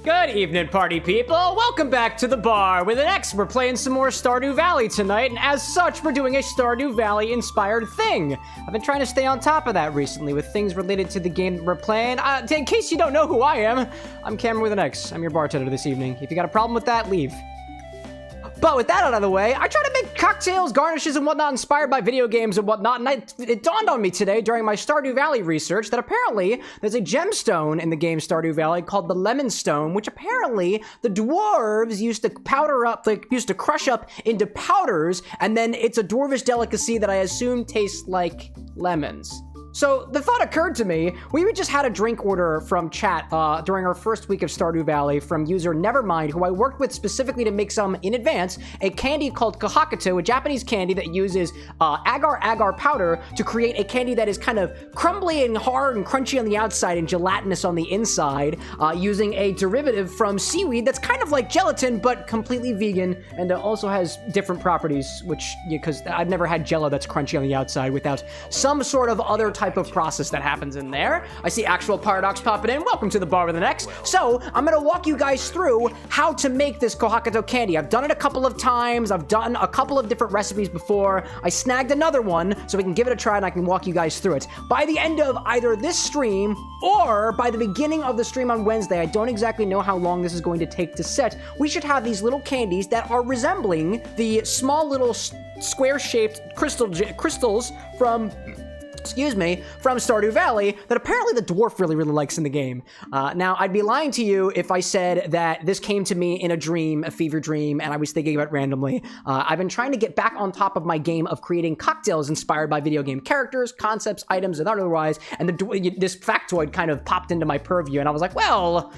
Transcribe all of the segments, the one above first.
Good evening, party people. Welcome back to the bar with an X. We're playing some more Stardew Valley tonight, and as such, we're doing a Stardew Valley-inspired thing. I've been trying to stay on top of that recently with things related to the game that we're playing. In case you don't know who I am, I'm Cameron with an X. I'm your bartender this evening. If you got a problem with that, leave. But with that out of the way, I try to make cocktails, garnishes, and whatnot inspired by video games and whatnot, and it dawned on me today during my Stardew Valley research that apparently there's a gemstone in the game Stardew Valley called the Lemon Stone, which apparently the dwarves used to powder up, used to crush up into powders, and then it's a dwarvish delicacy that I assume tastes like lemons. So the thought occurred to me, we just had a drink order from chat during our first week of Stardew Valley from user Nevermind, who I worked with specifically to make some in advance, a candy called Kohakutou, a Japanese candy that uses Agar Agar Powder to create a candy that is kind of crumbly and hard and crunchy on the outside and gelatinous on the inside, using a derivative from seaweed that's kind of like gelatin but completely vegan and also has different properties, which, because I've never had Jell-O that's crunchy on the outside without some sort of other type of process that happens in there. I see Actual Paradox popping in. Welcome to the bar with an X. So I'm gonna walk you guys through how to make this Kohakutou candy. I've done it a couple of times. I've done a couple of different recipes before. I snagged another one so we can give it a try and I can walk you guys through it. By the end of either this stream or by the beginning of the stream on Wednesday, I don't exactly know how long this is going to take to set, we should have these little candies that are resembling the small little square-shaped crystals from Stardew Valley that apparently the dwarf really likes in the game. Now, I'd be lying to you if I said that this came to me in a dream, a fever dream, and I was thinking about it randomly. I've been trying to get back on top of my game of creating cocktails inspired by video game characters, concepts, items, and otherwise, and this factoid kind of popped into my purview, and I was like, well,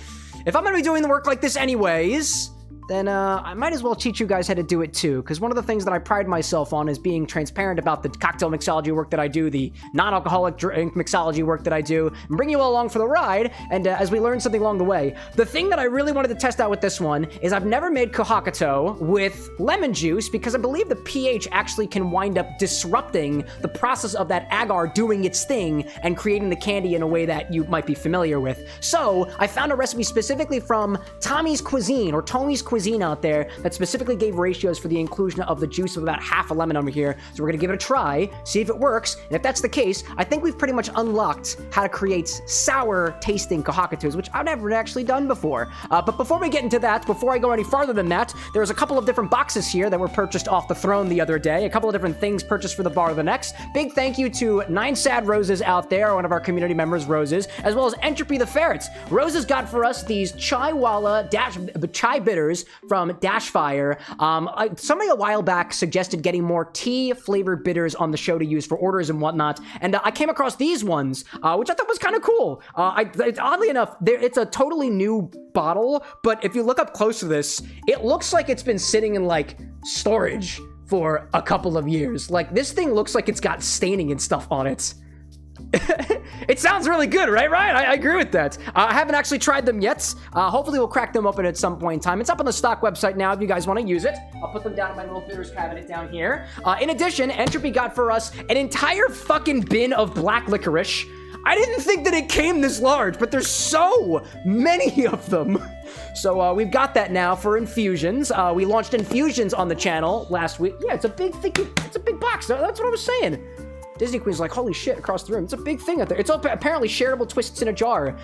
if I'm gonna be doing the work like this anyways, then I might as well teach you guys how to do it too, because one of the things that I pride myself on is being transparent about the cocktail mixology work that I do, the non-alcoholic drink mixology work that I do, and bring you all along for the ride, and as we learn something along the way. The thing that I really wanted to test out with this one is I've never made Kohakutou with lemon juice, because I believe the pH actually can wind up disrupting the process of that agar doing its thing and creating the candy in a way that you might be familiar with. So I found a recipe specifically from Tomie's Cuisine, or Tomie's Cuisine out there, that specifically gave ratios for the inclusion of the juice of about half a lemon over here. So we're gonna give it a try, see if it works, and if that's the case, I think we've pretty much unlocked how to create sour tasting Kohakutous, which I've never actually done before. But before we get into that, before I go any farther than that, there's a couple of different boxes here that were purchased off the throne the other day, a couple of different things purchased for the bar of the next. Big thank you to 9 Sad Roses out there, one of our community members, Roses, as well as Entropy the Ferrets. Roses got for us these Chaiwala chai bitters from Dashfire. Somebody a while back suggested getting more tea-flavored bitters on the show to use for orders and whatnot, and I came across these ones, which I thought was kind of cool. Oddly enough, it's a totally new bottle, but if you look up close to this, it looks like it's been sitting in, like, storage for a couple of years. Like, this thing looks like it's got staining and stuff on it. It sounds really good, right, Ryan? I agree with that. I haven't actually tried them yet. Hopefully we'll crack them open at some point in time. It's up on the stock website now if you guys want to use it. I'll put them down in my little bitters cabinet down here. In addition, Entropy got for us an entire fucking bin of black licorice. I didn't think that it came this large, but there's so many of them. So we've got that now for infusions. We launched infusions on the channel last week. Yeah, it's a big thing. It's a big box. That's what I was saying. Disney Queen's like, holy shit, across the room. It's a big thing out there. It's apparently shareable twists in a jar.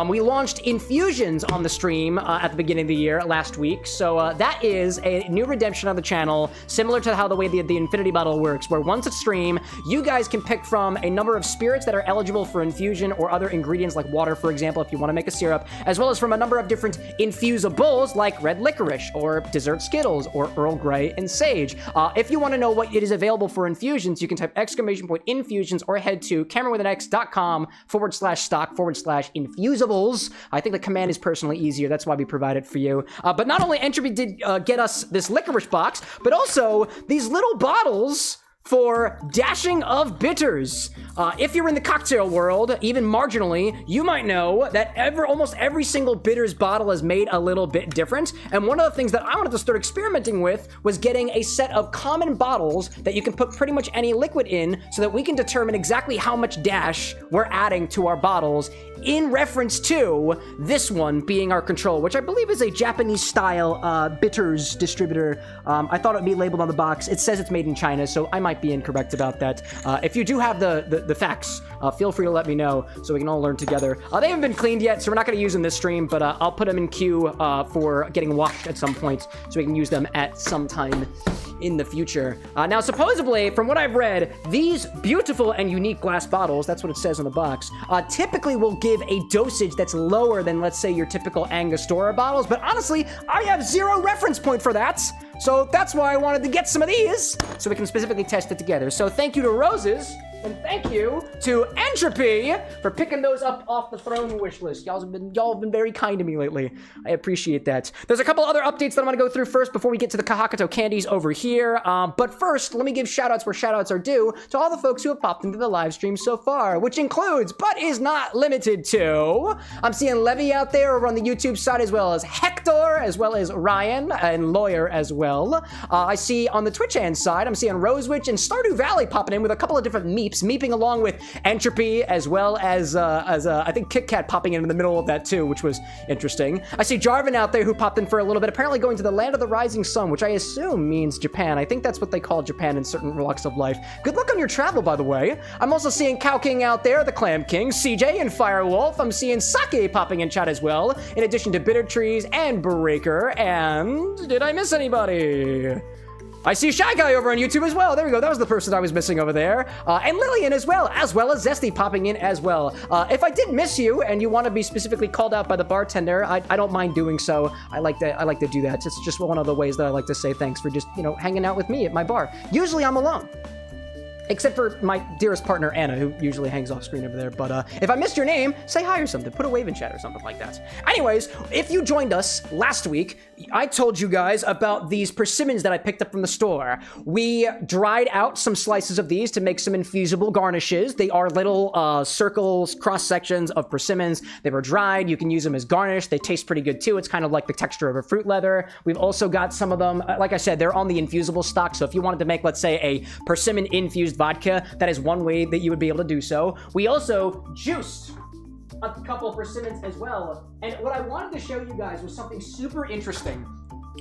We launched infusions on the stream at the beginning of the year last week. So that is a new redemption on the channel, similar to how the way the Infinity Bottle works, where once a stream, you guys can pick from a number of spirits that are eligible for infusion or other ingredients like water, for example, if you want to make a syrup, as well as from a number of different infusables like red licorice or dessert Skittles or Earl Grey and Sage. If you want to know what it is available for infusions, you can type !infusions or head to CameroxnWithAnX.com/stock/infusables. I think the command is personally easier. That's why we provide it for you. But not only Entropy did get us this licorice box, but also these little bottles for dashing of bitters. If you're in the cocktail world, even marginally, you might know that almost every single bitters bottle is made a little bit different. And one of the things that I wanted to start experimenting with was getting a set of common bottles that you can put pretty much any liquid in so that we can determine exactly how much dash we're adding to our bottles in reference to this one being our Cointreau, which I believe is a Japanese-style bitters distributor. I thought it would be labeled on the box. It says it's made in China, so I might be incorrect about that. If you do have the facts, feel free to let me know so we can all learn together. They haven't been cleaned yet, so we're not going to use them this stream, but I'll put them in queue for getting washed at some point so we can use them at some time in the future. Now, supposedly, from what I've read, these beautiful and unique glass bottles, that's what it says on the box, typically will give a dosage that's lower than, let's say, your typical Angostura bottles, but honestly, I have zero reference point for that, so that's why I wanted to get some of these, so we can specifically test it together. So thank you to Roses, and thank you to Entropy for picking those up off the throne wish list. Y'all have been very kind to me lately. I appreciate that. There's a couple other updates that I'm going to go through first before we get to the Kohakutou candies over here. But first, let me give shoutouts where shoutouts are due to all the folks who have popped into the live stream so far, which includes, but is not limited to, I'm seeing Levy out there over on the YouTube side, as well as Hector, as well as Ryan and Lawyer as well. I see on the Twitch hand side, I'm seeing Rosewitch and Stardew Valley popping in with a couple of different meeping along with Entropy, as well as I think Kit Kat popping in the middle of that too, which was interesting. I see Jarvan out there who popped in for a little bit, apparently going to the land of the rising sun, which I assume means Japan. I think that's what they call Japan in certain walks of life. Good luck on your travel, by the way. I'm also seeing Cow King out there, the Clam King, CJ and Firewolf. I'm seeing Sake popping in chat as well, in addition to Bitter Trees and Breaker. And did I miss anybody? I see Shy Guy over on YouTube as well. There we go. That was the person I was missing over there. And Lillian as well as Zesty popping in as well. If I did miss you and you want to be specifically called out by the bartender, I don't mind doing so. I like to do that. It's just one of the ways that I like to say thanks for just, hanging out with me at my bar. Usually I'm alone. Except for my dearest partner, Anna, who usually hangs off screen over there. But if I missed your name, say hi or something. Put a wave in chat or something like that. Anyways, if you joined us last week, I told you guys about these persimmons that I picked up from the store. We dried out some slices of these to make some infusible garnishes. They are little circles, cross-sections of persimmons. They were dried. You can use them as garnish. They taste pretty good, too. It's kind of like the texture of a fruit leather. We've also got some of them, like I said, they're on the infusible stock. So if you wanted to make, let's say, a persimmon-infused vodka, that is one way that you would be able to do so. We also juiced a couple persimmons as well. And what I wanted to show you guys was something super interesting.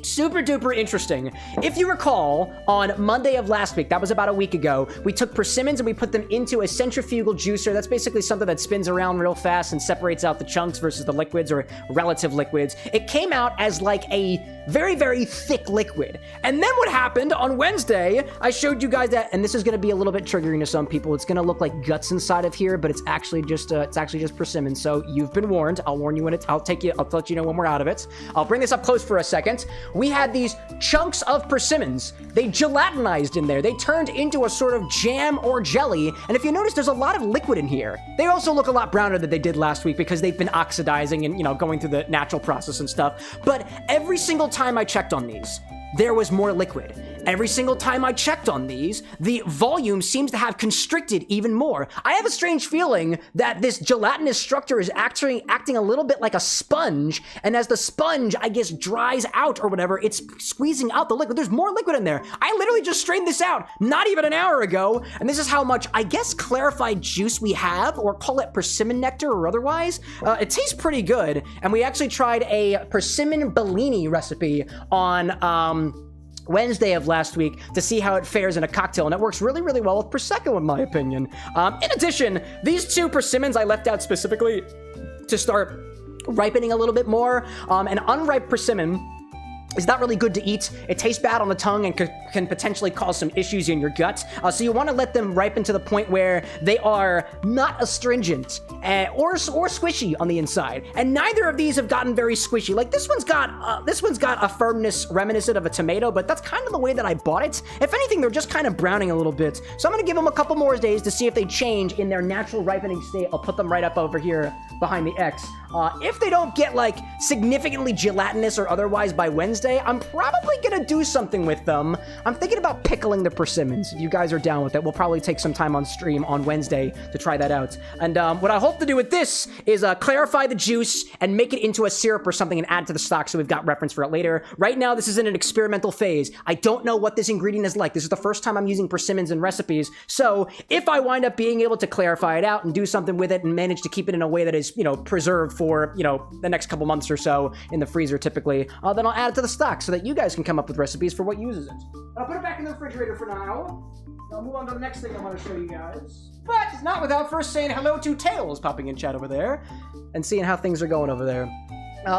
Super duper interesting. If you recall, on Monday of last week, that was about a week ago, we took persimmons and we put them into a centrifugal juicer. That's basically something that spins around real fast and separates out the chunks versus the liquids or relative liquids. It came out as like a very, very thick liquid. And then what happened on Wednesday, I showed you guys that, and this is going to be a little bit triggering to some people. It's going to look like guts inside of here, but it's actually just persimmon. So you've been warned. I'll warn you when I'll let you know when we're out of it. I'll bring this up close for a second. We had these chunks of persimmons. They gelatinized in there. They turned into a sort of jam or jelly. And if you notice, there's a lot of liquid in here. They also look a lot browner than they did last week because they've been oxidizing and, going through the natural process and stuff. But every single time I checked on these, there was more liquid. Every single time I checked on these, the volume seems to have constricted even more. I have a strange feeling that this gelatinous structure is acting a little bit like a sponge, and as the sponge, I guess, dries out or whatever, it's squeezing out the liquid. There's more liquid in there. I literally just strained this out not even an hour ago, and this is how much, I guess, clarified juice we have, or call it persimmon nectar or otherwise. It tastes pretty good, and we actually tried a persimmon Bellini recipe on Wednesday of last week to see how it fares in a cocktail, and it works really, really well with Prosecco, in my opinion. In addition, these two persimmons I left out specifically to start ripening a little bit more. An unripe persimmon is not really good to eat. It tastes bad on the tongue and can potentially cause some issues in your gut. So you want to let them ripen to the point where they are not astringent or squishy on the inside. And neither of these have gotten very squishy. Like this one's got a firmness reminiscent of a tomato, but that's kind of the way that I bought it. If anything, they're just kind of browning a little bit. So I'm going to give them a couple more days to see if they change in their natural ripening state. I'll put them right up over here behind the X. If they don't get like significantly gelatinous or otherwise by Wednesday, I'm probably gonna do something with them. I'm thinking about pickling the persimmons. If you guys are down with it, we'll probably take some time on stream on Wednesday to try that out. And what I hope to do with this is clarify the juice and make it into a syrup or something and add to the stock so we've got reference for it later. Right now, this is in an experimental phase. I don't know what this ingredient is like. This is the first time I'm using persimmons in recipes. So if I wind up being able to clarify it out and do something with it and manage to keep it in a way that is, you know, preserved for, you know, the next couple months or so in the freezer typically, then I'll add it to the stock so that you guys can come up with recipes for what uses it. I'll put it back in the refrigerator for now. I'll move on to the next thing I want to show you guys. But not without first saying hello to Tails popping in chat over there and seeing how things are going over there.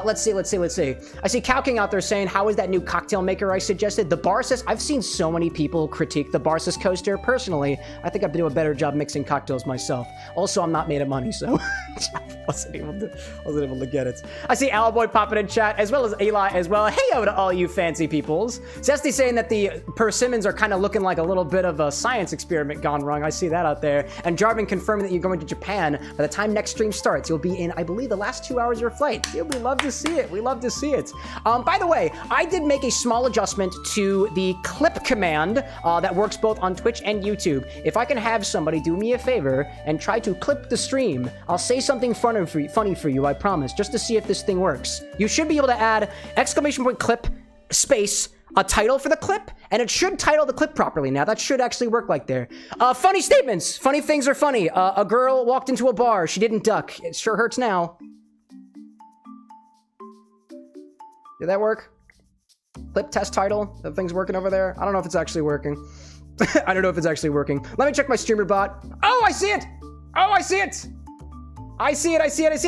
Let's see. I see Cow King out there saying, how is that new cocktail maker I suggested? The Barsis, I've seen so many people critique the Barsis coaster. Personally, I think I do a better job mixing cocktails myself. Also, I'm not made of money, so I wasn't able to get it. I see Alboy popping in chat, as well as Eli as well. Hey-o to all you fancy peoples. Zesty saying that the persimmons are kind of looking like a little bit of a science experiment gone wrong. I see that out there. And Jarvin confirming that you're going to Japan. By the time next stream starts, you'll be in, I believe, the last 2 hours of your flight. We love to see it. We love to see it. By the way, I did make a small adjustment to the clip command that works both on Twitch and YouTube. If I can have somebody do me a favor and try to clip the stream, I'll say something funny for you, I promise, just to see if this thing works. You should be able to add !clip space a title for the clip, and it should title the clip properly now. That should actually work like there. Funny statements. Funny things are funny. A girl walked into a bar. She didn't duck. It sure hurts now. Did that work? Clip test title? That thing's working over there? I don't know if it's actually working. I don't know if it's actually working. Let me check my streamer bot. Oh, I see it! Oh, I see it! I see it.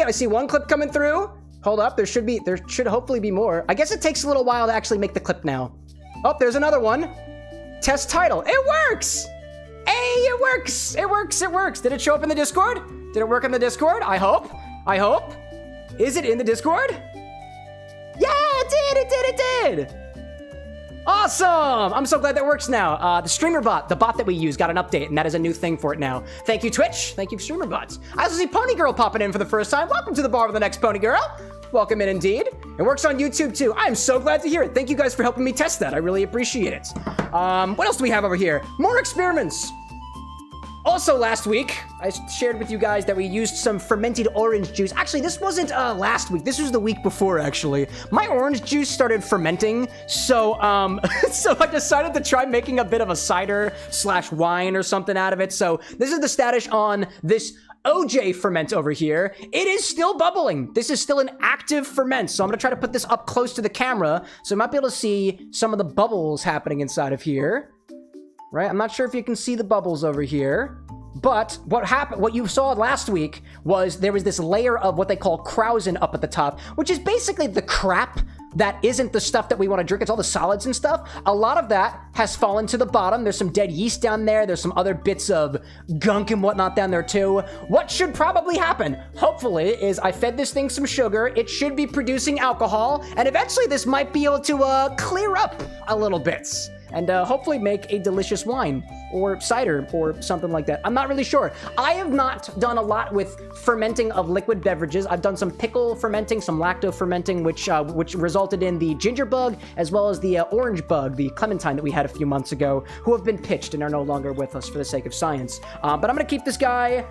I see one clip coming through. Hold up, there should hopefully be more. I guess it takes a little while to actually make the clip now. Oh, there's another one. Test title. It works! Hey, it works! It works! Did it show up in the Discord? Did it work in the Discord? I hope. Is it in the Discord? Yeah, it did! Awesome! I'm so glad that works now. The streamer bot, the bot that we use, got an update, and that is a new thing for it now. Thank you, Twitch. Thank you, streamer bots. I also see Pony Girl popping in for the first time. Welcome to the bar with the next Pony Girl. Welcome in indeed. It works on YouTube too. I am so glad to hear it. Thank you guys for helping me test that. I really appreciate it. What else do we have over here? More experiments. Also last week, I shared with you guys that we used some fermented orange juice. Actually, this wasn't last week. This was the week before, actually. My orange juice started fermenting, so so I decided to try making a bit of a cider / wine or something out of it. So this is the status on this OJ ferment over here. It is still bubbling. This is still an active ferment. So I'm gonna try to put this up close to the camera so you might be able to see some of the bubbles happening inside of here. Right? I'm not sure if you can see the bubbles over here, but what you saw last week was there was this layer of what they call krausen up at the top, which is basically the crap that isn't the stuff that we want to drink. It's all the solids and stuff. A lot of that has fallen to the bottom. There's some dead yeast down there. There's some other bits of gunk and whatnot down there too. What should probably happen, hopefully, is I fed this thing some sugar. It should be producing alcohol, and eventually this might be able to clear up a little bit and hopefully make a delicious wine or cider or something like that. I'm not really sure. I have not done a lot with fermenting of liquid beverages. I've done some pickle fermenting, some lacto fermenting, which resulted in the ginger bug as well as the orange bug, the clementine that we had a few months ago, who have been pitched and are no longer with us for the sake of science. But I'm gonna keep this guy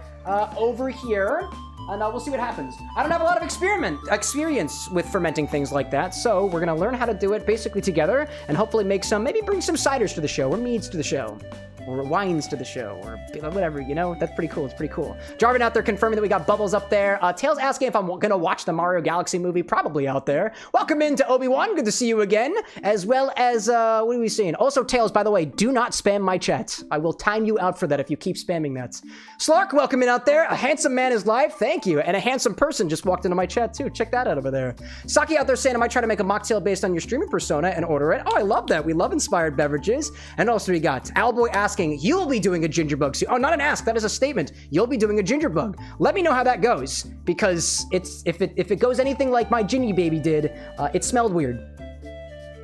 over here, and we'll see what happens. I don't have a lot of experience with fermenting things like that, so we're gonna learn how to do it basically together, and hopefully make some, maybe bring some ciders to the show, or meads to the show, or wines to the show, or whatever, you know? That's pretty cool. It's pretty cool. Jarvin out there confirming that we got bubbles up there. Tails asking if I'm gonna watch the Mario Galaxy movie. Probably out there. Welcome in to Obi-Wan. Good to see you again. As well as, what are we seeing? Also, Tails, by the way, do not spam my chat. I will time you out for that if you keep spamming that. Slark, welcome in out there. A handsome man is live. Thank you. And a handsome person just walked into my chat too. Check that out over there. Saki out there saying I might try to make a mocktail based on your streaming persona and order it. Oh, I love that. We love inspired beverages. And also we got Owlboy asking, you'll be doing a ginger bug soon. Oh, not an ask. That is a statement. You'll be doing a ginger bug. Let me know how that goes, because if it goes anything like my Ginny baby did, it smelled weird.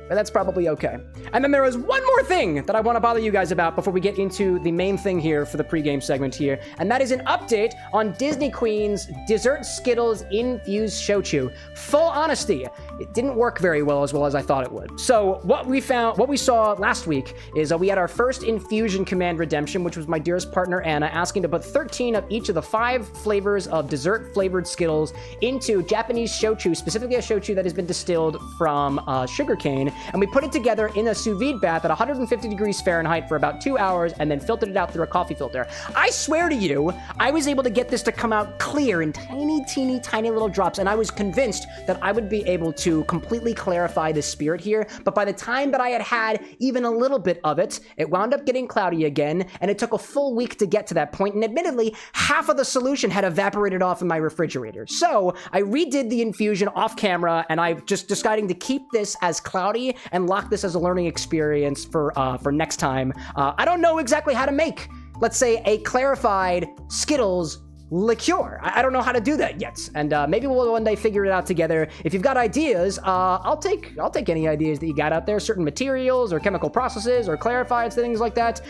but that's probably okay. And then there is one more thing that I want to bother you guys about before we get into the main thing here for the pregame segment here, and that is an update on Disney Queen's Dessert Skittles Infused Shochu. Full honesty, it didn't work very well as I thought it would. So what we saw last week is we had our first infusion command redemption, which was my dearest partner Anna asking to put 13 of each of the 5 flavors of dessert flavored Skittles into Japanese shochu, specifically a shochu that has been distilled from sugarcane, and we put it together in a sous vide bath at 150 degrees Fahrenheit for about 2 hours and then filtered it out through a coffee filter. I swear to you, I was able to get this to come out clear in tiny little drops, and I was convinced that I would be able to completely clarify the spirit here, but by the time that I had even a little bit of it, it wound up getting cloudy again, and it took a full week to get to that point, and admittedly, half of the solution had evaporated off in my refrigerator. So I redid the infusion off camera, and I just deciding to keep this as cloudy and lock this as a learning experience for next time. I don't know exactly how to make, let's say, a clarified Skittles liqueur. I don't know how to do that yet, and maybe we'll one day figure it out together. If you've got ideas, I'll take any ideas that you got out there, certain materials or chemical processes or clarifieds, things like that.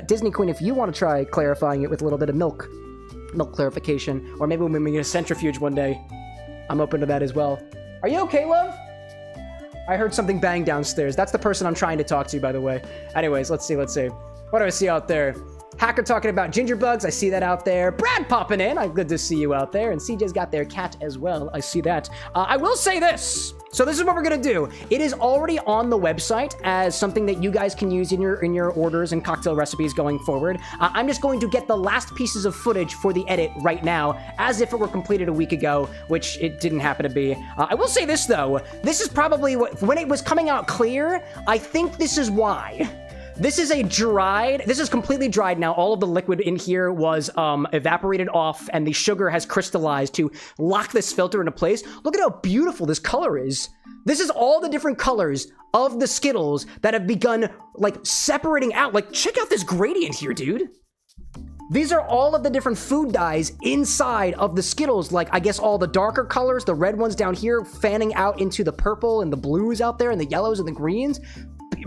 Disney Queen, if you want to try clarifying it with a little bit of milk clarification, or maybe when we get a centrifuge one day, I'm open to that as well. Are you okay, love? I heard something bang downstairs. That's the person I'm trying to talk to, by the way. Anyways, let's see. What do I see out there? Hacker talking about ginger bugs. I see that out there. Brad popping in. Good to see you out there. And CJ's got their cat as well. I see that. I will say this. So this is what we're going to do. It is already on the website as something that you guys can use in your orders and cocktail recipes going forward. I'm just going to get the last pieces of footage for the edit right now, as if it were completed a week ago, which it didn't happen to be. I will say this, though. This is probably when it was coming out clear, I think this is why. This is completely dried now. All of the liquid in here was evaporated off, and the sugar has crystallized to lock this filter into place. Look at how beautiful this color is. This is all the different colors of the Skittles that have begun, like, separating out. Like, check out this gradient here, dude. These are all of the different food dyes inside of the Skittles. Like, I guess all the darker colors, the red ones down here, fanning out into the purple and the blues out there and the yellows and the greens.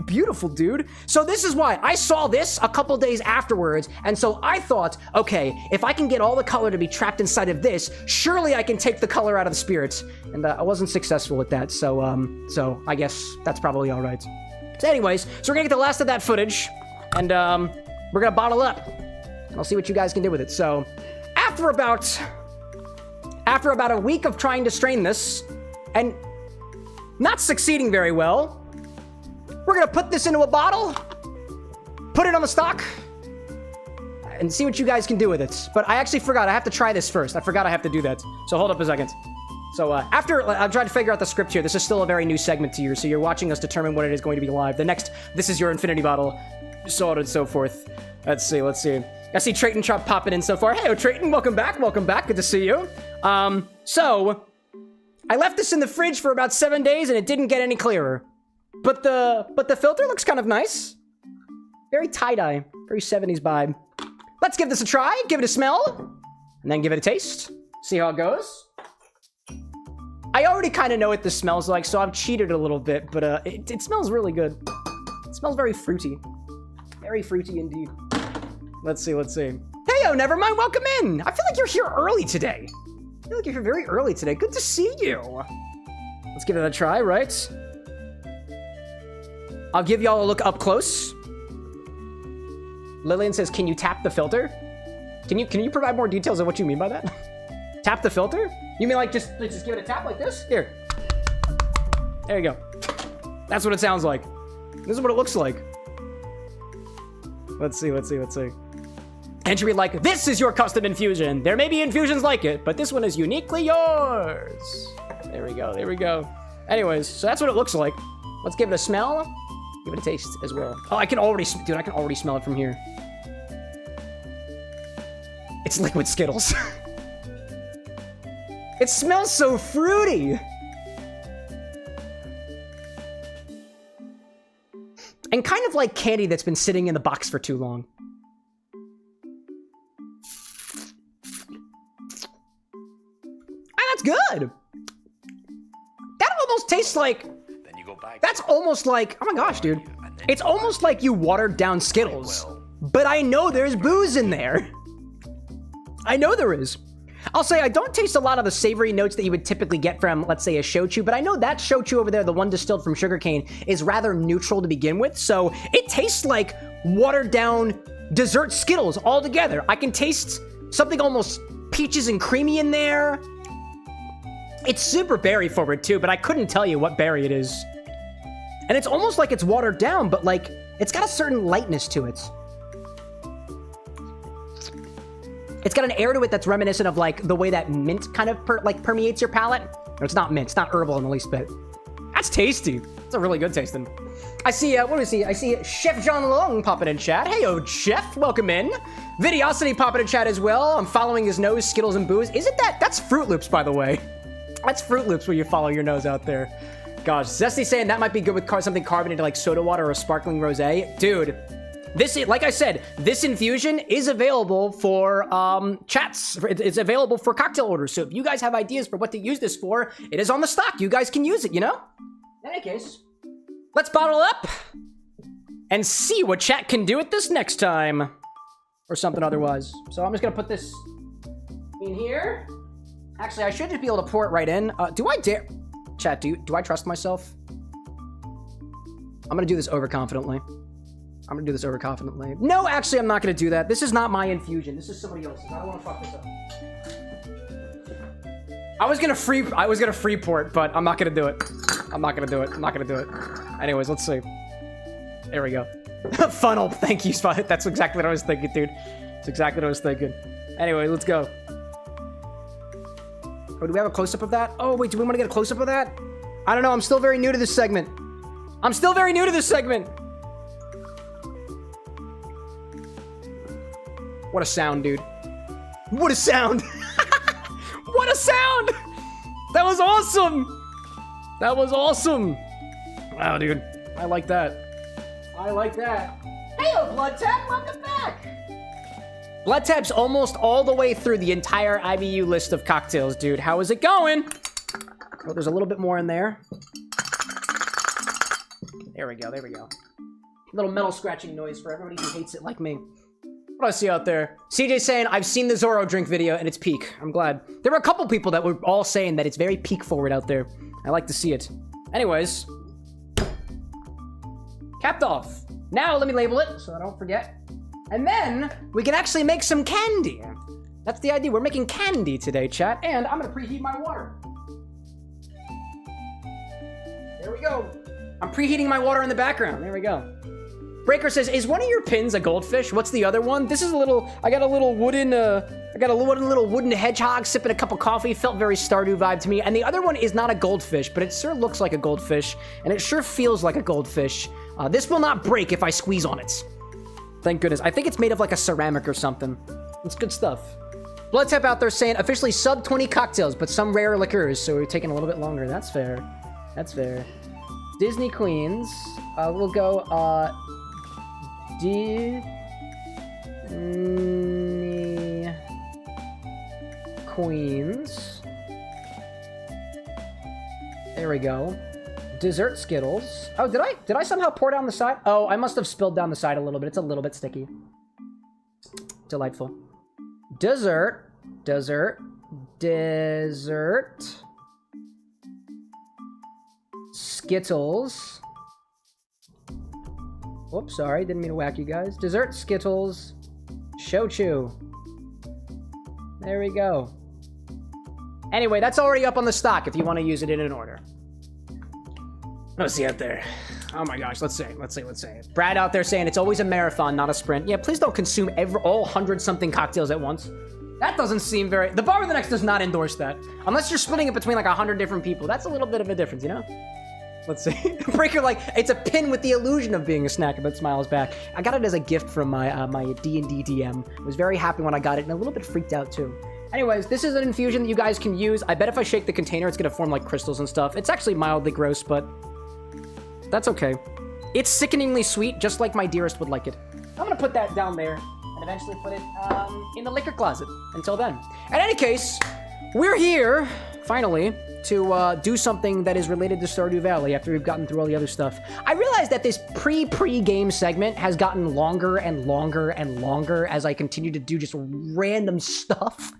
Beautiful, dude. So this is why I saw this a couple days afterwards, and so I thought, okay, if I can get all the color to be trapped inside of this, surely I can take the color out of the spirits. And I wasn't successful with that, so I guess that's probably all right. So anyways, so we're gonna get the last of that footage, and we're gonna bottle up, and I'll see what you guys can do with it. So after about a week of trying to strain this and not succeeding very well, we're gonna put this into a bottle, put it on the stock, and see what you guys can do with it. But I actually forgot, I have to try this first. I forgot I have to do that. So hold up a second. So after I'm trying to figure out the script here, this is still a very new segment to you, so you're watching us determine when it is going to be live. The next, this is your infinity bottle, so on and so forth. Let's see. I see Trayton Chop popping in so far. Hey, Trayton, welcome back. Good to see you. So I left this in the fridge for about 7 days, and it didn't get any clearer. But the filter looks kind of nice. Very tie-dye, very 70s vibe. Let's give this a try, give it a smell, and then give it a taste. See how it goes. I already kind of know what this smells like, so I've cheated a little bit, but it smells really good. It smells very fruity. Very fruity indeed. Let's see. Hey, never mind, welcome in. I feel like you're here early today. I feel like you're here very early today. Good to see you. Let's give it a try, right? I'll give y'all a look up close. Lillian says, can you tap the filter? Can you provide more details on what you mean by that? Tap the filter? You mean like just give it a tap like this? Here. There you go. That's what it sounds like. This is what it looks like. Let's see. Entry like, this is your custom infusion. There may be infusions like it, but this one is uniquely yours. There we go. Anyways, so that's what it looks like. Let's give it a smell. Give it a taste as well. Oh, I can already smell it from here. It's liquid Skittles. It smells so fruity. And kind of like candy that's been sitting in the box for too long. And that's good. That almost tastes like That's almost like, oh my gosh, dude. It's almost like you watered down Skittles. But I know there's booze in there. I know there is. I'll say I don't taste a lot of the savory notes that you would typically get from, let's say, a shochu, but I know that shochu over there, the one distilled from sugarcane, is rather neutral to begin with, so it tastes like watered down dessert Skittles all together. I can taste something almost peaches and creamy in there. It's super berry forward too, but I couldn't tell you what berry it is. And it's almost like it's watered down, but like, it's got a certain lightness to it. It's got an air to it that's reminiscent of like the way that mint kind of permeates your palate. Or it's not mint, it's not herbal in the least bit. That's tasty. It's a really good tasting. I see, what do we see? I see Chef John Long popping in chat. Hey, oh, Chef, welcome in. Vidiosity popping in chat as well. I'm following his nose, Skittles and booze. Isn't that, that's Fruit Loops, by the way. That's Fruit Loops where you follow your nose out there. Gosh, Zesty saying that might be good with something carbonated like soda water or a sparkling rosé. Dude, this, like I said, this infusion is available for chats. It's available for cocktail orders. So if you guys have ideas for what to use this for, it is on the stock. You guys can use it, you know? In any case, let's bottle up and see what chat can do with this next time. Or something otherwise. So I'm just gonna put this in here. Actually, I should just be able to pour it right in. Do I dare? Chat, do I trust myself? I'm gonna do this overconfidently. No, actually, I'm not gonna do that. This is not my infusion. This is somebody else's. I don't want to fuck this up. I was gonna free pour it, but I'm not gonna do it. Anyways, let's see. There we go. Funnel. Thank you, Spot. That's exactly what I was thinking, dude. That's exactly what I was thinking. Anyway, let's go. Oh, do we have a close-up of that? Oh, wait, do we want to get a close-up of that? I don't know. I'm still very new to this segment. What a sound, dude. What a sound. What a sound. That was awesome. Wow, dude. I like that. Hey, Blood Tap, welcome back. Blood Tap's almost all the way through the entire IBU list of cocktails, dude. How is it going? Oh, there's a little bit more in there. There we go. Little metal scratching noise for everybody who hates it like me. What do I see out there? CJ saying, I've seen the Zorro drink video and it's peak. I'm glad. There were a couple people that were all saying that it's very peak forward out there. I like to see it. Anyways. Capped off. Now let me label it so I don't forget. And then we can actually make some candy. That's the idea. We're making candy today, chat. And I'm gonna preheat my water. There we go. I'm preheating my water in the background. There we go. Breaker says, is one of your pins a goldfish? What's the other one? This is a little, I got a little wooden hedgehog sipping a cup of coffee. Felt very Stardew vibe to me. And the other one is not a goldfish, but it sure looks like a goldfish. And it sure feels like a goldfish. This will not break if I squeeze on it. Thank goodness. I think it's made of like a ceramic or something. It's good stuff. Blood Tap out there saying, officially sub 20 cocktails, but some rare liqueurs. So we're taking a little bit longer. That's fair. Disney Queens. We'll go, Disney Queens. There we go. Dessert Skittles. Oh, did I somehow pour down the side? Oh, I must have spilled down the side a little bit. It's a little bit sticky. Delightful. Dessert. Skittles. Whoops, sorry. Didn't mean to whack you guys. Dessert Skittles. Shochu. There we go. Anyway, that's already up on the stock if you want to use it in an order. Let's see out there. Oh my gosh, let's say. Brad out there saying it's always a marathon, not a sprint. Yeah, please don't consume all 100-something cocktails at once. That doesn't seem very... The Bar with an X does not endorse that. Unless you're splitting it between like 100 different people. That's a little bit of a difference, you know? Let's see. Breaker, like, it's a pin with the illusion of being a snack, but smiles back. I got it as a gift from my my D&D DM. I was very happy when I got it and a little bit freaked out too. Anyways, this is an infusion that you guys can use. I bet if I shake the container, it's gonna form like crystals and stuff. It's actually mildly gross, but that's okay. It's sickeningly sweet, just like my dearest would like it. I'm gonna put that down there and eventually put it in the liquor closet. Until then. In any case, we're here, finally, to do something that is related to Stardew Valley after we've gotten through all the other stuff. I realized that this pre-game segment has gotten longer and longer and longer as I continue to do just random stuff.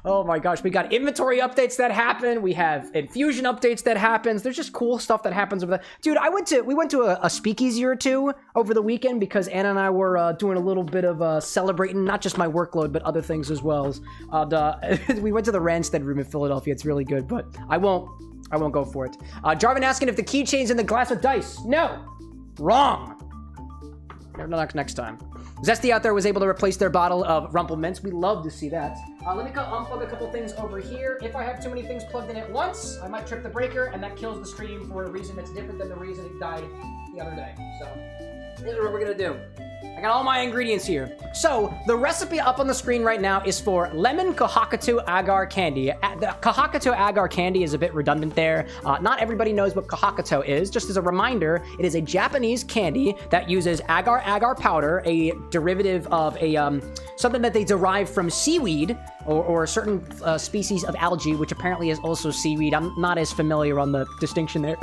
Oh my gosh, we got inventory updates that happen. We have infusion updates that happens. There's just cool stuff that happens over there. Dude, we went to a speakeasy or two over the weekend because Anna and I were doing a little bit of celebrating, not just my workload, but other things as well. We went to the Randstead room in Philadelphia. It's really good, but I won't go for it. Jarvin asking if the keychain's in the glass with dice. No. Wrong. Next time. Zesty out there was able to replace their bottle of Rumple Mints. We love to see that. Let me unplug a couple things over here. If I have too many things plugged in at once, I might trip the breaker, and that kills the stream for a reason that's different than the reason it died the other day. So, this is what we're gonna do. I got all my ingredients here. So, the recipe up on the screen right now is for lemon Kohakutou agar candy. The Kohakutou agar candy is a bit redundant there. Not everybody knows what Kohakutou is. Just as a reminder, it is a Japanese candy that uses agar agar powder, a derivative of a something that they derive from seaweed or a certain species of algae, which apparently is also seaweed. I'm not as familiar on the distinction there.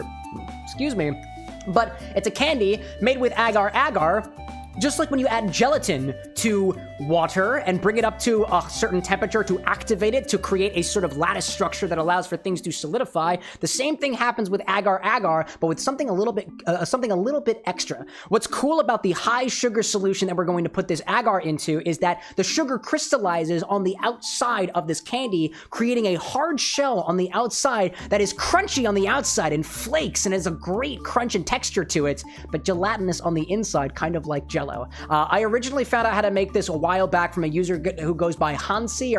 Excuse me. But it's a candy made with agar agar. Just like when you add gelatin to water and bring it up to a certain temperature to activate it to create a sort of lattice structure that allows for things to solidify, the same thing happens with agar agar, but with something a little bit extra. What's cool about the high sugar solution that we're going to put this agar into is that the sugar crystallizes on the outside of this candy, creating a hard shell on the outside that is crunchy on the outside and flakes and has a great crunch and texture to it, but gelatinous on the inside, kind of like jello. I originally found out how to make this a while back from a user who goes by Hansi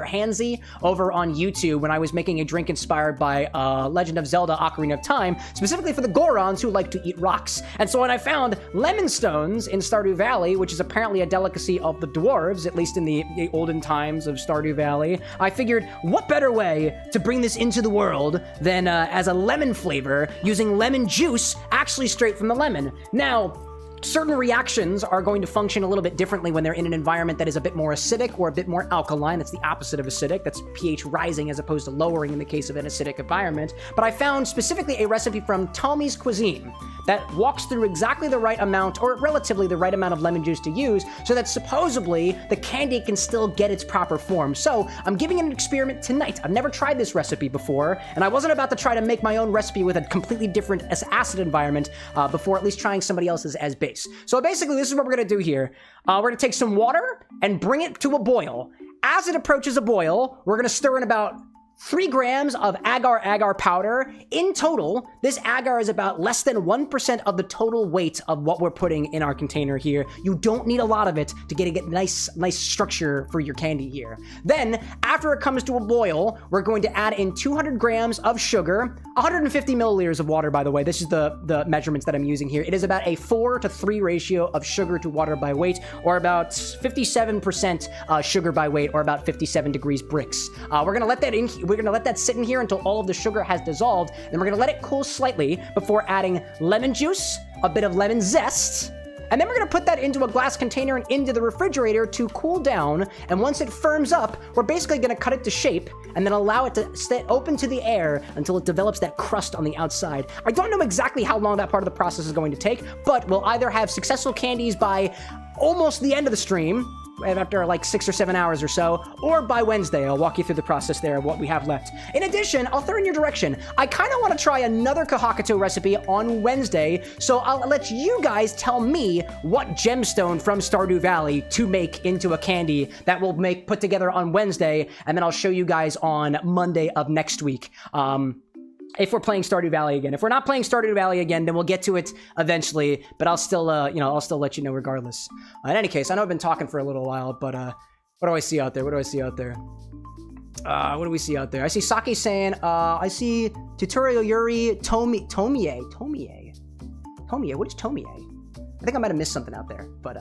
over on YouTube when I was making a drink inspired by Legend of Zelda Ocarina of Time, specifically for the Gorons who like to eat rocks. And so when I found lemon stones in Stardew Valley, which is apparently a delicacy of the dwarves, at least in the olden times of Stardew Valley, I figured what better way to bring this into the world than as a lemon flavor using lemon juice actually straight from the lemon. Now, certain reactions are going to function a little bit differently when they're in an environment that is a bit more acidic or a bit more alkaline. That's the opposite of acidic. That's pH rising as opposed to lowering in the case of an acidic environment. But I found specifically a recipe from Tomie's Cuisine that walks through exactly the right amount, or relatively the right amount of lemon juice to use, so that supposedly the candy can still get its proper form. So I'm giving it an experiment tonight. I've never tried this recipe before, and I wasn't about to try to make my own recipe with a completely different acid environment before at least trying somebody else's as base. So basically, this is what we're gonna do here. We're gonna take some water and bring it to a boil. As it approaches a boil, we're gonna stir in about 3 grams of agar agar powder. In total, this agar is about less than 1% of the total weight of what we're putting in our container here. You don't need a lot of it to get a nice structure for your candy here. Then, after it comes to a boil, we're going to add in 200 grams of sugar, 150 milliliters of water, by the way. This is the measurements that I'm using here. It is about a 4-to-3 ratio of sugar to water by weight, or about 57% sugar by weight, or about 57 degrees Brix. We're gonna let that in. We're gonna let that sit in here until all of the sugar has dissolved, and we're gonna let it cool slightly before adding lemon juice, a bit of lemon zest, and then we're gonna put that into a glass container and into the refrigerator to cool down. And once it firms up, we're basically gonna cut it to shape and then allow it to stay open to the air until it develops that crust on the outside. I don't know exactly how long that part of the process is going to take, but we'll either have successful candies by almost the end of the stream, after like 6 or 7 hours or so, or by Wednesday. I'll walk you through the process there of what we have left. In addition, I'll throw in your direction. I kind of want to try another Kohakutou recipe on Wednesday, so I'll let you guys tell me what gemstone from Stardew Valley to make into a candy that we'll put together on Wednesday, and then I'll show you guys on Monday of next week. If we're playing Stardew Valley again. If we're not playing Stardew Valley again, then we'll get to it eventually, but I'll still, I'll still let you know regardless. In any case, I know I've been talking for a little while, but, what do I see out there? What do I see out there? What do we see out there? I see Saki saying, I see Tutorial Yuri, Tomie. What is Tomie? I think I might have missed something out there, but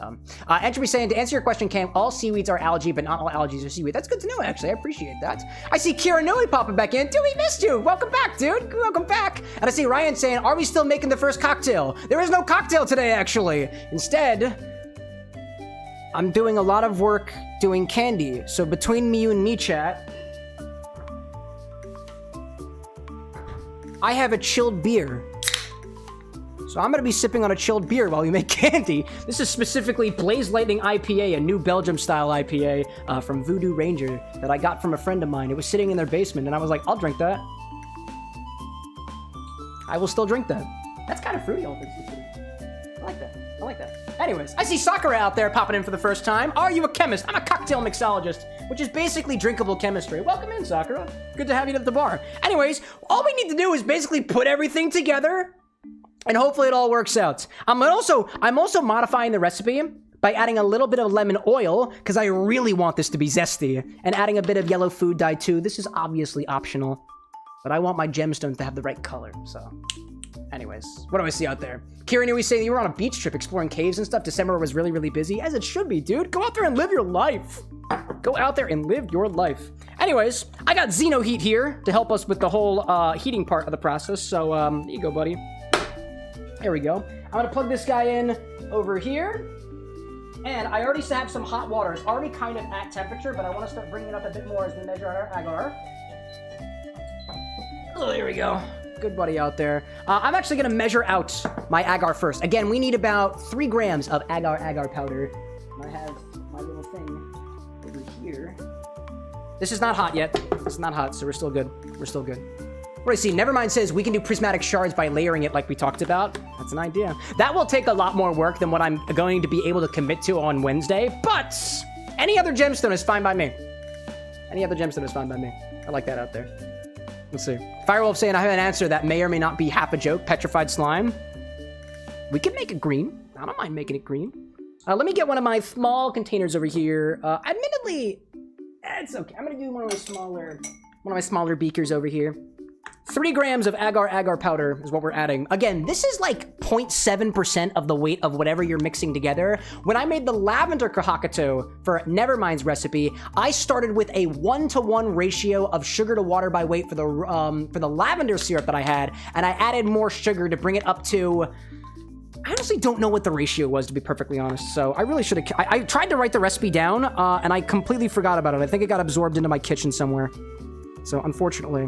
Entropy saying, to answer your question, Cam, all seaweeds are algae, but not all algae are seaweed. That's good to know, actually. I appreciate that. I see Kira Nui popping back in. Dude, we missed you. Welcome back, dude. Welcome back. And I see Ryan saying, are we still making the first cocktail? There is no cocktail today, actually. Instead, I'm doing a lot of work doing candy. So between you and me, chat, I have a chilled beer. So I'm going to be sipping on a chilled beer while we make candy. This is specifically Blaze Lightning IPA, a new Belgium-style IPA from Voodoo Ranger that I got from a friend of mine. It was sitting in their basement, and I was like, I'll drink that. I will still drink that. That's kind of fruity, all things considered. I like that. I like that. Anyways, I see Sakura out there popping in for the first time. Are you a chemist? I'm a cocktail mixologist, which is basically drinkable chemistry. Welcome in, Sakura. Good to have you at the bar. Anyways, all we need to do is basically put everything together, and hopefully it all works out. I'm also modifying the recipe by adding a little bit of lemon oil, because I really want this to be zesty, and adding a bit of yellow food dye too. This is obviously optional, but I want my gemstones to have the right color, so... Anyways, what do I see out there? Kieran, you say you were on a beach trip exploring caves and stuff. December was really, really busy, as it should be, dude. Go out there and live your life. Go out there and live your life. Anyways, I got Xeno Heat here to help us with the whole heating part of the process. So, there you go, buddy. There we go. I'm gonna plug this guy in over here. And I already have some hot water. It's already kind of at temperature, but I want to start bringing it up a bit more as we measure our agar. Oh, there we go. Good buddy out there. I'm actually going to measure out my agar first. Again, we need about 3 grams of Agar Agar Powder. And I have my little thing over here. This is not hot yet. This is not hot, so we're still good. We're still good. What do I see? Nevermind says we can do prismatic shards by layering it like we talked about. That's an idea. That will take a lot more work than what I'm going to be able to commit to on Wednesday, but any other gemstone is fine by me. Any other gemstone is fine by me. I like that out there. Let's see. Firewolf saying I have an answer that may or may not be half a joke. Petrified slime. We can make it green. I don't mind making it green. Let me get one of my small containers over here. Admittedly, it's okay. I'm gonna do one of my smaller beakers over here. 3 grams of Agar Agar powder is what we're adding. Again, this is like 0.7% of the weight of whatever you're mixing together. When I made the lavender Kohakutou for Nevermind's recipe, I started with a 1-to-1 ratio of sugar to water by weight for the lavender syrup that I had, and I added more sugar to bring it up to... I honestly don't know what the ratio was, to be perfectly honest, so I really should have... I tried to write the recipe down, and I completely forgot about it. I think it got absorbed into my kitchen somewhere. So, unfortunately...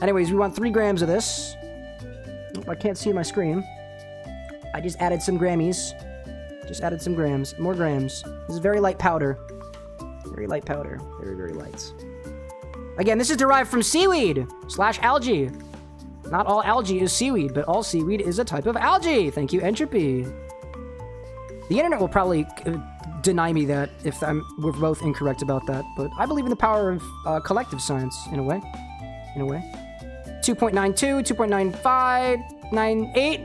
Anyways, we want 3 grams of this. Oh, I can't see my screen. I just added some grammies. Just added some grams. More grams. This is very light powder. Very light powder. Very, very light. Again, this is derived from seaweed / algae. Not all algae is seaweed, but all seaweed is a type of algae. Thank you, Entropy. The internet will probably deny me that if we're both incorrect about that, but I believe in the power of collective science, in a way. In a way. 2.92, 2.95, 98.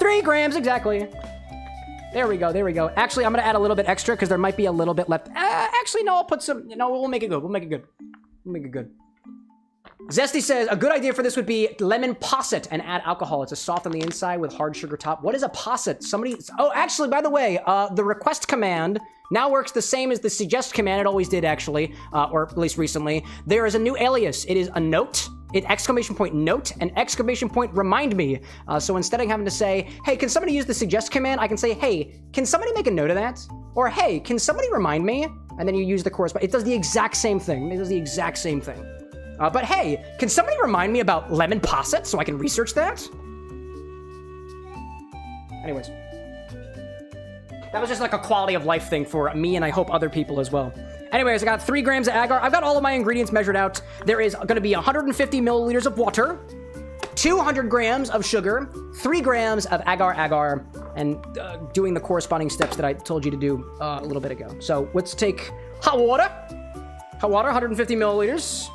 3 grams, exactly. There we go, there we go. Actually, I'm gonna add a little bit extra because there might be a little bit left. Actually, no, I'll put some, no, we'll make it good. We'll make it good. We'll make it good. Zesty says, a good idea for this would be lemon posset and add alcohol. It's a soft on the inside with hard sugar top. What is a posset? Somebody, oh, actually, by the way, the request command now works the same as the suggest command. It always did, actually, or at least recently. There is a new alias. It is a note. It exclamation point note and exclamation point remind me. So instead of having to say, hey, can somebody use the suggest command? I can say, hey, can somebody make a note of that? Or hey, can somebody remind me? And then you use the corresponding. It does the exact same thing. It does the exact same thing. But hey, can somebody remind me about lemon posset so I can research that? Anyways. That was just like a quality of life thing for me and I hope other people as well. Anyways, I got 3 grams of agar. I've got all of my ingredients measured out. There is going to be 150 milliliters of water, 200 grams of sugar, 3 grams of agar agar, and doing the corresponding steps that I told you to do a little bit ago. So let's take hot water. Hot water, 150 milliliters.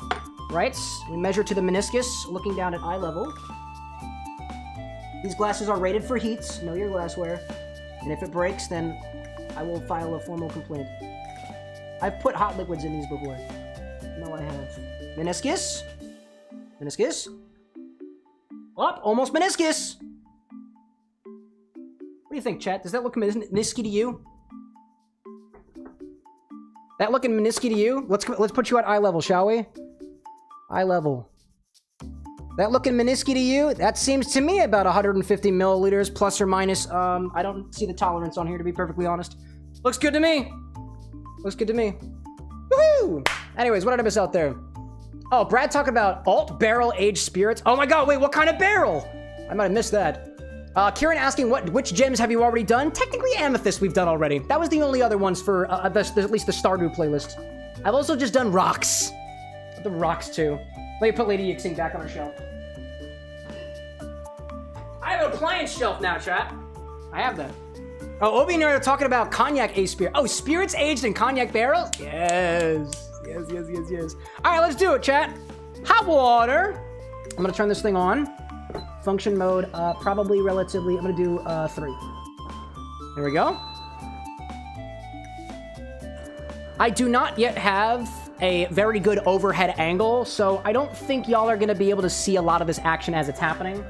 Right, we measure to the meniscus, looking down at eye level. These glasses are rated for heat. Know your glassware. And if it breaks, then I will file a formal complaint. I've put hot liquids in these before. No, I have. Meniscus. Meniscus. Up, almost meniscus. What do you think, chat? Does that look menisky to you? That looking menisky to you? Let's put you at eye level, shall we? Eye level. That looking menisky to you? That seems to me about 150 milliliters plus or minus. I don't see the tolerance on here, to be perfectly honest. Looks good to me. Looks good to me. Woohoo! Anyways, what did I miss out there? Oh, Brad talking about alt barrel aged spirits. Oh my god, wait, what kind of barrel? I might have missed that. Kieran asking which gems have you already done? Technically Amethyst we've done already. That was the only other ones for at least the Stardew playlist. I've also just done rocks. The rocks too. Let me put Lady Yixing back on her shelf. I have an appliance shelf now, chat. I have that. Oh, Obi and I are talking about Cognac aged spirit. Oh, spirits aged in Cognac barrels? Yes. Yes. All right, let's do it, chat. Hot water. I'm gonna turn this thing on. Function mode, probably relatively, I'm gonna do 3. There we go. I do not yet have a very good overhead angle, so I don't think y'all are gonna be able to see a lot of this action as it's happening.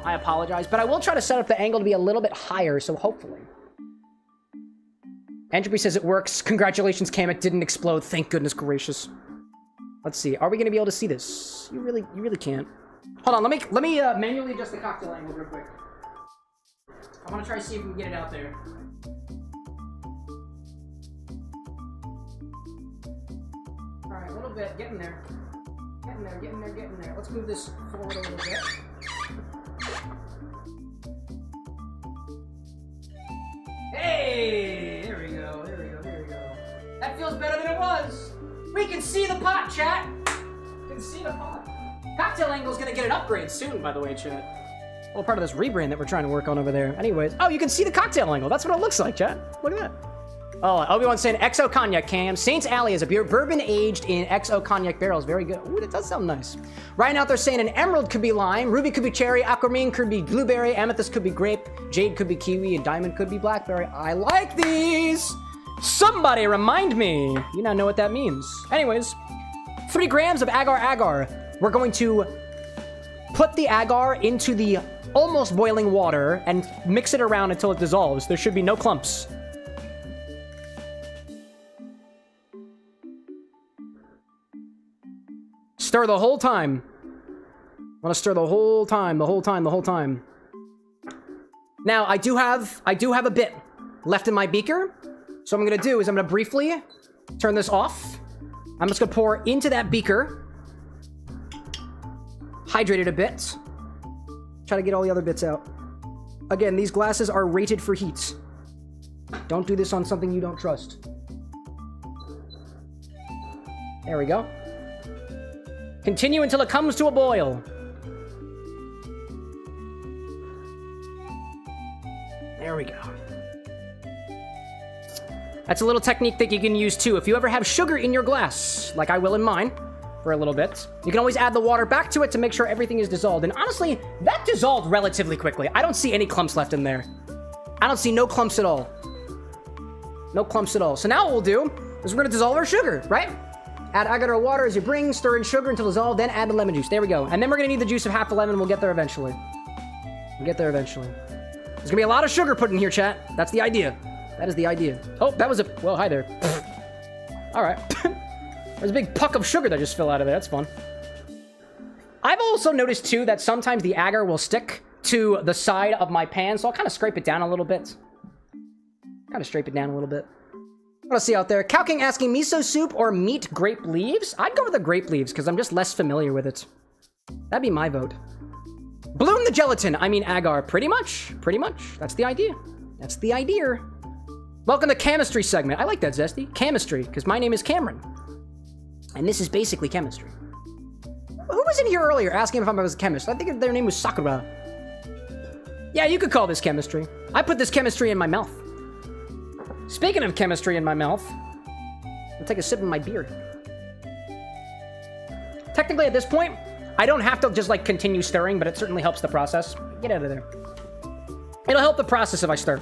I apologize, but I will try to set up the angle to be a little bit higher, so hopefully. Entropy says it works. Congratulations, Cam, it didn't explode. Thank goodness gracious. Let's see, are we gonna be able to see this? You really can't. Hold on, let me manually adjust the cocktail angle real quick. I want to try to see if we can get it out there. Alright, a little bit. Get in there. Get in there. Let's move this forward a little bit. Hey! There we go. That feels better than it was. We can see the pot, chat. We can see the pot. Cocktail Angle's gonna get an upgrade soon, by the way, chat. A little part of this rebrand that we're trying to work on over there. Anyways, oh, you can see the Cocktail Angle. That's what it looks like, chat. Look at that. Oh, Obi-Wan's saying XO Cognac, Cam. Saints Alley is a beer bourbon aged in XO Cognac barrels. Very good. Ooh, that does sound nice. Ryan out there saying an emerald could be lime, ruby could be cherry, aquamarine could be blueberry, amethyst could be grape, jade could be kiwi, and diamond could be blackberry. I like these! Somebody remind me! You now know what that means. Anyways, 3 grams of Agar Agar. We're going to put the agar into the almost boiling water and mix it around until it dissolves. There should be no clumps. Stir the whole time. I want to stir the whole time. Now, I do have a bit left in my beaker. So what I'm going to do is I'm going to briefly turn this off. I'm just going to pour into that beaker. Hydrate it a bit. Try to get all the other bits out. Again, these glasses are rated for heat. Don't do this on something you don't trust. There we go. Continue until it comes to a boil. There we go. That's a little technique that you can use too. If you ever have sugar in your glass, like I will in mine, for a little bit, you can always add the water back to it to make sure everything is dissolved. And honestly, that dissolved relatively quickly. I don't see any clumps left in there. I don't see no clumps at all. No clumps at all. So now what we'll do is we're gonna dissolve our sugar, right? Add agar water as you bring, stir in sugar until dissolved, then add the lemon juice. There we go. And then we're gonna need the juice of half a lemon. We'll get there eventually. There's gonna be a lot of sugar put in here, chat. That's the idea. That is the idea. Oh, that was a... Well, hi there. All right. There's a big puck of sugar that just fell out of there. That's fun. I've also noticed, too, that sometimes the agar will stick to the side of my pan, so I'll kind of scrape it down a little bit. Let's see out there. Cow King asking miso soup or meat grape leaves? I'd go with the grape leaves, because I'm just less familiar with it. That'd be my vote. Bloom the gelatin. I mean agar. Pretty much. That's the idea. Welcome to chemistry segment. I like that, Zesty. Chemistry, because my name is Cameron. And this is basically chemistry. Who was in here earlier asking if I was a chemist? I think their name was Sakura. Yeah, you could call this chemistry. I put this chemistry in my mouth. Speaking of chemistry in my mouth, I'll take a sip of my beer. Technically, at this point, I don't have to just, like, continue stirring, but it certainly helps the process. Get out of there. It'll help the process if I stir.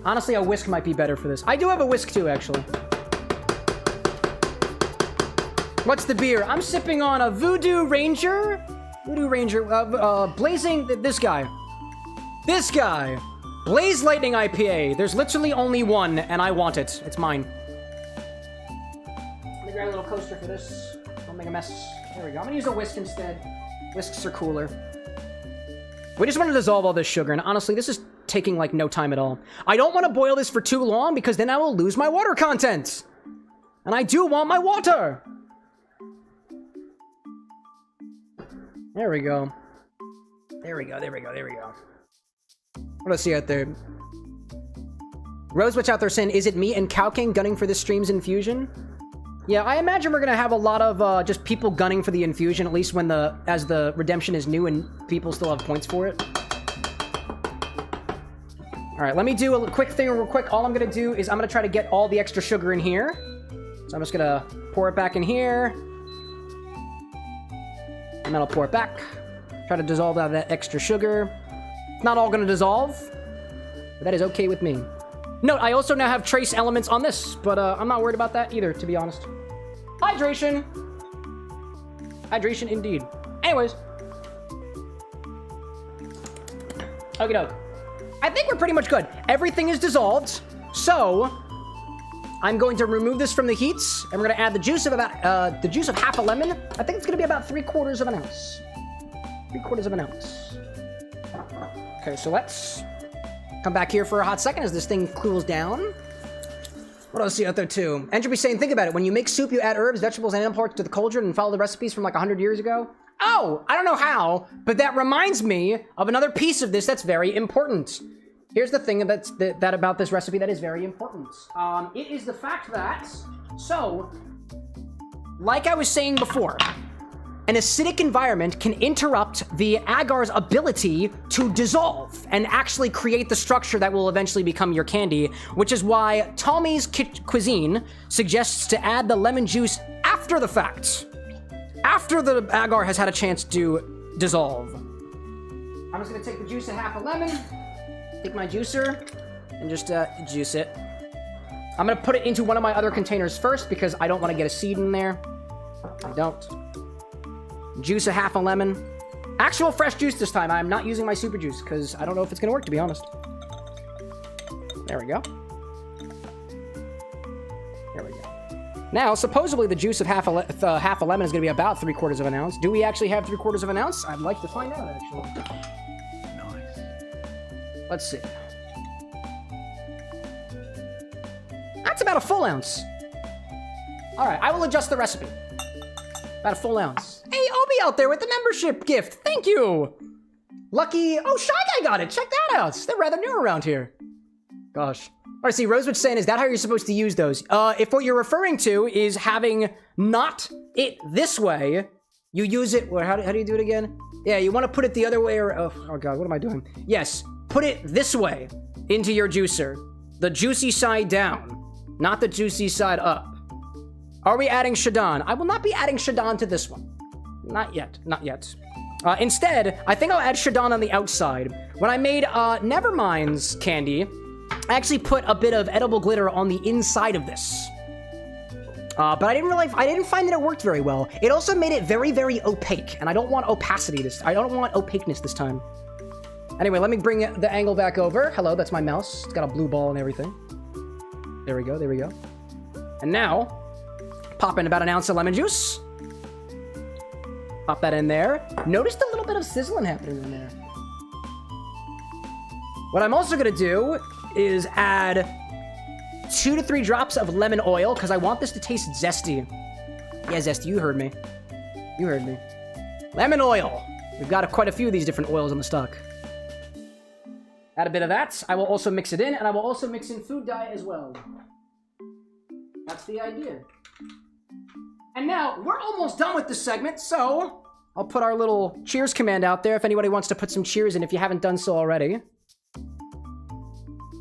Honestly, a whisk might be better for this. I do have a whisk, too, actually. What's the beer? I'm sipping on a Voodoo Ranger. Blazing... This guy. Blaze Lightning IPA. There's literally only one, and I want it. It's mine. Let me grab a little coaster for this. Don't make a mess. There we go. I'm gonna use a whisk instead. Whisks are cooler. We just want to dissolve all this sugar, and honestly, this is taking, like, no time at all. I don't want to boil this for too long, because then I will lose my water content. And I do want my water. There we go. There we go, there we go, there we go. What do I see out there? Rosewitch out there saying, is it me and Cow King gunning for this stream's infusion? Yeah, I imagine we're gonna have a lot of just people gunning for the infusion, at least when as the redemption is new and people still have points for it. All right, let me do a quick thing real quick. All I'm gonna do is I'm gonna try to get all the extra sugar in here. So I'm just gonna pour it back in here. And then I'll pour it back. Try to dissolve out that extra sugar. It's not all gonna dissolve, but that is okay with me. Note, I also now have trace elements on this, but I'm not worried about that either, to be honest. Hydration! Hydration indeed. Anyways. Okie doke. I think we're pretty much good. Everything is dissolved, so I'm going to remove this from the heats, and we're gonna add the juice of about the juice of half a lemon. I think it's gonna be about 3/4 of an ounce. 3/4 of an ounce. Okay, so let's come back here for a hot second as this thing cools down. What else see out there too? Entropy saying, think about it. When you make soup, you add herbs, vegetables, and animal parts to the cauldron and follow the recipes from like 100 years ago. Oh, I don't know how, but that reminds me of another piece of this that's very important. Here's the thing about this recipe that is very important. It is the fact that, so, like I was saying before, an acidic environment can interrupt the agar's ability to dissolve and actually create the structure that will eventually become your candy, which is why Tomie's Cuisine suggests to add the lemon juice after the fact. After the agar has had a chance to dissolve. I'm just gonna take the juice of half a lemon, take my juicer, and just juice it. I'm gonna put it into one of my other containers first because I don't want to get a seed in there. I don't. Juice of half a lemon. Actual fresh juice this time. I'm not using my super juice because I don't know if it's gonna work, to be honest. There we go. There we go. Now, supposedly the juice of half a lemon is gonna be about 3/4 of an ounce. Do we actually have 3/4 of an ounce? I'd like to find out, actually. Nice. Let's see. That's about a full ounce. All right, I will adjust the recipe. About a full ounce. Hey, Obi out there with the membership gift. Thank you. Lucky. Oh, Shy Guy got it. Check that out. They're rather new around here. Gosh. All right, see, Rosewitch saying, is that how you're supposed to use those? If what you're referring to is having not it this way, you use it, or how do you do it again? Yeah, you want to put it the other way, or, oh God, what am I doing? Yes, put it this way into your juicer. The juicy side down, not the juicy side up. Are we adding Shadon? I will not be adding Shadon to this one. Not yet, not yet. Instead, I think I'll add Shadon on the outside. When I made Nevermind's candy, I actually put a bit of edible glitter on the inside of this. But I didn't find that it worked very well. It also made it very, very opaque, and I don't want opacity I don't want opaqueness this time. Anyway, let me bring the angle back over. Hello, that's my mouse. It's got a blue ball and everything. There we go, there we go. And now, pop in about an ounce of lemon juice. Pop that in there. Noticed a little bit of sizzling happening in there. What I'm also gonna do is add 2 to 3 drops of lemon oil because I want this to taste zesty. Yeah, zesty, you heard me. You heard me. Lemon oil. We've got quite a few of these different oils on the stock. Add a bit of that. I will also mix it in, and I will also mix in food dye as well. That's the idea. And now, we're almost done with this segment, so I'll put our little cheers command out there if anybody wants to put some cheers in if you haven't done so already.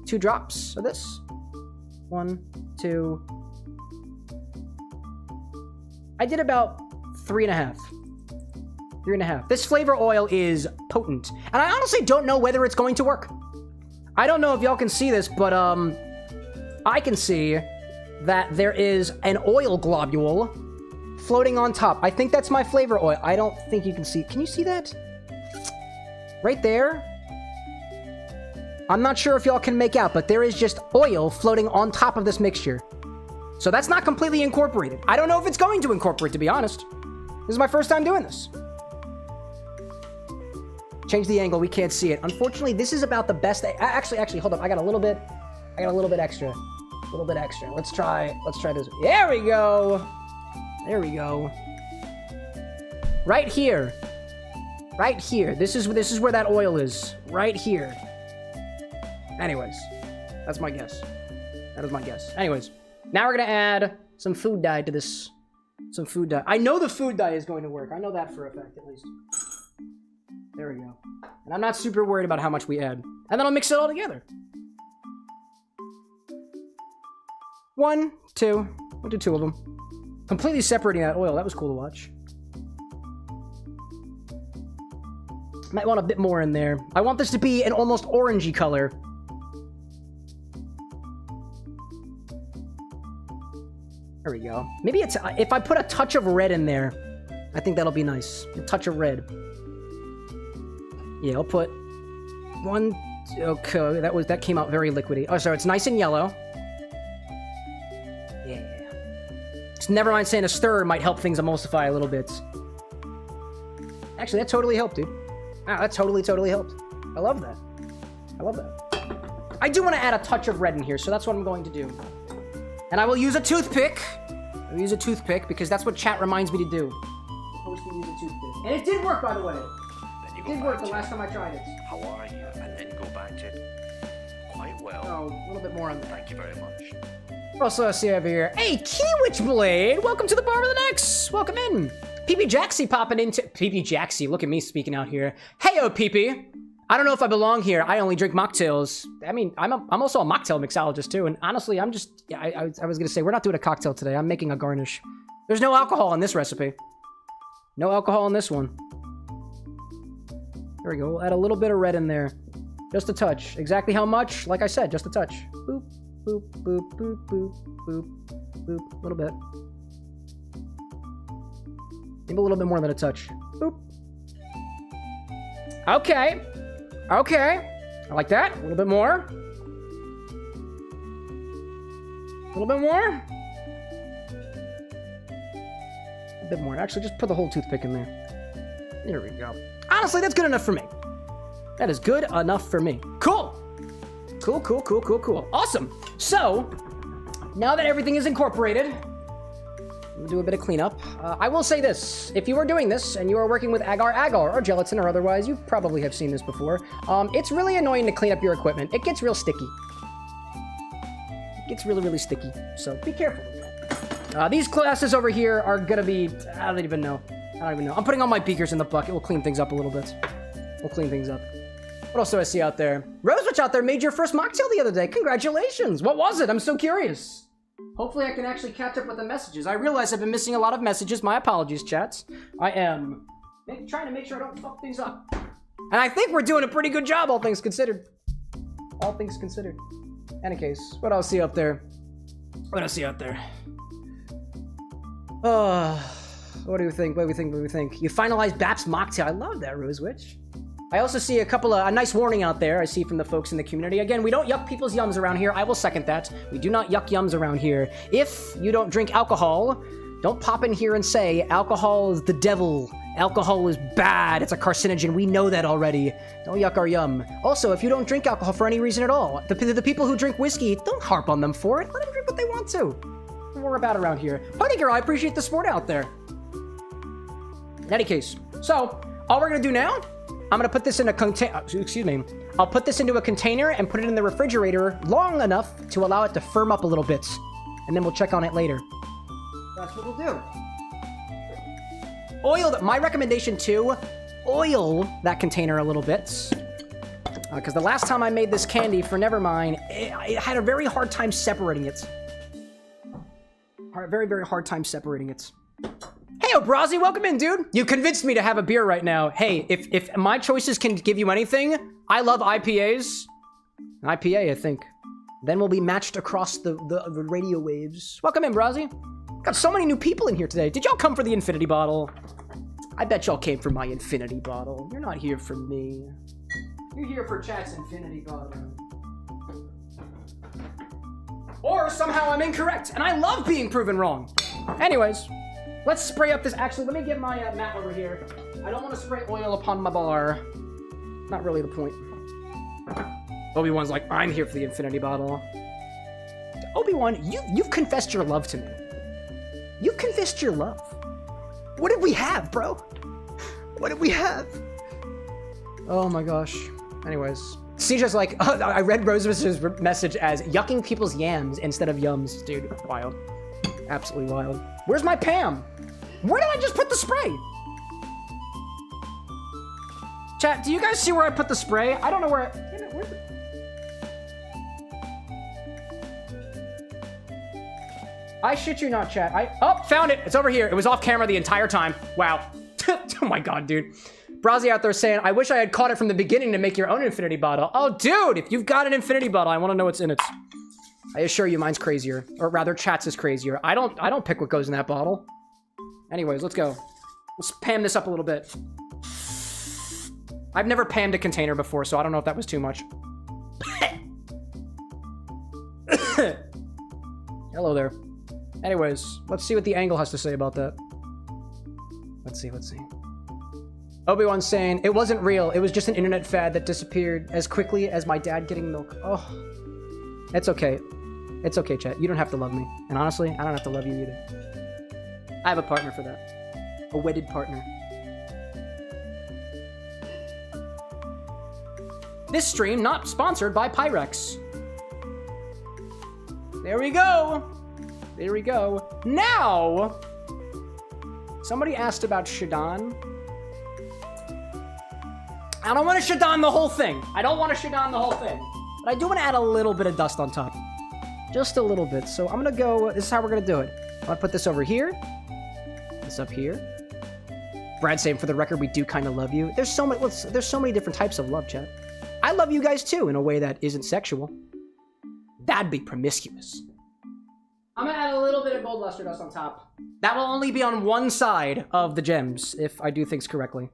2 drops of this. 1, 2. I did about 3.5. 3.5. This flavor oil is potent. And I honestly don't know whether it's going to work. I don't know if y'all can see this, but I can see that there is an oil globule floating on top. I think that's my flavor oil. I don't think you can see. Can you see that? Right there? I'm not sure if y'all can make out, but there is just oil floating on top of this mixture. So that's not completely incorporated. I don't know if it's going to incorporate, to be honest. This is my first time doing this. Change the angle. We can't see it. Unfortunately, this is about the best. Actually, hold up. I got a little bit extra. A little bit extra. Let's try this. There we go. There we go. Right here. Right here. This is where that oil is. Right here. Anyways, that's my guess. That is my guess. Anyways, now we're gonna add some food dye to this. Some food dye. I know the food dye is going to work. I know that for a fact, at least. There we go. And I'm not super worried about how much we add. And then I'll mix it all together. 1, 2. We'll do 2 of them. Completely separating that oil. That was cool to watch. Might want a bit more in there. I want this to be an almost orangey color. There we go. Maybe it's if I put a touch of red in there, I think that'll be nice. A touch of red. Yeah, I'll put 1. Okay, that came out very liquidy. Oh, sorry, it's nice and yellow. Yeah. Just never mind saying a stir might help things emulsify a little bit. Actually, that totally helped, dude. Wow, that totally helped. I love that. I love that. I do want to add a touch of red in here, so that's what I'm going to do. And I will use a toothpick. I'll use a toothpick because that's what chat reminds me to do. I'm supposed to use a toothpick. And it did work, by the way. It did work the last time I tried it. How are you? And then go back to quite well. Oh, a little bit more on that. Thank you very much. Also, I see over here. Hey, Kiwitch Blade! Welcome to the bar with an X! Welcome in! PP Jaxie popping into... PP Jaxie, look at me speaking out here. Heyo, PP! I don't know if I belong here. I only drink mocktails. I mean, I'm also a mocktail mixologist, too. And honestly, I'm just... Yeah, I was going to say, we're not doing a cocktail today. I'm making a garnish. There's no alcohol in this recipe. No alcohol in this one. There we go. We'll add a little bit of red in there. Just a touch. Exactly how much? Like I said, just a touch. Boop, boop, boop, boop, boop, boop, boop. A little bit. Maybe a little bit more than a touch. Boop. Okay. Okay. I like that. A little bit more. A little bit more. A bit more. Actually, just put the whole toothpick in there. There we go. Honestly, that's good enough for me. That is good enough for me. Cool. Cool, cool, cool, cool, cool. Awesome. So, now that everything is incorporated, we'll do a bit of cleanup. I will say this. If you are doing this and you are working with Agar Agar or gelatin or otherwise, you probably have seen this before. It's really annoying to clean up your equipment. It gets real sticky. It gets really, really sticky. So be careful with that. These glasses over here are gonna be... I don't even know. I'm putting all my beakers in the bucket. We'll clean things up a little bit. We'll clean things up. What else do I see out there? Rosewitch out there made your first mocktail the other day. Congratulations. What was it? I'm so curious. Hopefully I can actually catch up with the messages. I realize I've been missing a lot of messages. My apologies, chats. I am trying to make sure I don't fuck things up. And I think we're doing a pretty good job, all things considered. All things considered. Any case, what else see up there? What else see out there? What do you think? What do we think? What do we think? You finalized BAP's mocktail. I love that, Rosewitch. I also see a nice warning out there I see from the folks in the community. Again, we don't yuck people's yums around here. I will second that. We do not yuck yums around here. If you don't drink alcohol, don't pop in here and say alcohol is the devil. Alcohol is bad. It's a carcinogen. We know that already. Don't yuck our yum. Also, if you don't drink alcohol for any reason at all, the people who drink whiskey, don't harp on them for it. Let them drink what they want to. Don't worry about around here. Honey girl, I appreciate the sport out there. In any case, so all we're gonna do now, I'm gonna put this in a container. Excuse me. I'll put this into a container and put it in the refrigerator long enough to allow it to firm up a little bit, and then we'll check on it later. That's what we'll do. Oil. My recommendation too. Oil that container a little bit, because the last time I made this candy for Nevermind, I had a very hard time separating it. Very, very hard time separating it. Hey, Obrazi, welcome in, dude. You convinced me to have a beer right now. Hey, if my choices can give you anything, I love IPAs. An IPA, I think. Then we'll be matched across the radio waves. Welcome in, Brazi. Got so many new people in here today. Did y'all come for the infinity bottle? I bet y'all came for my infinity bottle. You're not here for me. You're here for chat's infinity bottle. Or somehow I'm incorrect, and I love being proven wrong. Anyways. Let's spray up this. Actually, let me get my mat over here. I don't want to spray oil upon my bar. Not really the point. Obi-Wan's like, I'm here for the infinity bottle. Obi-Wan, you've confessed your love to me. You've confessed your love. What did we have, bro? What did we have? Oh my gosh. Anyways. CJ's like, oh, I read Rose's message as yucking people's yams instead of yums. Dude, wild. Absolutely wild. Where's my Pam? Where did I just put the spray? Chat, do you guys see where I put the spray? I don't know where I shit you not, chat. Oh, found it. It's over here. It was off camera the entire time. Wow. Oh my god, dude. Brazzy out there saying, I wish I had caught it from the beginning to make your own infinity bottle. Oh, dude, if you've got an infinity bottle, I want to know what's in it. I assure you mine's crazier. Or rather, chat's is crazier. I don't pick what goes in that bottle. Anyways, let's go. Let's Pam this up a little bit. I've never Pammed a container before, so I don't know if that was too much. Hello there. Anyways, let's see what the angle has to say about that. Let's see. Obi-Wan's saying, it wasn't real. It was just an internet fad that disappeared as quickly as my dad getting milk. Oh, it's okay. It's okay, chat. You don't have to love me. And honestly, I don't have to love you either. I have a partner for that. A wedded partner. This stream not sponsored by Pyrex. There we go. There we go. Now, somebody asked about Shadon. I don't want to Shadon the whole thing. I don't want to Shadon the whole thing. But I do want to add a little bit of dust on top. Just a little bit. So I'm going to go, this is how we're going to do it. I'm going to put this over here. This up here. Brad saying, for the record, we do kind of love you. There's so many different types of love, chat. I love you guys too in a way that isn't sexual. That'd be promiscuous. I'm gonna add a little bit of gold luster dust on top. That will only be on one side of the gems if I do things correctly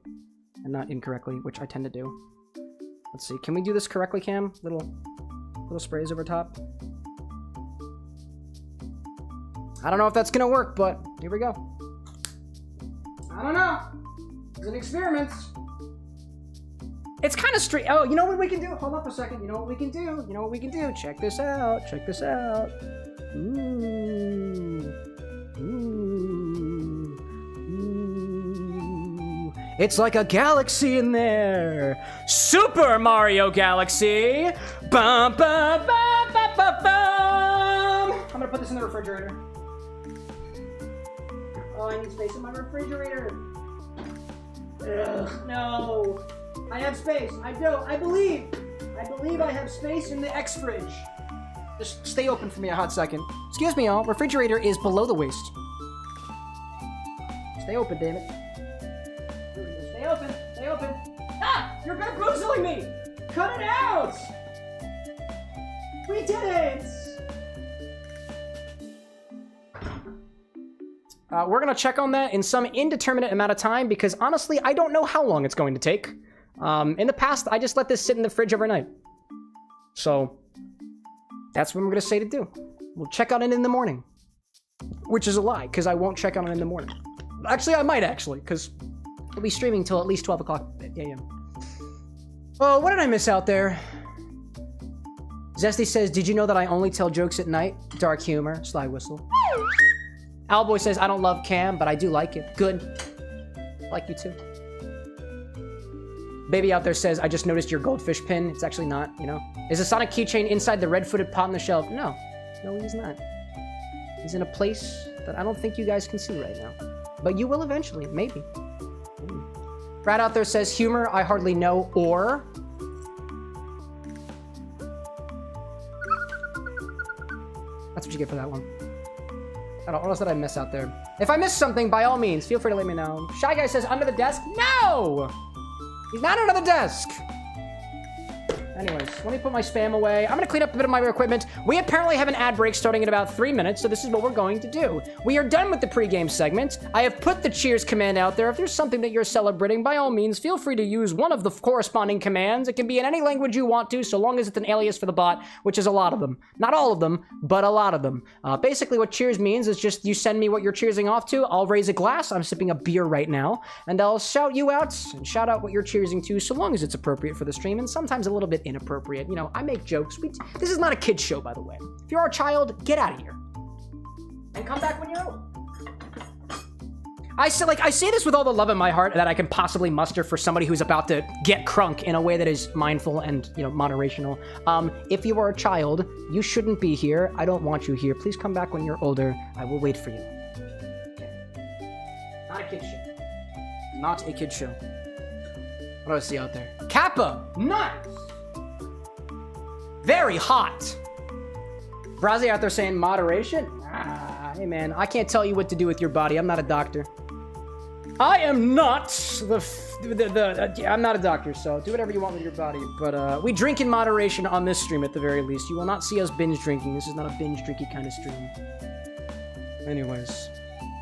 and not incorrectly, which I tend to do. Let's see. Can we do this correctly, Cam? Little sprays over top. I don't know if that's gonna work, but here we go. I don't know. It's an experiment. It's kind of straight. Oh, you know what we can do? Hold up a second. You know what we can do? You know what we can do? Check this out. Check this out. Ooh. Ooh. Ooh. It's like a galaxy in there. Super Mario Galaxy. Bum, bum, bum, bum, bum, bum. I'm gonna put this in the refrigerator. Oh, I need space in my refrigerator. Ugh, no. I have space. I do. I believe I have space in the X fridge. Just stay open for me a hot second. Excuse me, y'all. Refrigerator is below the waist. Stay open, damn it. Stay open. Stay open. Ah! You're bamboozling me! Cut it out! We did it! We're gonna check on that in some indeterminate amount of time because honestly, I don't know how long it's going to take. In the past, I just let this sit in the fridge overnight. So, that's what I'm gonna say to do. We'll check on it in the morning. Which is a lie, because I won't check on it in the morning. Actually, I might actually, because we'll be streaming till at least 12 o'clock a.m. Oh, what did I miss out there? Zesty says, did you know that I only tell jokes at night? Dark humor, sly whistle. Owlboy says, I don't love Cam, but I do like it. Good. Like you too. Baby out there says, I just noticed your goldfish pin. It's actually not, you know. Is a Sonic keychain inside the red-footed pot on the shelf? No. No, he's not. He's in a place that I don't think you guys can see right now. But you will eventually, maybe. Brad out there says, humor, I hardly know, or... That's what you get for that one. I don't know what else did I miss out there. If I missed something, by all means, feel free to let me know. Shy Guy says, under the desk? No! He's not under the desk! Anyways, let me put my spam away. I'm gonna clean up a bit of my equipment. We apparently have an ad break starting in about 3 minutes, so this is what we're going to do. We are done with the pregame segment. I have put the cheers command out there. If there's something that you're celebrating, by all means, feel free to use one of the corresponding commands. It can be in any language you want to, so long as it's an alias for the bot, which is a lot of them. Not all of them, but a lot of them. Basically, what cheers means is just you send me what you're cheersing off to. I'll raise a glass. I'm sipping a beer right now, and I'll shout you out and shout out what you're cheersing to, so long as it's appropriate for the stream, and sometimes a little bit inappropriate. You know, I make jokes. This is not a kid's show, by the way. If you're a child, get out of here. And come back when you're old. I say this with all the love in my heart that I can possibly muster for somebody who's about to get crunk in a way that is mindful and, you know, moderational. If you are a child, you shouldn't be here. I don't want you here. Please come back when you're older. I will wait for you. Okay. Not a kid show. Not a kid show. What do I see out there? Kappa! Nice! Very hot! Brazzy out there saying moderation? Hey man, I can't tell you what to do with your body. I'm not a doctor. I am not I'm not a doctor, so do whatever you want with your body. But we drink in moderation on this stream at the very least. You will not see us binge drinking. This is not a binge drinky kind of stream. Anyways.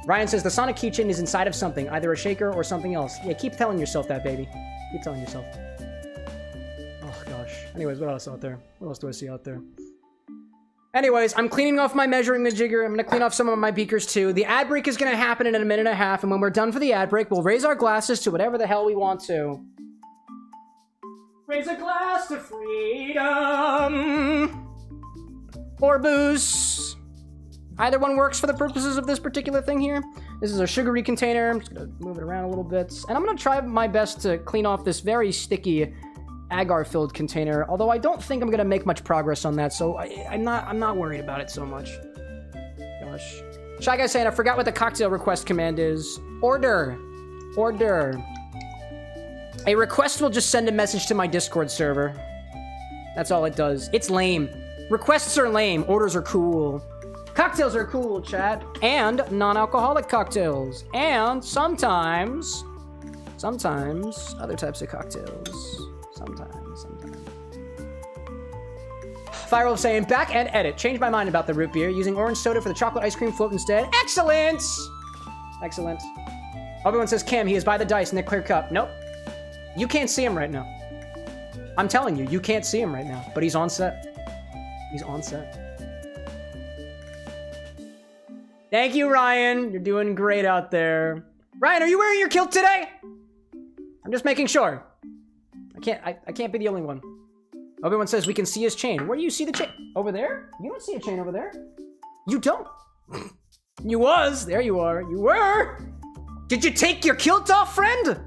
Ryan says the Sonic keychain is inside of something, either a shaker or something else. Yeah, keep telling yourself that, baby. Keep telling yourself. Oh gosh. Anyways, what else out there? What else do I see out there? Anyways, I'm cleaning off my measuring jigger. I'm gonna clean off some of my beakers too. The ad break is gonna happen in a minute and a half, and when we're done for the ad break, we'll raise our glasses to whatever the hell we want to. Raise a glass to freedom. Or booze. Either one works for the purposes of this particular thing here. This is a sugary container. I'm just gonna move it around a little bit. And I'm gonna try my best to clean off this very sticky agar-filled container, although I don't think I'm gonna make much progress on that, so I'm not worried about it so much. Gosh. Shy Guy saying, I forgot what the cocktail request command is. Order. Order. A request will just send a message to my Discord server. That's all it does. It's lame. Requests are lame. Orders are cool. Cocktails are cool, chat. And non-alcoholic cocktails. And sometimes other types of cocktails. Sometimes. Firewolf saying, back and edit. Changed my mind about the root beer. Using orange soda for the chocolate ice cream float instead. Excellent! Excellent. Everyone says, Cam, he is by the dice in the clear cup. Nope. You can't see him right now. I'm telling you, you can't see him right now. But he's on set. He's on set. Thank you, Ryan. You're doing great out there. Ryan, are you wearing your kilt today? I'm just making sure. I can't be the only one. Everyone says we can see his chain. Where do you see the chain? Over there? You don't see a chain over there. You don't. You was. There you are. You were. Did you take your kilt off, friend?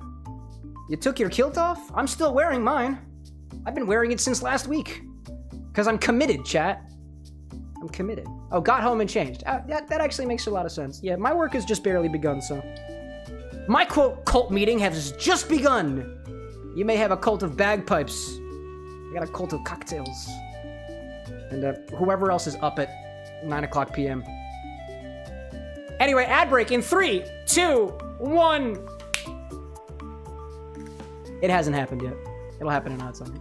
You took your kilt off? I'm still wearing mine. I've been wearing it since last week. Because I'm committed, chat. I'm committed. Oh, got home and changed. That actually makes a lot of sense. Yeah, my work has just barely begun, so. My quote cult meeting has just begun. You may have a cult of bagpipes. I got a cult of cocktails. And whoever else is up at 9 o'clock p.m. Anyway, ad break in 3, 2, 1. It hasn't happened yet. It'll happen in a hot second.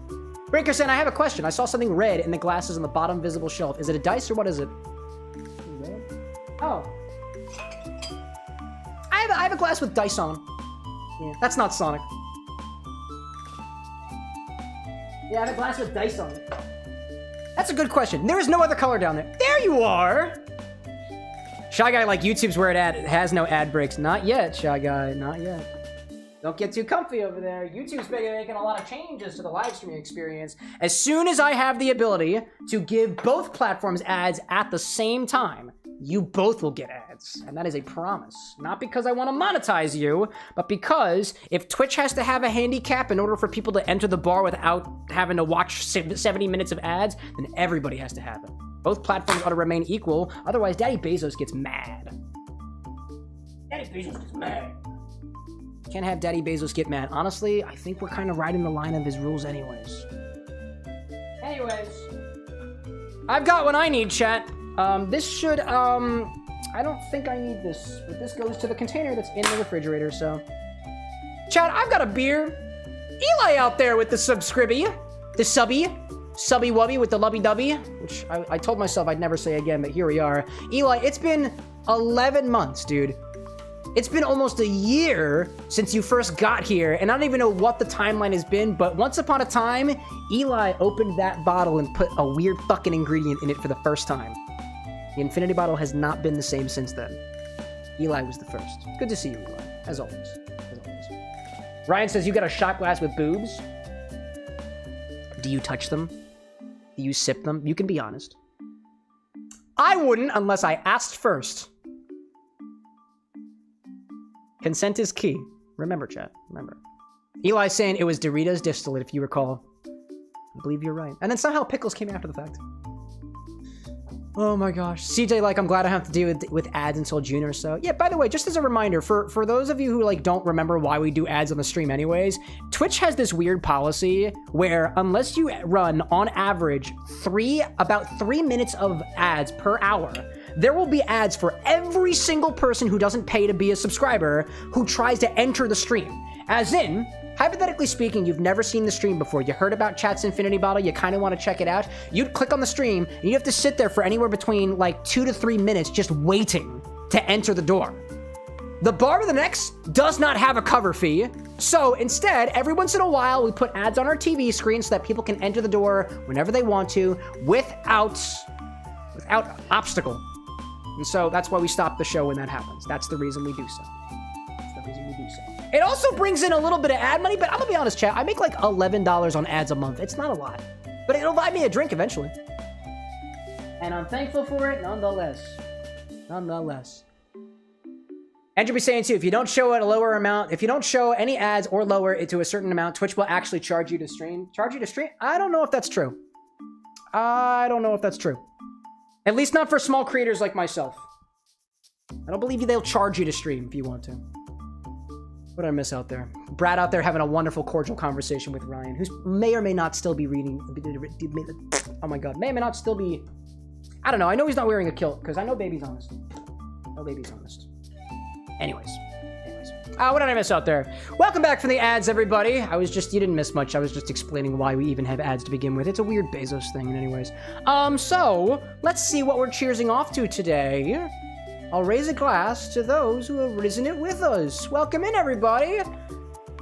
Breaker said, I have a question. I saw something red in the glasses on the bottom visible shelf. Is it a dice or what is it? Red? Oh. I have a glass with dice on them. Yeah, that's not Sonic. Yeah, I have a glass with dice on it. That's a good question. There is no other color down there. There you are! Shy Guy, like YouTube's where it has no ad breaks. Not yet, Shy Guy. Not yet. Don't get too comfy over there. YouTube's making a lot of changes to the live streaming experience. As soon as I have the ability to give both platforms ads at the same time, you both will get ads. And that is a promise. Not because I want to monetize you, but because if Twitch has to have a handicap in order for people to enter the bar without having to watch 70 minutes of ads, then everybody has to have it. Both platforms ought to remain equal, otherwise Daddy Bezos gets mad. Daddy Bezos gets mad. Can't have Daddy Bezos get mad. Honestly, I think we're kind of riding the line of his rules anyways. I've got what I need, chat. This should, I don't think I need this, but this goes to the container that's in the refrigerator, so. Chat, I've got a beer. Eli out there with the subscribby, the subby wubby with the lubby dubby, which I told myself I'd never say again, but here we are. Eli, it's been 11 months, dude. It's been almost a year since you first got here, and I don't even know what the timeline has been, but once upon a time, Eli opened that bottle and put a weird fucking ingredient in it for the first time. The infinity bottle has not been the same since then. Eli was the first. Good to see you, Eli, as always. Ryan says you got a shot glass with boobs. Do you touch them? Do you sip them? You can be honest. I wouldn't unless I asked first. Consent is key. Remember, chat. Remember. Eli's saying it was Doritos distillate, if you recall. I believe you're right. And then somehow pickles came after the fact. Oh my gosh. CJ, like, I'm glad I have to deal with ads until June or so. Yeah, by the way, just as a reminder, for those of you who, like, don't remember why we do ads on the stream anyways, Twitch has this weird policy where unless you run, on average, about 3 minutes of ads per hour, there will be ads for every single person who doesn't pay to be a subscriber who tries to enter the stream. As in, hypothetically speaking, you've never seen the stream before. You heard about Chat's Infinity Bottle. You kind of want to check it out. You'd click on the stream, and you have to sit there for anywhere between like 2 to 3 minutes just waiting to enter the door. The Bar with an X does not have a cover fee. So instead, every once in a while, we put ads on our TV screen so that people can enter the door whenever they want to without obstacle. And so that's why we stop the show when that happens. That's the reason we do so. That's the reason we do so. It also brings in a little bit of ad money, but I'm gonna be honest, chat. I make like $11 on ads a month. It's not a lot, but it'll buy me a drink eventually. And I'm thankful for it nonetheless. Nonetheless. Andrew be saying too, if you don't show at a lower amount, if you don't show any ads or lower it to a certain amount, Twitch will actually charge you to stream. Charge you to stream? I don't know if that's true. I don't know if that's true. At least not for small creators like myself. I don't believe they'll charge you to stream if you want to. What did I miss out there? Brad out there having a wonderful, cordial conversation with Ryan, who may or may not still be reading. Oh my god, may or may not still be. I don't know. I know he's not wearing a kilt because I know Baby's honest. No, Baby's honest. Anyways. What did I miss out there? Welcome back from the ads, everybody. You didn't miss much. I was just explaining why we even have ads to begin with. It's a weird Bezos thing, anyways. So let's see what we're cheersing off to today. I'll raise a glass to those who have risen it with us. Welcome in, everybody.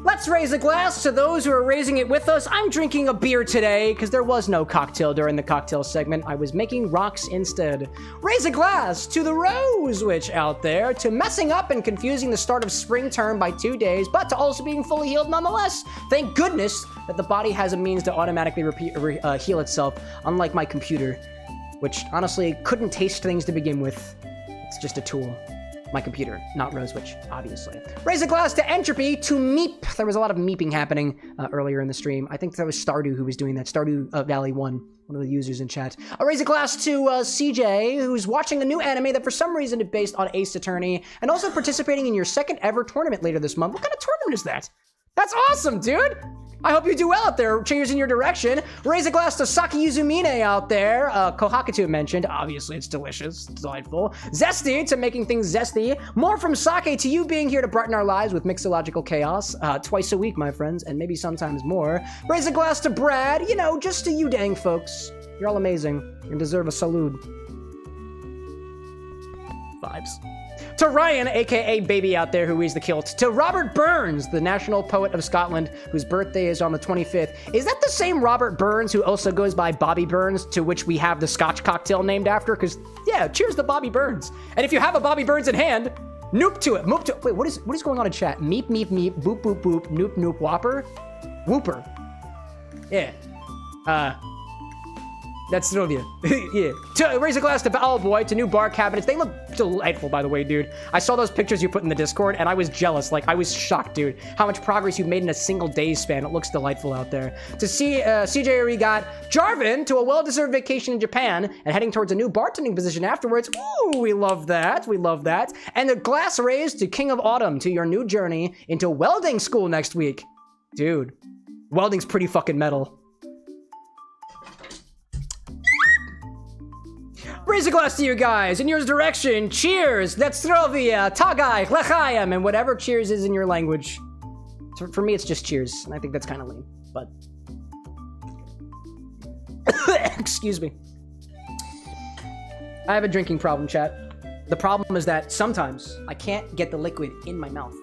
Let's raise a glass to those who are raising it with us. I'm drinking a beer today because there was no cocktail during the cocktail segment. I was making rocks instead. Raise a glass to the Rose Witch out there, to messing up and confusing the start of spring term by 2 days, but to also being fully healed nonetheless. Thank goodness that the body has a means to automatically heal itself, unlike my computer, which honestly couldn't taste things to begin with. It's just a tool. My computer, not Rose Witch, obviously. Raise a glass to Entropy, to Meep. There was a lot of meeping happening earlier in the stream. I think that was Stardew who was doing that. Stardew Valley 1, one of the users in chat. I'll raise a glass to CJ, who's watching a new anime that for some reason is based on Ace Attorney, and also participating in your second ever tournament later this month. What kind of tournament is that? That's awesome, dude! I hope you do well out there. Cheers in your direction. Raise a glass to Saki Yuzumine out there. Kohakutou mentioned. Obviously, it's delicious. It's delightful. Zesty to making things zesty. More from Sake to you being here to brighten our lives with mixological chaos. Twice a week, my friends, and maybe sometimes more. Raise a glass to Brad. You know, just to you dang folks. You're all amazing and deserve a salute. Vibes. To Ryan, aka Baby out there who wears the kilt. To Robert Burns, the national poet of Scotland, whose birthday is on the 25th. Is that the same Robert Burns who also goes by Bobby Burns, to which we have the Scotch cocktail named after? Because, yeah, cheers to Bobby Burns. And if you have a Bobby Burns in hand, noop to it. Moop to it. Wait, what is going on in chat? Meep, meep, meep, boop, boop, boop, noop, noop, whopper? Whooper. Yeah. That's Sylvia. Yeah. To raise a glass to Owlboy, to new bar cabinets. They look delightful, by the way, dude. I saw those pictures you put in the Discord, and I was jealous. Like, I was shocked, dude. How much progress you've made in a single day's span. It looks delightful out there. To see CJ, we got Jarvin to a well-deserved vacation in Japan and heading towards a new bartending position afterwards. Ooh, we love that. We love that. And a glass raised to King of Autumn, to your new journey into welding school next week. Dude, welding's pretty fucking metal. Raise a glass to you guys in your direction. Cheers. Let's-trovia, Tagai, Lechayim, and whatever cheers is in your language. For me, it's just cheers, and I think that's kind of lame, but... Excuse me. I have a drinking problem, chat. The problem is that sometimes I can't get the liquid in my mouth.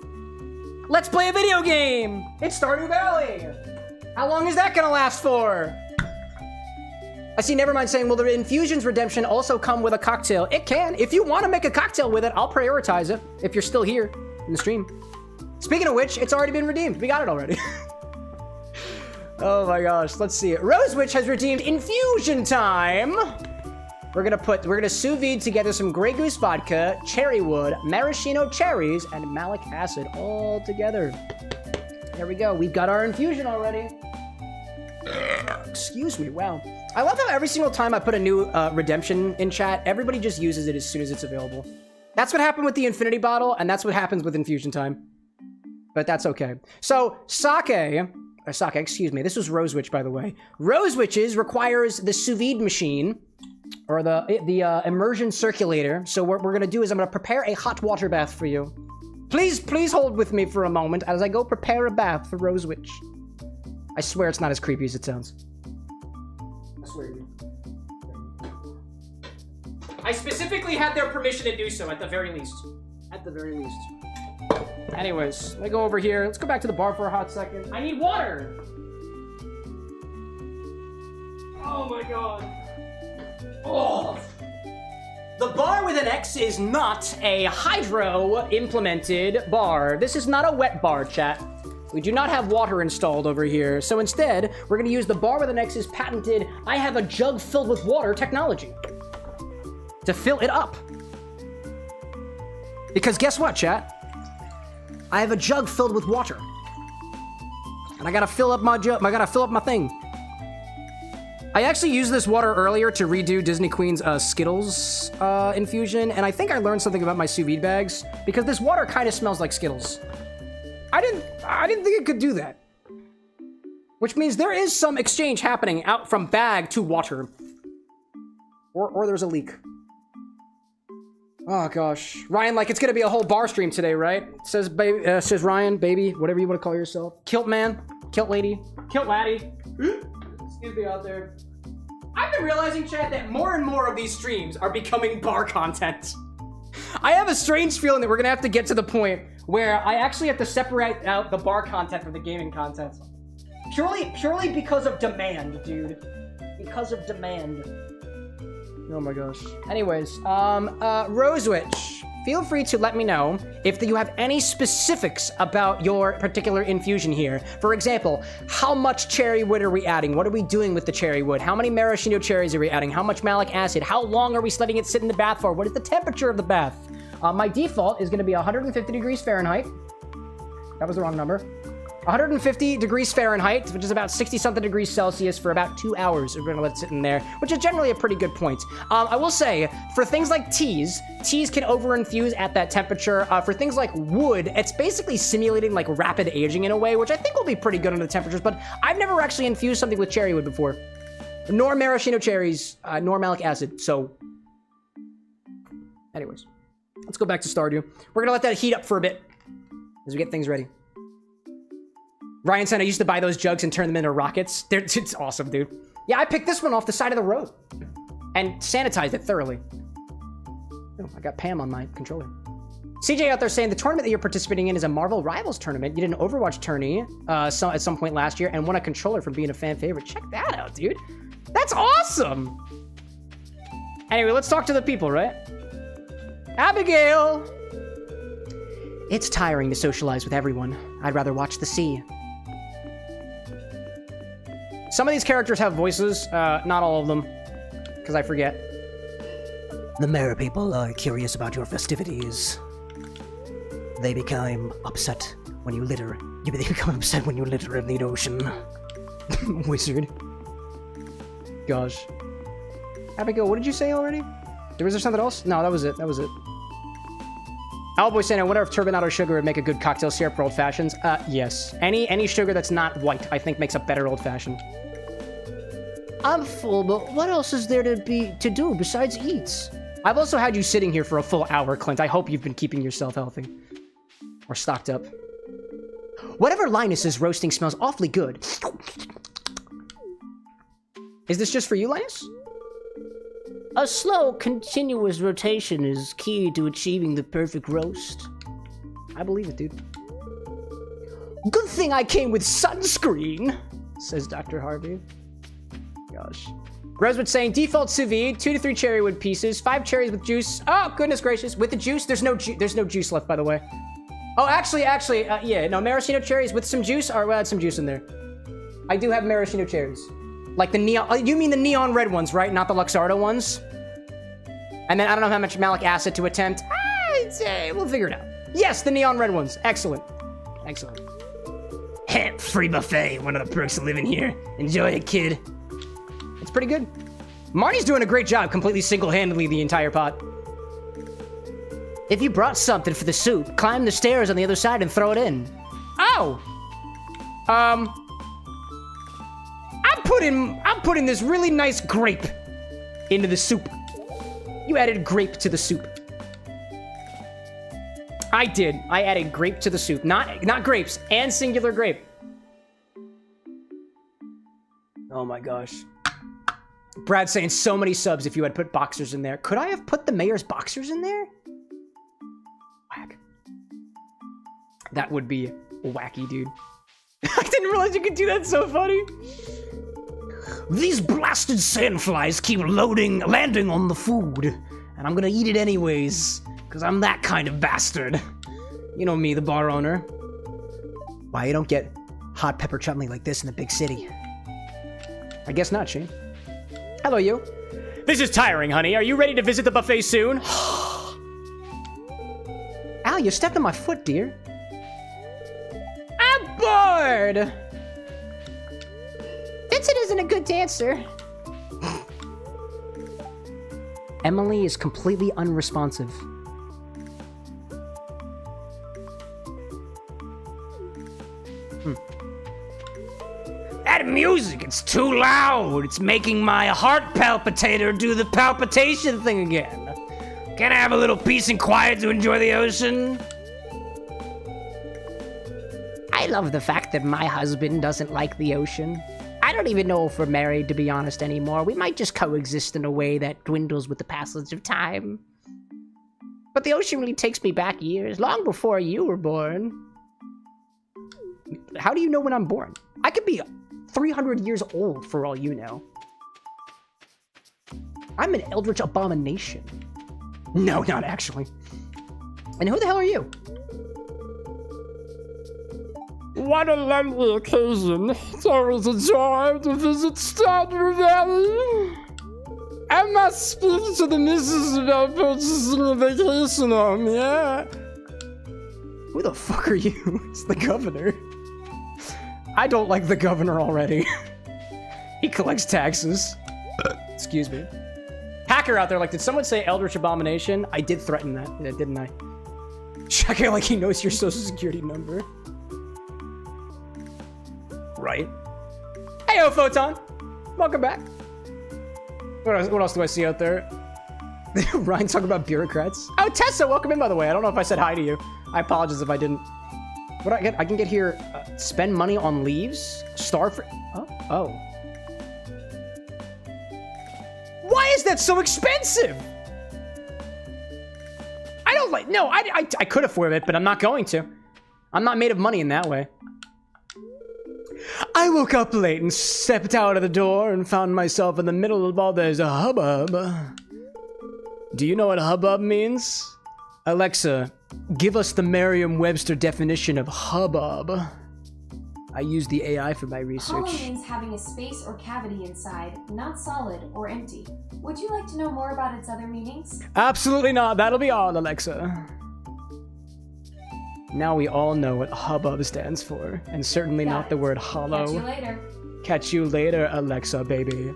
Let's play a video game! It's Stardew Valley! How long is that gonna last for? I see Nevermind saying, will the Infusions Redemption also come with a cocktail? It can. If you want to make a cocktail with it, I'll prioritize it if you're still here in the stream. Speaking of which, it's already been redeemed. We got it already. Oh my gosh, let's see it. Rose Witch has redeemed Infusion Time. we're gonna sous vide together some Grey Goose vodka, cherry wood, maraschino cherries, and malic acid all together. There we go. We've got our infusion already. Excuse me. Wow. I love how every single time I put a new redemption in chat, everybody just uses it as soon as it's available. That's what happened with the infinity bottle, and that's what happens with infusion time. But that's okay. So sake, excuse me. This was Rose Witch, by the way. Rose Witches requires the sous vide machine, or the immersion circulator. So what we're gonna do is I'm gonna prepare a hot water bath for you. Please hold with me for a moment as I go prepare a bath for Rose Witch. I swear it's not as creepy as it sounds. I swear to you. I specifically had their permission to do so, at the very least. At the very least. Anyways, let me go over here. Let's go back to the bar for a hot second. I need water! Oh my god. Oh! The bar with an X is not a hydro-implemented bar. This is not a wet bar, chat. We do not have water installed over here. So instead, we're gonna use the bar with an X's patented I have a jug filled with water technology to fill it up. Because guess what, chat? I have a jug filled with water. And I gotta fill up my jug, I gotta fill up my thing. I actually used this water earlier to redo Disney Queen's Skittles infusion, and I think I learned something about my sous vide bags, because this water kind of smells like Skittles. I didn't think it could do that. Which means there is some exchange happening out from bag to water. Or there's a leak. Oh gosh. Ryan, like, it's gonna be a whole bar stream today, right? Says Ryan, baby, whatever you want to call yourself. Kilt man, kilt lady, kilt laddie. Excuse me out there. I've been realizing, chat, that more and more of these streams are becoming bar content. I have a strange feeling that we're gonna have to get to the point where I actually have to separate out the bar content from the gaming content. Purely because of demand, dude. Because of demand. Oh my gosh. Anyways, Rose Witch, feel free to let me know if you have any specifics about your particular infusion here. For example, how much cherry wood are we adding? What are we doing with the cherry wood? How many maraschino cherries are we adding? How much malic acid? How long are we letting it sit in the bath for? What is the temperature of the bath? My default is going to be 150 degrees Fahrenheit. That was the wrong number. 150 degrees Fahrenheit, which is about 60-something degrees Celsius for about 2 hours. We're going to let it sit in there, which is generally a pretty good point. I will say, for things like teas can over-infuse at that temperature. For things like wood, it's basically simulating like rapid aging in a way, which I think will be pretty good under the temperatures, but I've never actually infused something with cherry wood before. Nor maraschino cherries, nor malic acid, so... Anyways, let's go back to Stardew. We're going to let that heat up for a bit as we get things ready. Ryan said I used to buy those jugs and turn them into rockets. It's awesome, dude. Yeah, I picked this one off the side of the road and sanitized it thoroughly. Oh, I got Pam on my controller. CJ out there saying the tournament that you're participating in is a Marvel Rivals tournament. You did an Overwatch tourney at some point last year and won a controller for being a fan favorite. Check that out, dude. That's awesome. Anyway, let's talk to the people, right? Abigail! It's tiring to socialize with everyone. I'd rather watch the sea. Some of these characters have voices, not all of them, because I forget. The Mara people are curious about your festivities. They become upset when you litter. They become upset when you litter in the ocean. Wizard. Gosh. Abigail, what did you say already? Was there something else? No, that was it. That was it. Owlboy saying, I wonder if turbinado sugar would make a good cocktail syrup for old fashions. Yes. Any sugar that's not white, I think, makes a better old fashioned. I'm full, but what else is there to do besides eat? I've also had you sitting here for a full hour, Clint. I hope you've been keeping yourself healthy. Or stocked up. Whatever Linus is roasting smells awfully good. Is this just for you, Linus? A slow, continuous rotation is key to achieving the perfect roast. I believe it, dude. Good thing I came with sunscreen, says Dr. Harvey. Gosh. Rosewood saying, default sous vide, 2 to 3 cherry wood pieces, 5 cherries with juice. Oh, goodness gracious. With the juice? There's no juice left, by the way. Oh, actually, yeah, no, maraschino cherries with some juice. All right, we'll add some juice in there. I do have maraschino cherries. Like the neon, you mean the neon red ones, right? Not the Luxardo ones? And then I don't know how much malic acid to attempt. We'll figure it out. Yes, the neon red ones. Excellent. Excellent. Heh, free buffet. One of the perks of living here. Enjoy it, kid. It's pretty good. Marty's doing a great job completely single-handedly the entire pot. If you brought something for the soup, climb the stairs on the other side and throw it in. Oh! I'm putting this really nice grape into the soup. You added grape to the soup. I did. I added grape to the soup. Not grapes, and singular grape. Oh my gosh. Brad's saying so many subs if you had put boxers in there. Could I have put the mayor's boxers in there? Whack. That would be wacky, dude. I didn't realize you could do that. So funny. These blasted sandflies keep landing on the food. And I'm gonna eat it anyways. Because I'm that kind of bastard. You know me, the bar owner. Why you don't get hot pepper chutney like this in the big city? I guess not, Shane. Hello, you. This is tiring, honey. Are you ready to visit the buffet soon? Al, you stepped on my foot, dear. I'm bored! Vincent isn't a good dancer. Emily is completely unresponsive. That music, it's too loud. It's making my heart palpitator do the palpitation thing again. Can I have a little peace and quiet to enjoy the ocean? I love the fact that my husband doesn't like the ocean. I don't even know if we're married, to be honest, anymore. We might just coexist in a way that dwindles with the passage of time. But the ocean really takes me back years, long before you were born. How do you know when I'm born? I could be 300 years old for all you know. I'm an eldritch abomination. No, not actually. And who the hell are you? What a lovely occasion. It's always a joy to visit Stardew Valley. I must speak to the missus about purchasing a vacation home, yeah? Who the fuck are you? It's the governor. I don't like the governor already. He collects taxes. Excuse me. Hacker out there, like, did someone say Eldritch Abomination? I did threaten that, didn't I? Check like he knows your social security number. Right. Heyo, Photon! Welcome back. What else do I see out there? Ryan talking about bureaucrats. Oh, Tessa, welcome in, by the way. I don't know if I said hi to you. I apologize if I didn't. What do I get? I can get here, spend money on leaves? Star for... Oh. Why is that so expensive? I don't like... No, I could afford it, but I'm not going to. I'm not made of money in that way. I woke up late and stepped out of the door and found myself in the middle of all this hubbub. Do you know what hubbub means? Alexa, give us the Merriam-Webster definition of hubbub. I used the AI for my research. Hollow means having a space or cavity inside, not solid or empty. Would you like to know more about its other meanings? Absolutely not. That'll be all, Alexa. Now we all know what hubbub stands for, and certainly not the word hollow. Catch you later. Catch you later, Alexa, baby.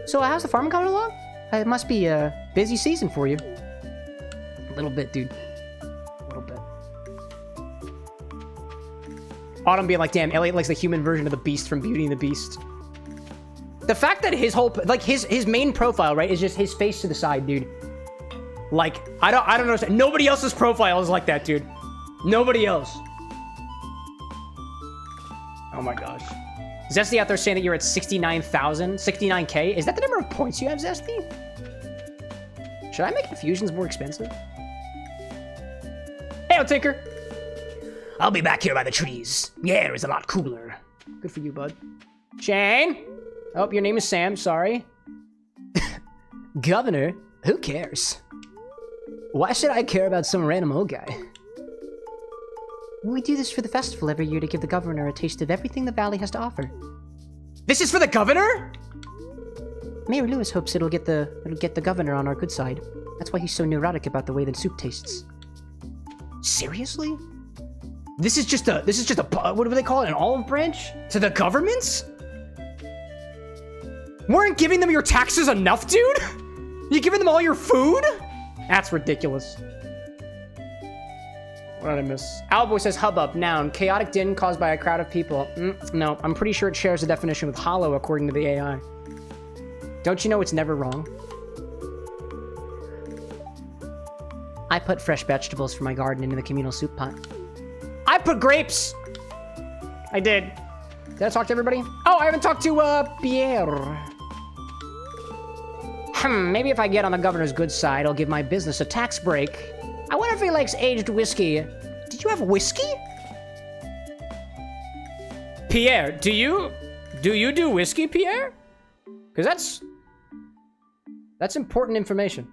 So how's the farm coming along? It must be a busy season for you. A little bit, dude. A little bit. Autumn being like, damn, Elliot likes the human version of the Beast from Beauty and the Beast. The fact that his whole, like, his main profile, right, is just his face to the side, dude. Like, I don't understand. Nobody else's profile is like that, dude. Nobody else. Oh my gosh. Zesty out there saying that you're at 69,000, 69K. Is that the number of points you have, Zesty? Should I make infusions more expensive? Hey, Tinker. I'll be back here by the trees. The air is a lot cooler. Good for you, bud. Shane? Oh, your name is Sam. Sorry. Governor? Who cares? Why should I care about some random old guy? We do this for the festival every year to give the governor a taste of everything the valley has to offer. This is for the governor? Mayor Lewis hopes it'll get the governor on our good side. That's why he's so neurotic about the way the soup tastes. Seriously? This is just a what do they call it? An olive branch to the governments? Weren't giving them your taxes enough, dude? You giving them all your food? That's ridiculous. What did I miss? Owlboy says hubbub, noun, chaotic din caused by a crowd of people. No, I'm pretty sure it shares the definition with hollow according to the AI. Don't you know it's never wrong? I put fresh vegetables from my garden into the communal soup pot. I put grapes! I did. Did I talk to everybody? Oh, I haven't talked to, Pierre. Maybe if I get on the governor's good side, I'll give my business a tax break. I wonder if he likes aged whiskey. Did you have whiskey? Pierre, do you do whiskey, Pierre? Because that's important information.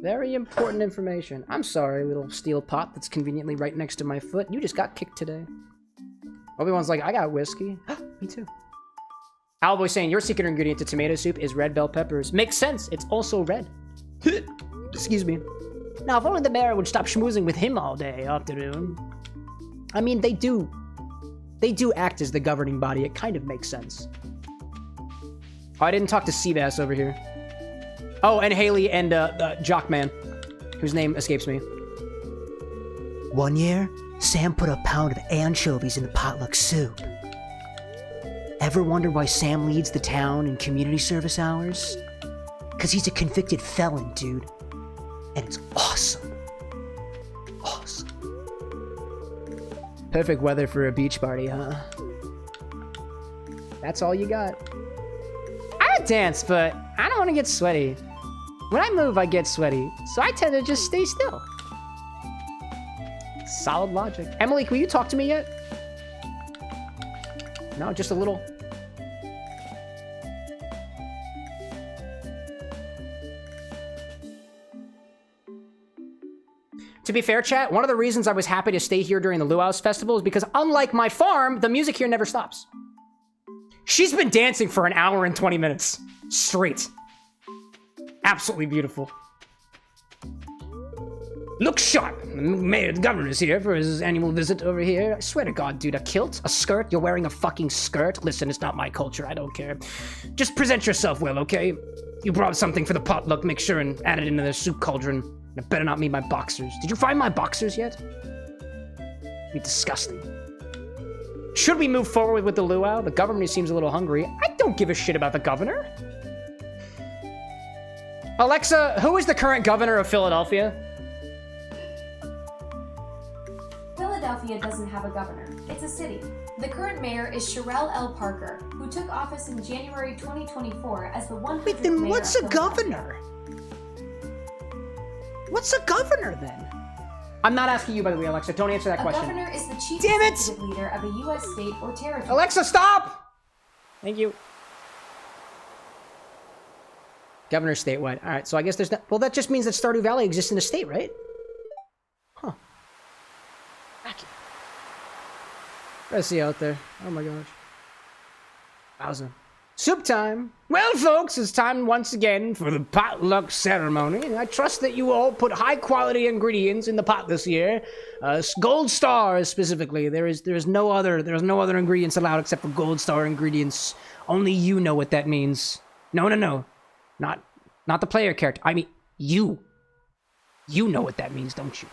Very important information. I'm sorry, little steel pot that's conveniently right next to my foot. You just got kicked today. Obi-Wan's like, I got whiskey. Me too. Owlboy saying, your secret ingredient to tomato soup is red bell peppers. Makes sense. It's also red. Excuse me. Now, if only the mayor would stop schmoozing with him all day, afternoon. I mean, they do act as the governing body. It kind of makes sense. Oh, I didn't talk to Seabass over here. Oh, and Haley and Jockman, whose name escapes me. One year, Sam put a pound of anchovies in the potluck soup. Ever wonder why Sam leads the town in community service hours? Because he's a convicted felon, dude. And it's awesome. Awesome. Perfect weather for a beach party, huh? That's all you got. I would dance, but I don't want to get sweaty. When I move, I get sweaty, so I tend to just stay still. Solid logic. Emily, will you talk to me yet? No, just a little. To be fair, chat, one of the reasons I was happy to stay here during the Luau's festival is because unlike my farm, the music here never stops. She's been dancing for an hour and 20 minutes. Straight. Absolutely beautiful. Look sharp. The governor's here for his annual visit over here. I swear to God, dude, a kilt? A skirt? You're wearing a fucking skirt? Listen, it's not my culture. I don't care. Just present yourself well, okay? You brought something for the potluck. Make sure and add it into the soup cauldron. It better not mean my boxers. Did you find my boxers yet? It'd be disgusting. Should we move forward with the luau? The governor seems a little hungry. I don't give a shit about the governor. Alexa, who is the current governor of Philadelphia? Philadelphia doesn't have a governor. It's a city. The current mayor is Sherelle L. Parker, who took office in January 2024 as the 100th Wait, then mayor what's of a Philadelphia. governor? What's a governor, then? I'm not asking you, by the way, Alexa. Don't answer that question. A governor is the chief Damn it! executive leader of a U.S. state or territory. Alexa, stop! Thank you. Governor statewide. All right, so I guess there's not... Well, that just means that Stardew Valley exists in a state, right? Huh. Wacky. Let's see out there. Oh my gosh. Wowza. Soup time. Well, folks, it's time once again for the potluck ceremony. And I trust that you all put high-quality ingredients in the pot this year. Gold stars, specifically. There's no other ingredients allowed except for gold star ingredients. Only you know what that means. No. Not the player character. I mean, you. You know what that means, don't you?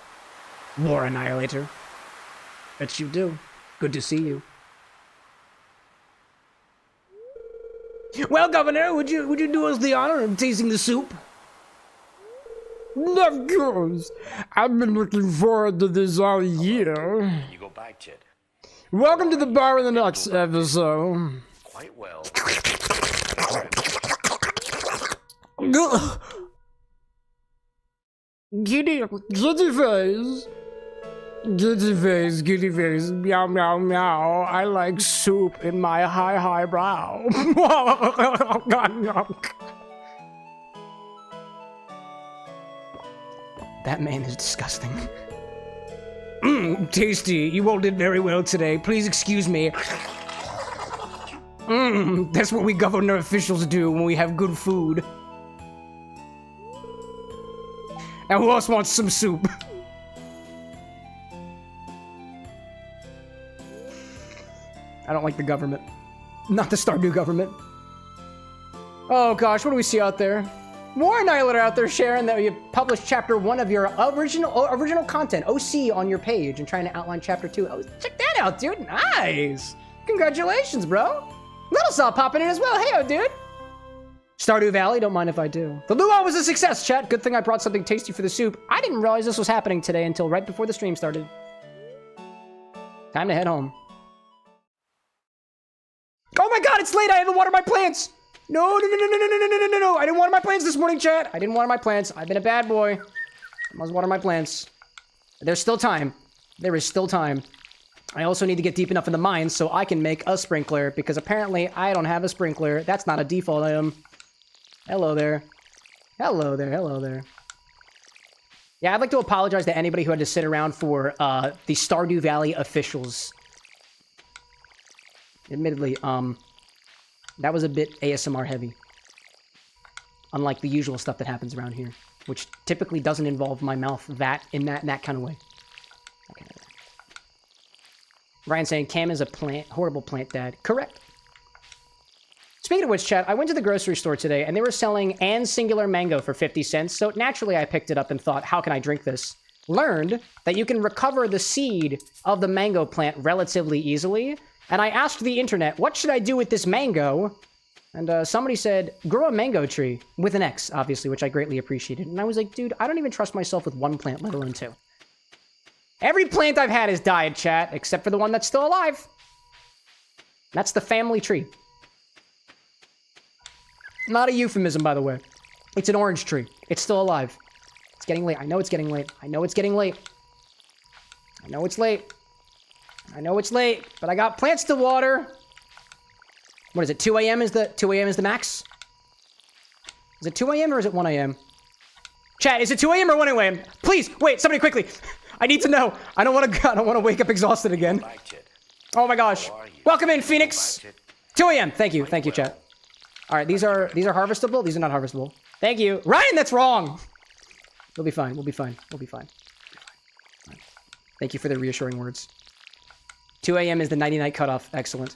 War Annihilator. Bet you do. Good to see you. Well, Governor, would you do us the honor of tasting the soup? Of course. I've been looking forward to this all year. You go back, Chet. Welcome to the bar in the next episode. Quite well. Giddy face. Giddy face, meow, meow, meow. I like soup in my high brow. That man is disgusting. Tasty. You all did very well today. Please excuse me. That's what we governor officials do when we have good food. Now who else wants some soup? I don't like the government. Not the Stardew government. Oh gosh, what do we see out there? War Annihilator out there sharing that you published chapter 1 of your original content, OC, on your page and trying to outline chapter 2. Oh, check that out, dude. Nice. Congratulations, bro. Little Saw popping in as well. Hey, dude. Stardew Valley, don't mind if I do. The luau was a success, chat. Good thing I brought something tasty for the soup. I didn't realize this was happening today until right before the stream started. Time to head home. Oh my god, it's late. I haven't watered my plants. No. I didn't water my plants this morning, chat. I didn't water my plants. I've been a bad boy. I must water my plants. There's still time. There is still time. I also need to get deep enough in the mines so I can make a sprinkler, because apparently I don't have a sprinkler. That's not a default item. Hello there. Hello there. Hello there. Yeah, I'd like to apologize to anybody who had to sit around for the Stardew Valley officials. Admittedly, that was a bit ASMR heavy. Unlike the usual stuff that happens around here, which typically doesn't involve my mouth in that kind of way. Okay. Ryan saying Cam is a horrible plant dad. Correct. Speaking of which, chat, I went to the grocery store today and they were selling Ann Singular Mango for 50 cents. So naturally I picked it up and thought, how can I drink this? Learned that you can recover the seed of the mango plant relatively easily. And I asked the internet, what should I do with this mango? And somebody said, grow a mango tree. With an X, obviously, which I greatly appreciated. And I was like, dude, I don't even trust myself with one plant, let alone 2. Every plant I've had has died, chat, except for the one that's still alive. That's the family tree. Not a euphemism, by the way. It's an orange tree. It's still alive. It's getting late. I know it's getting late. I know it's getting late. I know it's late. I know it's late, but I got plants to water. What is it? 2 a.m. is the max? Is it 2 a.m. or is it 1 a.m.? Chat, is it 2 a.m. or 1 a.m.? Please, wait, somebody quickly. I need to know. I don't want to wake up exhausted again. Oh my gosh. Welcome in, Phoenix. 2 a.m. Thank you, chat. All right, these are harvestable. These are not harvestable. Thank you. Ryan, that's wrong. We'll be fine. We'll be fine. We'll be fine. Thank you for the reassuring words. 2 a.m. is the 90-night cutoff. Excellent.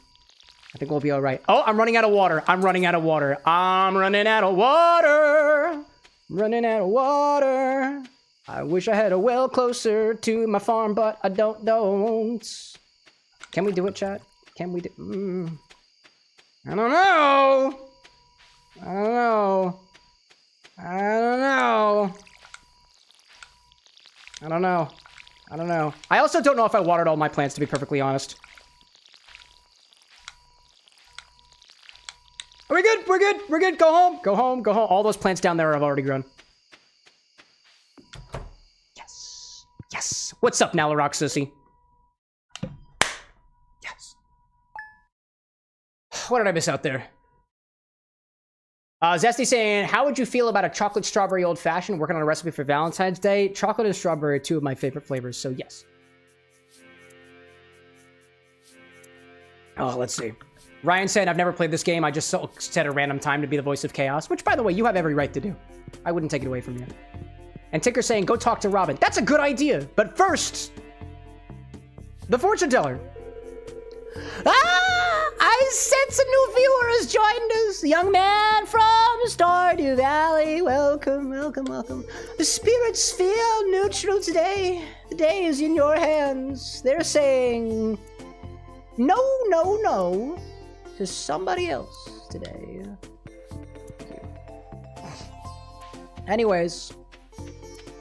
I think we'll be all right. Oh, I'm running out of water. I'm running out of water. I'm running out of water. Running out of water. I wish I had a well closer to my farm, but I don't. Can we do it, chat? Can we do... I don't know. I don't know. I don't know. I don't know. I don't know. I also don't know if I watered all my plants, to be perfectly honest. Are we good? We're good. We're good. Go home. Go home. Go home. All those plants down there have already grown. Yes. Yes. What's up, Nalarock Sissy? Yes. What did I miss out there? Zesty saying, how would you feel about a chocolate strawberry old fashioned? Working on a recipe for Valentine's Day. Chocolate and strawberry are 2 of my favorite flavors, so yes. Oh, let's see. Ryan said, I've never played this game. I just set a random time to be the voice of chaos, which, by the way, you have every right to do. I wouldn't take it away from you. And Tinker saying, go talk to Robin. That's a good idea. But first, the fortune teller. I sense a new viewer has joined us. Young man from Stardew Valley. Welcome, welcome, welcome. The spirits feel neutral today. The day is in your hands. They're saying no, no, no to somebody else today. Anyways,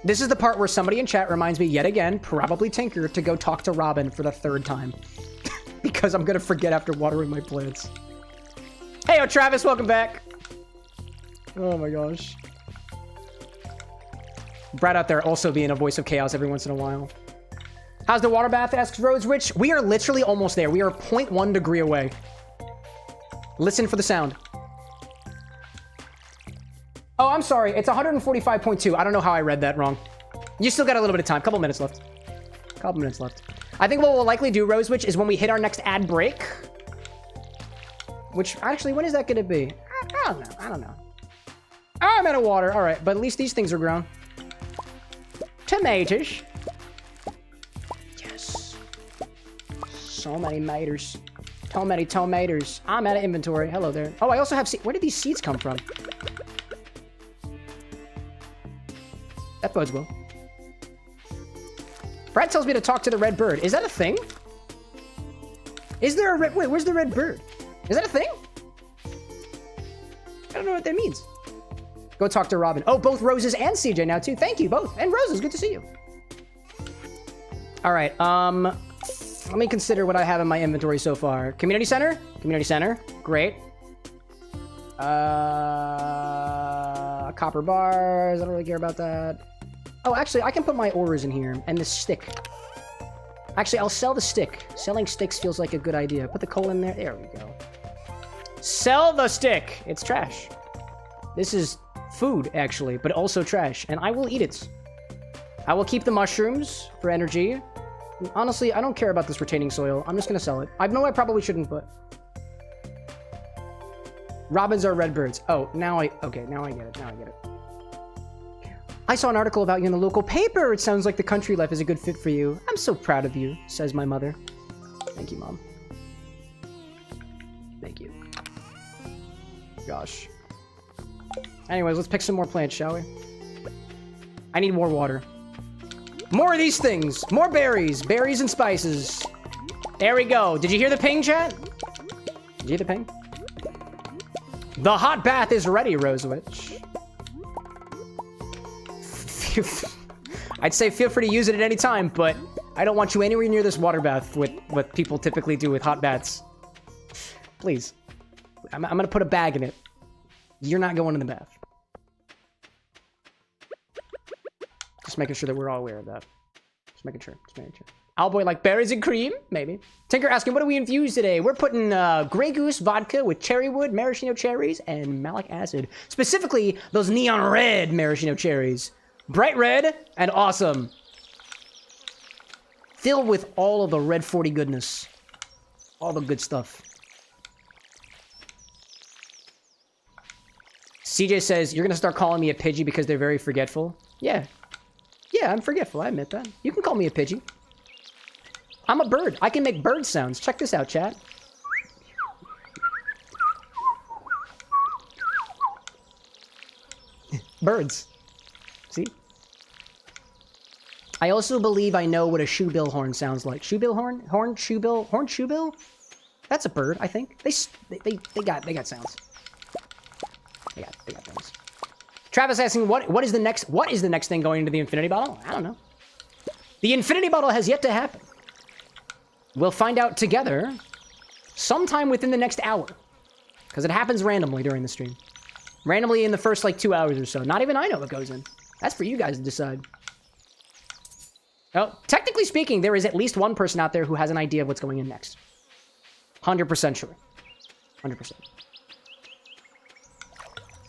this is the part where somebody in chat reminds me yet again, probably Tinker, to go talk to Robin for the 3rd time. Because I'm gonna forget after watering my plants. Hey, Travis, welcome back. Oh my gosh. Brad out there also being a voice of chaos every once in a while. How's the water bath, asks Rose Rich. We are literally almost there. We are 0.1 degree away. Listen for the sound. Oh, I'm sorry. It's 145.2. I don't know how I read that wrong. You still got a little bit of time. Couple minutes left. Couple minutes left. I think what we'll likely do, Rosewitch, is when we hit our next ad break, Which, actually, when is that gonna be? I don't know. I don't know. Oh, I'm out of water. All right, but at least these things are grown. Tomatoes. Yes. So many maters. So many tomatoes. I'm out of inventory. Hello there. Oh, I also have where did these seeds come from? That bodes well. Brad tells me to talk to the red bird. Is that a thing? Is there a red... Wait, where's the red bird? Is that a thing? I don't know what that means. Go talk to Robin. Oh, both Roses and CJ now, too. Thank you, both. And Roses, good to see you. All right, let me consider what I have in my inventory so far. Community center? Community center. Great. Copper bars. I don't really care about that. Oh, actually, I can put my ores in here. And the stick. Actually, I'll sell the stick. Selling sticks feels like a good idea. Put the coal in there. There we go. Sell the stick. It's trash. This is food, actually, but also trash. And I will eat it. I will keep the mushrooms for energy. Honestly, I don't care about this retaining soil. I'm just going to sell it. I know I probably shouldn't, but... Robins are red birds. Oh, now I... Okay, now I get it. Now I get it. I saw an article about you in the local paper. It sounds like the country life is a good fit for you. I'm so proud of you, says my mother. Thank you, Mom. Thank you. Gosh. Anyways, let's pick some more plants, shall we? I need more water. More of these things. More berries. Berries and spices. There we go. Did you hear the ping, chat? Did you hear the ping? The hot bath is ready, Rosewitch. I'd say feel free to use it at any time, but I don't want you anywhere near this water bath with what people typically do with hot baths. Please. I'm going to put a bag in it. You're not going in the bath. Just making sure that we're all aware of that. Just making sure. Just making sure. Owlboy like berries and cream? Maybe. Tinker asking, what do we infuse today? We're putting Grey Goose vodka with cherry wood, maraschino cherries, and malic acid. Specifically, those neon red maraschino cherries. Bright red and awesome. Filled with all of the red 40 goodness. All the good stuff. CJ says, you're going to start calling me a Pidgey because they're very forgetful. Yeah. Yeah, I'm forgetful. I admit that. You can call me a Pidgey. I'm a bird. I can make bird sounds. Check this out, chat. Birds. See? I also believe I know what a shoebill horn sounds like. Shoebill horn? Horn shoebill? Horn shoebill? That's a bird, I think. They got sounds. They got things. Travis asking, what is the next thing going into the infinity bottle? I don't know. The infinity bottle has yet to happen. We'll find out together sometime within the next hour. Because it happens randomly during the stream. Randomly in the first, like, 2 hours or so. Not even I know what goes in. That's for you guys to decide. Oh, technically speaking, there is at least one person out there who has an idea of what's going in next. 100% sure. 100%.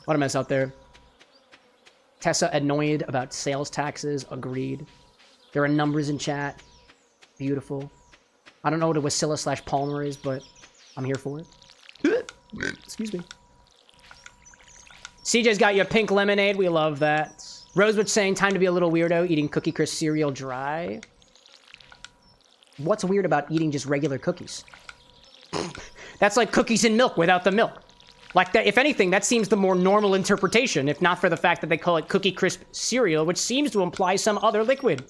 What a mess out there. Tessa annoyed about sales taxes. Agreed. There are numbers in chat. Beautiful. I don't know what a Wasilla/Palmer is, but I'm here for it. Excuse me. CJ's got you a pink lemonade. We love that. Rosewood saying, time to be a little weirdo, eating Cookie Crisp cereal dry. What's weird about eating just regular cookies? That's like cookies and milk without the milk. Like that, if anything, that seems the more normal interpretation, if not for the fact that they call it Cookie Crisp cereal, which seems to imply some other liquid.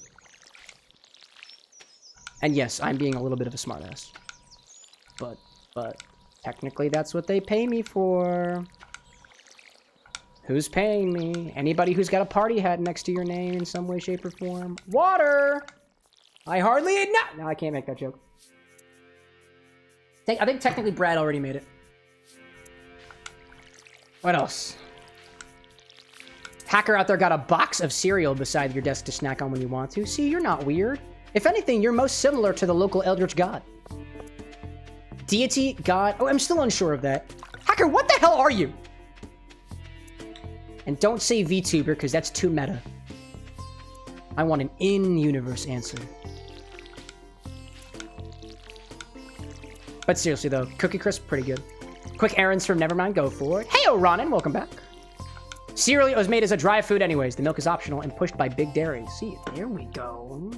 And yes, I'm being a little bit of a smartass. But technically that's what they pay me for. Who's paying me? Anybody who's got a party hat next to your name in some way, shape, or form. Water! I hardly... No, I can't make that joke. I think technically Brad already made it. What else? Hacker out there got a box of cereal beside your desk to snack on when you want to. See, you're not weird. If anything, you're most similar to the local eldritch god. Deity, god... Oh, I'm still unsure of that. Hacker, what the hell are you? And don't say VTuber, because that's too meta. I want an in-universe answer. But seriously, though, Cookie Crisp, pretty good. Quick errands from Nevermind, go for it. Hey, LorAnn, welcome back. Cereal was made as a dry food anyways. The milk is optional and pushed by big dairy. See, there we go.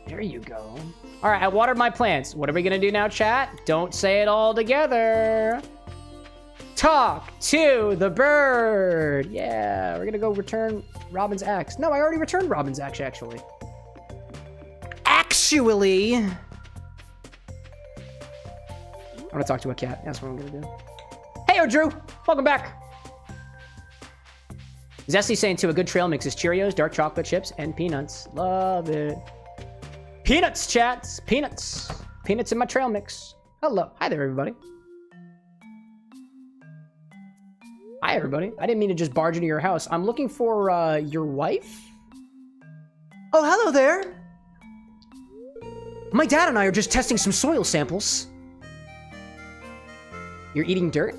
There you go. All right, I watered my plants. What are we gonna do now, chat? Don't say it all together. Talk to the bird. Yeah, we're gonna go return Robin's axe. No, I already returned Robin's axe, actually. Actually, I want to talk to a cat. That's what I'm gonna do. Hey, Drew, welcome back. Zesty saying to a good trail mix is Cheerios, dark chocolate chips, and peanuts. Love it. Peanuts, chats. Peanuts. Peanuts in my trail mix. Hello. Hi there, everybody. Hi, everybody. I didn't mean to just barge into your house. I'm looking for, your wife? Oh, hello there. My dad and I are just testing some soil samples. You're eating dirt?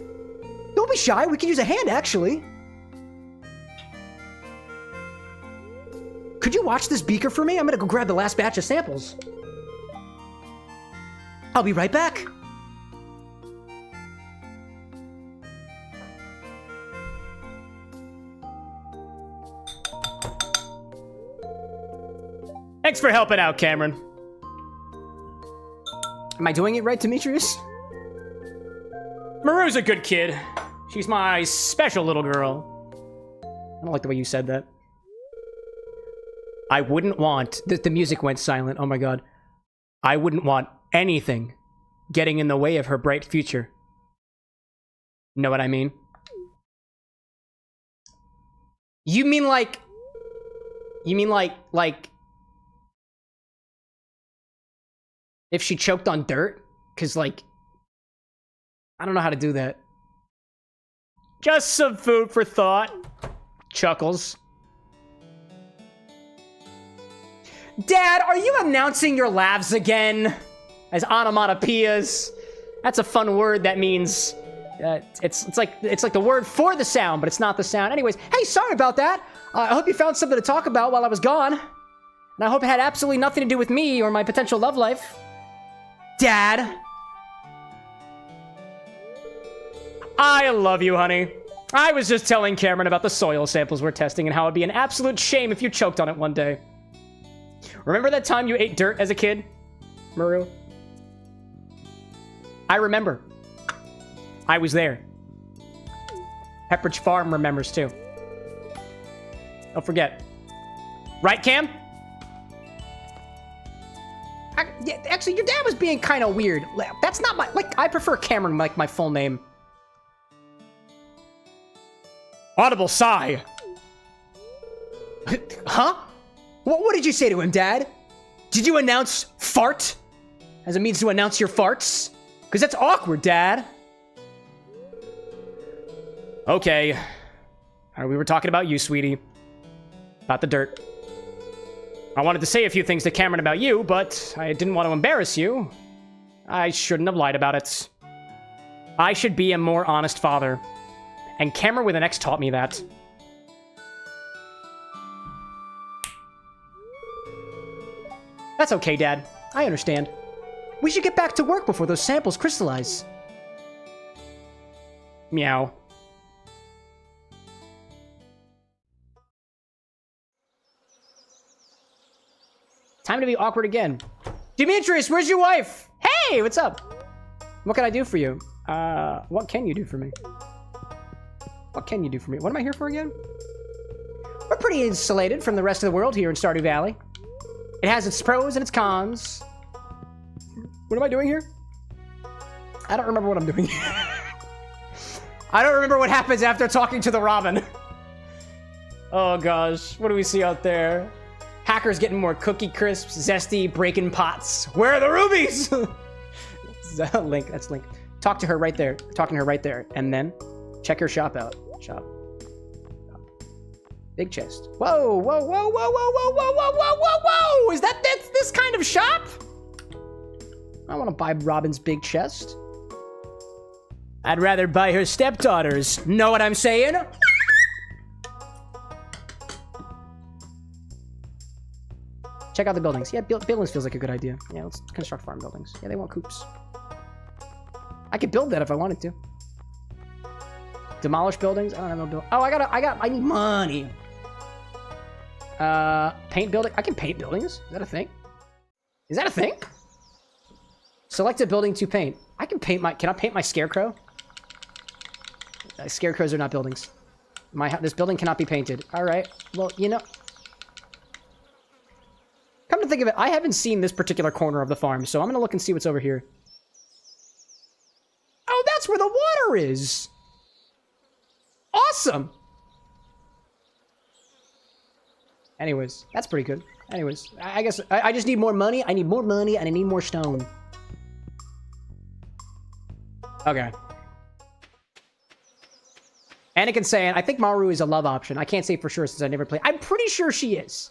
Don't be shy. We can use a hand, actually. Could you watch this beaker for me? I'm gonna go grab the last batch of samples. I'll be right back. Thanks for helping out, Cameron. Am I doing it right, Demetrius? Maru's a good kid. She's my special little girl. I don't like the way you said that. I wouldn't want... The music went silent. Oh my god. I wouldn't want anything getting in the way of her bright future. Know what I mean? You mean like... You mean like... If she choked on dirt? Because, like... I don't know how to do that. Just some food for thought. Chuckles. Dad, are you announcing your laughs again? As onomatopoeias? That's a fun word that means... it's like the word for the sound, but it's not the sound. Anyways, hey, sorry about that. I hope you found something to talk about while I was gone. And I hope it had absolutely nothing to do with me or my potential love life. Dad. I love you, honey. I was just telling Cameron about the soil samples we're testing and how it'd be an absolute shame if you choked on it one day. Remember that time you ate dirt as a kid, Maru? I remember. I was there. Pepperidge Farm remembers too. Don't forget. Right, Cam? Yeah, actually, your dad was being kind of weird. That's not my... Like, I prefer Cameron, like, my full name. Audible sigh. Huh? What did you say to him, Dad? Did you announce fart? As a means to announce your farts? Because that's awkward, Dad. Okay. We were talking about you, sweetie. About the dirt. I wanted to say a few things to Cameron about you, but I didn't want to embarrass you. I shouldn't have lied about it. I should be a more honest father. And Cameron with an X taught me that. That's okay, Dad. I understand. We should get back to work before those samples crystallize. Meow. Time to be awkward again. Demetrius, where's your wife? Hey, what's up? What can I do for you? What can you do for me? What can you do for me? What am I here for again? We're pretty insulated from the rest of the world here in Stardew Valley. It has its pros and its cons. What am I doing here? I don't remember what I'm doing. I don't remember what happens after talking to the Robin. Oh gosh, what do we see out there? Hackers getting more cookie crisps, zesty, breaking pots. Where are the rubies? Link, that's Link. Talk to her right there. Talking to her right there. And then check her shop out. Shop. Big chest. Whoa, whoa, whoa, whoa, whoa, whoa, whoa, whoa, whoa, whoa, whoa! Is that this kind of shop? I want to buy Robin's big chest. I'd rather buy her stepdaughters. Know what I'm saying? Check out the buildings. Yeah, buildings feels like a good idea. Yeah, let's construct farm buildings. Yeah, they want coops. I could build that if I wanted to. Demolish buildings? I don't have no build. Oh, I need money. Paint building? I can paint buildings. Is that a thing? Is that a thing? Select a building to paint. I can paint my... Can I paint my scarecrow? Scarecrows are not buildings. This building cannot be painted. All right. Well, you know... Come to think of it, I haven't seen this particular corner of the farm, so I'm going to look and see what's over here. Oh, that's where the water is! Awesome! Anyways, that's pretty good. Anyways, I guess I just need more money. I need more money, and I need more stone. Okay. Anakin's saying, I think Maru is a love option. I can't say for sure since I never played. I'm pretty sure she is.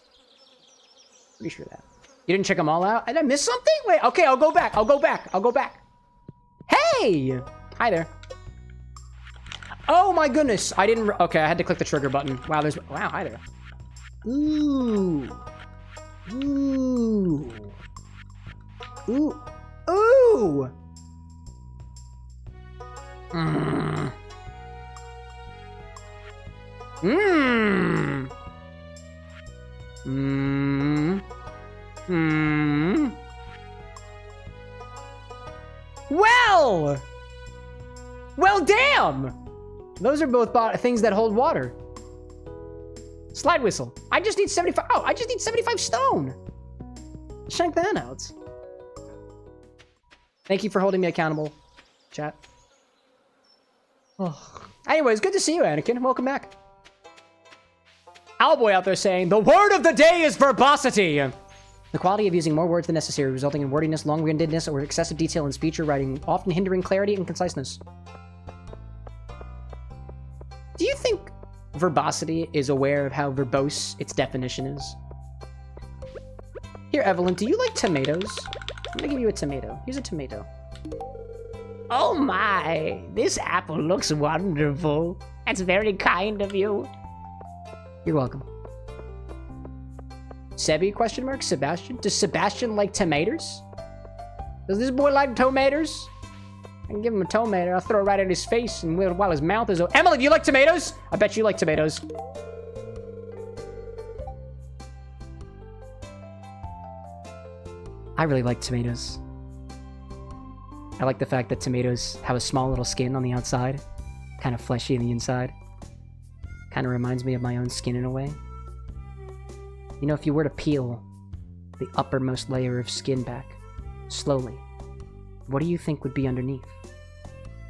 Pretty sure that. You didn't check them all out? Did I miss something? Wait, okay, I'll go back. I'll go back. I'll go back. Hey! Hi there. Oh my goodness. I didn't... Okay, I had to click the trigger button. Wow, there's... Wow, hi there. Ooh. Ooh. Ooh. Ooh! Mmm. Mmm. Mmm. Mmm. Well! Well, damn! Those are both things that hold water. Slide whistle. I just need 75... Oh, I just need 75 stone. Check that out. Thank you for holding me accountable, chat. Oh. Anyways, good to see you, Anakin. Welcome back. Owlboy out there saying, the word of the day is verbosity. The quality of using more words than necessary, resulting in wordiness, long-windedness, or excessive detail in speech or writing, often hindering clarity and conciseness. Do you think verbosity is aware of how verbose its definition is? Here, Evelyn, do you like tomatoes? I'm gonna give you a tomato. Here's a tomato. Oh my, this apple looks wonderful. That's very kind of you. You're welcome. Sebi, question mark? Sebastian? Does Sebastian like tomatoes? Does this boy like tomatoes? I can give him a tomato. I'll throw it right at his face and while his mouth is open. Emily, do you like tomatoes? I bet you like tomatoes. I really like tomatoes. I like the fact that tomatoes have a small little skin on the outside. Kind of fleshy on the inside. Kind of reminds me of my own skin in a way. You know, if you were to peel the uppermost layer of skin back, slowly, what do you think would be underneath?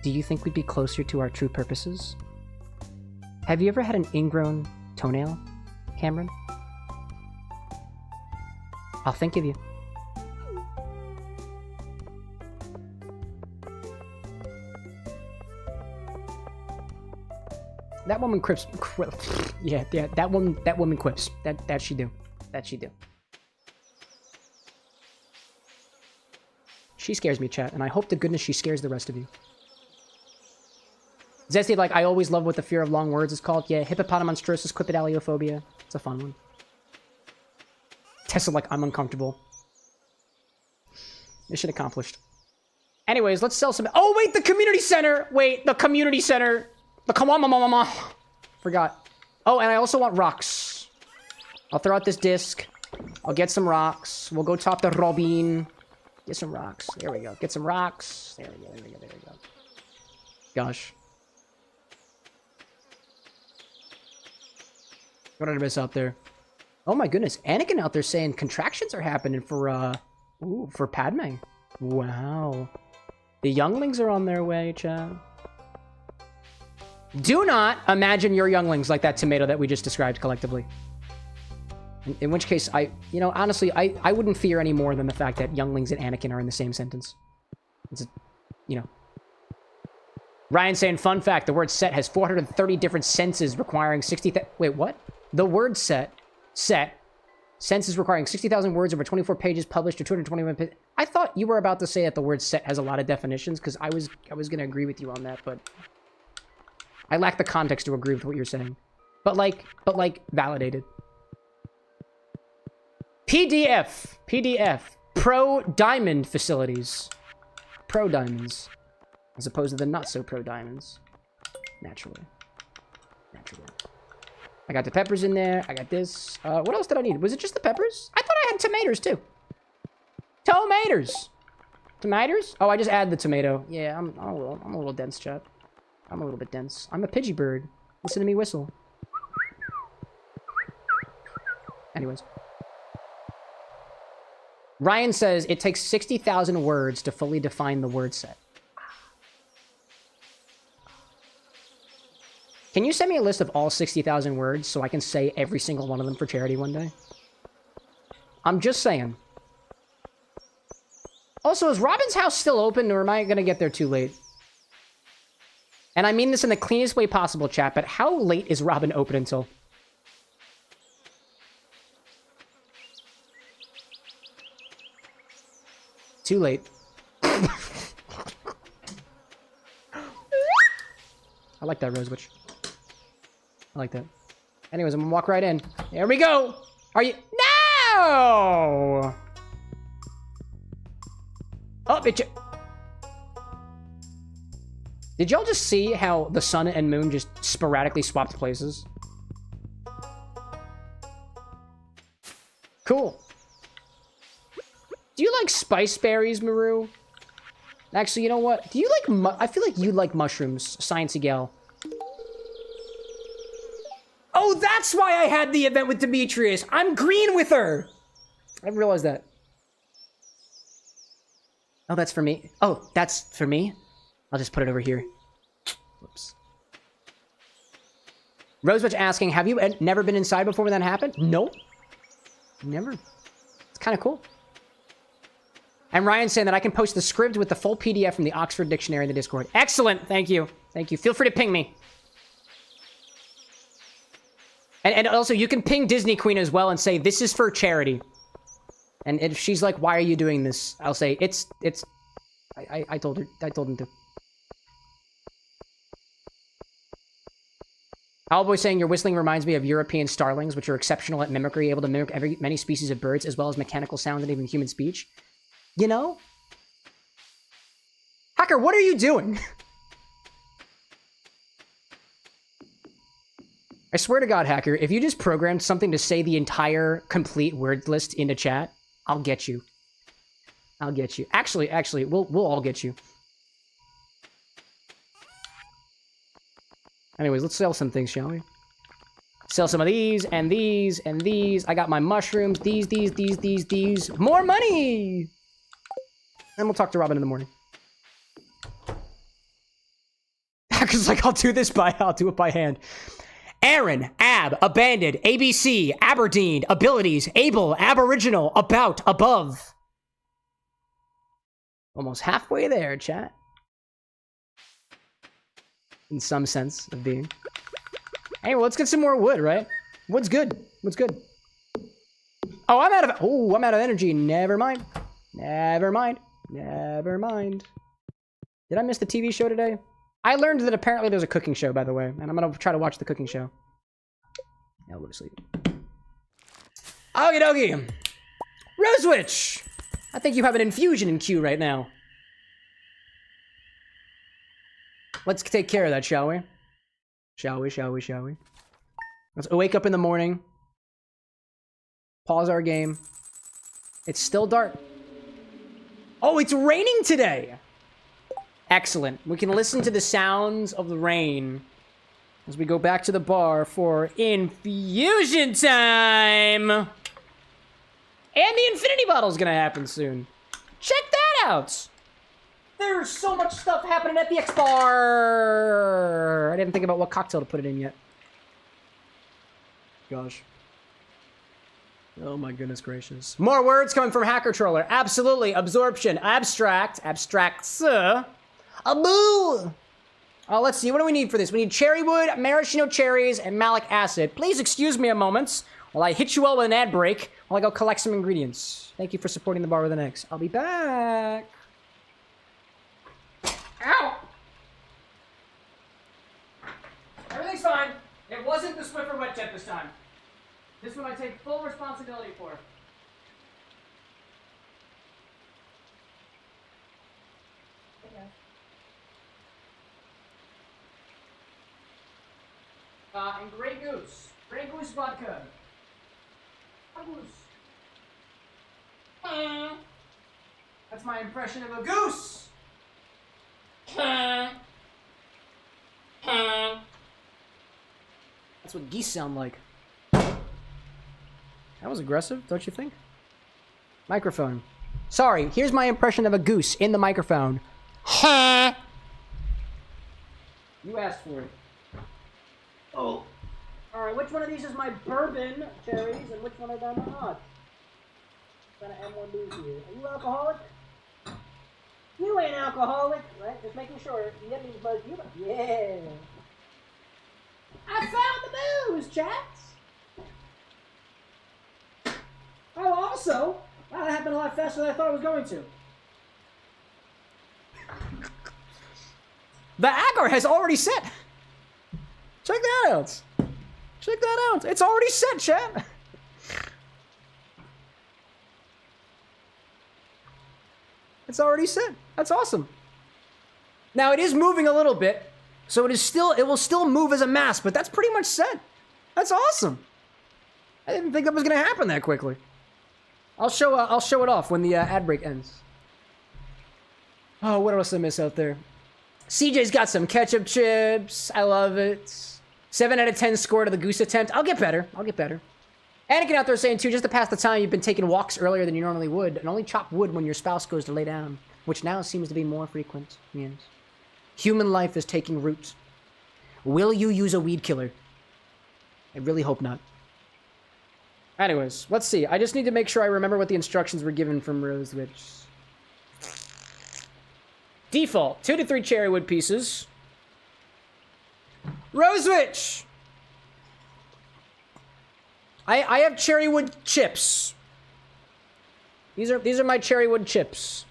Do you think we'd be closer to our true purposes? Have you ever had an ingrown toenail, Cameron? I'll think of you. That woman quips. Yeah, that woman quips. That she do. That she do. She scares me, chat, and I hope to goodness she scares the rest of you. Zesty, like, I always love what the fear of long words is called. Yeah, hippopotamonstrosis quipedaliophobia. It's a fun one. Tessa, like, I'm uncomfortable. Mission accomplished. Anyways, let's sell some... Oh, wait, the community center! Wait, the community center! The Kawamamamama. Forgot. Oh, and I also want rocks. I'll throw out this disc. I'll get some rocks. We'll go top the Robin. Get some rocks. There we go. Get some rocks. There we go. There we go. There we go. Gosh. What did I miss out there? Oh my goodness. Anakin out there saying contractions are happening for, for Padme. Wow. The younglings are on their way, chat. Do not imagine your younglings like that tomato that we just described collectively. In which case, you know, honestly, I wouldn't fear any more than the fact that younglings and Anakin are in the same sentence. It's, you know. Ryan saying, fun fact, the word set has 430 different senses requiring 60,000... Wait, what? The word set, senses requiring 60,000 words over 24 pages published or 221 pages. I thought you were about to say that the word set has a lot of definitions, because I was going to agree with you on that, but... I lack the context to agree with what you're saying. But like, validated. PDF. Pro Diamond Facilities. Pro Diamonds. As opposed to the not-so-pro diamonds. Naturally. Naturally. I got the peppers in there. I got this. What else did I need? Was it just the peppers? I thought I had tomatoes, too. Tomatoes! Tomatoes? Oh, I just added the tomato. Yeah, I'm a little dense, chat. I'm a little bit dense. I'm a Pidgey bird. Listen to me whistle. Anyways. Ryan says it takes 60,000 words to fully define the word set. Can you send me a list of all 60,000 words so I can say every single one of them for charity one day? I'm just saying. Also, is Robin's house still open, or am I going to get there too late? And I mean this in the cleanest way possible, chat, but how late is Robin open until? Too late. I like that rose witch. I like that. Anyways, I'm gonna walk right in. There we go! Are you... No! Oh, bitch. Did y'all just see how the sun and moon just sporadically swapped places? Cool. Do you like spice berries, Maru? Actually, you know what? Do you like I feel like you like mushrooms, Sciencey gal. Oh, that's why I had the event with Demetrius. I'm green with her. I didn't realize that. Oh, that's for me. Oh, that's for me? I'll just put it over here. Whoops. Rosebudge asking, have you never been inside before when that happened? Nope. Never. It's kind of cool. And Ryan saying that I can post the script with the full PDF from the Oxford Dictionary in the Discord. Excellent. Thank you. Thank you. Feel free to ping me. And also, you can ping Disney Queen as well and say, this is for charity. And if she's like, why are you doing this? I'll say, I told him to. Owlboy saying, your whistling reminds me of European starlings, which are exceptional at mimicry, able to mimic many species of birds, as well as mechanical sounds and even human speech. You know? Hacker, what are you doing? I swear to God, Hacker, if you just programmed something to say the entire complete word list into chat, I'll get you. I'll get you. Actually, we'll all get you. Anyways, let's sell some things, shall we? Sell some of these, and these, and these. I got my mushrooms. These. More money! And we'll talk to Robin in the morning. Hacker's like, I'll do it by hand. Aaron, Ab, Abandoned, ABC, Aberdeen, Abilities, Able, Aboriginal, About, Above. Almost halfway there, chat. In some sense of being. Hey, well, let's get some more wood, right? Wood's good. Wood's good. Oh, I'm out of energy. Never mind. Never mind. Never mind. Did I miss the TV show today? I learned that apparently there's a cooking show, by the way, and I'm gonna try to watch the cooking show. Yeah, I'll go to sleep. Okie dokie. Rosewitch! I think you have an infusion in queue right now. Let's take care of that, shall we? Shall we? Let's wake up in the morning. Pause our game. It's still dark. Oh, it's raining today! Excellent. We can listen to the sounds of the rain as we go back to the bar for infusion time! And the infinity bottle's gonna happen soon. Check that out! There's so much stuff happening at the X bar! I didn't think about what cocktail to put it in yet. Gosh. Oh my goodness gracious. More words coming from Hacker Troller. Absolutely. Absorption. Abstract. Abstracts. Aboo! Let's see. What do we need for this? We need cherry wood, maraschino cherries, and malic acid. Please excuse me a moment while I hit you all with an ad break while I go collect some ingredients. Thank you for supporting the bar with an X. I'll be back. Ow! Everything's fine. It wasn't the Swiffer wet jet this time. This one I take full responsibility for. Okay. And Grey Goose. Grey Goose vodka. Goose. That's my impression of a goose. That's what geese sound like. That was aggressive, don't you think? Microphone. Sorry, here's my impression of a goose in the microphone. You asked for it. Oh. Alright, which one of these is my bourbon cherries and which one of them are not? I'm trying to add more booze here. Are you alcoholic? You ain't alcoholic, right? Just making sure. You get these buzz. Yeah. I found the booze, chats. Oh, also, wow, that happened a lot faster than I thought it was going to. The Agar has already set. Check that out. Check that out. It's already set, chat. It's already set. That's awesome. Now it is moving a little bit, so it will still move as a mass, but that's pretty much set. That's awesome. I didn't think that was gonna happen that quickly. I'll show it off when the ad break ends. Oh, what else did I miss out there? CJ's got some ketchup chips. I love it. 7 out of 10 score to the goose attempt. I'll get better. I'll get better. Anakin out there saying, too, just to pass the time, you've been taking walks earlier than you normally would, and only chop wood when your spouse goes to lay down, which now seems to be more frequent. Yes. Human life is taking root. Will you use a weed killer? I really hope not. Anyways, let's see. I just need to make sure I remember what the instructions were given from Rosewitch. Default, 2 to 3 cherry wood pieces. Rosewitch! I have cherry wood chips. These are my cherry wood chips.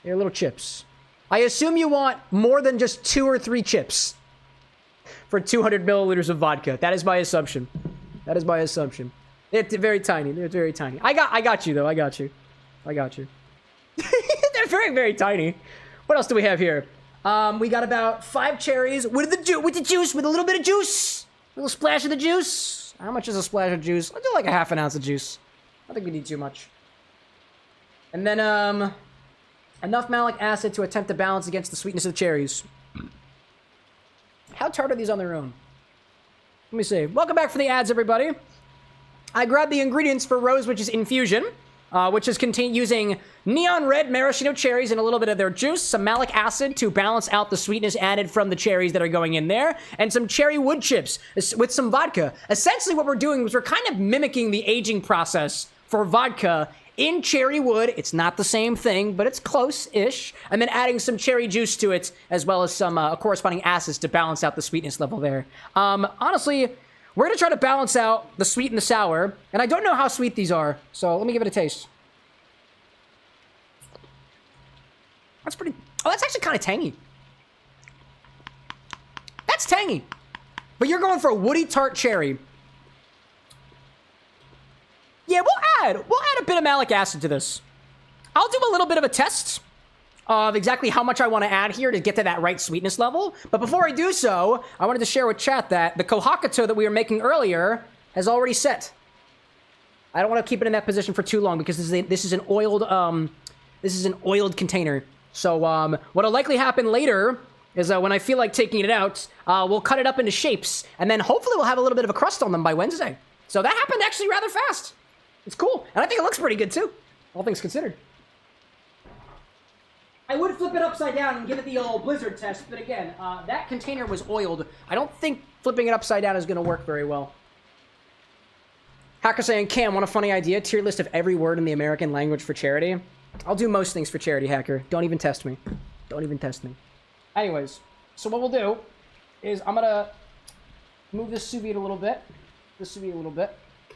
They're little chips. I assume you want more than just 2 or 3 chips for 200 milliliters of vodka. That is my assumption. That is my assumption. They're very tiny. They're very tiny. I got you though. I got you. I got you. They're very, very tiny. What else do we have here? We got about 5 cherries with the juice, with a little bit of juice. A little splash of the juice. How much is a splash of juice? I'll do like a half an ounce of juice. I don't think we need too much. And then, enough malic acid to attempt to balance against the sweetness of the cherries. How tart are these on their own? Let me see. Welcome back for the ads, everybody. I grabbed the ingredients for Rosewitch's infusion, which is using neon red maraschino cherries and a little bit of their juice, some malic acid to balance out the sweetness added from the cherries that are going in there, and some cherry wood chips with some vodka. Essentially what we're doing is we're kind of mimicking the aging process for vodka in cherry wood. It's not the same thing, but it's close-ish. And then adding some cherry juice to it, as well as some corresponding acids to balance out the sweetness level there. Honestly, we're going to try to balance out the sweet and the sour. And I don't know how sweet these are, so let me give it a taste. That's pretty... Oh, that's actually kind of tangy. That's tangy. But you're going for a woody tart cherry. Yeah, we'll add a bit of malic acid to this. I'll do a little bit of a test of exactly how much I want to add here to get to that right sweetness level. But before I do so, I wanted to share with chat that the Kohakutou that we were making earlier has already set. I don't want to keep it in that position for too long because this is an oiled container. So what'll likely happen later is when I feel like taking it out, we'll cut it up into shapes, and then hopefully we'll have a little bit of a crust on them by Wednesday. So that happened actually rather fast. It's cool, and I think it looks pretty good too, all things considered. I would flip it upside down and give it the old blizzard test, but again, that container was oiled. I don't think flipping it upside down is going to work very well. Hacker saying, Cam, want a funny idea? Tier list of every word in the American language for charity. I'll do most things for charity, Hacker. Don't even test me. Don't even test me. Anyways, so what we'll do is I'm going to move this sous vide a little bit.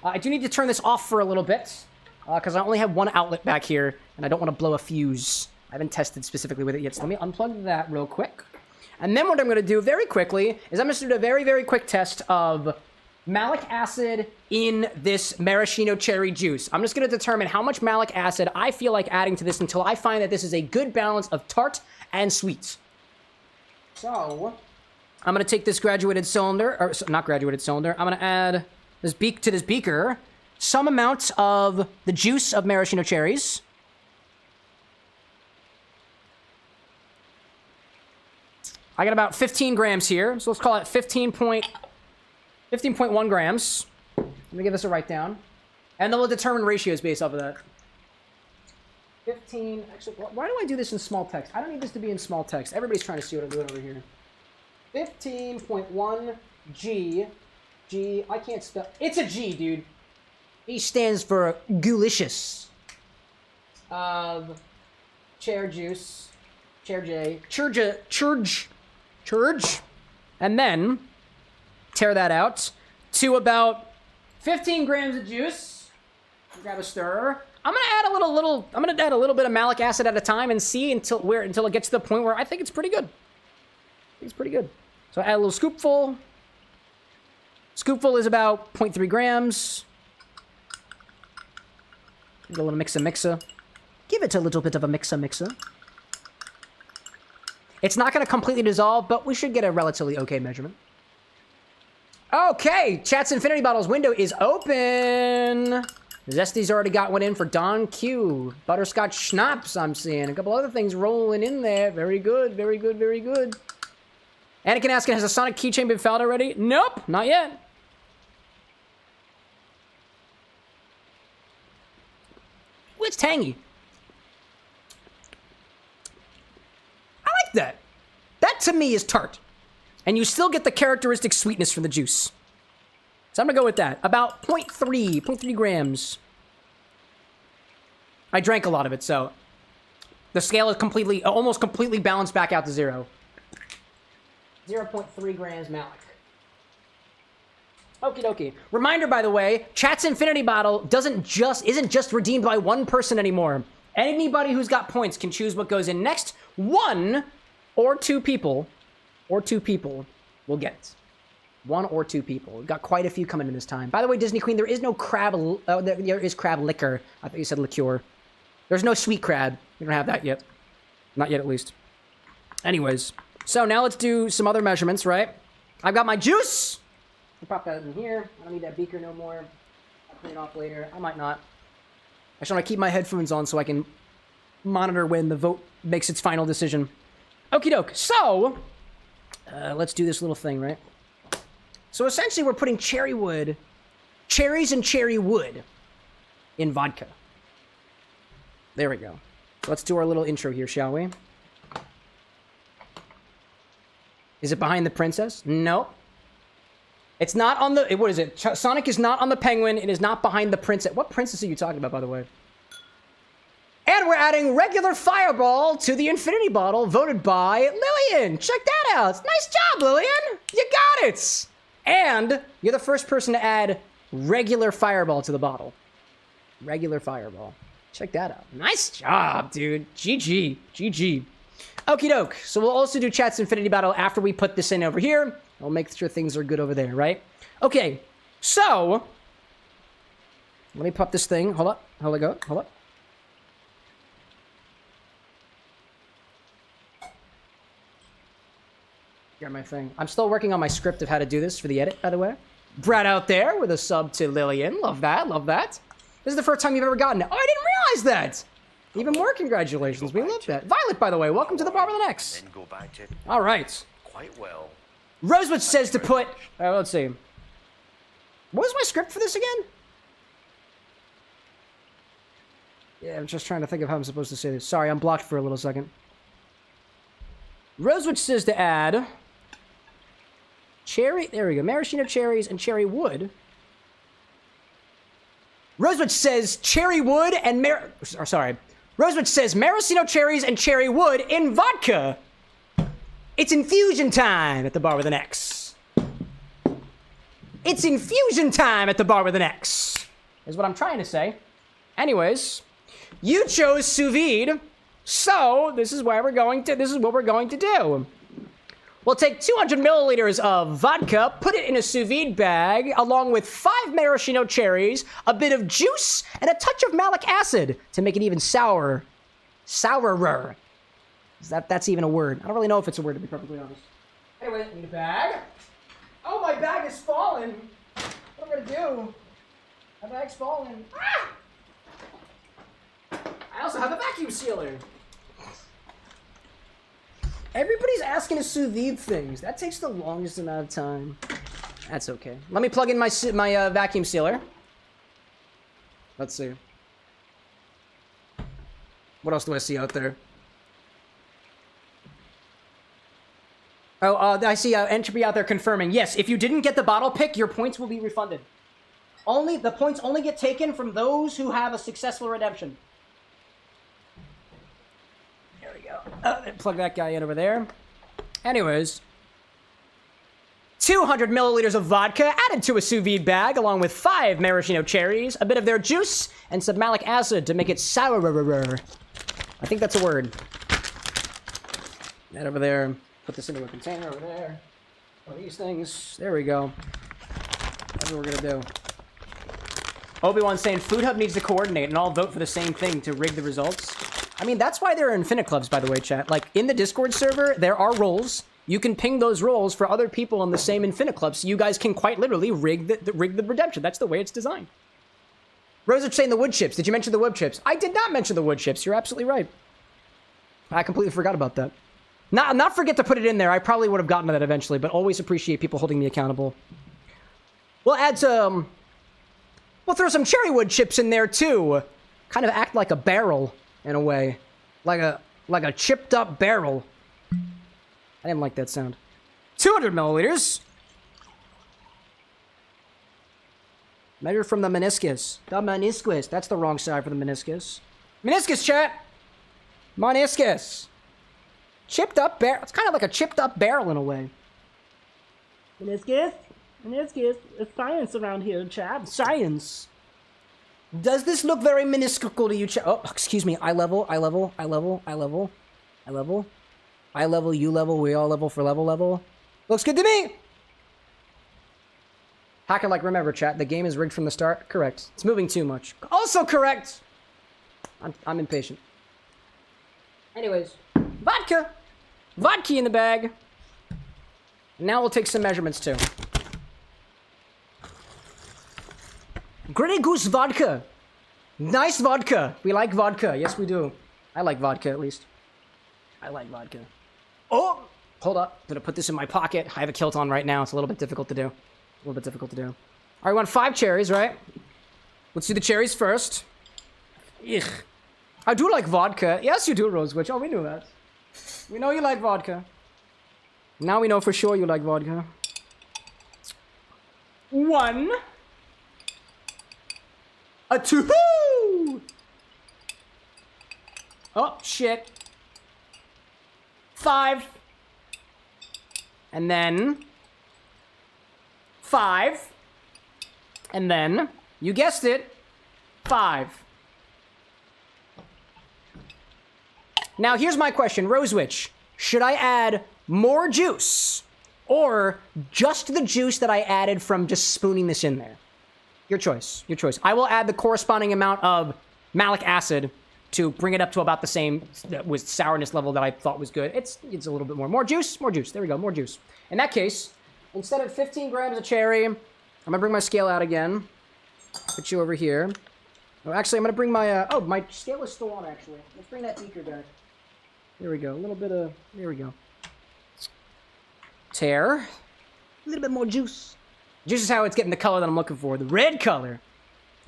I do need to turn this off for a little bit because I only have one outlet back here, and I don't want to blow a fuse. I haven't tested specifically with it yet, so let me unplug that real quick. And then what I'm going to do very quickly is I'm going to do a very, very quick test of malic acid in this maraschino cherry juice. I'm just going to determine how much malic acid I feel like adding to this until I find that this is a good balance of tart and sweet. So, I'm gonna take this graduated cylinder, or not graduated cylinder. I'm gonna add this beaker some amount of the juice of maraschino cherries. I got about 15 grams here, so let's call it 15.1 grams. Let me give this a write down. And then we'll determine ratios based off of that. 15, actually, why do I do this in small text? I don't need this to be in small text. Everybody's trying to see what I'm doing over here. 15.1 G, I can't spell, it's a G, dude. E stands for goulicious. Of chair juice, churge, and then tear that out to about 15 grams of juice. Grab a stirrer. I'm gonna add a little bit of malic acid at a time and see until it gets to the point where I think it's pretty good. It's pretty good. So I add a little scoopful. Scoopful is about 0.3 grams. Give it a little mixer. Give it a little bit of a mixer. It's not going to completely dissolve, but we should get a relatively okay measurement. Okay, Chat's Infinity Bottles window is open. Zesty's already got one in for Don Q. Butterscotch schnapps, I'm seeing. A couple other things rolling in there. Very good. Anakin asking, has a Sonic keychain been found already? Nope, not yet. Ooh, it's tangy. I like that. That to me is tart. And you still get the characteristic sweetness from the juice. So I'm gonna go with that. About 0.3 grams. I drank a lot of it, so the scale is almost completely balanced back out to 0. 0.3 grams malic. Okie dokie. Reminder, by the way, Chat's Infinity Bottle isn't just redeemed by one person anymore. Anybody who's got points can choose what goes in next. One or two people will get it. One or two people. We've got quite a few coming in this time. By the way, Disney Queen, there is no crab. There is crab liquor. I thought you said liqueur. There's no sweet crab. We don't have that yet. Not yet, at least. Anyways, so now let's do some other measurements, right? I've got my juice. I'll pop that in here. I don't need that beaker no more. I'll clean it off later. I might not. I just want to keep my headphones on so I can monitor when the vote makes its final decision. Okie doke. So, let's do this little thing, right? So essentially we're putting cherries and cherry wood in vodka. There we go. Let's do our little intro here, shall we? Is it behind the princess? No. It's not on the... What is it? Sonic is not on the penguin. It is not behind the princess. What princess are you talking about, by the way? And we're adding regular fireball to the infinity bottle voted by Lillian. Check that out. Nice job, Lillian. You got it. And you're the first person to add regular fireball to the bottle. Regular fireball. Check that out. Nice job, dude. GG. Okie doke. So we'll also do Chat's Infinity Battle after we put this in over here. I'll make sure things are good over there, right? Okay. So let me pop this thing. Hold up. Hold up. Got my thing. I'm still working on my script of how to do this for the edit, by the way. Brad out there with a sub to Lillian. Love that. This is the first time you've ever gotten it. Oh, I didn't realize that. Even more congratulations. We love that. Violet, by the way, welcome to the bar with an X. Then go back to it. All right. Quite well. Rosewood says to put... let's see. What was my script for this again? Yeah, I'm just trying to think of how I'm supposed to say this. Sorry, I'm blocked for a little second. Rosewood says to add... There we go. Maraschino cherries and cherry wood. Rosewood says cherry wood and Rosewood says maraschino cherries and cherry wood in vodka. It's infusion time at the bar with an X. Is what I'm trying to say. Anyways, you chose sous vide, so this is what we're going to do. We'll take 200 milliliters of vodka, put it in a sous vide bag, along with 5 maraschino cherries, a bit of juice, and a touch of malic acid to make it even sourer. That's even a word. I don't really know if it's a word, to be perfectly honest. Anyway, I need a bag. Oh, my bag is falling. What am I gonna do? My bag's falling. Ah! I also have a vacuum sealer. Everybody's asking to sous vide things. That takes the longest amount of time. That's okay. Let me plug in my vacuum sealer. Let's see. What else do I see out there? Oh, I see Entropy out there confirming. Yes, if you didn't get the bottle pick, your points will be refunded. The points only get taken from those who have a successful redemption. There we go. Plug that guy in over there. Anyways. 200 milliliters of vodka added to a sous vide bag, along with 5 maraschino cherries, a bit of their juice, and some malic acid to make it sourer. I think that's a word. That over there. Put this into a container over there. One of these things. There we go. That's what we're gonna do. Obi-Wan saying Food Hub needs to coordinate and all vote for the same thing to rig the results. I mean, that's why there are Infinite Clubs, by the way, chat. Like, in the Discord server, there are roles. You can ping those roles for other people in the same Infinite Club, so you guys can quite literally rig the redemption. That's the way it's designed. Rose saying the wood chips. Did you mention the wood chips? I did not mention the wood chips. You're absolutely right. I completely forgot about that. Not forget to put it in there. I probably would have gotten to that eventually, but always appreciate people holding me accountable. We'll add some... We'll throw some cherry wood chips in there, too. Kind of act like a barrel, in a way. Like a chipped up barrel. I didn't like that sound. 200 milliliters. Measure from the meniscus. The meniscus. That's the wrong side for the meniscus. Meniscus, chat. Meniscus. Chipped up barrel. It's kind of like a chipped up barrel in a way. Meniscus. Meniscus. It's science around here, chat. Science. Does this look very meniscal to you, chat? Oh, excuse me. Eye level. Eye level. Eye level. Eye level. Eye level. I level, you level, we all level for level. Looks good to me! Hacker like, remember, chat, the game is rigged from the start. Correct. It's moving too much. Also correct! I'm impatient. Anyways, vodka! Vodka in the bag. And now we'll take some measurements, too. Grey Goose vodka! Nice vodka! We like vodka. Yes, we do. I like vodka, at least. I like vodka. Oh! Hold up. I'm gonna put this in my pocket. I have a kilt on right now. It's a little bit difficult to do. All right, we want 5 cherries, right? Let's do the cherries first. Ugh. I do like vodka. Yes, you do, Rosewitch. Oh, we knew that. We know you like vodka. Now we know for sure you like vodka. 1. A 2. Oh, shit. 5. And then 5. And then, you guessed it, 5. Now, here's my question, Rosewitch. Should I add more juice or just the juice that I added from just spooning this in there? Your choice. Your choice. I will add the corresponding amount of malic acid to bring it up to about the same with sourness level that I thought was good. It's a little bit more. More juice? More juice. There we go. More juice. In that case, instead of 15 grams of cherry, I'm going to bring my scale out again. Put you over here. Oh, actually, I'm going to bring my... oh, my scale is still on, actually. Let's bring that beaker back. There we go. A little bit of... There we go. Tear. A little bit more juice. Juice is how it's getting the color that I'm looking for. The red color.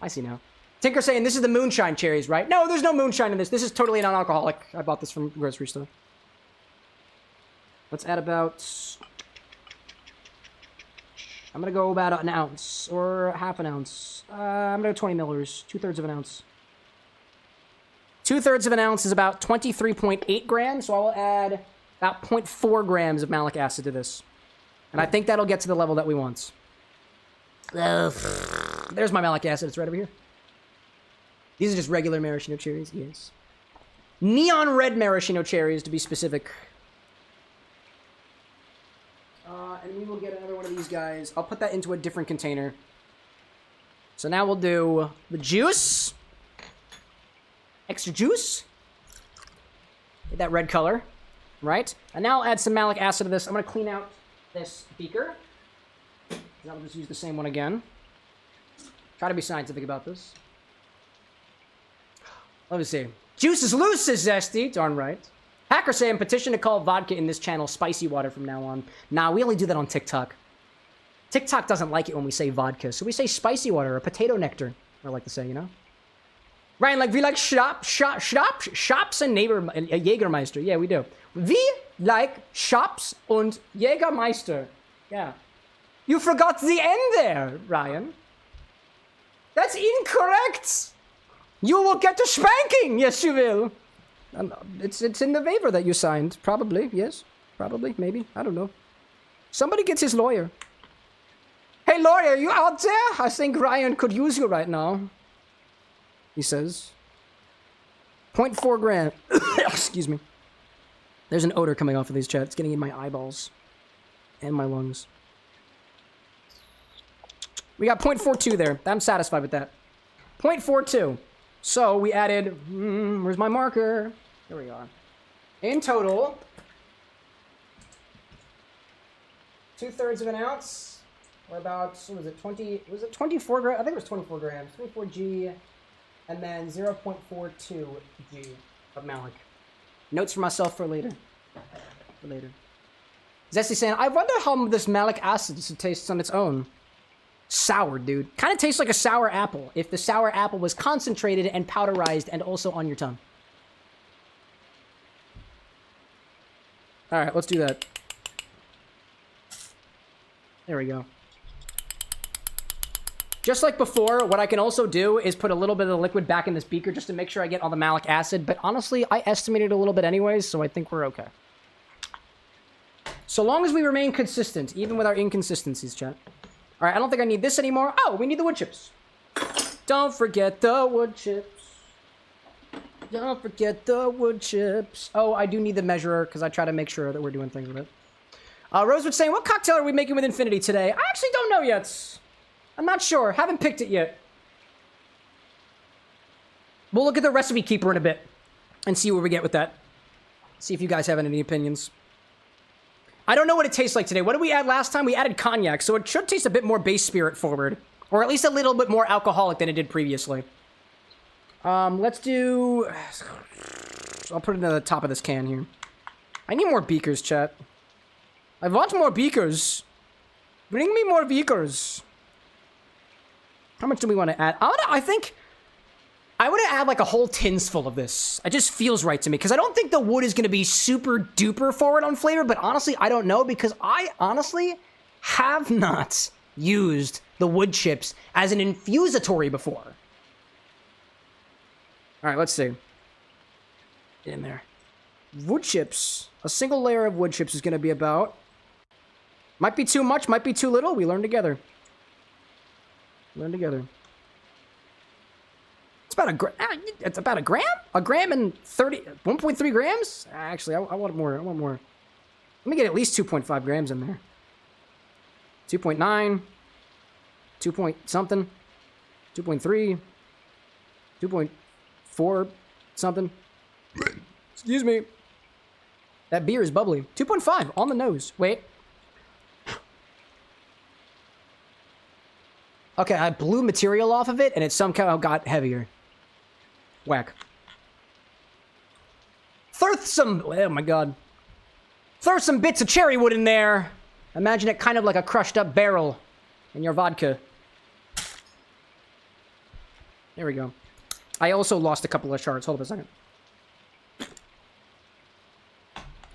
I see now. Tinker saying this is the moonshine cherries, right? No, there's no moonshine in this. This is totally non-alcoholic. I bought this from grocery store. Let's add about... I'm going to go about an ounce or half an ounce. I'm going to go 20 milliliters. 2/3 of an ounce. 2/3 of an ounce is about 23.8 grams, so I will add about 0.4 grams of malic acid to this. And I think that'll get to the level that we want. There's my malic acid. It's right over here. These are just regular maraschino cherries, yes. Neon red maraschino cherries, to be specific. And we will get another one of these guys. I'll put that into a different container. So now we'll do the juice. Extra juice. Get that red color, right? And now I'll add some malic acid to this. I'm going to clean out this beaker. I'll just use the same one again. Try to be scientific about this. Let me see. Juice is loose, says Zesty. Darn right. Hacker saying petition to call vodka in this channel spicy water from now on. Nah, we only do that on TikTok. TikTok doesn't like it when we say vodka, so we say spicy water or potato nectar. I like to say, you know. Ryan, like we like shops and Jägermeister. Yeah, we do. We like shops und Jägermeister. Yeah. You forgot the N there, Ryan. That's incorrect. You will get a spanking. Yes, you will. It's in the waiver that you signed. Probably, yes. Probably, maybe. I don't know. Somebody gets his lawyer. Hey, lawyer, you out there? I think Ryan could use you right now. He says. 0.4 gram. Excuse me. There's an odor coming off of these, chat. It's getting in my eyeballs. And my lungs. We got 0.42 there. I'm satisfied with that. 0.42. So we added... where's my marker? Here we are. In total... 2/3 of an ounce. Or about... what was it? 20... was it 24 grams? I think it was 24 grams. 24 G. And then 0.42 G of malic. Notes for myself for later. For later. Zesty saying, I wonder how this malic acid tastes on its own. Sour, dude. Kind of tastes like a sour apple if the sour apple was concentrated and powderized and also on your tongue. Alright, let's do that. There we go. Just like before, what I can also do is put a little bit of the liquid back in this beaker just to make sure I get all the malic acid. But honestly, I estimated a little bit anyways, so I think we're okay. So long as we remain consistent, even with our inconsistencies, chat. Alright, I don't think I need this anymore. Oh, we need the wood chips. Don't forget the wood chips. Don't forget the wood chips. Oh, I do need the measurer because I try to make sure that we're doing things with it. Rosewood saying, what cocktail are we making with Infinity today? I actually don't know yet. I'm not sure. Haven't picked it yet. We'll look at the recipe keeper in a bit and see where we get with that. See if you guys have any opinions. I don't know what it tastes like today. What did we add last time? We added cognac, so it should taste a bit more base spirit forward. Or at least a little bit more alcoholic than it did previously. Let's do... I'll put it in the top of this can here. I need more beakers, chat. I want more beakers. Bring me more beakers. How much do we want to add? I think... I want to add like a whole tins full of this. It just feels right to me because I don't think the wood is going to be super duper forward on flavor, but honestly, I don't know because I honestly have not used the wood chips as an infusatory before. All right, let's see. Get in there. Wood chips. A single layer of wood chips is going to be about... Might be too much, might be too little. We learn together. Learn together. It's about a gram? A gram and 1.3 grams? Actually, I want more. I want more. Let me get at least 2.5 grams in there. 2.9. 2 point something. 2.3. 2.4 something. Excuse me. That beer is bubbly. 2.5 on the nose. Wait. Okay, I blew material off of it, and it somehow got heavier. Whack. Oh my god. Throw some bits of cherry wood in there. Imagine it kind of like a crushed up barrel in your vodka. There we go. I also lost a couple of shards. Hold up a second.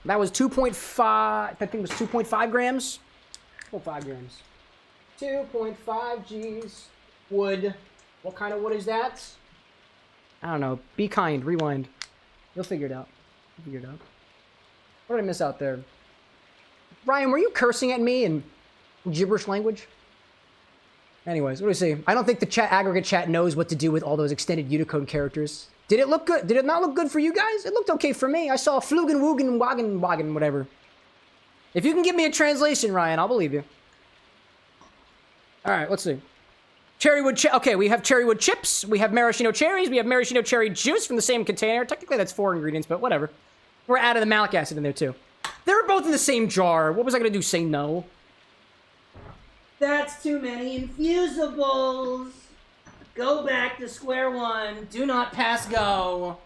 That was 2.5... I think it was 2.5 grams. 2.5 grams. 2.5 G's. Wood. What kind of wood is that? I don't know. Be kind. Rewind. You'll figure it out. You'll figure it out. What did I miss out there? Ryan, were you cursing at me in gibberish language? Anyways, what do we see? I don't think the aggregate chat knows what to do with all those extended Unicode characters. Did it look good? Did it not look good for you guys? It looked okay for me. I saw Flugen, Woogen, Wagen, whatever. If you can give me a translation, Ryan, I'll believe you. All right, let's see. Cherrywood okay, we have cherrywood chips, we have maraschino cherries, we have maraschino cherry juice from the same container. Technically, that's 4 ingredients, but whatever. We're adding the malic acid in there, too. They were both in the same jar. What was I gonna do, say no? That's too many infusibles. Go back to square one. Do not pass go.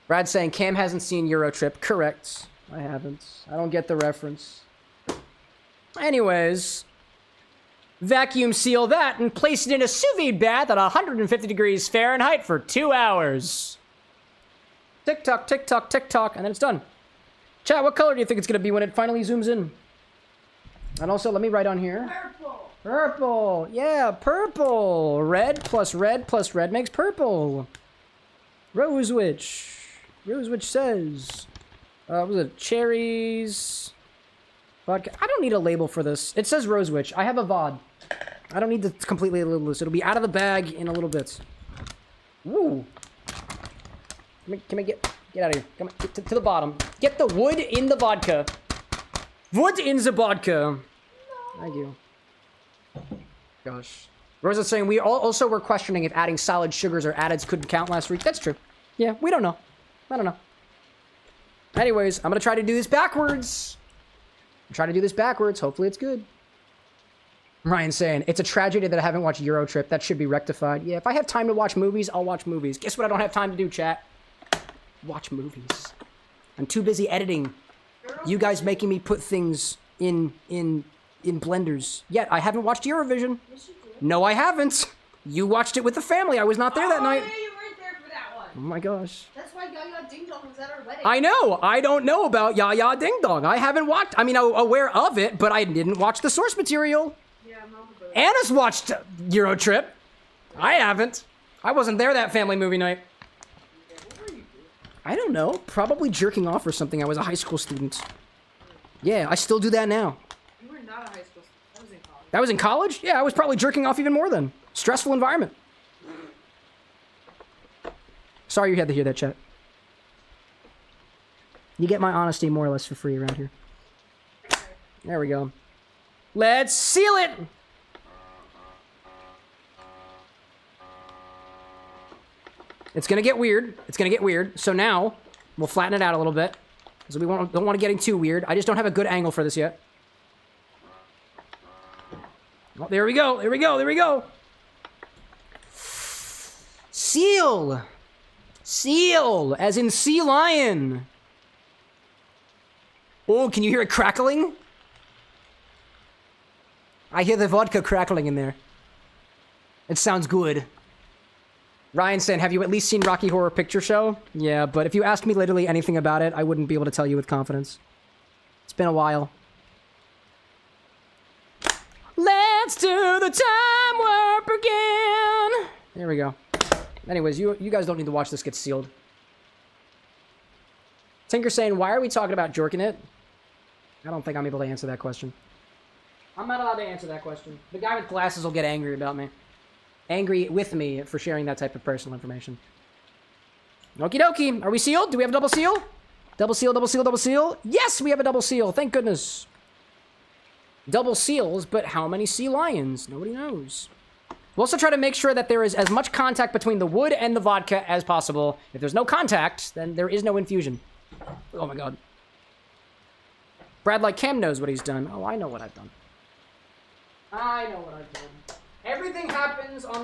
Brad's saying Cam hasn't seen Eurotrip. Correct. I haven't. I don't get the reference. Anyways, vacuum seal that and place it in a sous vide bath at 150 degrees Fahrenheit for 2 hours. Tick tock, tick tock, tick tock, and then it's done. Chat, what color do you think it's gonna be when it finally zooms in? And also, let me write on here. Purple. Purple. Yeah, purple. Red plus red plus red makes purple. Rose Witch. Rose Witch says, what was it? Cherries. Vodka. I don't need a label for this. It says Rose Witch. I have a VOD. I don't need to completely label this. It'll be out of the bag in a little bit. Woo. Can we get out of here? Come on, get to the bottom. Get the wood in the vodka. Wood in the vodka. Thank you. Gosh. Rosa's saying we also were questioning if adding solid sugars or addeds couldn't count last week. That's true. Yeah, we don't know. I don't know. Anyways, I'm gonna try to do this backwards. Hopefully it's good. Ryan's saying, it's a tragedy that I haven't watched Eurotrip. That should be rectified. Yeah, if I have time to watch movies, I'll watch movies. Guess what I don't have time to do, chat? Watch movies. I'm too busy editing. You guys making me put things in blenders. Yet, I haven't watched Eurovision. Yes, you did. No, I haven't. You watched it with the family. I was not there that night. Yeah, you weren't there for that one. Oh my gosh. That's why Yaya Ding Dong was at our wedding. I know. I don't know about Ya Ya Ding Dong. I haven't watched. I mean, I'm aware of it, but I didn't watch the source material. Yeah, I'm over there. Anna's watched Eurotrip. I haven't. I wasn't there that family movie night. What were you doing? I don't know. Probably jerking off or something. I was a high school student. Yeah, I still do that now. You were not a high school student. That was in college. That was in college? Yeah, I was probably jerking off even more then. Stressful environment. Sorry you had to hear that, chat. You get my honesty more or less for free around here. There we go. Let's seal it! It's gonna get weird. It's gonna get weird. So now, we'll flatten it out a little bit. Because we don't want it getting too weird. I just don't have a good angle for this yet. Oh, there we go. There we go. There we go. Seal. Seal, as in sea lion. Oh, can you hear it crackling? I hear the vodka crackling in there. It sounds good. Ryan said, have you at least seen Rocky Horror Picture Show? Yeah, but if you asked me literally anything about it, I wouldn't be able to tell you with confidence. It's been a while. Let's do the time warp again. There we go. Anyways, you guys don't need to watch this get sealed. Tinker saying, why are we talking about jorking it? I don't think I'm able to answer that question. I'm not allowed to answer that question. The guy with glasses will get angry about me. Angry with me for sharing that type of personal information. Okie dokie. Are we sealed? Do we have a double seal? Double seal, double seal, double seal. Yes, we have a double seal. Thank goodness. Double seals, but how many sea lions? Nobody knows. We'll also try to make sure that there is as much contact between the wood and the vodka as possible. If there's no contact, then there is no infusion. Oh my god. Brad, like Cam knows what he's done. Oh, I know what I've done. I know what I've done. Everything that happens on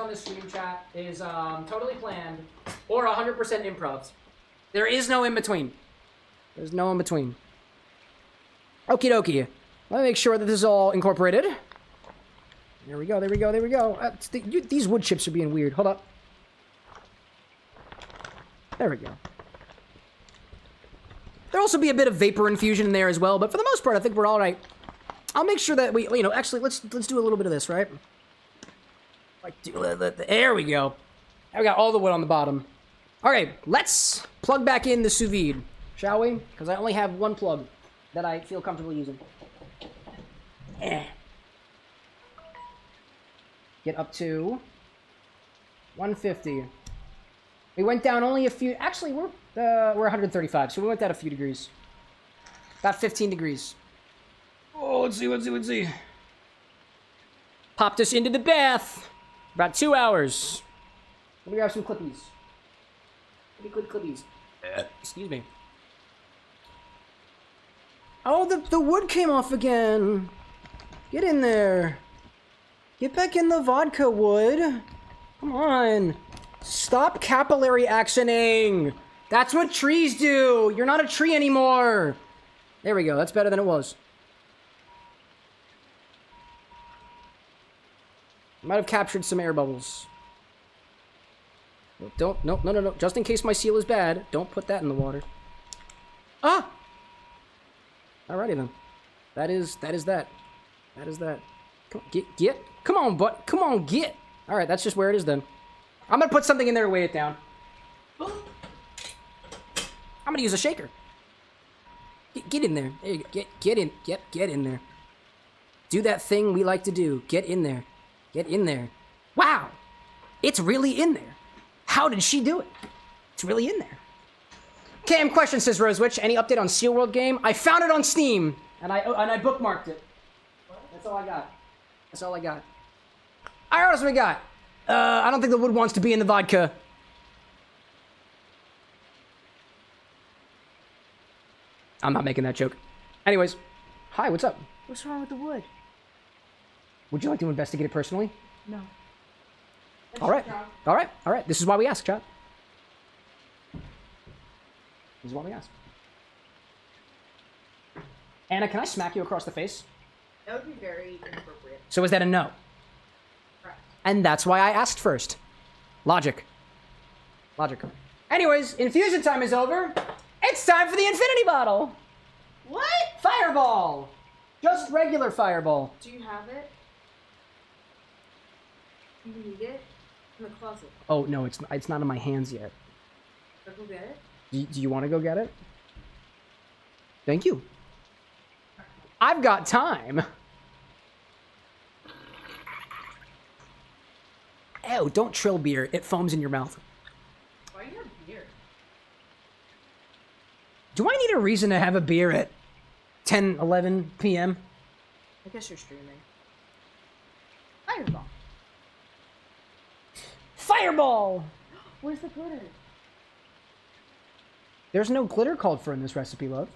this stream chat is totally planned or 100% improv. There is no in between. There's no in between. Okie dokie. Let me make sure that this is all incorporated. There we go, there we go, there we go. These wood chips are being weird. Hold up. There we go. There'll also be a bit of vapor infusion in there as well, but for the most part, I think we're all right. I'll make sure that we, actually, let's do a little bit of this, right? There we go. Now we got all the wood on the bottom. All right, let's plug back in the sous vide, shall we? Because I only have one plug that I feel comfortable using. Get up to 150. We went down only a few. Actually, we're 135, so we went down a few degrees. About 15 degrees. Oh, let's see. Popped us into the bath. About 2 hours. Let me grab some clippies. Clippies. Excuse me. Oh, the wood came off again. Get in there. Get back in the vodka, Wood. Come on. Stop capillary actioning. That's what trees do. You're not a tree anymore. There we go. That's better than it was. Might have captured some air bubbles. Don't, no. Just in case my seal is bad, don't put that in the water. Ah! Alrighty then. That is that. That is that. Come, get. Come on, butt. Come on, get. Alright, that's just where it is then. I'm gonna put something in there to weigh it down. I'm gonna use a shaker. Get in there. There you go. Get in. Get in there. Do that thing we like to do. Get in there. Get in there. Wow! It's really in there. How did she do it? It's really in there. Cam question, says Rosewitch. Any update on SealWorld game? I found it on Steam, and I bookmarked it. That's all I got. That's all I got. All right, what else we got? I don't think the wood wants to be in the vodka. I'm not making that joke. Anyways, hi, what's up? What's wrong with the wood? Would you like to investigate it personally? No. All right. All right. All right. This is why we ask, chat. This is why we ask. Anna, can I smack you across the face? That would be very inappropriate. So is that a no? Correct. And that's why I asked first. Logic. Logic. Anyways, infusion time is over. It's time for the infinity bottle. What? Fireball. Just regular fireball. Do you have it? You need it? In the closet. Oh, no, it's not in my hands yet. So go get it? Do you want to go get it? Thank you. I've got time. Ew, don't trill beer. It foams in your mouth. Why do you have beer? Do I need a reason to have a beer at 10, 11 p.m.? I guess you're streaming. Fireball. Fireball! Where's the glitter? There's no glitter called for in this recipe, love.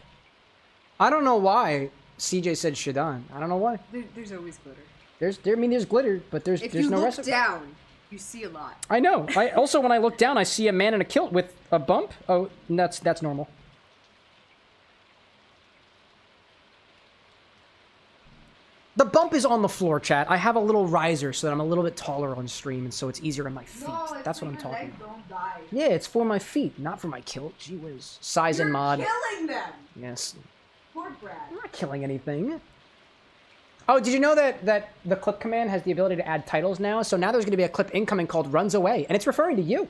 I don't know why CJ said Shadon. I don't know why. There's always glitter. There's glitter, but there's If no you look recipe. down, you see a lot. I know. I also, when I look down, I see a man in a kilt with a bump. Oh, that's normal. The bump is on the floor, chat. I have a little riser so that I'm a little bit taller on stream, and so it's easier on my feet. That's what I'm talking about. Don't die. Yeah, it's for my feet, not for my kilt. Gee whiz. Size and mod. Killing them. Yes. Poor Brad. I'm not killing anything. Oh, did you know that the clip command has the ability to add titles now? So now there's going to be a clip incoming called Runs Away, and it's referring to you.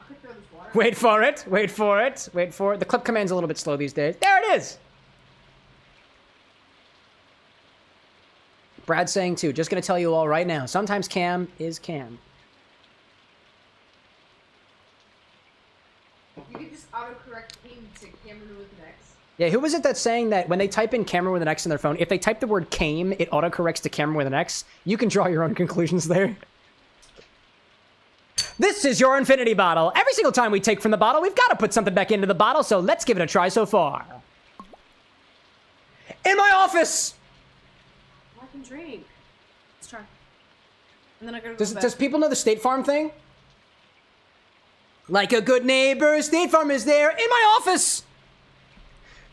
I could throw this water. Wait for it. Wait for it. Wait for it. The clip command's a little bit slow these days. There it is. Brad's saying too. Just going to tell you all right now. Sometimes Cam is Cam. You can just autocorrect him to Cameron with an X. Yeah, who was it that's saying that when they type in Cameron with an X in their phone, if they type the word came, it autocorrects to Cameron with an X? You can draw your own conclusions there. This is your infinity bottle. Every single time we take from the bottle, we've got to put something back into the bottle, so let's give it a try so far. In my office! I can drink. Let's try. And then I gotta go back. Does people know the State Farm thing? Like a good neighbor, State Farm is there in my office!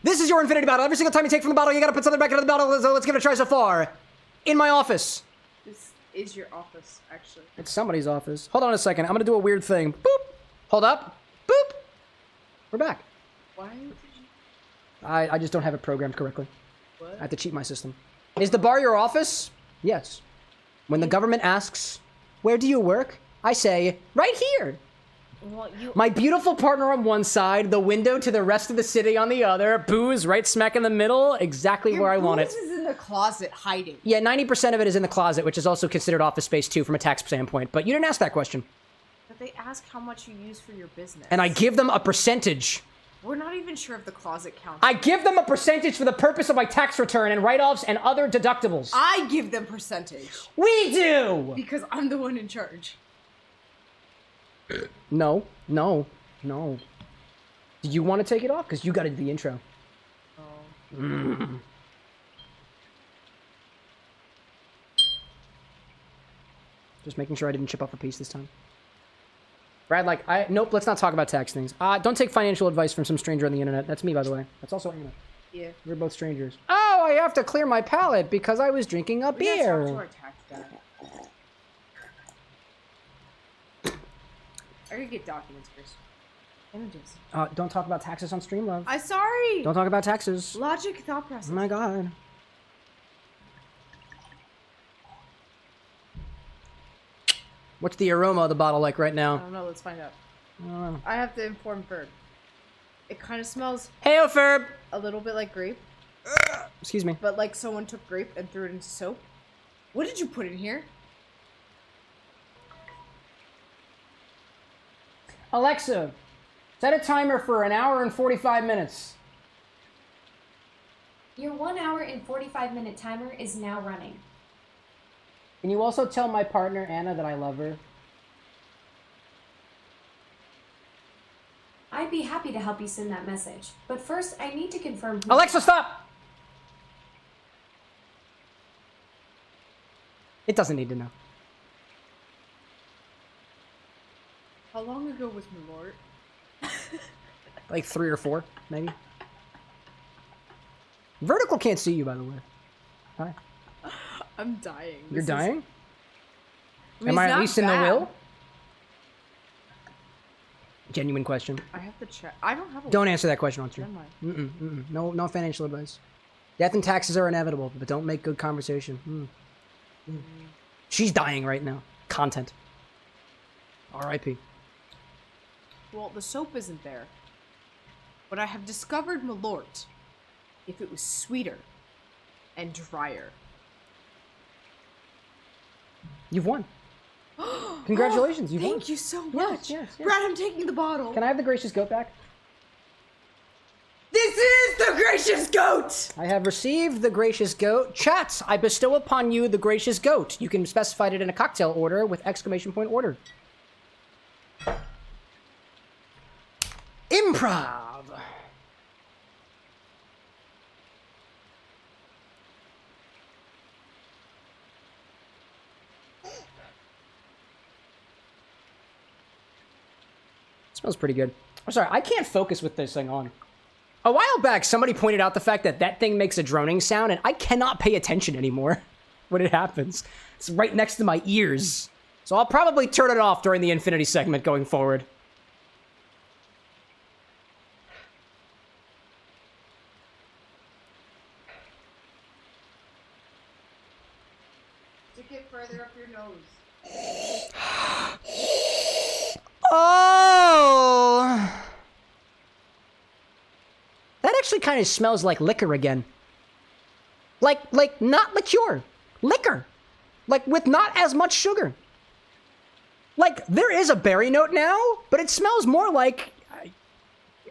This is your infinity bottle. Every single time you take from the bottle, you gotta put something back into the bottle, so let's give it a try so far. In my office. This is your office, actually. It's somebody's office. Hold on a second. I'm gonna do a weird thing. Boop! Hold up. Boop! We're back. Why did you... I just don't have it programmed correctly. What? I have to cheat my system. Is the bar your office? Yes. When the government asks, where do you work? I say, right here. Well, you... My beautiful partner on one side, the window to the rest of the city on the other, booze right smack in the middle, exactly where I want it. Your booze is in the closet hiding. Yeah, 90% of it is in the closet, which is also considered office space too from a tax standpoint. But you didn't ask that question. But they ask how much you use for your business. And I give them a percentage. We're not even sure if the closet counts. I give them a percentage for the purpose of my tax return and write-offs and other deductibles. I give them percentage. We do! Because I'm the one in charge. No. Do you want to take it off? Because you got to do the intro. Just making sure I didn't chip off a piece this time. Brad, like, nope, let's not talk about tax things. Don't take financial advice from some stranger on the internet. That's me, by the way. That's also Anna. Yeah. We're both strangers. Oh, I have to clear my palate because I was drinking a We gotta talk to beer. our tax guy. I gotta get documents first. Images. Don't talk about taxes on stream, love. I'm sorry! Don't talk about taxes. Logic thought process. Oh my god. What's the aroma of the bottle like right I now? don't know, let's find out. I don't know. I have to inform Ferb. It kind of smells Hey, Ferb! a little bit like grape, Excuse me. but like someone took grape and threw it into soap. What did you put in here? Alexa, set a timer for 1 hour and 45 minutes. Your 1 hour and 45-minute timer is now running. Can you also tell my partner, Anna, that I love her? I'd be happy to help you send that message, but first I need to confirm who- Alexa, stop! It doesn't need to know. How long ago was Malort? Like 3 or 4, maybe. Vertical can't see you, by the way. Hi. I'm dying. You're This is- dying? I mean, Am I it's at not least in the bad. will? Genuine question. I have to check. I don't have a Don't answer that question on stream. Never mind. No financial advice. Death and taxes are inevitable, but don't make good conversation. She's dying right now. Content. R.I.P. Well, the soap isn't there. But I have discovered Malort. If it was sweeter and drier. You've won. Congratulations, you've won. Thank you so Yes, much. yes. Brad, I'm taking the bottle. Can I have the gracious goat back? This is the gracious goat! I have received the gracious goat. Chat, I bestow upon you the gracious goat. You can specify it in a cocktail order with exclamation point order. Improv. Smells pretty good. I'm sorry, I can't focus with this thing on. A while back, somebody pointed out the fact that that thing makes a droning sound, and I cannot pay attention anymore when it happens. It's right next to my ears. So I'll probably turn it off during the Infinity segment going forward. Stick it further up your nose. Oh! That actually kind of smells like liquor again. Like not liqueur. Liquor. Like with not as much sugar. Like there is a berry note now, but it smells more like...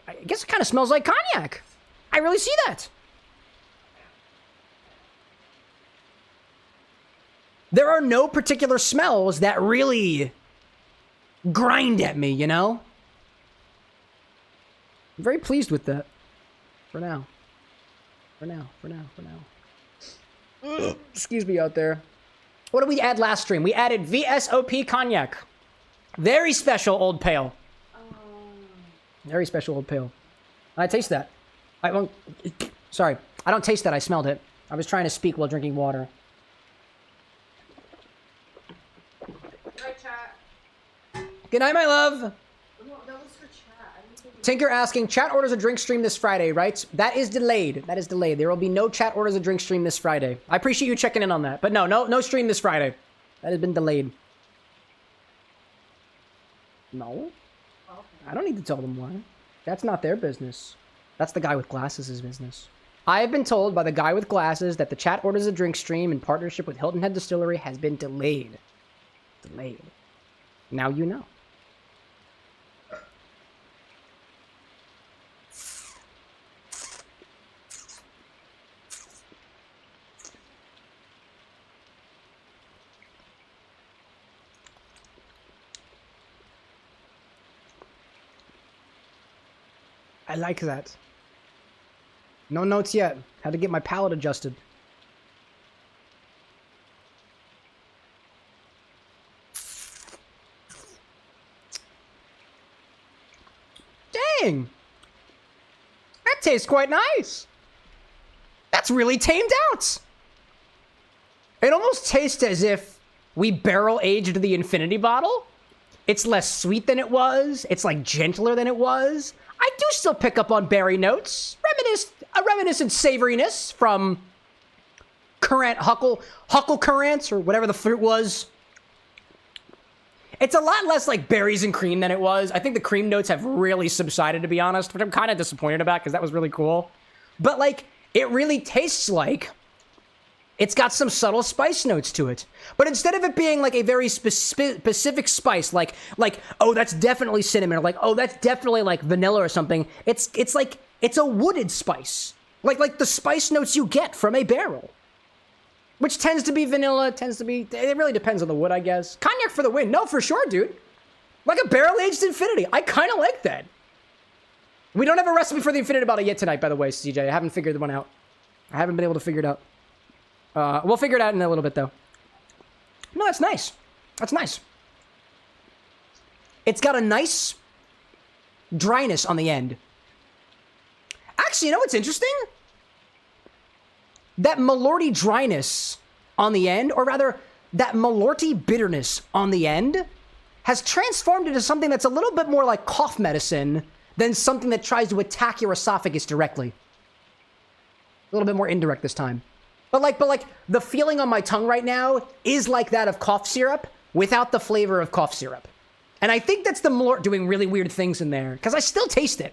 I guess it kind of smells like cognac. I really see that. There are no particular smells that really grind at me, you know? I'm very pleased with that. For now. For now. Ugh, excuse me out there. What did we add last stream? We added VSOP cognac. Very special old pale. Very special old pale. I taste that. I won't... Sorry. I don't taste that. I smelled it. I was trying to speak while drinking water. Right, chat. Good night, my love. No, that was for chat. I didn't think Tinker asking, chat orders a drink stream this Friday, right? That is delayed. That is delayed. There will be no chat orders a drink stream this Friday. I appreciate you checking in on that. But no stream this Friday. That has been delayed. No. I don't need to tell them why. That's not their business. That's the guy with glasses' business. I have been told by the guy with glasses that the chat orders a drink stream in partnership with Hilton Head Distillery has been delayed. Delayed. Now you know. I like that. No notes yet. Had to get my palate adjusted. Dang! That tastes quite nice. That's really tamed out. It almost tastes as if we barrel aged the Infinity bottle. It's less sweet than it was. It's like gentler than it was. I do still pick up on berry notes. A reminiscent savoriness from currant huckle currants or whatever the fruit was. It's a lot less like berries and cream than it was. I think the cream notes have really subsided, to be honest, which I'm kind of disappointed about because that was really cool. But like, it really tastes like it's got some subtle spice notes to it. But instead of it being like a very specific spice, like, oh, that's definitely cinnamon, or like, oh, that's definitely like vanilla or something, it's like, it's a wooded spice. Like the spice notes you get from a barrel. Which tends to be vanilla, it really depends on the wood, I guess. Cognac for the win. No, for sure, dude. Like a barrel-aged Infinity. I kind of like that. We don't have a recipe for the Infinity bottle yet tonight, by the way, CJ. I haven't figured one out. I haven't been able to figure it out. We'll figure it out in a little bit, though. No, that's nice. That's nice. It's got a nice dryness on the end. Actually, you know what's interesting? That Malorty dryness on the end, or rather, that Malorty bitterness on the end, has transformed into something that's a little bit more like cough medicine than something that tries to attack your esophagus directly. A little bit more indirect this time. But like, the feeling on my tongue right now is like that of cough syrup without the flavor of cough syrup. And I think that's the Malort doing really weird things in there, because I still taste it.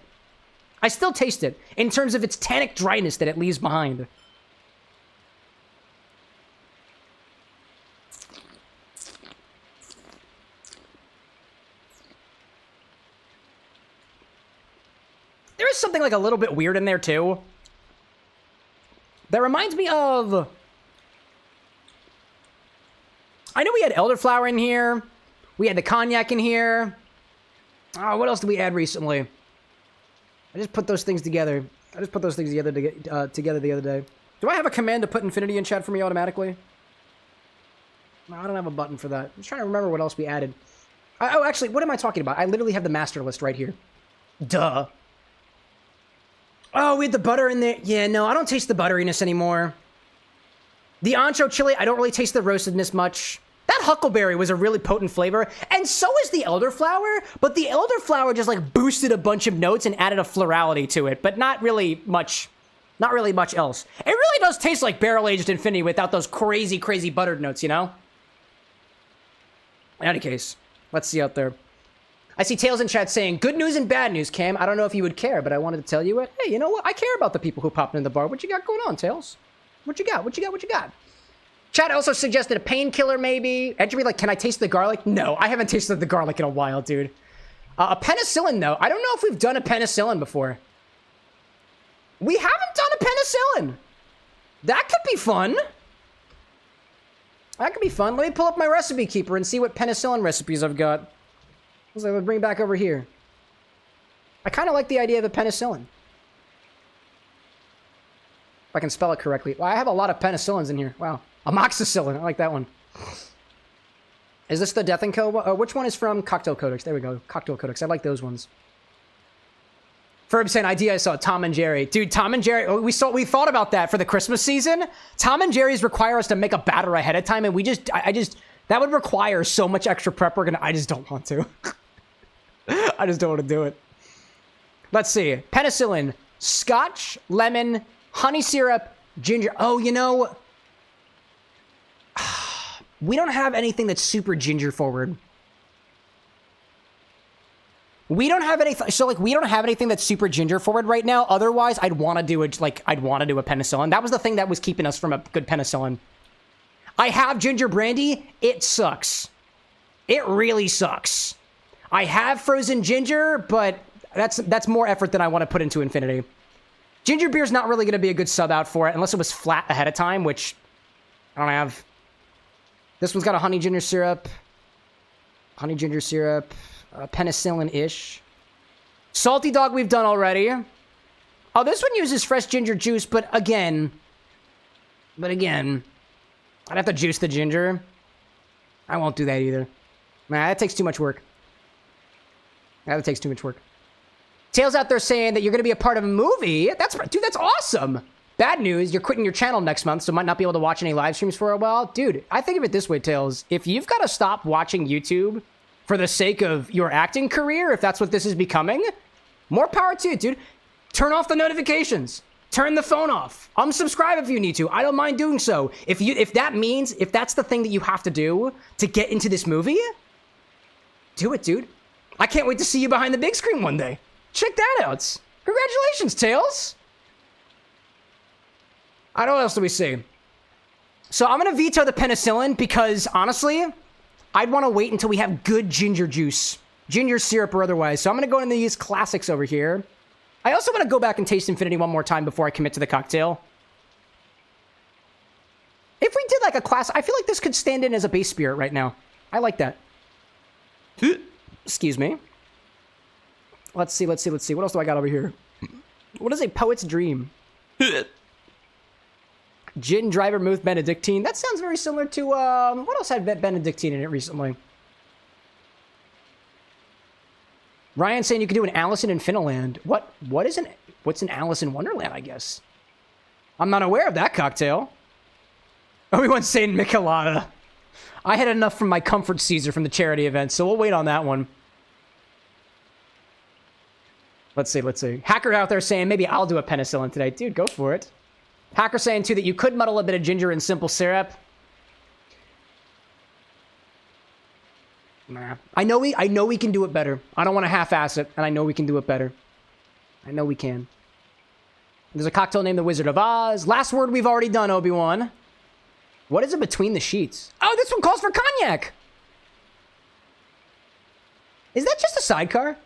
I still taste it in terms of its tannic dryness that it leaves behind. There is something like a little bit weird in there too. That reminds me of... I know we had elderflower in here. We had the cognac in here. Oh, what else did we add recently? I just put those things together. Together the other day. Do I have a command to put Infinity in chat for me automatically? No, I don't have a button for that. I'm just trying to remember what else we added. Oh, actually, what am I talking about? I literally have the master list right here. Duh. Oh, we had the butter in there. Yeah, no, I don't taste the butteriness anymore. The ancho chili, I don't really taste the roastedness much. That huckleberry was a really potent flavor, and so is the elderflower, but the elderflower just like boosted a bunch of notes and added a florality to it, but not really much else. It really does taste like barrel-aged Infinity without those crazy, crazy buttered notes, you know? In any case, let's see out there. I see Tails in chat saying, good news and bad news, Cam. I don't know if you would care, but I wanted to tell you it. Hey, you know what? I care about the people who popped in the bar. What you got going on, Tails? What you got? Chat also suggested a painkiller, maybe. Ed should be like, can I taste the garlic? No, I haven't tasted the garlic in a while, dude. A penicillin, though. I don't know if we've done a penicillin before. We haven't done a penicillin. That could be fun. Let me pull up my recipe keeper and see what penicillin recipes I've got. Let's bring it back over here. I kind of like the idea of a penicillin. If I can spell it correctly. Well, I have a lot of penicillins in here. Wow. Amoxicillin. I like that one. Is this the Death & Co? Which one is from Cocktail Codex? There we go. Cocktail Codex. I like those ones. Ferb saying, idea I saw Tom and Jerry. Dude, Tom and Jerry, we thought about that for the Christmas season. Tom and Jerry's require us to make a batter ahead of time, and that would require so much extra prep work, and I just don't want to. I just don't want to do it. Let's see. Penicillin, scotch, lemon, honey syrup, ginger. Oh, you know, we don't have anything that's super ginger forward. We don't have anything. So, like, we don't have anything that's super ginger forward right now. Otherwise, I'd want to do a penicillin. That was the thing that was keeping us from a good penicillin. I have ginger brandy. It sucks. It really sucks. I have frozen ginger, but that's more effort than I want to put into Infinity. Ginger beer's not really going to be a good sub out for it unless it was flat ahead of time, which I don't have. This one's got a honey ginger syrup, penicillin-ish. Salty dog we've done already. Oh, this one uses fresh ginger juice, but again, I'd have to juice the ginger. I won't do that either. Nah, that takes too much work. That takes too much work. Tails out there saying that you're going to be a part of a movie. Dude, that's awesome. Bad news, you're quitting your channel next month, so might not be able to watch any live streams for a while. Dude, I think of it this way, Tails. If you've got to stop watching YouTube for the sake of your acting career, if that's what this is becoming, more power to you, dude. Turn off the notifications. Turn the phone off. Unsubscribe if you need to. I don't mind doing so. If that's the thing that you have to do to get into this movie, do it, dude. I can't wait to see you behind the big screen one day. Check that out. Congratulations, Tails. I don't know what else do we see. So I'm going to veto the penicillin because, honestly, I'd want to wait until we have good ginger juice. Ginger syrup or otherwise. So I'm going to go into these classics over here. I also want to go back and taste Infinity one more time before I commit to the cocktail. If we did like a class, I feel like this could stand in as a base spirit right now. I like that. Excuse me. Let's see. What else do I got over here? What is a poet's dream? Gin dry vermouth Benedictine. That sounds very similar to, what else had Benedictine in it recently? Ryan saying you could do an Alice in Infiniland. What's an Alice in Wonderland, I guess? I'm not aware of that cocktail. Everyone's saying Michelada. I had enough from my Comfort Caesar from the charity event, so we'll wait on that one. Let's see. Hacker out there saying maybe I'll do a penicillin today. Dude, go for it. Hacker saying, too, that you could muddle a bit of ginger in simple syrup. Nah. I know we can do it better. I don't want to half-ass it, and I know we can do it better. I know we can. There's a cocktail named the Wizard of Oz. Last word we've already done, Obi-Wan. What is it between the sheets? Oh, this one calls for cognac. Is that just a sidecar?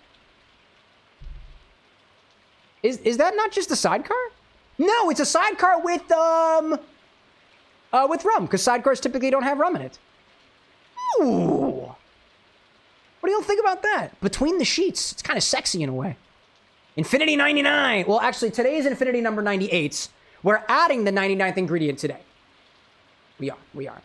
Is that not just a sidecar? No, it's a sidecar with rum, because sidecars typically don't have rum in it. Ooh. What do you think about that? Between the sheets. It's kind of sexy in a way. Infinity 99. Well, actually, today is Infinity number 98. We're adding the 99th ingredient today. We are.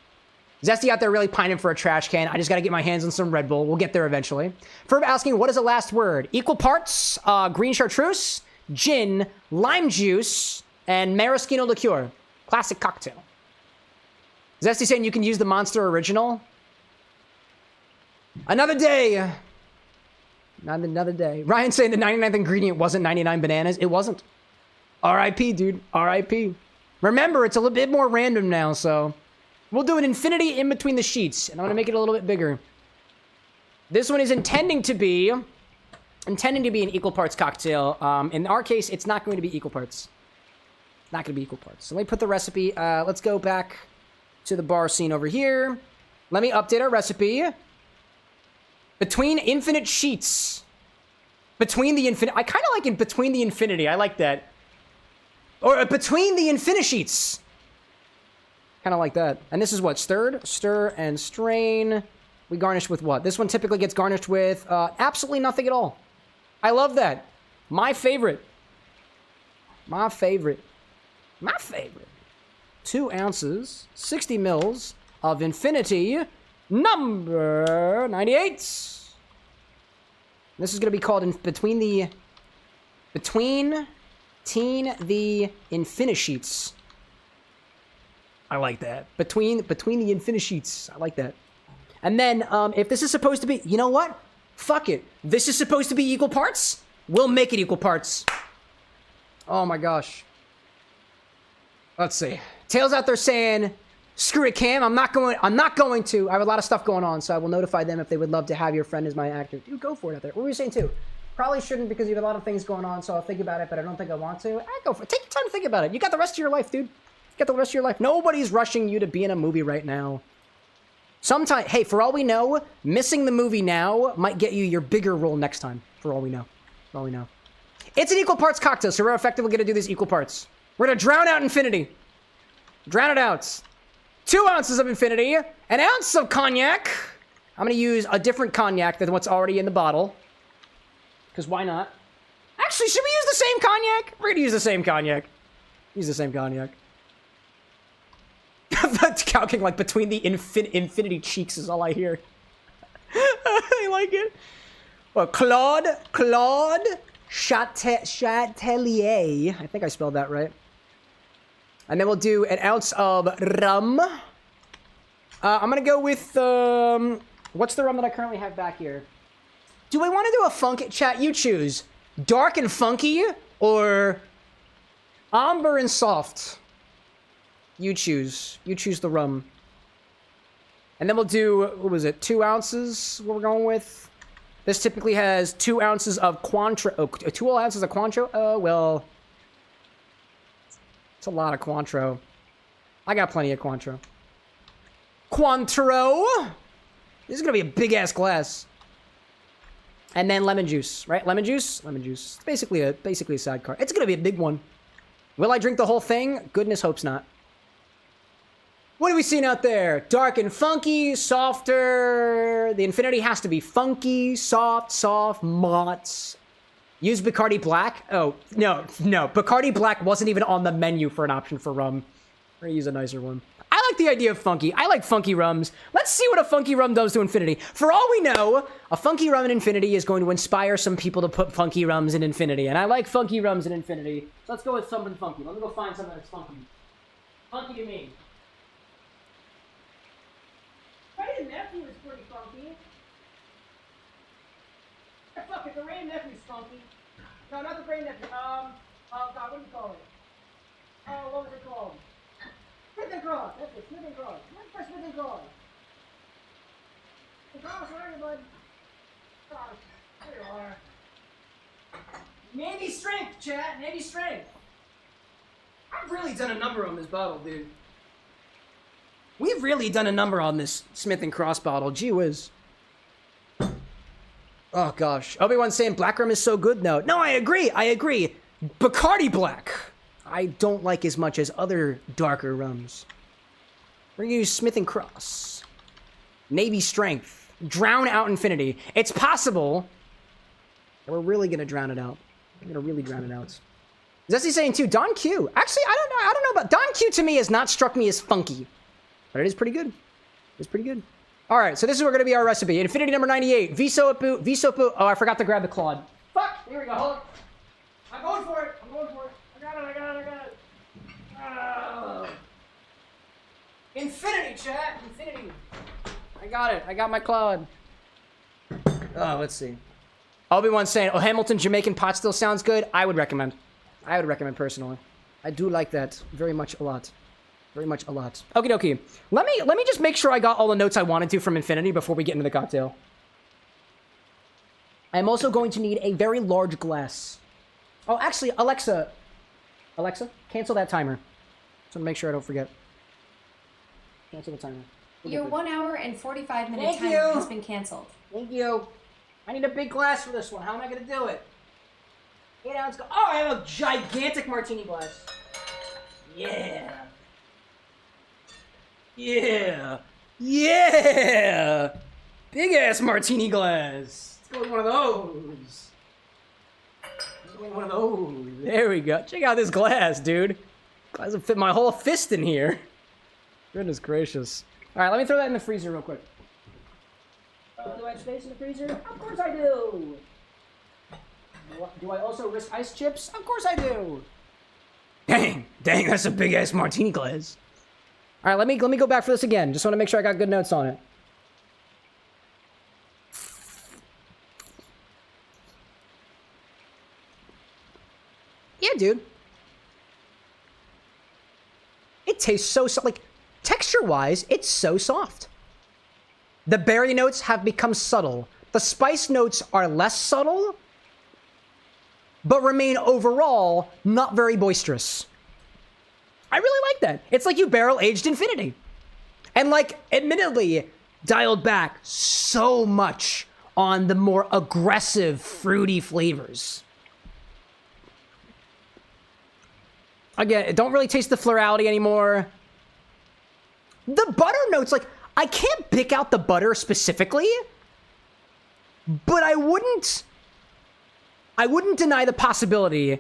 Zesty out there really pining for a trash can. I just got to get my hands on some Red Bull. We'll get there eventually. Ferb asking, what is the last word? Equal parts, green chartreuse, gin, lime juice, and maraschino liqueur. Classic cocktail. Zesty saying you can use the Monster Original. Another day. Not another day. Ryan saying the 99th ingredient wasn't 99 bananas. It wasn't. R.I.P., dude. R.I.P. Remember, it's a little bit more random now, so... We'll do an infinity in between the sheets, and I'm going to make it a little bit bigger. This one is intending to be an equal parts cocktail. In our case, it's not going to be equal parts. Not going to be equal parts. So let me put the recipe. Let's go back to the bar scene over here. Let me update our recipe. Between infinite sheets. Between the infinite... I kind of like it between the infinity. I like that. Or between the Infini-Sheets. Kind of like that. And this is what? Stirred? Stir and strain. We garnish with what? This one typically gets garnished with absolutely nothing at all. I love that. My favorite. My favorite. 2 ounces, 60 mils of Infinity number 98. This is going to be called between the Infini-Sheets. I like that. Between the Infini-Sheets. I like that. And then, if this is supposed to be... You know what? Fuck it. This is supposed to be equal parts? We'll make it equal parts. Oh my gosh. Let's see. Tails out there saying, screw it, Cam. I'm not going to. I have a lot of stuff going on, so I will notify them if they would love to have your friend as my actor. Dude, go for it out there. What were you saying, too? Probably shouldn't because you have a lot of things going on, so I'll think about it, but I don't think I want to. Go for it. Take your time to think about it. You got the rest of your life, dude. You got the rest of your life. Nobody's rushing you to be in a movie right now. Sometime, hey, for all we know, missing the movie now might get you your bigger role next time. For all we know. For all we know. It's an equal parts cocktail, so we're effectively going to do these equal parts. We're going to drown out Infinity. Drown it out. 2 ounces of Infinity. An ounce of cognac. I'm going to use a different cognac than what's already in the bottle. Because why not? Actually, should we use the same cognac? We're gonna use the same cognac. Use the same cognac. Calculating like between the infinity cheeks is all I hear. I like it. Well, Claude Chatelier. I think I spelled that right. And then we'll do an ounce of rum. I'm gonna go with what's the rum that I currently have back here? Do I want to do a funky chat? You choose. Dark and funky or amber and soft. You choose. You choose the rum. And then we'll do, what was it, 2 ounces, what we're going with? This typically has 2 ounces of Cointreau. Oh, 2 ounces of Cointreau? Oh, well. It's a lot of Cointreau. I got plenty of Cointreau. Cointreau! This is going to be a big-ass glass. And then lemon juice, right? Lemon juice? Lemon juice. It's basically a sidecar. It's going to be a big one. Will I drink the whole thing? Goodness hopes not. What are we seeing out there? Dark and funky, softer. The Infinity has to be funky, soft, mott. Use Bacardi Black. Oh, no. Bacardi Black wasn't even on the menu for an option for rum. We're gonna use a nicer one. I like the idea of funky. I like funky rums. Let's see what a funky rum does to Infinity. For all we know, a funky rum in Infinity is going to inspire some people to put funky rums in Infinity. And I like funky rums in Infinity. So let's go with something funky. Let me go find something that's funky. Funky to me. Ray and Nephew is pretty funky. Yeah, fuck it, the Ray and Nephew's funky. No, not the Ray and Nephew. Oh God, what do you call it? Oh, what was it called? Smith and Cross. That's it, Smith and Cross. What's for Smith and Cross? Cross, where are you, bud? Cross, there you are. Navy strength, chat. Navy strength. I've really done a number on this bottle, dude. We've really done a number on this Smith & Cross bottle. Gee whiz. Oh, gosh. Obi-Wan's saying black rum is so good, though. No, I agree. Bacardi Black. I don't like as much as other darker rums. We're going to use Smith & Cross. Navy Strength. Drown out Infinity. It's possible that we're really going to drown it out. We're going to really drown it out. Zessy's saying, too, Don Q. Actually, I don't know about... Don Q, to me, has not struck me as funky. But it is pretty good. It's pretty good. All right, so this is going to be our recipe. Infinity number 98. VSOP. Oh, I forgot to grab the Claude. Fuck! Here we go. Hold on. I'm going for it. I got it. Infinity, chat. Infinity. I got it. I got my Claude. Oh, let's see. Obi-Wan's saying, oh, Hamilton Jamaican pot still sounds good. I would recommend personally. I do like that very much a lot. Very much a lot. Okie dokie. Let me just make sure I got all the notes I wanted to from Infinity before we get into the cocktail. I'm also going to need a very large glass. Oh, actually, Alexa, cancel that timer. Just want to make sure I don't forget. Cancel the timer. Your 1 hour and 45 minute timer has been canceled. Thank you. I need a big glass for this one. How am I going to do it? 8 ounce. Oh, I have a gigantic martini glass. Yeah. Big ass martini glass. Let's go with one of those. There we go. Check out this glass, dude. Glass will fit my whole fist in here. Goodness gracious. All right, let me throw that in the freezer real quick. Do I have space in the freezer? Of course I do. Do I also risk ice chips? Of course I do. Dang, that's a big ass martini glass. All right, let me go back for this again. Just want to make sure I got good notes on it. Yeah, dude. It tastes so like texture-wise, it's so soft. The berry notes have become subtle. The spice notes are less subtle, but remain overall not very boisterous. I really like that. It's like you barrel-aged Infinity. And like, admittedly, dialed back so much on the more aggressive, fruity flavors. Again, it don't really taste the florality anymore. The butter notes, like, I can't pick out the butter specifically, but I wouldn't I wouldn't deny the possibility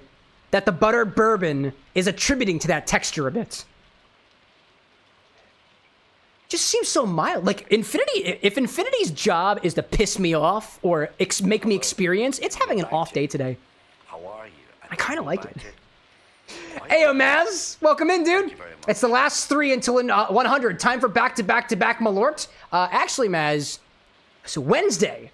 that the buttered bourbon is attributing to that texture a bit. Just seems so mild. Like, Infinity, if Infinity's job is to piss me off or make me experience, it's having an off day today. How are you? I kind of like it. Hey, Maz, welcome in, dude. It's the last 3 until 100. Time for back-to-back-to-back Malort. Actually, Maz, so Wednesday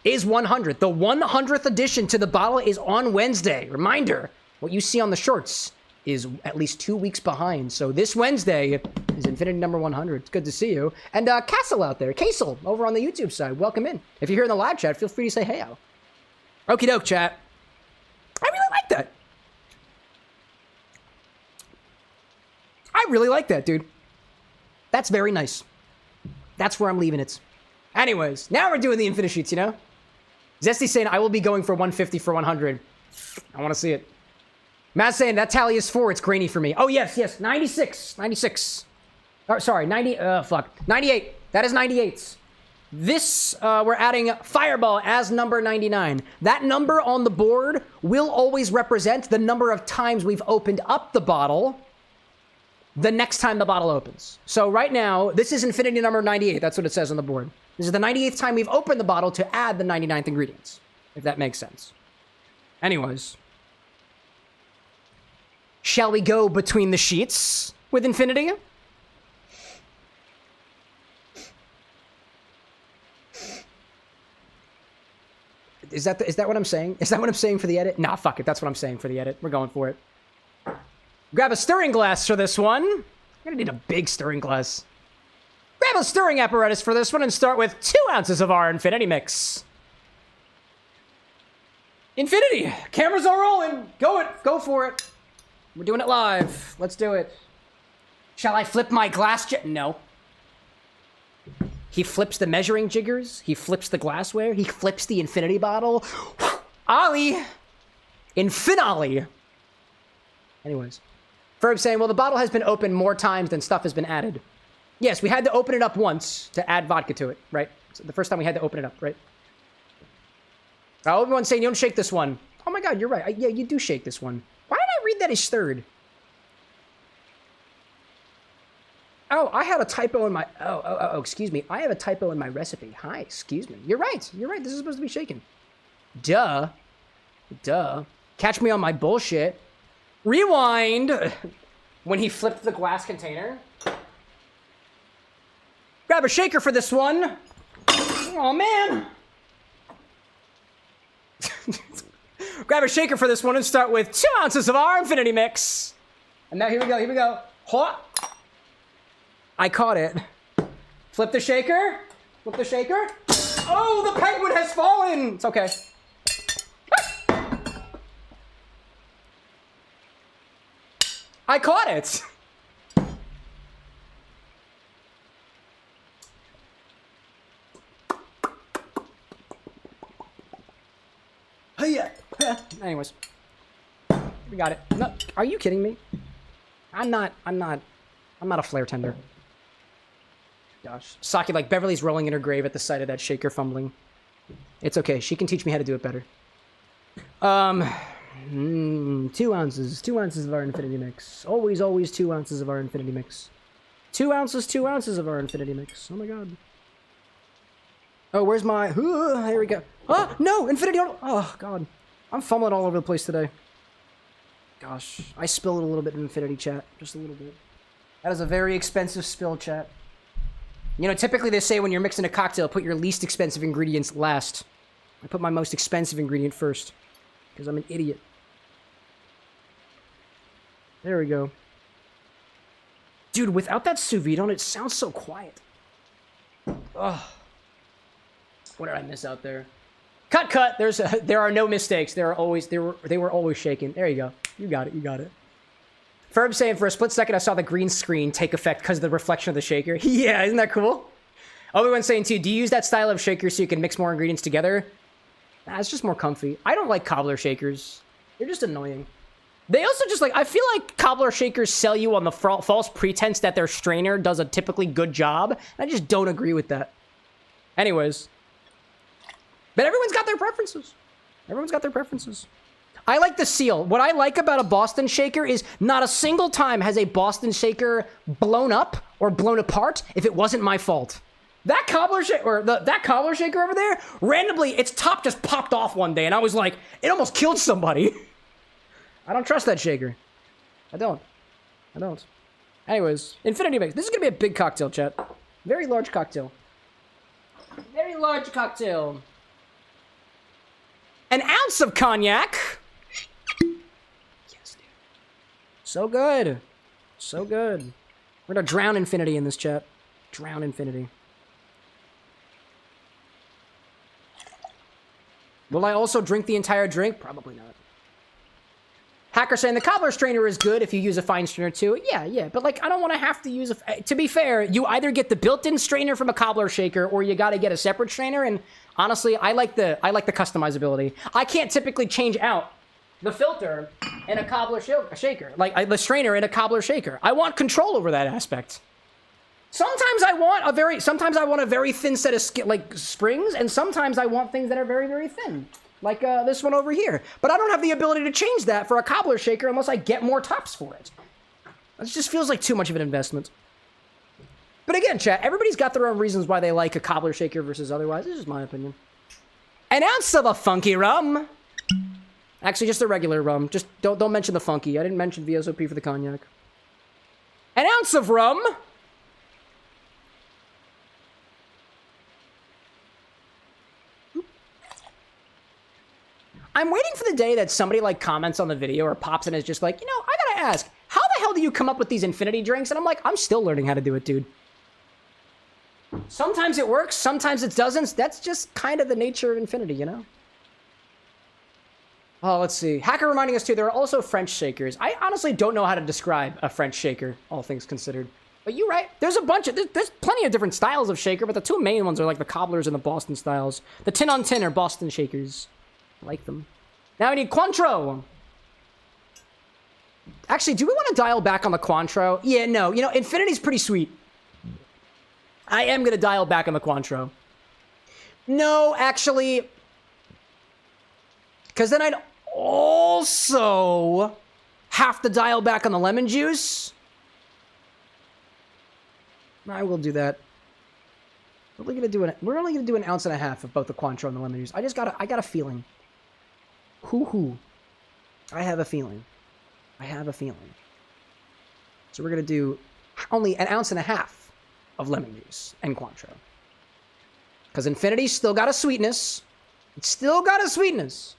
is 100. The 100th edition to the bottle is on Wednesday. Reminder, what you see on the shorts is at least 2 weeks behind. So this Wednesday is Infinity number 100. It's good to see you. And Castle out there, Castle, over on the YouTube side, welcome in. If you're here in the live chat, feel free to say hey-o. Okie doke, chat. I really like that. I really like that, dude. That's very nice. That's where I'm leaving it. Anyways, now we're doing the Infini-Sheets, you know? Zesty's saying, I will be going for 150 for 100. I want to see it. Matt's saying, that tally is 4. It's grainy for me. Oh, yes. 96. 96. Oh, sorry, 90. 98. That is 98. This, we're adding Fireball as number 99. That number on the board will always represent the number of times we've opened up the bottle the next time the bottle opens. So right now, this is Infinity number 98. That's what it says on the board. This is the 98th time we've opened the bottle to add the 99th ingredients, if that makes sense. Anyways. Shall we go between the sheets with Infinity? Is that what I'm saying? Is that what I'm saying for the edit? Nah, fuck it. That's what I'm saying for the edit. We're going for it. Grab a stirring glass for this one. I'm gonna need a big stirring glass. Grab a stirring apparatus for this one and start with 2 ounces of our Infinity mix. Infinity! Cameras are rolling! Go for it! We're doing it live. Let's do it. Shall I flip my glass No. He flips the measuring jiggers. He flips the glassware. He flips the Infinity bottle. Ollie! Infinolly! Anyways. Ferb saying, well, the bottle has been opened more times than stuff has been added. Yes, we had to open it up once to add vodka to it, right? So the first time we had to open it up, right? Everyone's saying you don't shake this one. Oh my god, you're right. Yeah, you do shake this one. Why did I read that as stirred? Oh, I had a typo in my... Oh, excuse me. I have a typo in my recipe. Hi, excuse me. You're right. This is supposed to be shaken. Duh. Catch me on my bullshit. Rewind. When he flipped the glass container. Grab a shaker for this one. Oh, man. Grab a shaker for this one and start with 2 ounces of our Infinity mix. And now here we go. Hot. I caught it. Flip the shaker. Oh, the penguin has fallen. It's okay. I caught it. Anyways. We got it. No, are you kidding me? I'm not a flare tender. Gosh. Saki, like Beverly's rolling in her grave at the sight of that shaker fumbling. It's okay. She can teach me how to do it better. 2 ounces. 2 ounces of our Infinity mix. Always 2 ounces of our Infinity mix. 2 ounces of our Infinity mix. Oh my god. Oh, where's my... here we go. Oh, no! Infinity... Oh, god. I'm fumbling all over the place today. Gosh. I spilled a little bit in Infinity, chat. Just a little bit. That is a very expensive spill, chat. You know, typically they say when you're mixing a cocktail, put your least expensive ingredients last. I put my most expensive ingredient first. Because I'm an idiot. There we go. Dude, without that sous vide on it, sounds so quiet. Ugh. What did I miss out there? Cut. There are no mistakes. They were always shaken. There you go. You got it. Ferb saying, for a split second, I saw the green screen take effect because of the reflection of the shaker. Yeah, isn't that cool? Everyone's saying, too, do you use that style of shaker so you can mix more ingredients together? Nah, it's just more comfy. I don't like cobbler shakers. They're just annoying. They also just, like, I feel like cobbler shakers sell you on the false pretense that their strainer does a typically good job. I just don't agree with that. Anyways. But everyone's got their preferences. Everyone's got their preferences. I like the seal. What I like about a Boston shaker is not a single time has a Boston shaker blown up or blown apart if it wasn't my fault. That cobbler shaker, or that cobbler shaker over there, randomly, its top just popped off one day, and I was like, it almost killed somebody. I don't trust that shaker. I don't. Anyways, Infinity Mix. This is gonna be a big cocktail, chat. Very large cocktail. Very large cocktail. An ounce of cognac. Yes, dude. So good. So good. We're gonna drown Infinity in this, chat. Drown Infinity. Will I also drink the entire drink? Probably not. Hacker saying the cobbler strainer is good if you use a fine strainer too. Yeah, but like I don't want to have to use a. To be fair, you either get the built-in strainer from a cobbler shaker or you got to get a separate strainer. And honestly, I like the customizability. I can't typically change out the filter in a cobbler shaker, like the strainer in a cobbler shaker. I want control over that aspect. Sometimes I want a very thin set of springs, and sometimes I want things that are very, very thin. Like this one over here. But I don't have the ability to change that for a cobbler shaker unless I get more tops for it. It just feels like too much of an investment. But again, chat, everybody's got their own reasons why they like a cobbler shaker versus otherwise. This is my opinion. An ounce of a funky rum. Actually, just a regular rum. Just don't mention the funky. I didn't mention VSOP for the cognac. An ounce of rum. I'm waiting for the day that somebody like comments on the video or pops in and is just like, I gotta ask, how the hell do you come up with these infinity drinks? And I'm like, I'm still learning how to do it, dude. Sometimes it works, sometimes it doesn't. That's just kind of the nature of infinity, Oh, let's see. Hacker reminding us too, there are also French shakers. I honestly don't know how to describe a French shaker, all things considered. But you're right. There's plenty of different styles of shaker, but the two main ones are like the cobblers and the Boston styles. The tin on tin are Boston shakers. I like them. Now we need Cointreau. Actually, do we want to dial back on the Cointreau? Yeah, no. Infinity's pretty sweet. I am going to dial back on the Cointreau. No, actually. Because then I'd also have to dial back on the lemon juice. I will do that. We're only going to do an ounce and a half of both the Cointreau and the lemon juice. I got a feeling. Hoo-hoo. I have a feeling. So we're going to do only an ounce and a half of lemon juice and Cointreau. Because Infinity's still got a sweetness. It's still got a sweetness.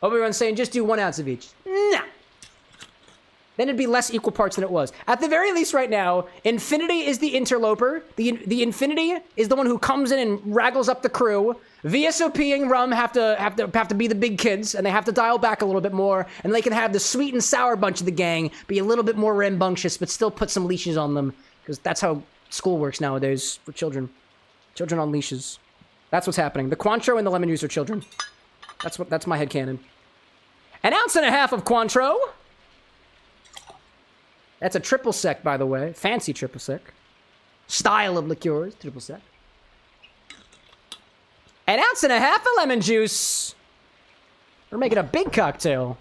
Everyone's saying just do 1 ounce of each. Nah. Then it'd be less equal parts than it was. At the very least right now, Infinity is the interloper. The Infinity is the one who comes in and raggles up the crew. VSOP and Rum have to be the big kids, and they have to dial back a little bit more, and they can have the sweet and sour bunch of the gang be a little bit more rambunctious, but still put some leashes on them, because that's how school works nowadays for children. Children on leashes. That's what's happening. The Cointreau and the lemon juice are children. That's my headcanon. An ounce and a half of Cointreau. That's a triple sec, by the way. Fancy triple sec. Style of liqueurs, triple sec. An ounce and a half of lemon juice. We're making a big cocktail.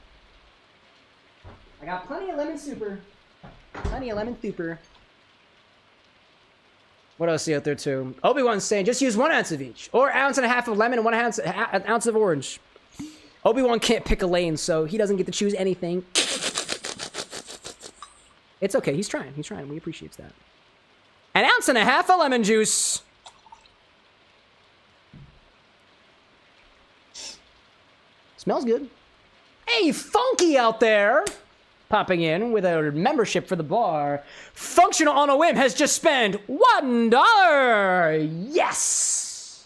I got plenty of lemon super. What else is out there too? Obi-Wan's saying just use 1 ounce of each. Or ounce and a half of lemon and an ounce of orange. Obi-Wan can't pick a lane, so he doesn't get to choose anything. It's okay. He's trying. We appreciate that. An ounce and a half of lemon juice. Smells good. Hey, Funky out there. Popping in with a membership for the bar. Functional on a whim has just spent $1. Yes.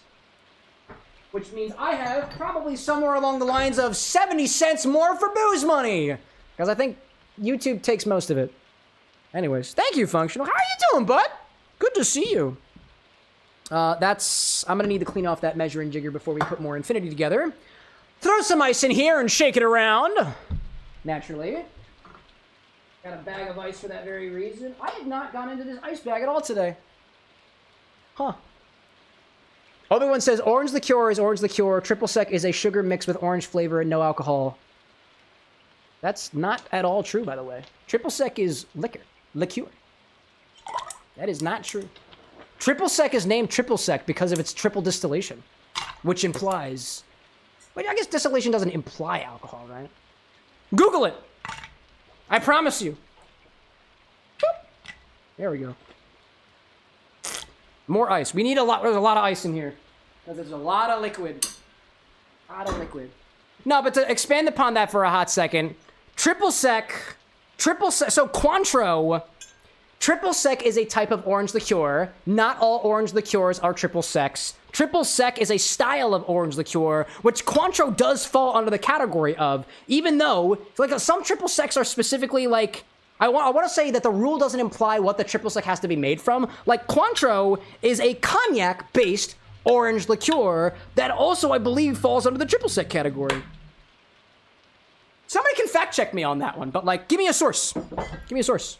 Which means I have probably somewhere along the lines of 70 cents more for booze money. Because I think YouTube takes most of it. Anyways, thank you, Functional. How are you doing, bud? Good to see you. I'm gonna need to clean off that measuring jigger before we put more Infinity together. Throw some ice in here and shake it around. Naturally. Got a bag of ice for that very reason. I had not gone into this ice bag at all today. Huh. Obi-Wan says orange liqueur is orange liqueur. Triple sec is a sugar mixed with orange flavor and no alcohol. That's not at all true, by the way. Triple sec is liqueur. That is not true. Triple sec is named triple sec because of its triple distillation, which implies... Wait, I guess distillation doesn't imply alcohol, right? Google it. I promise you. There we go. More ice. We need a lot. There's a lot of ice in here. Because there's a lot of liquid. No, but to expand upon that for a hot second, triple sec, so Cointreau, triple sec is a type of orange liqueur. Not all orange liqueurs are triple secs. Triple sec is a style of orange liqueur, which Cointreau does fall under the category of, even though, like, some triple secs are specifically, like, I want to say that the rule doesn't imply what the triple sec has to be made from. Like, Cointreau is a cognac-based orange liqueur that also, I believe, falls under the triple sec category. Somebody can fact check me on that one, but, like, give me a source. Give me a source.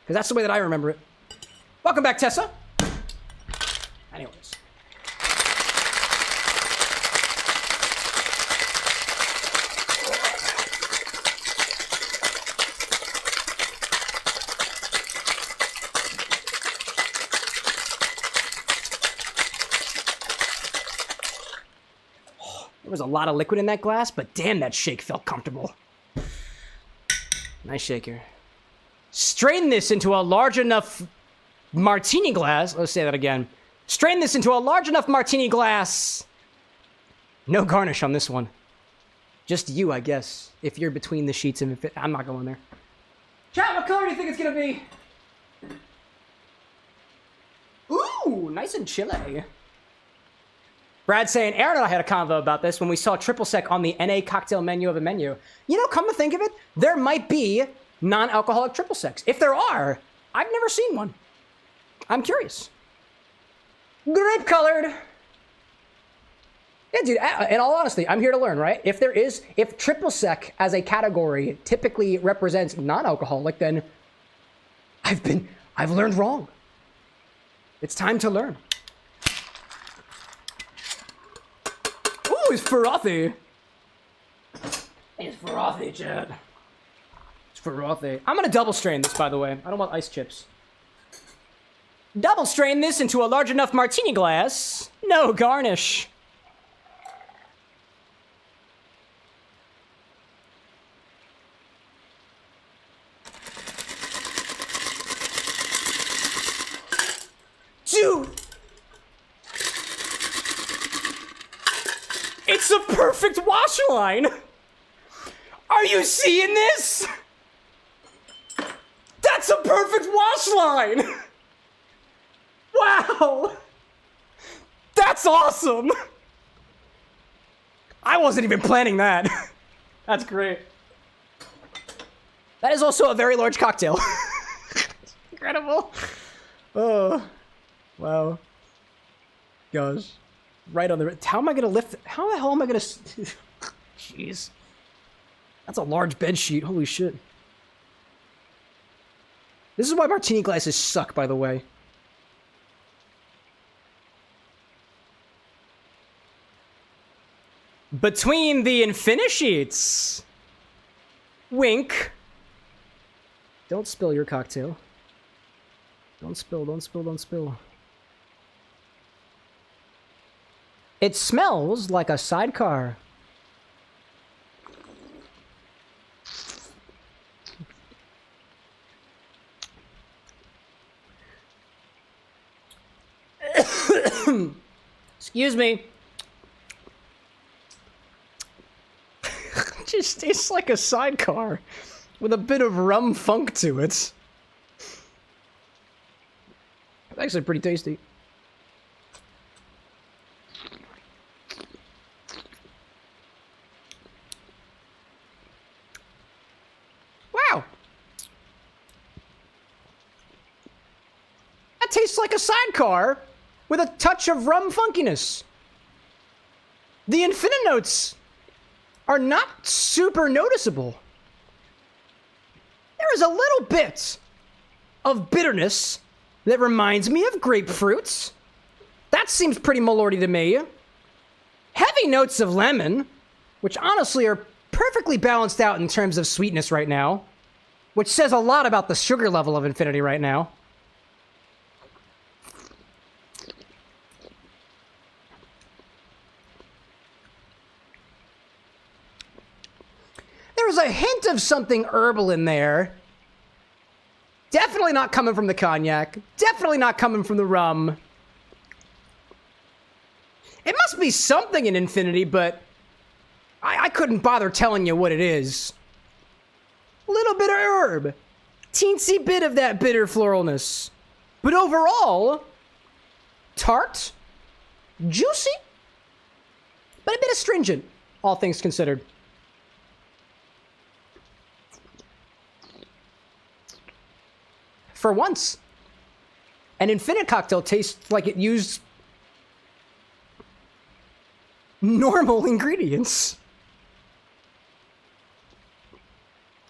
Because that's the way that I remember it. Welcome back, Tessa. Anyways. There was a lot of liquid in that glass, but damn, that shake felt comfortable. Nice shaker. Strain this into a large enough martini glass. Let's say that again. Strain this into a large enough martini glass. No garnish on this one. Just you, I guess. If you're between the sheets and I'm not going there. Chat, what color do you think it's gonna be? Ooh, nice and chilly. Brad saying, Aaron and I had a convo about this when we saw triple sec on the NA cocktail menu of a menu. You know, come to think of it, there might be non-alcoholic triple secs. If there are, I've never seen one. I'm curious. Grape colored. Yeah, dude, in all honesty, I'm here to learn, right? If triple sec as a category typically represents non-alcoholic, then I've learned wrong. It's time to learn. Ooh, it's frothy. It's frothy, Chad. It's frothy. I'm gonna double strain this, by the way. I don't want ice chips. Double strain this into a large enough martini glass. No garnish. Dude! It's a perfect wash line! Are you seeing this? That's a perfect wash line! Wow! That's awesome! I wasn't even planning that. That's great. That is also a very large cocktail. Incredible. Oh, wow. Gosh. Right on the... How am I going to lift... How the hell am I going to... Jeez. That's a large bed sheet. Holy shit. This is why martini glasses suck, by the way. Between the Infini-Sheets. Wink. Don't spill your cocktail. Don't spill, don't spill, don't spill. It smells like a sidecar. Excuse me. Just tastes like a sidecar with a bit of rum funk to it. It's actually pretty tasty. Wow. That tastes like a sidecar with a touch of rum funkiness. The Infini notes are not super noticeable. There is a little bit of bitterness that reminds me of grapefruits. That seems pretty milordy to me. Heavy notes of lemon, which honestly are perfectly balanced out in terms of sweetness right now, which says a lot about the sugar level of Infinity right now. There's a hint of something herbal in there. Definitely not coming from the cognac. Definitely not coming from the rum. It must be something in Infinity, but I couldn't bother telling you what it is. A little bit of herb. Teensy bit of that bitter floralness. But overall, tart, juicy, but a bit astringent, all things considered. For once, an Infinite cocktail tastes like it used normal ingredients.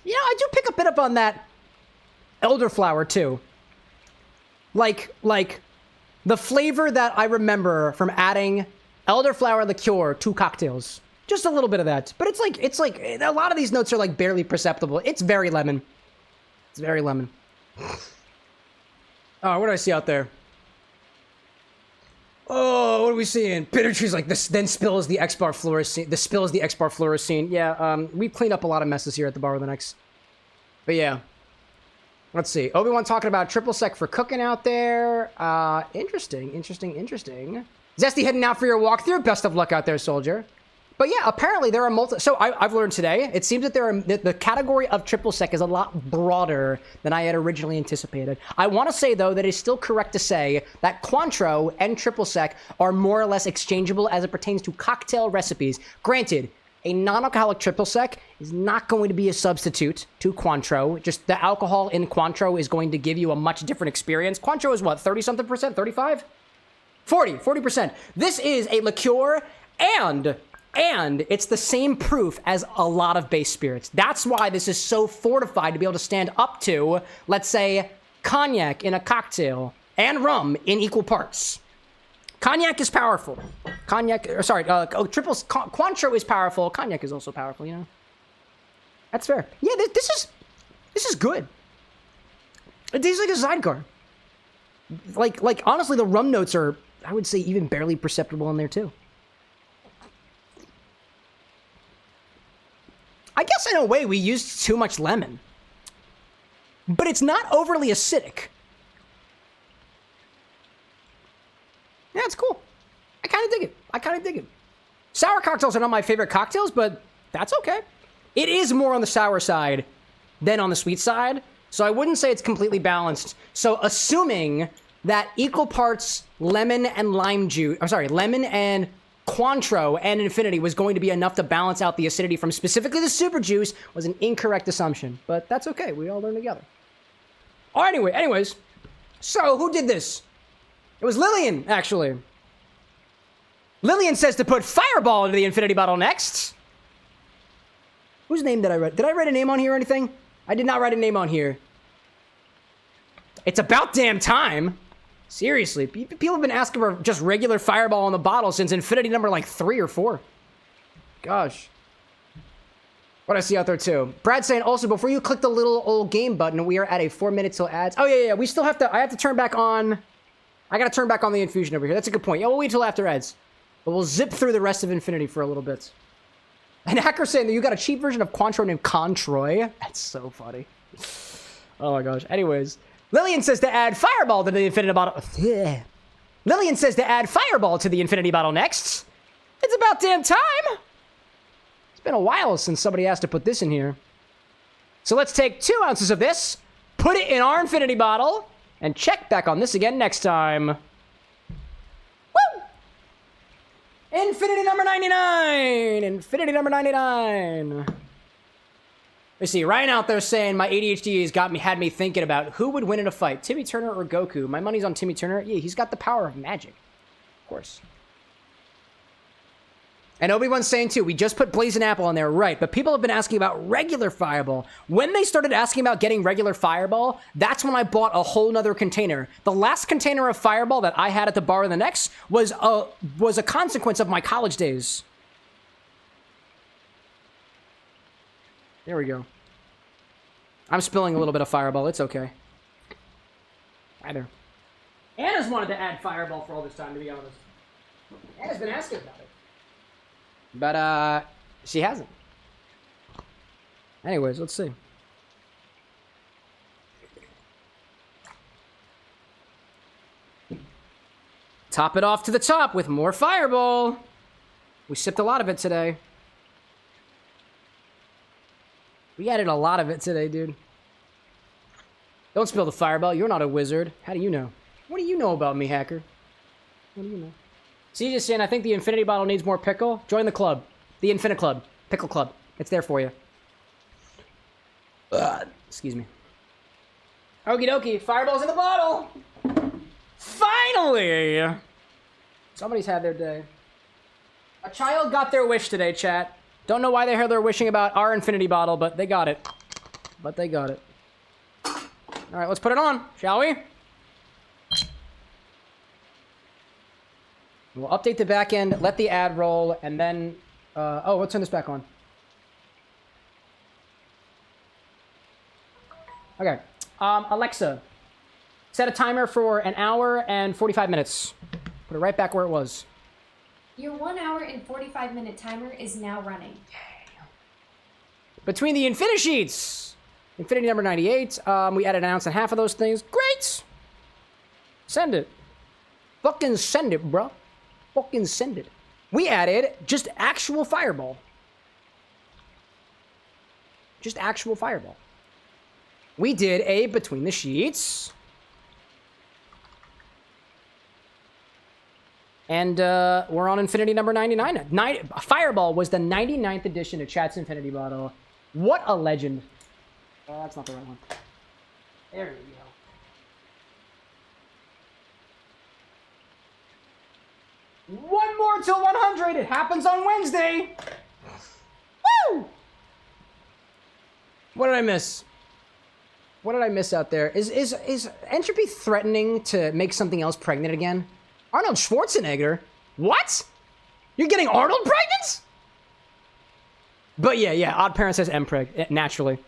You know, I do pick a bit up on that elderflower too. Like the flavor that I remember from adding elderflower liqueur to cocktails. Just a little bit of that. But it's like a lot of these notes are like barely perceptible. It's very lemon. It's very lemon. Oh, what do I see out there? Oh, what are we seeing? Bitter trees like this, then spills the X-Bar fluorescene. The spill is the X-Bar fluorescene. Yeah, we've cleaned up a lot of messes here at the bar with an X. But yeah. Let's see. Obi-Wan talking about triple sec for cooking out there. Interesting. Zesty heading out for your walkthrough. Best of luck out there, soldier. But yeah, apparently there are so I've learned today, it seems that the category of triple sec is a lot broader than I had originally anticipated. I want to say, though, that it's still correct to say that Cointreau and triple sec are more or less exchangeable as it pertains to cocktail recipes. Granted, a non-alcoholic triple sec is not going to be a substitute to Cointreau. Just the alcohol in Cointreau is going to give you a much different experience. Cointreau is what, 30-something%? 35? 40%. This is a liqueur and it's the same proof as a lot of base spirits. That's why this is so fortified to be able to stand up to, let's say, cognac in a cocktail and rum in equal parts. Cognac is powerful. Cointreau is powerful. Cognac is also powerful, you know? That's fair. Yeah, this is good. It tastes like a sidecar. Like honestly, the rum notes are, I would say, even barely perceptible in there too. I guess in a way we used too much lemon. But it's not overly acidic. Yeah, it's cool. I kind of dig it. Sour cocktails are not my favorite cocktails, but that's okay. It is more on the sour side than on the sweet side, so I wouldn't say it's completely balanced. So assuming that equal parts lemon and lemon and Cointreau and Infinity was going to be enough to balance out the acidity from specifically the super juice was an incorrect assumption, but that's okay. We all learn together. Oh, anyways, so who did this? It was Lillian, actually. Lillian says to put Fireball into the Infinity bottle next. Whose name did I write? Did I write a name on here or anything? I did not write a name on here. It's about damn time. Seriously, people have been asking for just regular Fireball in the bottle since Infinity number like 3 or 4. Gosh. What I see out there too. Brad saying also, before you click the little old game button, we are at a 4 minutes till ads. Oh yeah, we still have to, I have to turn back on, I gotta turn back on the infusion over here. That's a good point. Yeah, we'll wait till after ads. But we'll zip through the rest of Infinity for a little bit. And Hacker saying that you got a cheap version of Cointreau named Cointreau. That's so funny. Oh my gosh. Anyways. Lillian says to add Fireball to the Infinity bottle. Lillian says to add Fireball to the Infinity bottle next. It's about damn time. It's been a while since somebody asked to put this in here. So let's take 2 ounces of this, put it in our Infinity bottle, and check back on this again next time. Woo! Infinity number 99. Infinity number 99. Let's see, Ryan out there saying my ADHD had me thinking about who would win in a fight, Timmy Turner or Goku. My money's on Timmy Turner. Yeah, he's got the power of magic. Of course. And Obi-Wan's saying too, we just put Blazing Apple on there, right? But people have been asking about regular Fireball. When they started asking about getting regular Fireball, that's when I bought a whole nother container. The last container of Fireball that I had at the bar in the next was a consequence of my college days. There we go. I'm spilling a little bit of Fireball. It's okay. Hi there. Anna's wanted to add Fireball for all this time, to be honest. Anna's been asking about it. But, she hasn't. Anyways, let's see. Top it off to the top with more Fireball. We sipped a lot of it today. We added a lot of it today, dude. Don't spill the Fireball. You're not a wizard. How do you know? What do you know about me, hacker? What do you know? CJ saying, I think the Infinity bottle needs more pickle. Join the club. The Infinite Club. Pickle Club. It's there for you. Excuse me. Okie dokie. Fireball's in the bottle. Finally! Somebody's had their day. A child got their wish today, chat. Don't know why they're wishing about our Infinity bottle, but they got it. But they got it. Alright, let's put it on, shall we? We'll update the back end, let the ad roll, and then... oh, let's turn this back on. Okay. Alexa, set a timer for an hour and 45 minutes. Put it right back where it was. Your 1 hour and 45-minute timer is now running. Between the Infini-Sheets, Infinity number 98, we added an ounce and a half of those things. Great! Send it. Fucking send it, bro. Fucking send it. We added just actual Fireball. Just actual Fireball. We did a Between the Sheets. And we're on Infinity number 99. Fireball was the 99th edition of Chat's Infinity bottle. What a legend. That's not the right one. There we go. One more till 100. It happens on Wednesday. Woo! What did I miss? What did I miss out there? Is Entropy threatening to make something else pregnant again? Arnold Schwarzenegger? What? You're getting Arnold pregnant? But yeah, Odd Parent says mpreg. Naturally.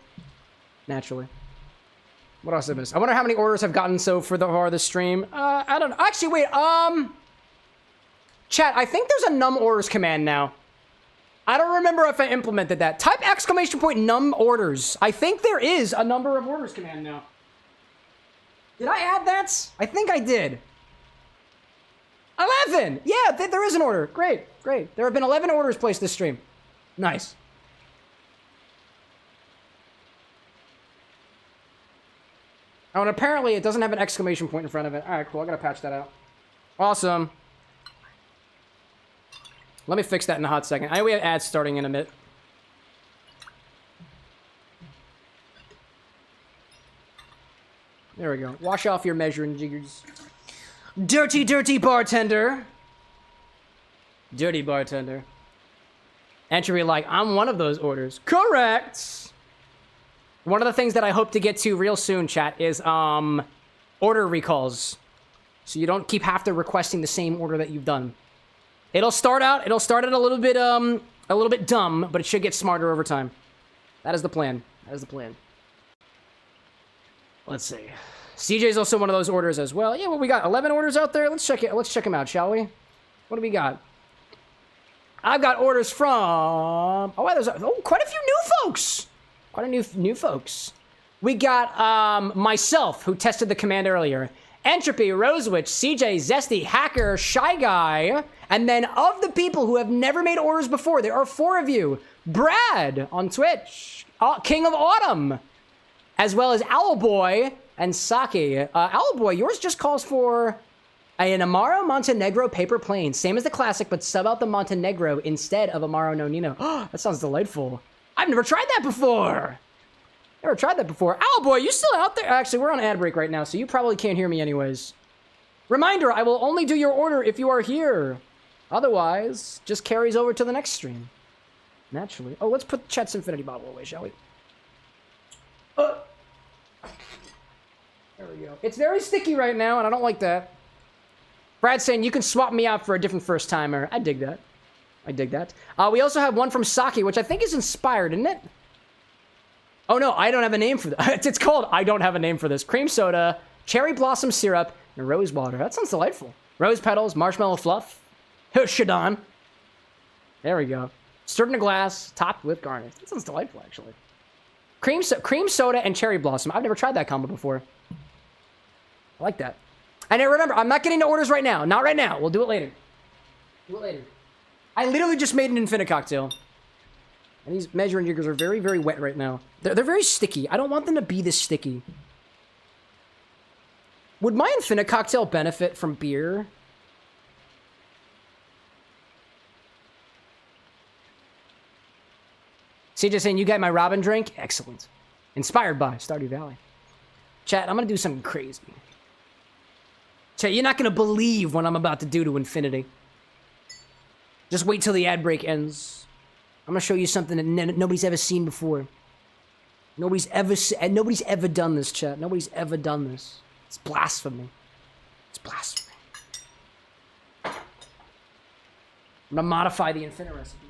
Naturally. What else did I miss? I wonder how many orders I've gotten so far this stream. I don't know. Actually, wait, Chat, I think there's a num orders command now. I don't remember if I implemented that. Type exclamation point num orders. I think there is a number of orders command now. Did I add that? I think I did. 11! Yeah, there is an order. Great, great. There have been 11 orders placed this stream. Nice. Oh, and apparently it doesn't have an exclamation point in front of it. All right, cool. I gotta patch that out. Awesome. Let me fix that in a hot second. I know we have ads starting in a bit. There we go. Wash off your measuring jiggers. Dirty, dirty bartender. Dirty bartender. Entropy like, I'm one of those orders. Correct! One of the things that I hope to get to real soon, chat, is order recalls. So you don't keep after requesting the same order that you've done. It'll start out a little bit dumb, but it should get smarter over time. That is the plan. That is the plan. Let's see. CJ's also one of those orders as well. Yeah, well, we got 11 orders out there. Let's check it. Let's check them out, shall we? What do we got? I've got orders from... Oh, wow, there's quite a few new folks. Quite a new folks. We got myself, who tested the command earlier. Entropy, Rosewitch, CJ, Zesty, Hacker, Shy Guy, and then of the people who have never made orders before, there are 4 of you. Brad on Twitch, King of Autumn, as well as Owlboy and Saki. Owlboy, yours just calls for an Amaro Montenegro paper plane, same as the classic, but sub out the Montenegro instead of Amaro Nonino. Oh, that sounds delightful. I've never tried that before. Never tried that before. Owlboy, you still out there? Actually, we're on ad break right now, so you probably can't hear me anyways. Reminder, I will only do your order if you are here. Otherwise, just carries over to the next stream. Naturally. Oh, let's put Chet's Infinity bottle away, shall we? There we go. It's very sticky right now, and I don't like that. Brad's saying you can swap me out for a different first timer. I dig that. I dig that. We also have one from Saki, which I think is inspired, isn't it? Oh no, I don't have a name for this. It's called I don't have a name for this. Cream soda, cherry blossom syrup, and rose water. That sounds delightful. Rose petals, marshmallow fluff, Shadon. There we go. Stirred in a glass, topped with garnish. That sounds delightful, actually. Cream soda and cherry blossom. I've never tried that combo before. I like that. And now remember, I'm not getting to orders right now. Not right now. We'll do it later. Do it later. I literally just made an Infini-Cocktail. And these measuring jiggers are very, very wet right now. They're very sticky. I don't want them to be this sticky. Would my Infini-Cocktail benefit from beer? CJ saying, you got my Robin drink? Excellent. Inspired by Stardew Valley. Chat, I'm going to do something crazy. Chat, you're not going to believe what I'm about to do to Infinity. Just wait till the ad break ends. I'm going to show you something that nobody's ever seen before. Nobody's ever done this, chat. Nobody's ever done this. It's blasphemy. It's blasphemy. I'm going to modify the Infinite recipe.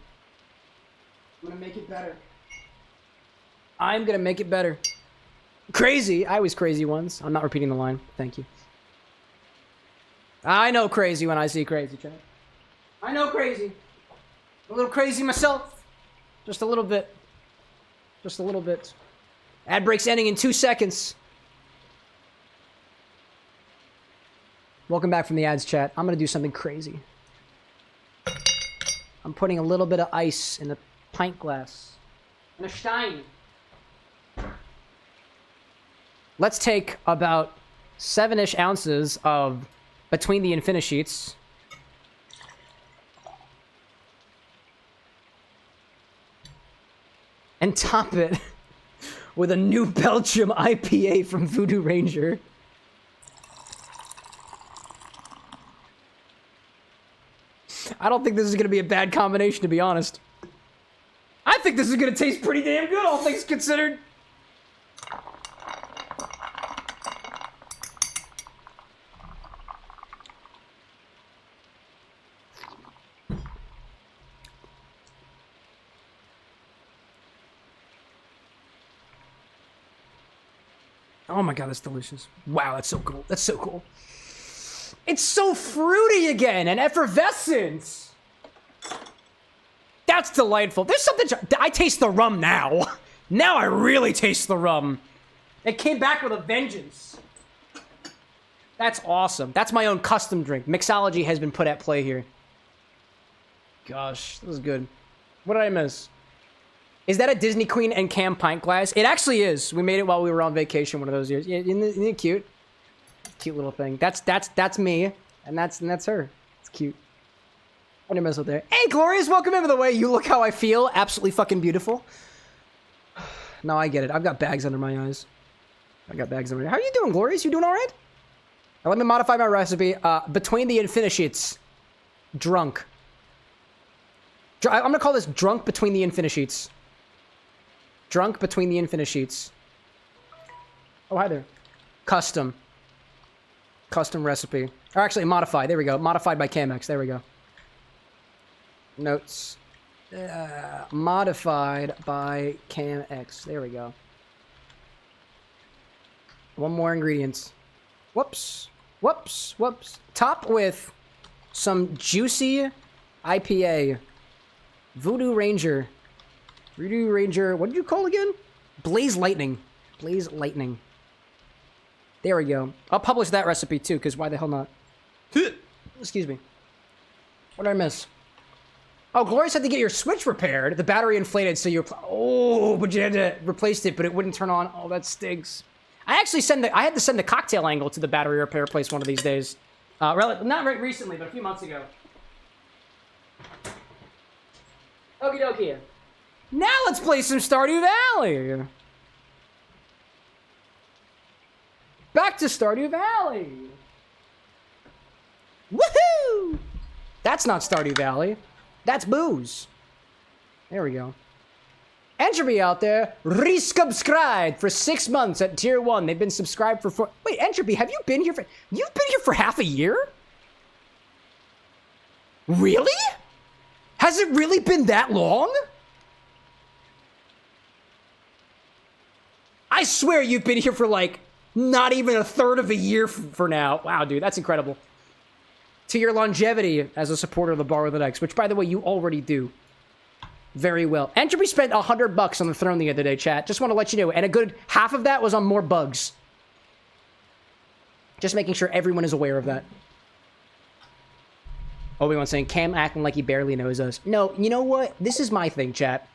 I'm going to make it better. I'm going to make it better. Crazy. I was crazy once. I'm not repeating the line. Thank you. I know crazy when I see crazy, chat. I know crazy. A little crazy myself. Just a little bit. Just a little bit. Ad break's ending in 2 seconds. Welcome back from the ads, chat. I'm going to do something crazy. I'm putting a little bit of ice in a pint glass. In a stein. Let's take about 7-ish ounces of Between the Infini-Sheets. And top it with a New Belgium IPA from Voodoo Ranger. I don't think this is going to be a bad combination, to be honest. I think this is going to taste pretty damn good, all things considered. Oh my god, that's delicious. Wow, that's so cool. That's so cool. It's so fruity again and effervescent. That's delightful. There's something... I taste the rum now. Now I really taste the rum. It came back with a vengeance. That's awesome. That's my own custom drink. Mixology has been put at play here. Gosh, this is good. What did I miss? Is that a Disney Queen and Cam pint glass? It actually is. We made it while we were on vacation one of those years. Yeah, isn't it cute? Cute little thing. That's me, and that's her. It's cute. I didn't mess with that. Hey, Glorious, welcome in. By the way, you look how I feel. Absolutely fucking beautiful. No, I get it. I've got bags under my eyes. I got bags under my eyes. How are you doing, Glorious? You doing all right? Now, let me modify my recipe. Between the Infini-Sheets. Drunk. I'm gonna call this Drunk Between the Infini-Sheets. Drunk Between the Infini-Sheets. Oh, hi there. Custom. Custom recipe. Or actually, modified. There we go. Modified by CameX. There we go. Notes. Modified by CameX. There we go. One more ingredient. Whoops. Whoops. Whoops. Top with some juicy IPA. Voodoo Ranger. Voodoo Ranger. What did you call it again? Blaze Lightning. Blaze Lightning. There we go. I'll publish that recipe too, because why the hell not? Excuse me. What did I miss? Oh, Glorious had to get your Switch repaired. The battery inflated, so you're... Oh, but you had to replace it, but it wouldn't turn on. Oh, that stinks. I actually I had to send the cocktail angle to the battery repair place one of these days. Not right recently, but a few months ago. Okie dokie. Now let's play some Stardew Valley. Back to Stardew Valley. Woohoo! That's not Stardew Valley. That's booze. There we go. Entropy out there, resubscribed for 6 months at tier 1. They've been subscribed for 4. Wait, Entropy, have you been here for... You've been here for half a year? Really? Has it really been that long? I swear you've been here for like not even a third of a year for now. Wow, dude, that's incredible. To your longevity as a supporter of the Bar with an X, which by the way, you already do very well. Entropy spent $100 on the throne the other day, chat. Just want to let you know. And a good half of that was on more bugs. Just making sure everyone is aware of that. Obi-Wan saying, Cam acting like he barely knows us. No, you know what? This is my thing, chat.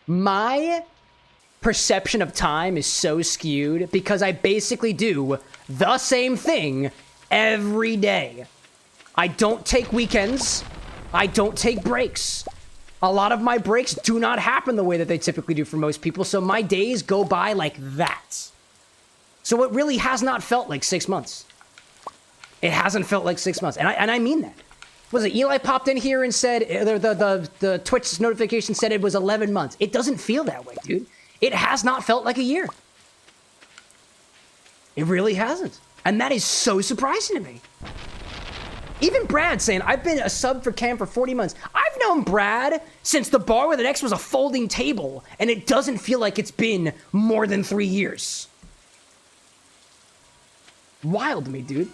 My perception of time is so skewed because I basically do the same thing every day. I don't take weekends. I don't take breaks. A lot of my breaks do not happen the way that they typically do for most people, so my days go by like that. So it really has not felt like 6 months. It hasn't felt like 6 months, and I mean that. Was it Eli popped in here and said, the Twitch notification said it was 11 months. It doesn't feel that way, dude. It has not felt like a year. It really hasn't. And that is so surprising to me. Even Brad saying, I've been a sub for Cam for 40 months. I've known Brad since the Bar with an X was a folding table, and it doesn't feel like it's been more than 3 years. Wild to me, dude.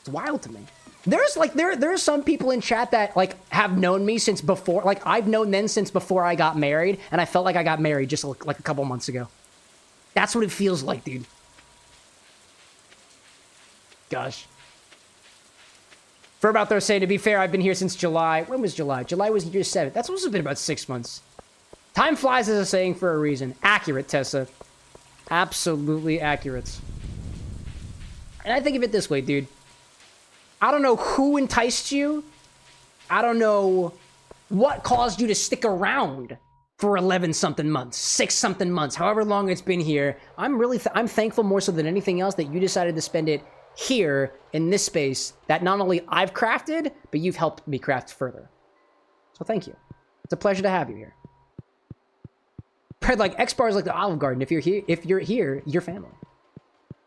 It's wild to me. There's like, there's some people in chat that like have known me since before, like I've known them since before I got married, and I felt like I got married just like a couple months ago. That's what it feels like, dude. Gosh. Ferb out there saying, to be fair, I've been here since July. When was July? July was year 7. That's supposed to have been about 6 months. Time flies is a saying for a reason. Accurate, Tessa. Absolutely accurate. And I think of it this way, dude. I don't know who enticed you. I don't know what caused you to stick around for 11-something months, 6-something months, however long it's been here. I'm thankful more so than anything else that you decided to spend it here in this space that not only I've crafted, but you've helped me craft further. So thank you. It's a pleasure to have you here. Like X-Bar is like the Olive Garden. If you're here, you're family.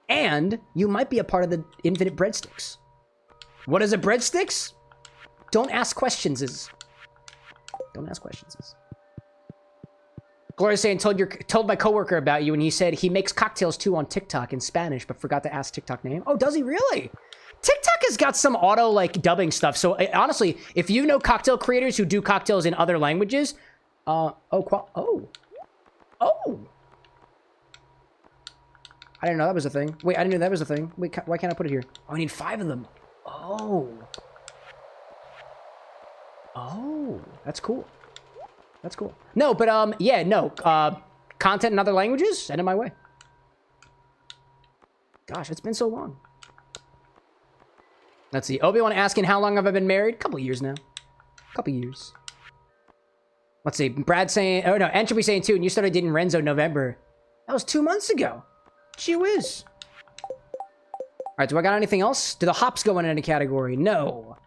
And you might be a part of the Infinite Breadsticks. What is a breadsticks? Don't ask questions. Don't ask questions. Gloria's saying, told my coworker about you, and he said he makes cocktails too on TikTok in Spanish, but forgot to ask TikTok name. Oh, does he really? TikTok has got some auto like dubbing stuff. So honestly, if you know cocktail creators who do cocktails in other languages, I didn't know that was a thing. Wait, I didn't know that was a thing. Wait, why can't I put it here? Oh, I need 5 of them. Oh, that's cool. That's cool. No, but yeah, no. Content in other languages, send it my way. Gosh, it's been so long. Let's see. Obi-Wan asking how long have I been married? Couple years now. Couple years. Let's see. Brad saying, oh no, Entropy saying too, and you started dating Renzo November. That was 2 months ago. Gee whiz. Alright, do I got anything else? Do the hops go in any category? No.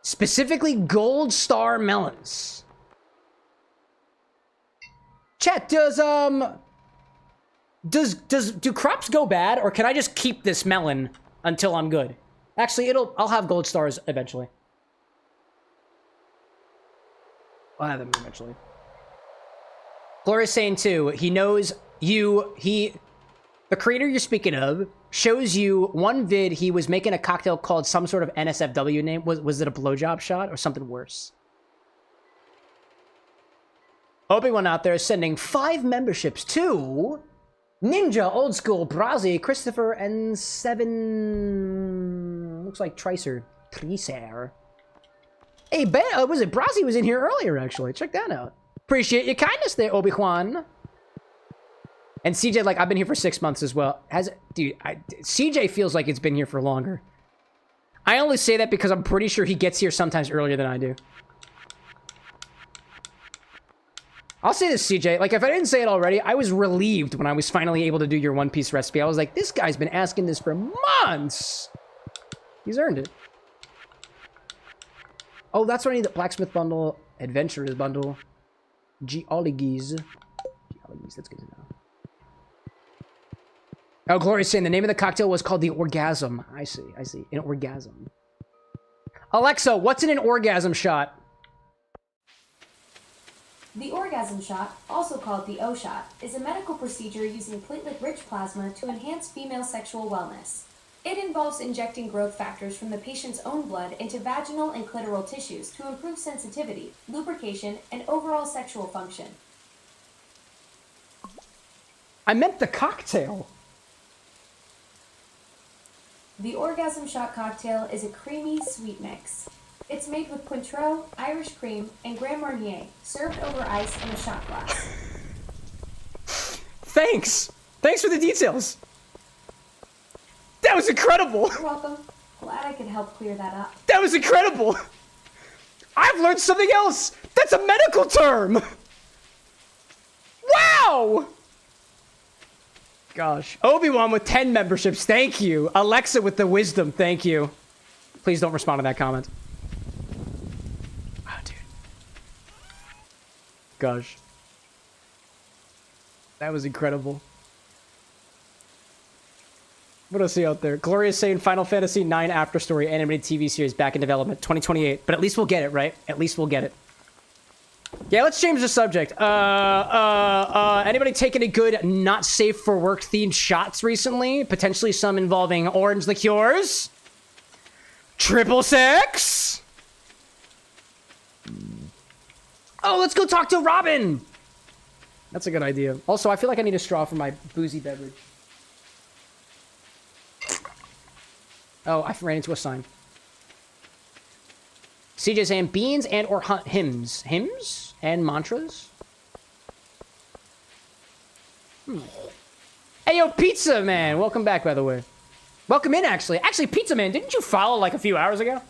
Specifically, Gold Star melons. Chat, do crops go bad, or can I just keep this melon until I'm good? Actually, I'll have gold stars eventually. I'll have them eventually. Gloria's saying too, he knows you, the creator you're speaking of shows you one vid, he was making a cocktail called some sort of NSFW name. Was it a blowjob shot or something worse? Obi-Wan out there sending 5 memberships to Ninja, Old School, Brazi, Christopher, and 7... Looks like Tricer. Hey, was it Brazi was in here earlier, actually. Check that out. Appreciate your kindness there, Obi-Wan. And CJ, like, I've been here for 6 months as well. Dude, CJ feels like it's been here for longer. I only say that because I'm pretty sure he gets here sometimes earlier than I do. I'll say this, CJ. Like, if I didn't say it already, I was relieved when I was finally able to do your One Piece recipe. I was like, this guy's been asking this for months. He's earned it. Oh, that's what I need. The blacksmith bundle, adventurers bundle, geologies. Geologies, that's good to know. Oh, Gloria's saying the name of the cocktail was called the Orgasm. I see, I see. An orgasm. Alexa, what's in an orgasm shot? The orgasm shot, also called the O-shot, is a medical procedure using platelet-rich plasma to enhance female sexual wellness. It involves injecting growth factors from the patient's own blood into vaginal and clitoral tissues to improve sensitivity, lubrication, and overall sexual function. I meant the cocktail. The orgasm shot cocktail is a creamy sweet mix. It's made with Cointreau, Irish cream, and Grand Marnier, served over ice in a shot glass. Thanks! Thanks for the details! That was incredible! You're welcome. Glad I could help clear that up. That was incredible! I've learned something else! That's a medical term! Wow! Gosh. Obi-Wan with 10 memberships, thank you. Alexa with the wisdom, thank you. Please don't respond to that comment. Wow, dude. Gosh. That was incredible. What else is out there? Gloria's saying Final Fantasy IX After Story animated TV series back in development, 2028. But at least we'll get it, right? At least we'll get it. Yeah, let's change the subject. Anybody take any good, not safe for work themed shots recently? Potentially some involving orange liqueurs? Triple sex? Oh, let's go talk to Robin! That's a good idea. Also, I feel like I need a straw for my boozy beverage. Oh, I ran into a sign. CJ saying beans and or hymns. Hymns and mantras? Hey, yo, Pizza Man. Welcome back, by the way. Welcome in, actually. Actually, Pizza Man, didn't you follow like a few hours ago?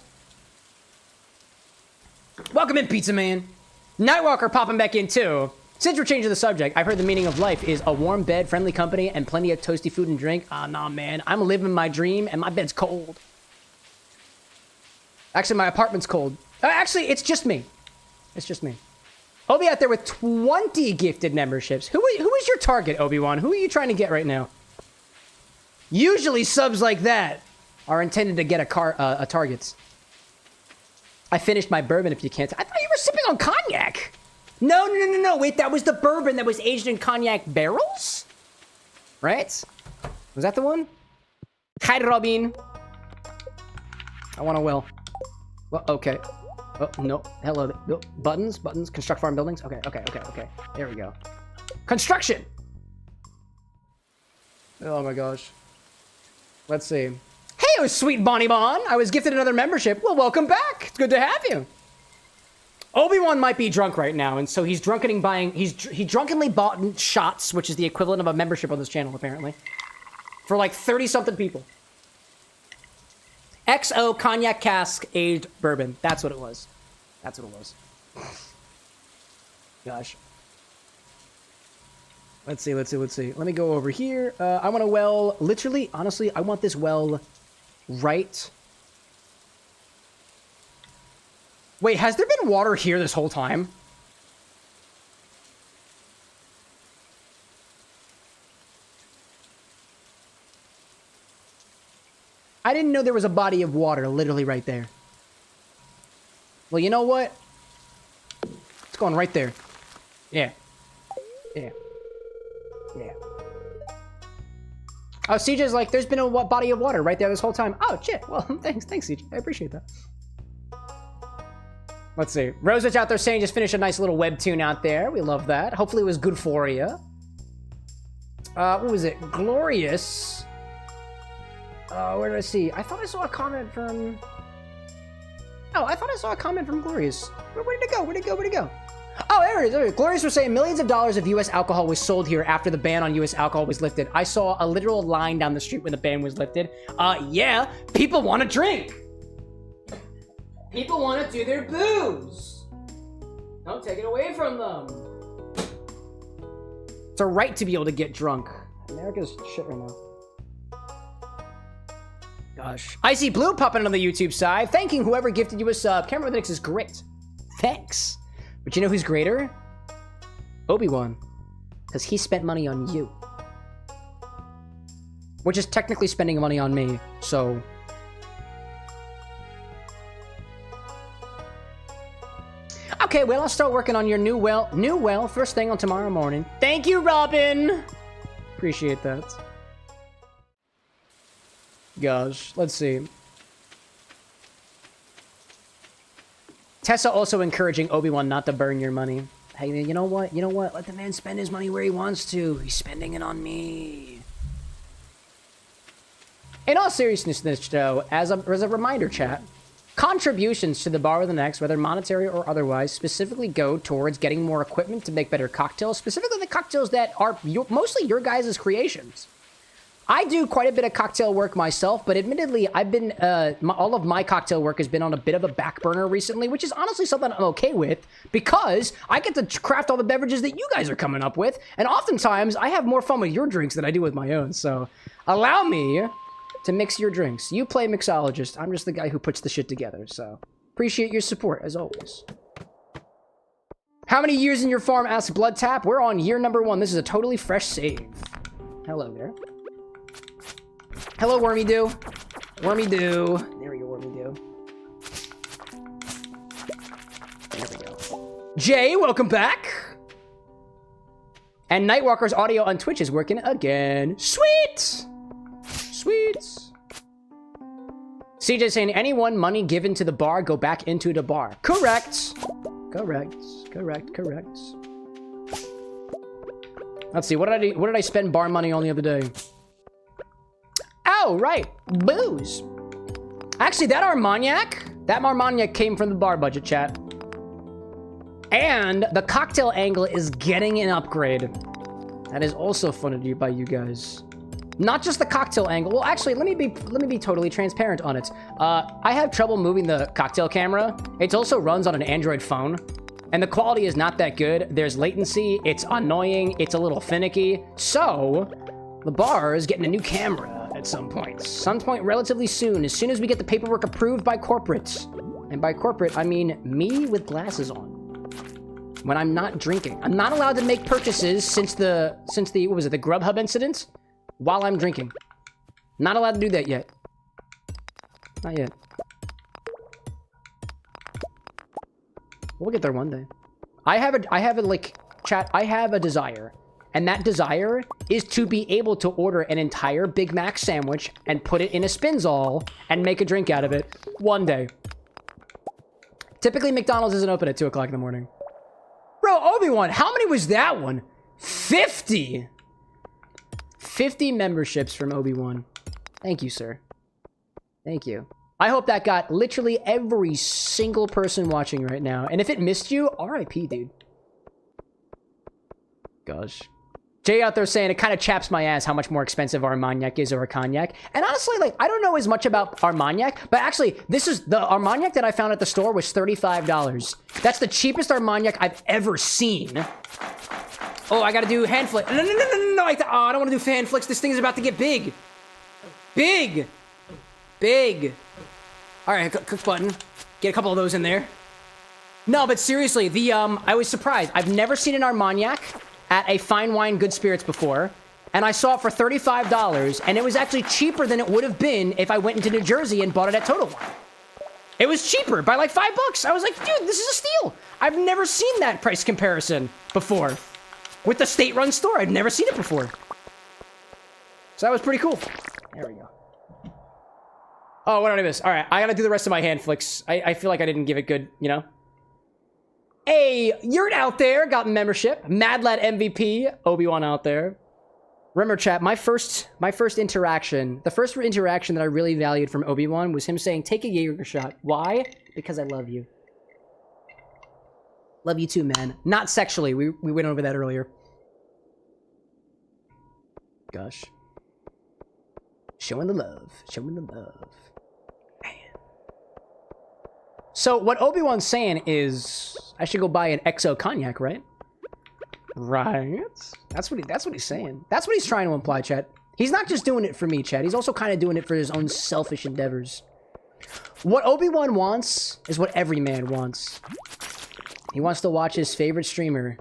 Welcome in, Pizza Man. Nightwalker popping back in, too. Since we're changing the subject, I've heard the meaning of life is a warm bed, friendly company, and plenty of toasty food and drink. Ah, nah, man. I'm living my dream, and my bed's cold. Actually, my apartment's cold. Actually, it's just me. It's just me. Obi out there with 20 gifted memberships. Who is your target, Obi-Wan? Who are you trying to get right now? Usually subs like that are intended to get a targets. I finished my bourbon, if you can't. I thought you were sipping on cognac. No. Wait, that was the bourbon that was aged in cognac barrels? Right? Was that the one? Hi, Robin. I want a well. Well, okay. Oh, no. Hello. No. Buttons. Construct farm buildings. Okay. There we go. Construction! Oh my gosh. Let's see. Hey, oh, sweet Bonnie Bon. I was gifted another membership. Well, welcome back. It's good to have you. Obi-Wan might be drunk right now, and so he's drunkenly bought shots, which is the equivalent of a membership on this channel, apparently. For like 30-something people. XO cognac cask aged bourbon. That's what it was. That's what it was. Gosh. Let's see. Let me go over here. I want a well, literally, honestly, I want this well right. Wait, has there been water here this whole time? I didn't know there was a body of water literally right there. Well, you know what? It's going right there. Yeah. Oh, CJ's like, there's been a body of water right there this whole time. Oh, shit. Well, thanks, CJ. I appreciate that. Let's see. Rosage out there saying just finished a nice little webtoon out there. We love that. Hopefully it was good for you. What was it? Glorious. Where did I see? I thought I saw a comment from... Oh, I thought I saw a comment from Glorious. Where did it go? Oh, there it is. Glorious was saying millions of dollars of U.S. alcohol was sold here after the ban on U.S. alcohol was lifted. I saw a literal line down the street when the ban was lifted. Yeah, people want to drink. People want to do their booze. Don't take it away from them. It's a right to be able to get drunk. America's shit right now. Gosh. Icy Blue popping on the YouTube side. Thanking whoever gifted you a sub. CameroxnWithAnX is great. Thanks. But you know who's greater? Obi-Wan. Because he spent money on you. Which is technically spending money on me, so... Okay, well, I'll start working on your new well first thing on tomorrow morning. Thank you, Robin! Appreciate that. Gosh, let's see. Tessa also encouraging Obi-Wan not to burn your money. Hey, man, you know what? You know what? Let the man spend his money where he wants to. He's spending it on me. In all seriousness, though, as a reminder, chat, contributions to the Bar with an X, whether monetary or otherwise, specifically go towards getting more equipment to make better cocktails, specifically the cocktails that are mostly your guys' creations. I do quite a bit of cocktail work myself, but admittedly, I've been, all of my cocktail work has been on a bit of a back burner recently, which is honestly something I'm okay with, because I get to craft all the beverages that you guys are coming up with, and oftentimes, I have more fun with your drinks than I do with my own, so allow me to mix your drinks. You play mixologist, I'm just the guy who puts the shit together, so appreciate your support, as always. How many years in your farm, asks Blood Tap? We're on year number 1. This is a totally fresh save. Hello there. Hello, Wormy Doo. Wormy Doo. There we go, Wormy Doo. There we go. Jay, welcome back. And Nightwalker's audio on Twitch is working again. Sweet! Sweet. CJ saying, anyone money given to the bar, go back into the bar. Correct. Correct. Correct. Correct. Let's see, what did I spend bar money on the other day? Oh, right. Booze. Actually, that Armagnac came from the bar budget, chat. And the cocktail angle is getting an upgrade. That is also funded by you guys. Not just the cocktail angle. Well, actually, let me be totally transparent on it. I have trouble moving the cocktail camera. It also runs on an Android phone. And the quality is not that good. There's latency. It's annoying. It's a little finicky. So, the bar is getting a new camera at some point relatively soon, as we get the paperwork approved by corporate. And by corporate, I mean me with glasses on. When I'm not drinking. I'm not allowed to make purchases since the, what was it, the Grubhub incident? While I'm drinking. Not allowed to do that yet. Not yet. We'll get there one day. I have a desire. And that desire is to be able to order an entire Big Mac sandwich and put it in a Spinzall and make a drink out of it one day. Typically, McDonald's isn't open at 2 o'clock in the morning. Bro, Obi-Wan, how many was that one? 50! 50 memberships from Obi-Wan. Thank you, sir. Thank you. I hope that got literally every single person watching right now. And if it missed you, RIP, dude. Gosh. Jay out there saying it kind of chaps my ass how much more expensive Armagnac is or a cognac. And honestly, like, I don't know as much about Armagnac, but actually, this is the Armagnac that I found at the store was $35. That's the cheapest Armagnac I've ever seen. Oh, I gotta do hand flick. No, I don't want to do hand flicks. This thing is about to get big. Big. Big. All right, cook button. Get a couple of those in there. No, but seriously, I was surprised. I've never seen an Armagnac at a fine wine good spirits before, and I saw it for $35, and it was actually cheaper than it would have been if I went into New Jersey and bought it at Total Wine. It was cheaper by like $5. I was like, dude, this is a steal. I've never seen that price comparison before. With the state-run store, I'd never seen it before. So that was pretty cool. There we go. Oh, what did I miss? All right, I gotta do the rest of my hand flicks. I feel like I didn't give it good, you know? Hey, Yurt out there got membership. Mad Lad MVP, Obi-Wan out there. Remember, chat, my first interaction, the first interaction that I really valued from Obi-Wan was him saying, take a Jaeger shot. Why? Because I love you. Love you too, man. Not sexually. We went over that earlier. Gosh. Showing the love. Showing the love. Man. So what Obi-Wan's saying is I should go buy an XO cognac, right? Right. That's what he's saying. That's what he's trying to imply, chat. He's not just doing it for me, Chad. He's also kind of doing it for his own selfish endeavors. What Obi-Wan wants is what every man wants. He wants to watch his favorite streamer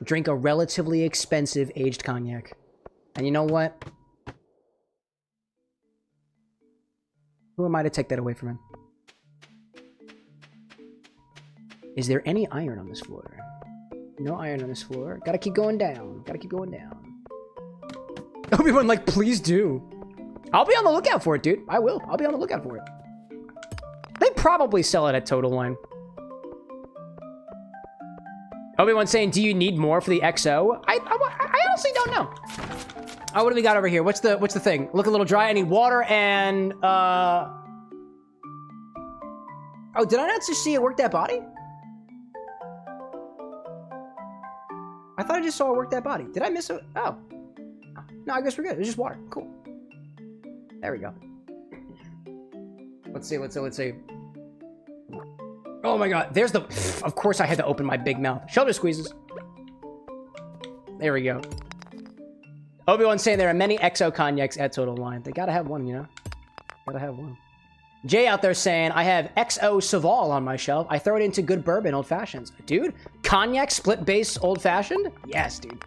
drink a relatively expensive aged cognac. And you know what? Who am I to take that away from him? Is there any iron on this floor? No iron on this floor. Gotta keep going down. Gotta keep going down. Obi-Wan, like, please do. I'll be on the lookout for it, dude. I will. I'll be on the lookout for it. They probably sell it at Total Wine. Obi-Wan saying, do you need more for the XO? I honestly don't know. Oh, what do we got over here? What's the thing? Look a little dry. I need water and, Oh, did I not just see it work that body? I thought I just saw it work that body. Did I miss it? Oh. No, I guess we're good. It's just water. Cool. There we go. Let's see. Oh my god. There's the... Of course I had to open my big mouth. Shoulder squeezes. There we go. Obi-Wan saying there are many XO cognacs at Total Wine. They gotta have one, you know? Gotta have one. Jay out there saying, I have XO Saval on my shelf. I throw it into good bourbon old fashions. Dude, cognac split base old fashioned? Yes, dude.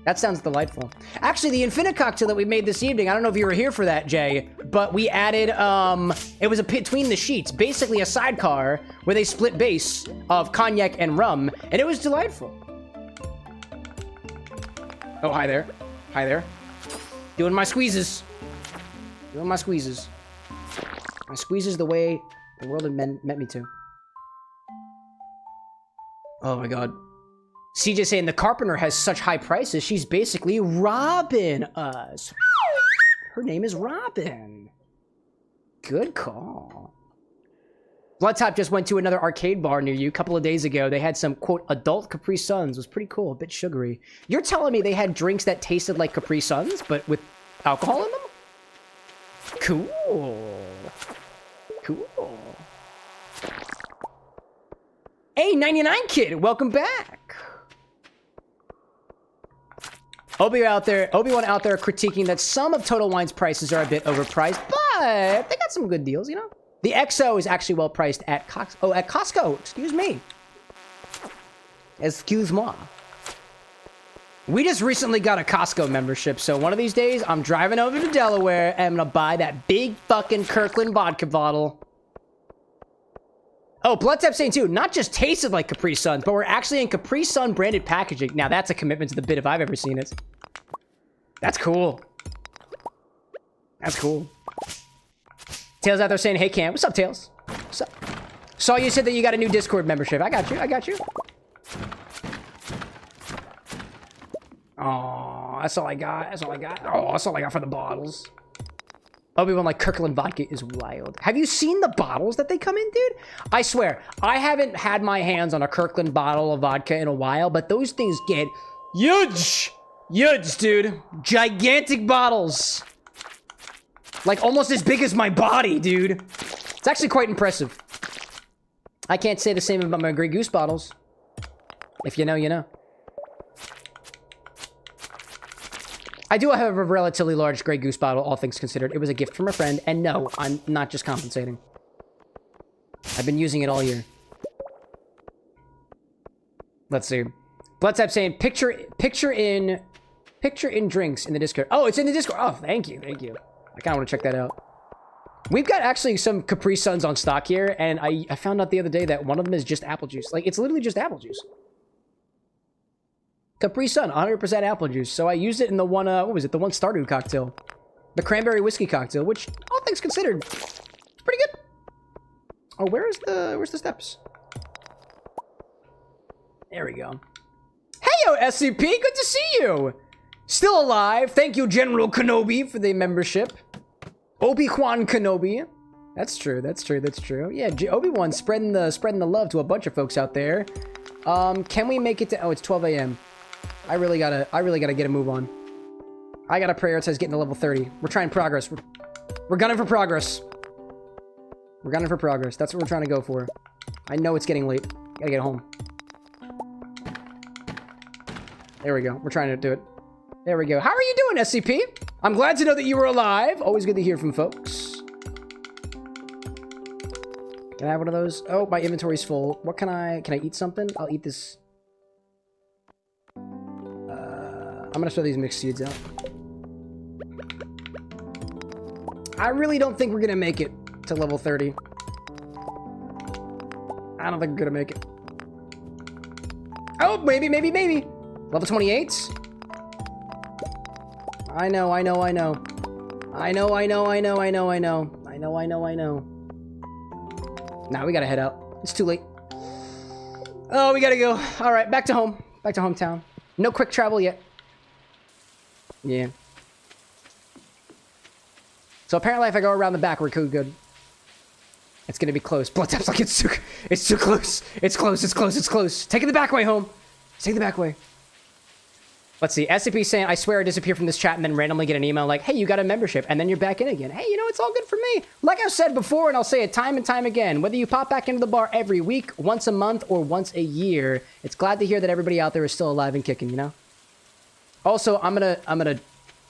That sounds delightful. Actually, the Infini-Cocktail that we made this evening, I don't know if you were here for that, Jay, but we added, it was a between the sheets, basically a sidecar with a split base of cognac and rum, and it was delightful. Oh, hi there. Hi there. Doing my squeezes. Doing my squeezes. My squeezes the way the world had meant me to. Oh my god. CJ saying the Carpenter has such high prices, she's basically robbing us. Her name is Robin. Good call. Bloodtop just went to another arcade bar near you a couple of days ago. They had some, quote, adult Capri Suns. It was pretty cool, a bit sugary. You're telling me they had drinks that tasted like Capri Suns, but with alcohol in them? Cool. Cool. Hey, 99 Kid, welcome back. Obi-Wan out there critiquing that some of Total Wine's prices are a bit overpriced, but they got some good deals, you know? The XO is actually well priced at Costco. Excuse me. Excuse-moi. We just recently got a Costco membership, so one of these days, I'm driving over to Delaware and I'm gonna buy that big fucking Kirkland vodka bottle. Oh, Bloodtap saying too, not just tasted like Capri Suns, but we're actually in Capri Sun branded packaging. Now that's a commitment to the bit if I've ever seen it. That's cool. That's cool. Tails out there saying, hey Cam, what's up, Tails? What's up? Saw you said that you got a new Discord membership. I got you. Oh, that's all I got. Oh, that's all I got for the bottles. Obi-Wan, like, Kirkland vodka is wild. Have you seen the bottles that they come in, dude? I swear, I haven't had my hands on a Kirkland bottle of vodka in a while, but those things get huge. Huge, dude. Gigantic bottles. Like, almost as big as my body, dude. It's actually quite impressive. I can't say the same about my Grey Goose bottles. If you know, you know. I do have a relatively large Grey Goose bottle, all things considered. It was a gift from a friend, and no, I'm not just compensating. I've been using it all year. Let's see. Bloodtap saying, picture in drinks in the Discord. Oh, it's in the Discord. Oh, thank you. I kind of want to check that out. We've got actually some Capri Suns on stock here, and I found out the other day that one of them is just apple juice. Like, it's literally just apple juice. Capri Sun, 100% apple juice. So I used it in the one, what was it? The one Stardew cocktail. The cranberry whiskey cocktail, which, all things considered, it's pretty good. Oh, where's the steps? There we go. Hey, yo, SCP, good to see you. Still alive. Thank you, General Kenobi, for the membership. Obi-Wan Kenobi. That's true. Yeah, Obi-Wan spreading the love to a bunch of folks out there. Can we make it to... Oh, it's 12 a.m. I really gotta get a move on. I gotta prioritize getting to level 30. We're trying progress. We're gunning for progress. That's what we're trying to go for. I know it's getting late. Gotta get home. There we go. We're trying to do it. There we go. How are you doing, SCP? I'm glad to know that you were alive. Always good to hear from folks. Can I have one of those? Oh, my inventory's full. What can I eat something? I'll eat this. I'm gonna throw these mixed seeds out. I really don't think we're gonna make it to level 30. I don't think we're gonna make it. Oh, maybe. Level 28? I know. Nah, we gotta head out. It's too late. Oh, we gotta go. All right, back to home. Back to hometown. No quick travel yet. Yeah. So apparently if I go around the back, we're good. It's gonna be close. Blood tap's like, it's too close. It's close. Taking the back way home. Take the back way. Let's see. SCP saying, I swear I disappear from this chat and then randomly get an email like, hey, you got a membership, and then you're back in again. Hey, you know, it's all good for me. Like I've said before, and I'll say it time and time again, whether you pop back into the bar every week, once a month, or once a year, it's glad to hear that everybody out there is still alive and kicking, you know? Also, I'm gonna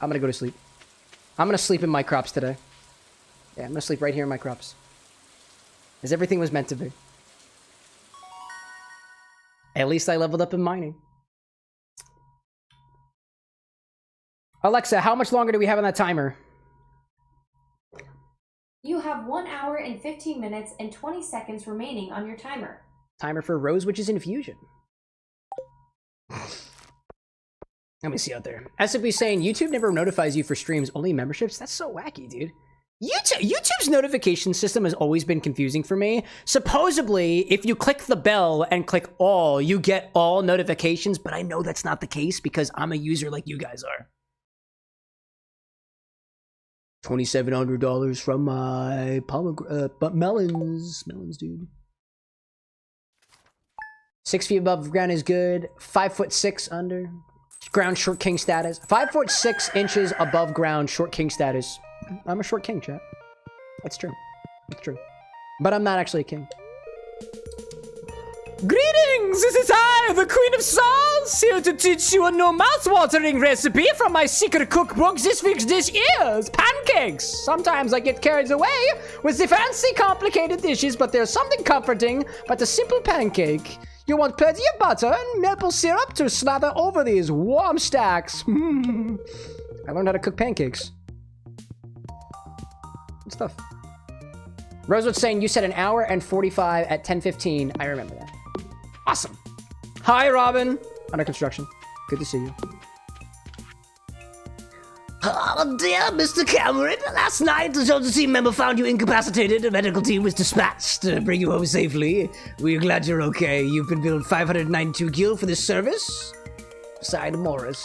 go to sleep. I'm gonna sleep in my crops today. Yeah, I'm gonna sleep right here in my crops. As everything was meant to be. At least I leveled up in mining. Alexa, how much longer do we have on that timer? You have 1 hour and 15 minutes and 20 seconds remaining on your timer. Timer for Rose Witch's Infusion. Let me see out there. SCP saying YouTube never notifies you for streams, only memberships? That's so wacky, dude. YouTube's notification system has always been confusing for me. Supposedly, if you click the bell and click all, you get all notifications, but I know that's not the case because I'm a user like you guys are. $2,700 from my melons, dude. 6 feet above ground is good. 5'6" under. Ground short king status. 5'6" above ground short king status. I'm a short king, chat. That's true. It's true. But I'm not actually a king. Greetings! This is I, the Queen of Sauce, here to teach you a no mouth-watering recipe from my secret cookbook. This week's dish is pancakes. Sometimes I get carried away with the fancy, complicated dishes, but there's something comforting about a simple pancake. You want plenty of butter and maple syrup to slather over these warm stacks. I learned how to cook pancakes. Good stuff. Rosewood's saying you said an hour and 45 at 10:15. I remember that. Awesome. Hi, Robin. Under construction. Good to see you. Oh, dear Mr. Cameron. Last night, the Soldier Team member found you incapacitated. A medical team was dispatched to bring you home safely. We're glad you're okay. You've been billed 592 gil for this service. Signed, Morris.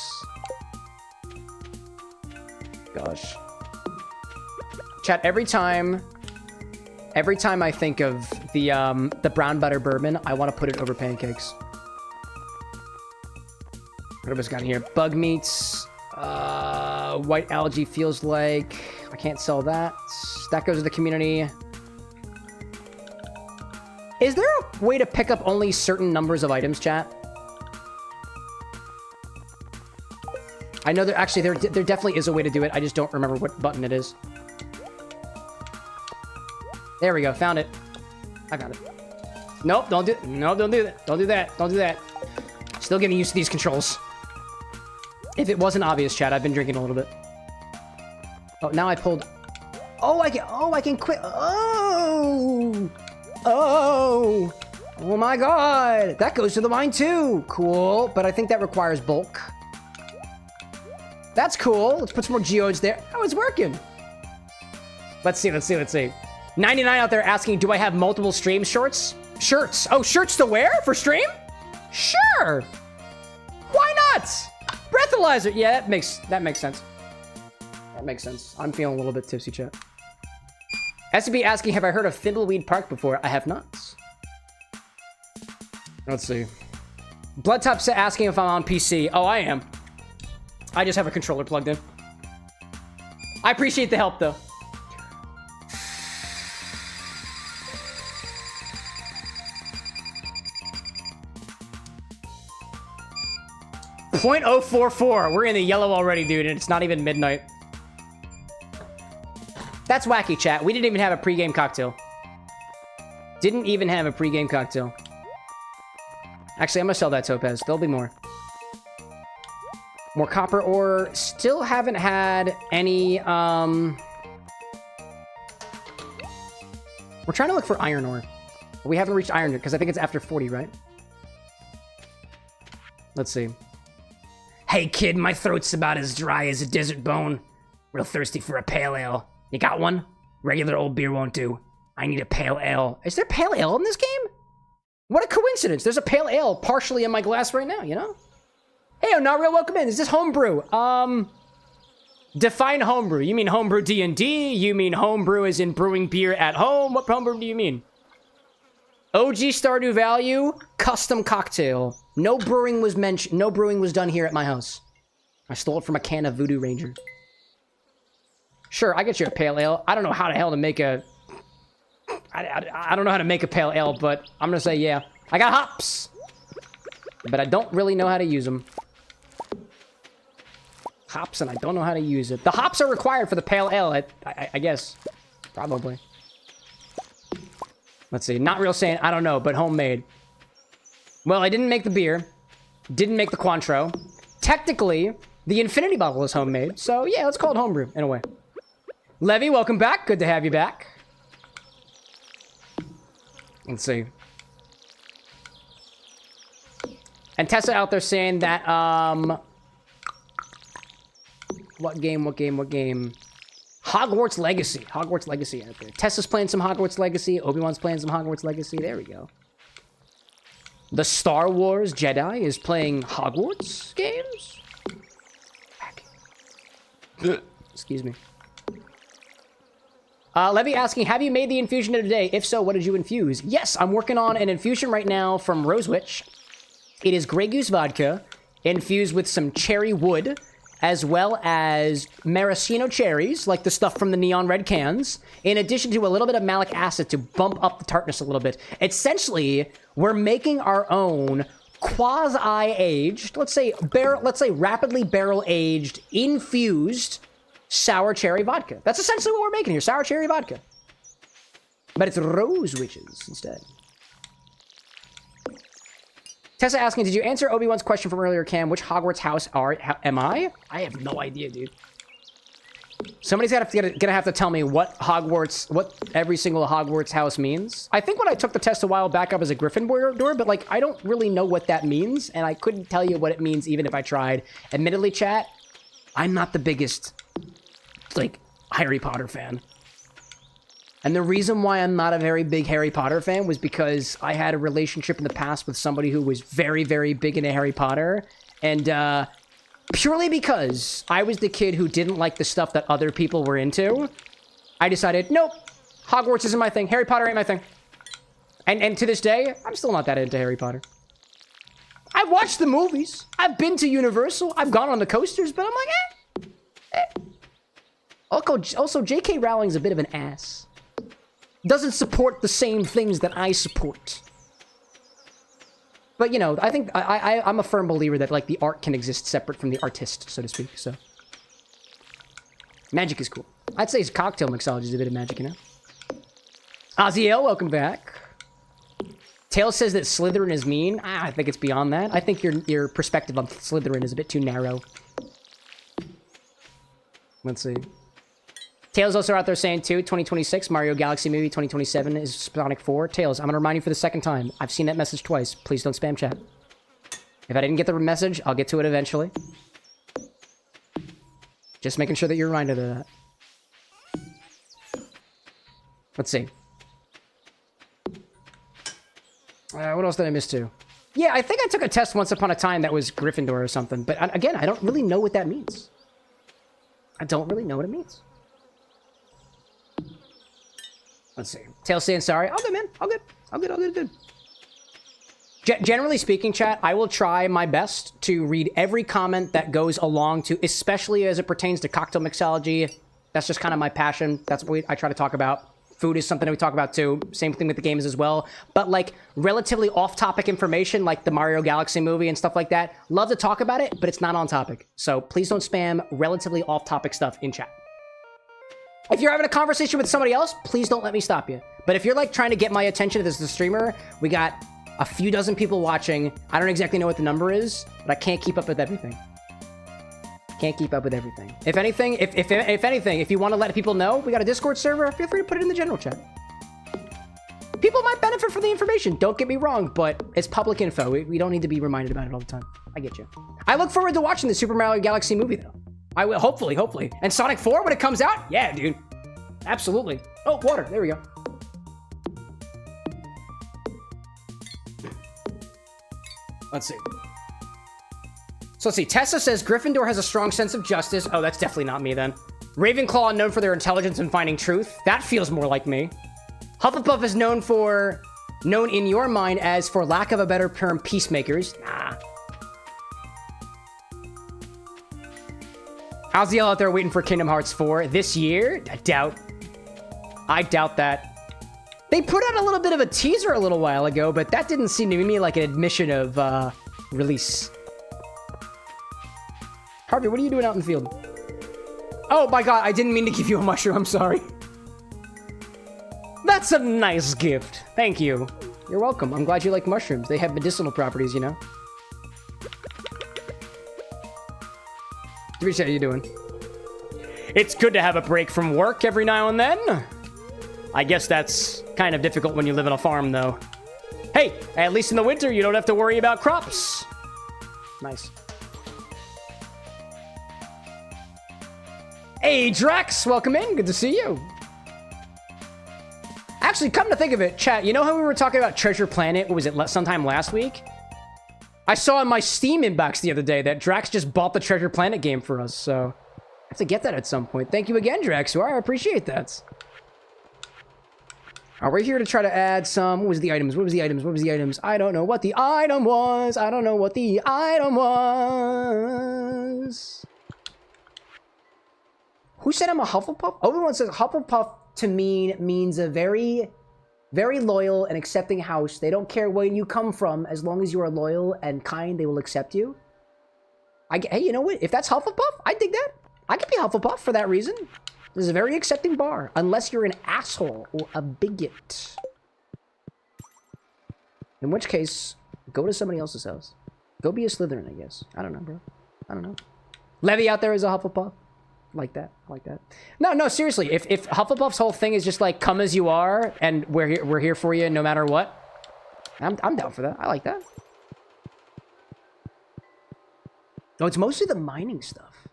Gosh. Chat, every time I think of the brown butter bourbon, I want to put it over pancakes. What have we got here? Bug meats. White algae feels like. I can't sell that. That goes to the community. Is there a way to pick up only certain numbers of items, chat? I know there definitely is a way to do it. I just don't remember what button it is. There we go. Found it. I got it. Nope. Don't do that. Don't do that. Still getting used to these controls. If it wasn't obvious, chat, I've been drinking a little bit. Oh, now I pulled. Oh, I can quit. Oh my god. That goes to the mine too. Cool. But I think that requires bulk. That's cool. Let's put some more geodes there. Oh, it's working. Let's see. 99 out there asking, do I have multiple stream shirts? Shirts. Oh, shirts to wear for stream? Sure. Why not? Breathalyzer. Yeah, that makes sense. That makes sense. I'm feeling a little bit tipsy, chat. SCP asking, have I heard of Thimbleweed Park before? I have not. Let's see. Bloodtop's asking if I'm on PC. Oh, I am. I just have a controller plugged in. I appreciate the help, though. .044. We're in the yellow already, dude, and it's not even midnight. That's wacky, chat. We didn't even have a pregame cocktail. Didn't even have a pregame cocktail. Actually, I'm gonna sell that topaz. There'll be more. More copper ore. Still haven't had any, We're trying to look for iron ore. We haven't reached iron because I think it's after 40, right? Let's see. Hey, kid, my throat's about as dry as a desert bone. Real thirsty for a pale ale. You got one? Regular old beer won't do. I need a pale ale. Is there pale ale in this game? What a coincidence. There's a pale ale partially in my glass right now, you know? Hey, not real, welcome in. Is this homebrew? Define homebrew. You mean homebrew D&D? You mean homebrew as in brewing beer at home? What homebrew do you mean? OG Stardew Value, custom cocktail. No brewing was mentioned. No brewing was done here at my house. I stole it from a can of Voodoo Ranger. Sure, I get you a pale ale. I don't know how the hell to make a... I don't know how to make a pale ale, but I'm gonna say yeah. I got hops! But I don't really know how to use them. Hops, and I don't know how to use it. The hops are required for the pale ale, I guess. Probably. Let's see. Not real saying, I don't know, but homemade. Well, I didn't make the beer. Didn't make the Cointreau. Technically, the Infinity bottle is homemade. So, yeah, let's call it homebrew, in a way. Levy, welcome back. Good to have you back. Let's see. And Tessa out there saying that, What game? Hogwarts Legacy. Hogwarts Legacy out there. Tessa's playing some Hogwarts Legacy. Obi-Wan's playing some Hogwarts Legacy. There we go. The Star Wars Jedi is playing Hogwarts games? Excuse me. Levy asking, have you made the infusion of the day? If so, what did you infuse? Yes, I'm working on an infusion right now from Rose Witch. It is Grey Goose vodka infused with some cherry wood, as well as maraschino cherries, like the stuff from the neon red cans, in addition to a little bit of malic acid to bump up the tartness a little bit. Essentially, we're making our own quasi-aged, let's say rapidly barrel-aged, infused sour cherry vodka. That's essentially what we're making here, sour cherry vodka. But it's Rose Witches instead. Tessa asking, did you answer Obi-Wan's question from earlier, Cam? Which Hogwarts house am I? I have no idea, dude. Somebody's gonna have to tell me what every single Hogwarts house means. I think when I took the test a while back, I was a Gryffindor, but like I don't really know what that means, and I couldn't tell you what it means even if I tried. Admittedly, chat, I'm not the biggest like Harry Potter fan. And the reason why I'm not a very big Harry Potter fan was because I had a relationship in the past with somebody who was very, very big into Harry Potter. And purely because I was the kid who didn't like the stuff that other people were into, I decided, nope, Hogwarts isn't my thing. Harry Potter ain't my thing. And to this day, I'm still not that into Harry Potter. I've watched the movies. I've been to Universal. I've gone on the coasters, but I'm like, Also, J.K. Rowling's a bit of an ass. Doesn't support the same things that I support. But, you know, I think I'm a firm believer that, like, the art can exist separate from the artist, so to speak, so. Magic is cool. I'd say cocktail mixology is a bit of magic, you know? Aziel, welcome back. Tails says that Slytherin is mean. I think it's beyond that. I think your perspective on Slytherin is a bit too narrow. Let's see. Tails also out there saying, too, 2026, Mario Galaxy movie, 2027 is Sonic 4. Tails, I'm going to remind you for the second time. I've seen that message twice. Please don't spam chat. If I didn't get the message, I'll get to it eventually. Just making sure that you're reminded of that. Let's see. What else did I miss, too? Yeah, I think I took a test once upon a time that was Gryffindor or something. But, again, I don't really know what that means. I don't really know what it means. Let's see. Tails saying sorry. All good, man. All good. Generally speaking, chat, I will try my best to read every comment that goes along to, especially as it pertains to cocktail mixology. That's just kind of my passion. That's what I try to talk about Food is something that we talk about too. Same thing with the games as well. But like relatively off-topic information, like the Mario Galaxy movie and stuff like that, love to talk about it, but it's not on topic. So please don't spam relatively off-topic stuff in chat. If you're having a conversation with somebody else, please don't let me stop you. But if you're like trying to get my attention as the streamer, we got a few dozen people watching. I don't exactly know what the number is, but I can't keep up with everything. Can't keep up with everything. If anything, if you want to let people know, we got a Discord server, feel free to put it in the general chat. People might benefit from the information, don't get me wrong, but it's public info. We don't need to be reminded about it all the time. I get you. I look forward to watching the Super Mario Galaxy movie, though. I will, hopefully. And Sonic 4 when it comes out? Yeah, dude. Absolutely. Oh, water. There we go. Let's see. So let's see. Tessa says Gryffindor has a strong sense of justice. Oh, that's definitely not me then. Ravenclaw known for their intelligence and finding truth. That feels more like me. Hufflepuff is known in your mind as, for lack of a better term, peacemakers. Nah. Aziel out there waiting for Kingdom Hearts 4 this year? I doubt that. They put out a little bit of a teaser a little while ago, but that didn't seem to me like an admission of release. Harvey, what are you doing out in the field? Oh my god, I didn't mean to give you a mushroom, I'm sorry. That's a nice gift. Thank you. You're welcome. I'm glad you like mushrooms. They have medicinal properties, you know? How you doing? It's good to have a break from work every now and then. I guess that's kind of difficult when you live on a farm, though. Hey, at least in the winter, you don't have to worry about crops. Nice. Hey, Drax, welcome in. Good to see you. Actually, come to think of it, chat, you know how we were talking about Treasure Planet? What was it, sometime last week? I saw in my Steam inbox the other day that Drax just bought the Treasure Planet game for us, so I have to get that at some point. Thank you again, Drax. I appreciate that. We're here to try to add some... What was the items? I don't know what the item was. Who said I'm a Hufflepuff? Everyone says Hufflepuff to means a very, very loyal and accepting house. They don't care where you come from. As long as you are loyal and kind, they will accept you. Hey, you know what? If that's Hufflepuff, I dig that. I could be Hufflepuff for that reason. This is a very accepting bar. Unless you're an asshole or a bigot. In which case, go to somebody else's house. Go be a Slytherin, I guess. I don't know, bro. I don't know. Levy out there is a Hufflepuff. Like that. No, seriously. If Hufflepuff's whole thing is just like, come as you are, and we're here for you no matter what, I'm down for that. I like that. No, it's mostly the mining stuff.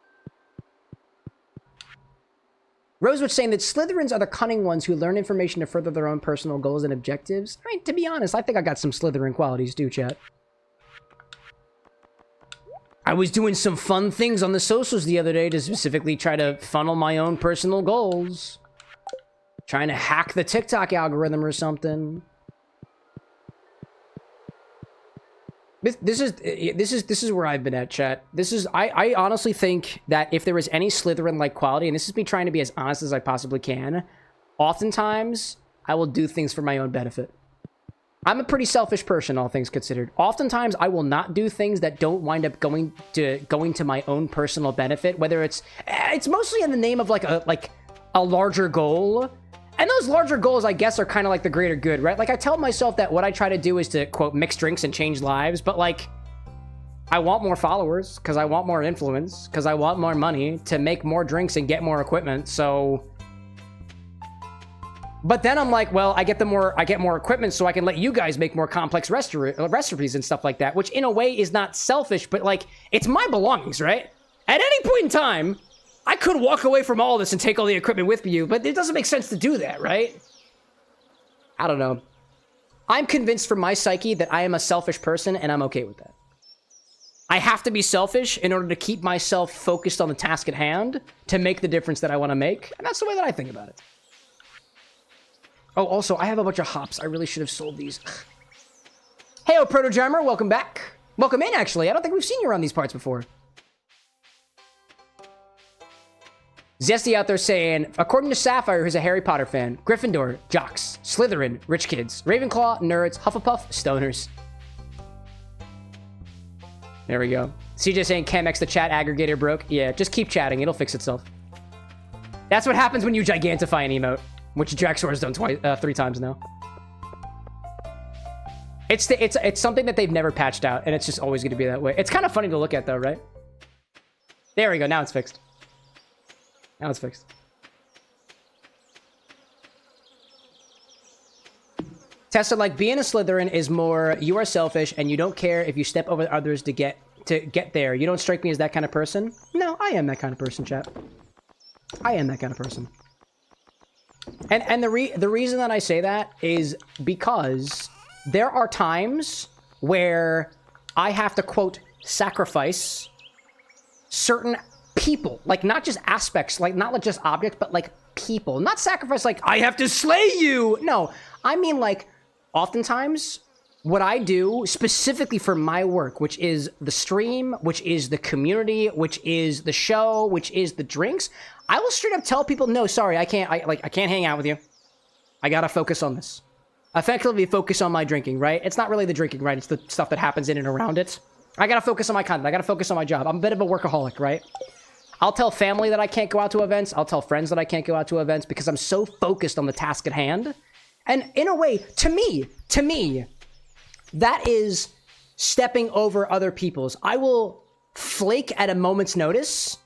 Rose was saying that Slytherins are the cunning ones who learn information to further their own personal goals and objectives. I mean, to be honest, I think I got some Slytherin qualities too, chat. I was doing some fun things on the socials the other day to specifically try to funnel my own personal goals. Trying to hack the TikTok algorithm or something. This is where I've been at, chat. I honestly think that if there was any Slytherin-like quality, and this is me trying to be as honest as I possibly can, oftentimes I will do things for my own benefit. I'm a pretty selfish person, all things considered. Oftentimes, I will not do things that don't wind up going to my own personal benefit. Whether it's mostly in the name of like a larger goal, and those larger goals, I guess, are kind of like the greater good, right? Like I tell myself that what I try to do is to quote mix drinks and change lives, but like I want more followers because I want more influence because I want more money to make more drinks and get more equipment. So. But then I'm like, well, I get more equipment so I can let you guys make more complex recipes and stuff like that, which in a way is not selfish, but like, it's my belongings, right? At any point in time, I could walk away from all this and take all the equipment with you, but it doesn't make sense to do that, right? I don't know. I'm convinced from my psyche that I am a selfish person, and I'm okay with that. I have to be selfish in order to keep myself focused on the task at hand to make the difference that I want to make, and that's the way that I think about it. Oh, also, I have a bunch of hops. I really should have sold these. Hey, Proto-Jammer, welcome back. Welcome in, actually. I don't think we've seen you around these parts before. Zesty out there saying, according to Sapphire, who's a Harry Potter fan, Gryffindor, jocks. Slytherin, rich kids. Ravenclaw, nerds. Hufflepuff, stoners. There we go. CJ saying, Camex, the chat aggregator broke. Yeah, just keep chatting. It'll fix itself. That's what happens when you gigantify an emote, which Jaxor's done 3 times now. It's something that they've never patched out, and it's just always going to be that way. It's kind of funny to look at, though, right? There we go. Now it's fixed. Now it's fixed. Tessa, like, being a Slytherin is more, you are selfish, and you don't care if you step over others to get there. You don't strike me as that kind of person. No, I am that kind of person, chat. I am that kind of person. And the reason that I say that is because there are times where I have to, quote, sacrifice certain people, like not just aspects, like not just objects, but like people. Not sacrifice like I have to slay you. No, I mean like oftentimes what I do specifically for my work, which is the stream, which is the community, which is the show, which is the drinks, I will straight up tell people, no, sorry, I can't hang out with you. I gotta focus on this. Effectively focus on my drinking, right? It's not really the drinking, right? It's the stuff that happens in and around it. I gotta focus on my content. I gotta focus on my job. I'm a bit of a workaholic, right? I'll tell family that I can't go out to events. I'll tell friends that I can't go out to events because I'm so focused on the task at hand. And in a way, to me, that is stepping over other people's. I will flake at a moment's notice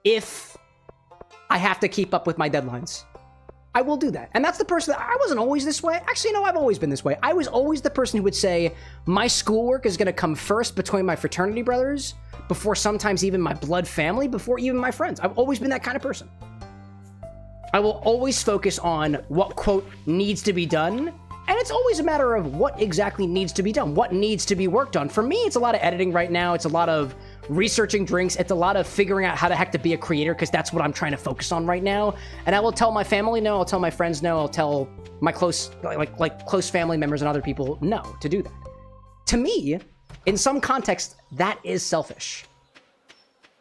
if I have to keep up with my deadlines. I will do that. And that's the person that I wasn't always this way. Actually, no, I've always been this way. I was always the person who would say, my schoolwork is going to come first between my fraternity brothers, before sometimes even my blood family, before even my friends. I've always been that kind of person. I will always focus on what, quote, needs to be done. And it's always a matter of what exactly needs to be done, what needs to be worked on. For me, it's a lot of editing right now. It's a lot of researching drinks. It's a lot of figuring out how the heck to be a creator, because that's what I'm trying to focus on right now. And I will tell my family no, I'll tell my friends no, I'll tell my close family members and other people no to do that. To me, in some context, that is selfish.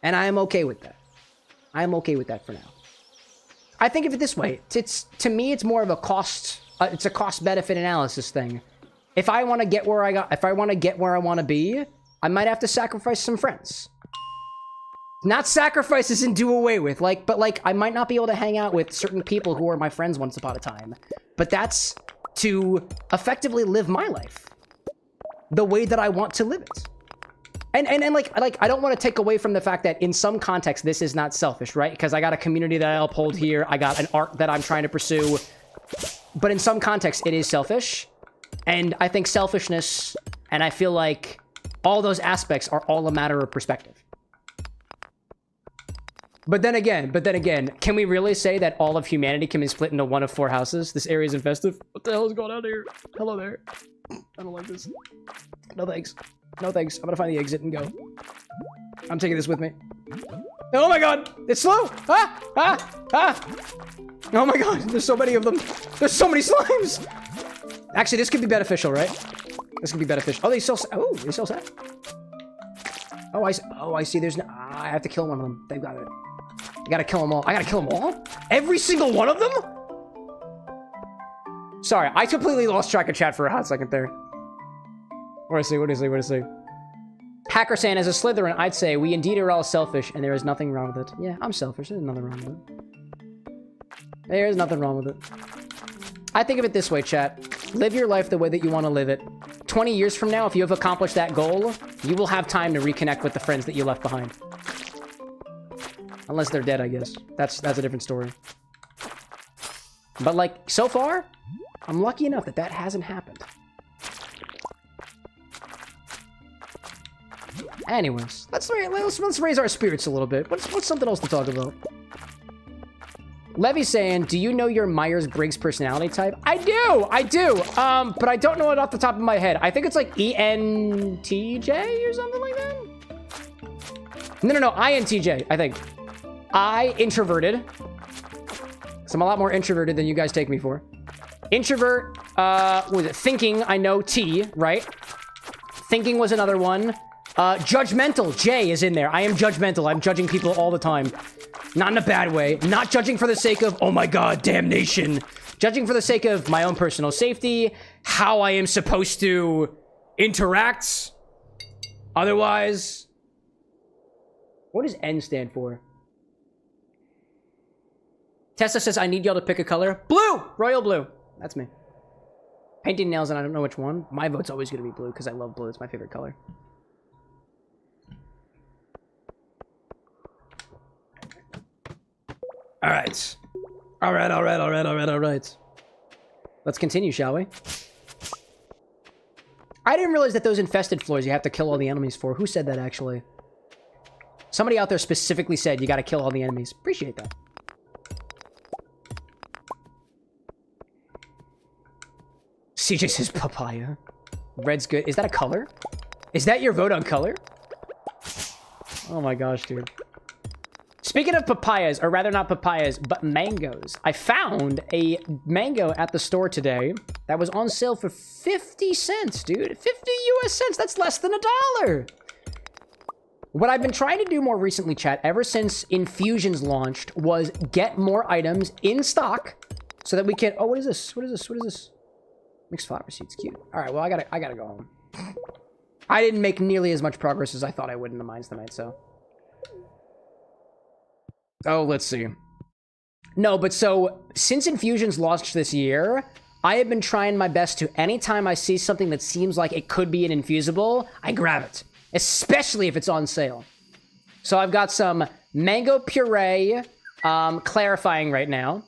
And I am okay with that. I am okay with that for now. I think of it this way. To me, it's more of a cost. It's a cost-benefit analysis thing. If I want to get where I want to be, I might have to sacrifice some friends. Not sacrifice as in do away with, but I might not be able to hang out with certain people who were my friends once upon a time. But that's to effectively live my life the way that I want to live it. And I don't want to take away from the fact that in some context this is not selfish, right? Because I got a community that I uphold here. I got an art that I'm trying to pursue. But in some context, it is selfish. And I think selfishness, and I feel like all those aspects are all a matter of perspective. But then again, can we really say that all of humanity can be split into one of 4 houses? This area is infested. What the hell is going on here? Hello there. I don't like this. No thanks. No thanks. I'm gonna find the exit and go. I'm taking this with me. Oh my god! It's slow! Ah! Ah! Ah! Oh my god, there's so many of them. There's so many slimes! Actually, this could be beneficial, right? This could be beneficial. Oh, they sell set. Oh, I see. There's no... I have to kill one of them. They've got it. I gotta kill them all. I gotta kill them all? Every single one of them? Sorry, I completely lost track of chat for a hot second there. What do I say? Hacker saying, as a Slytherin, I'd say we indeed are all selfish, and there is nothing wrong with it. Yeah, I'm selfish. There's nothing wrong with it. There's nothing wrong with it. I think of it this way, chat. Live your life the way that you want to live it. 20 years from now, if you have accomplished that goal, you will have time to reconnect with the friends that you left behind. Unless they're dead, I guess. That's a different story. But, so far, I'm lucky enough that hasn't happened. Anyways, let's raise our spirits a little bit. What's something else to talk about? Levy's saying, do you know your Myers-Briggs personality type? I do, but I don't know it off the top of my head. I think it's like ENTJ or something like that? No, INTJ, I think. I, introverted. So I'm a lot more introverted than you guys take me for. Introvert, what was it? Thinking, I know, T, right? Thinking was another one. Judgmental, J is in there. I am judgmental. I'm judging people all the time. Not in a bad way. Not judging for the sake of, oh my god, damnation. Judging for the sake of my own personal safety, how I am supposed to interact. Otherwise, what does N stand for? Tessa says, I need y'all to pick a color. Blue! Royal blue. That's me. Painting nails, and I don't know which one. My vote's always going to be blue, because I love blue. It's my favorite color. Alright. Alright. Let's continue, shall we? I didn't realize that those infested floors you have to kill all the enemies for. Who said that, actually? Somebody out there specifically said you gotta kill all the enemies. Appreciate that. CJ says papaya. Red's good. Is that a color? Is that your vote on color? Oh my gosh, dude. Speaking of papayas, or rather not papayas, but mangoes. I found a mango at the store today that was on sale for 50 cents, dude. 50 US cents. That's less than $1. What I've been trying to do more recently, chat, ever since Infusions launched, was get more items in stock so that we can... Oh, what is this? What is this? What is this? Mixed flower seeds. Cute. All right, well, I gotta go home. I didn't make nearly as much progress as I thought I would in the mines tonight, so... Oh, let's see. No, but so, since Infusions launched this year, I have been trying my best to, anytime I see something that seems like it could be an infusible, I grab it. Especially if it's on sale. So I've got some mango puree clarifying right now.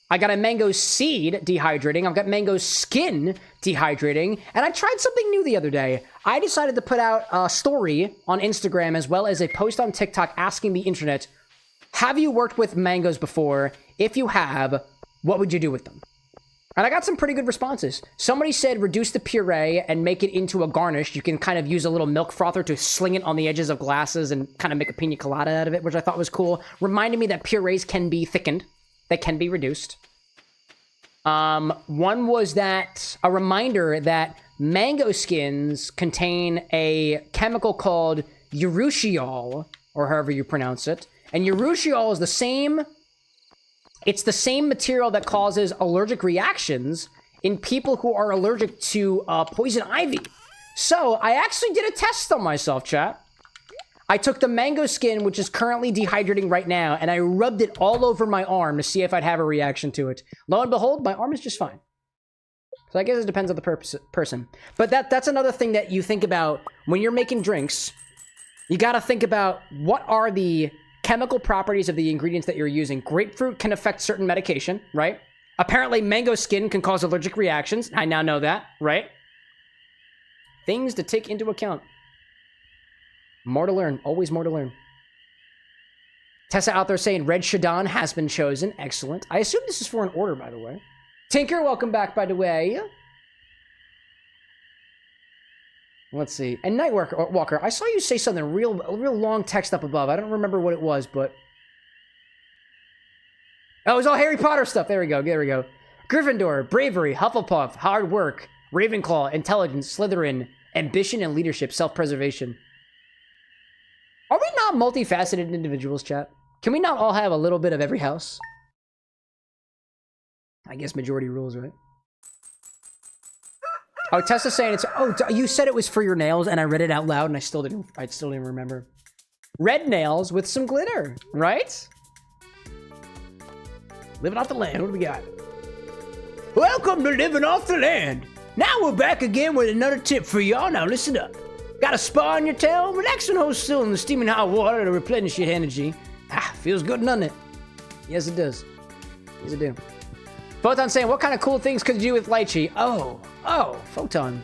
I got a mango seed dehydrating. I've got mango skin dehydrating. And I tried something new the other day. I decided to put out a story on Instagram as well as a post on TikTok asking the internet, have you worked with mangoes before? If you have, what would you do with them? And I got some pretty good responses. Somebody said reduce the puree and make it into a garnish. You can kind of use a little milk frother to sling it on the edges of glasses and kind of make a pina colada out of it, which I thought was cool. Reminded me that purees can be thickened. They can be reduced. One was that a reminder that mango skins contain a chemical called urushiol, or however you pronounce it. And urushiol is the same... It's the same material that causes allergic reactions in people who are allergic to poison ivy. So, I actually did a test on myself, chat. I took the mango skin, which is currently dehydrating right now, and I rubbed it all over my arm to see if I'd have a reaction to it. Lo and behold, my arm is just fine. So I guess it depends on the person. But that's another thing that you think about when you're making drinks. You gotta think about what are the chemical properties of the ingredients that you're using. Grapefruit can affect certain medication, right? Apparently, mango skin can cause allergic reactions. I now know that, right? Things to take into account. More to learn. Always more to learn. Tessa out there saying Red Shadon has been chosen. Excellent. I assume this is for an order, by the way. Tinker, welcome back, by the way. Let's see. And Nightwalker, I saw you say something a real long text up above. I don't remember what it was, but... Oh, it was all Harry Potter stuff. There we go. There we go. Gryffindor, bravery, Hufflepuff, hard work, Ravenclaw, intelligence, Slytherin, ambition and leadership, self-preservation. Are we not multifaceted individuals, chat? Can we not all have a little bit of every house? I guess majority rules, right? Oh, Tessa's saying it's... Oh, you said it was for your nails, and I read it out loud, and I still didn't remember. Red nails with some glitter, right? Living off the land. What do we got? Welcome to Living Off the Land. Now we're back again with another tip for y'all. Now listen up. Got a spa on your tail? Relax and hold still in the steaming hot water to replenish your energy. Ah, feels good, doesn't it? Yes, it does. Yes, it do. Photon saying, what kind of cool things could you do with lychee? Oh, Photon.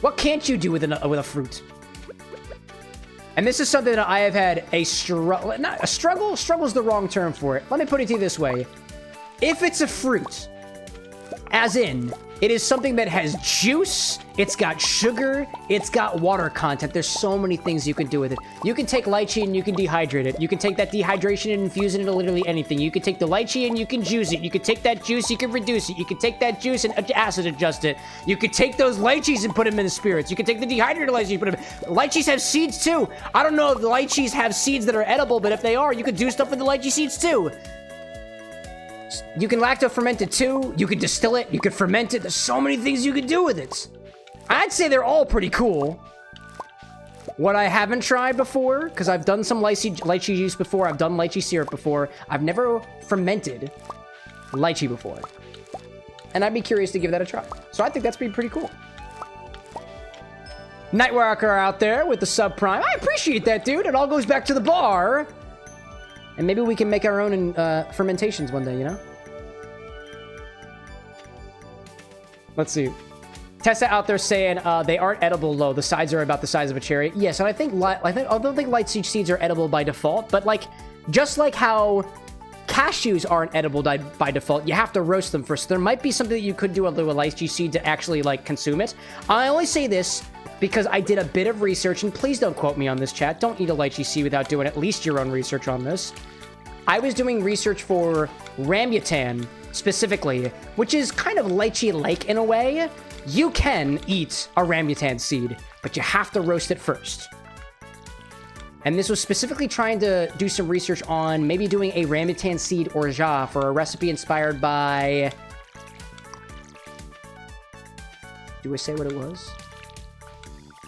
What can't you do with a fruit? And this is something that I have had a struggle. Not a struggle. Struggle's the wrong term for it. Let me put it to you this way: if it's a fruit, As in, it is something that has juice, it's got sugar, it's got water content. There's so many things you can do with it. You can take lychee and you can dehydrate it. You can take that dehydration and infuse it into literally anything. You can take the lychee and you can juice it. You can take that juice, you can reduce it. You can take that juice and acid adjust it. You can take those lychees and put them in spirits. You can take the dehydrated lychee and put them... Lychees have seeds too. I don't know if the lychees have seeds that are edible, but if they are, you could do stuff with the lychee seeds too. You can lacto ferment it too. You could distill it. You could ferment it. There's so many things you could do with it. I'd say they're all pretty cool. What I haven't tried before, because I've done some lychee juice before. I've done lychee syrup before. I've never fermented lychee before. And I'd be curious to give that a try. So I think that's pretty cool. Nightwalker out there with the subprime. I appreciate that, dude. It all goes back to the bar. And maybe we can make our own fermentations one day, you know? Let's see. Tessa out there saying they aren't edible though. The sides are about the size of a cherry. Yes, and I don't think lychee seeds are edible by default, but like just like how cashews aren't edible by default, you have to roast them first. There might be something that you could do with a lychee seed to actually like consume it. I only say this because I did a bit of research, and please don't quote me on this, chat. Don't eat a lychee seed without doing at least your own research on this. I was doing research for rambutan specifically, which is kind of lychee-like in a way. You can eat a rambutan seed, but you have to roast it first. And this was specifically trying to do some research on maybe doing a rambutan seed orgeat for a recipe inspired by... Do I say what it was?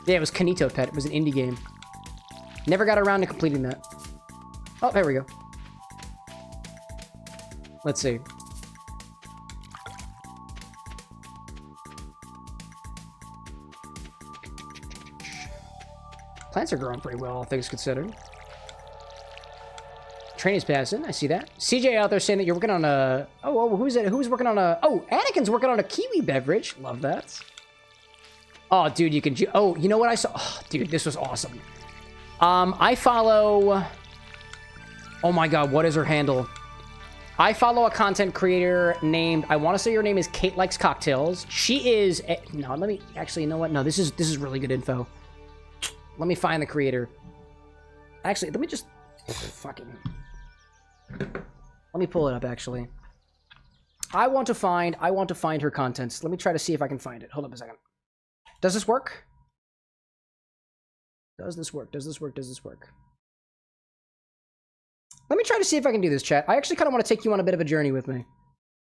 Yeah, it was Kanito Pet. It was an indie game. Never got around to completing that. Oh, there we go. Let's see. Plants are growing pretty well, all things considered. Training's passing. I see that. CJ out there saying that you're working on a... Oh, who's it? Who's working on a... Oh, Anakin's working on a kiwi beverage. Love that. Oh, dude, you can... Oh, you know what I saw? Oh, dude, this was awesome. I follow... Oh my god, what is her handle? I follow a content creator named... I want to say her name is Kate Likes Cocktails. She is... No, let me... Actually, you know what? No, this is really good info. Let me find the creator. Actually, let me just... Fucking... Let me pull it up, actually. I want to find her contents. Let me try to see if I can find it. Hold up a second. Does this work? Does this work? Does this work? Does this work? Let me try to see if I can do this, chat. I actually kind of want to take you on a bit of a journey with me.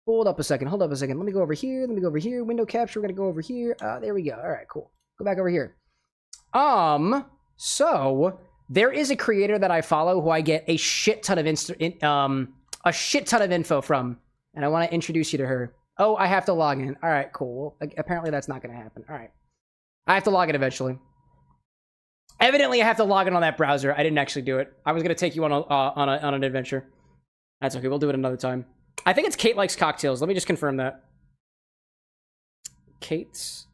Hold up a second. Hold up a second. Let me go over here. Let me go over here. Window capture. We're going to go over here. There we go. All right, cool. Go back over here. So there is a creator that I follow who I get a shit ton of info from, and I want to introduce you to her. Oh, I have to log in. All right, cool. Well, apparently that's not going to happen. All right. I have to log in eventually. Evidently, I have to log in on that browser. I didn't actually do it. I was going to take you on an adventure. That's okay. We'll do it another time. I think it's Kate Likes Cocktails. Let me just confirm that. Kate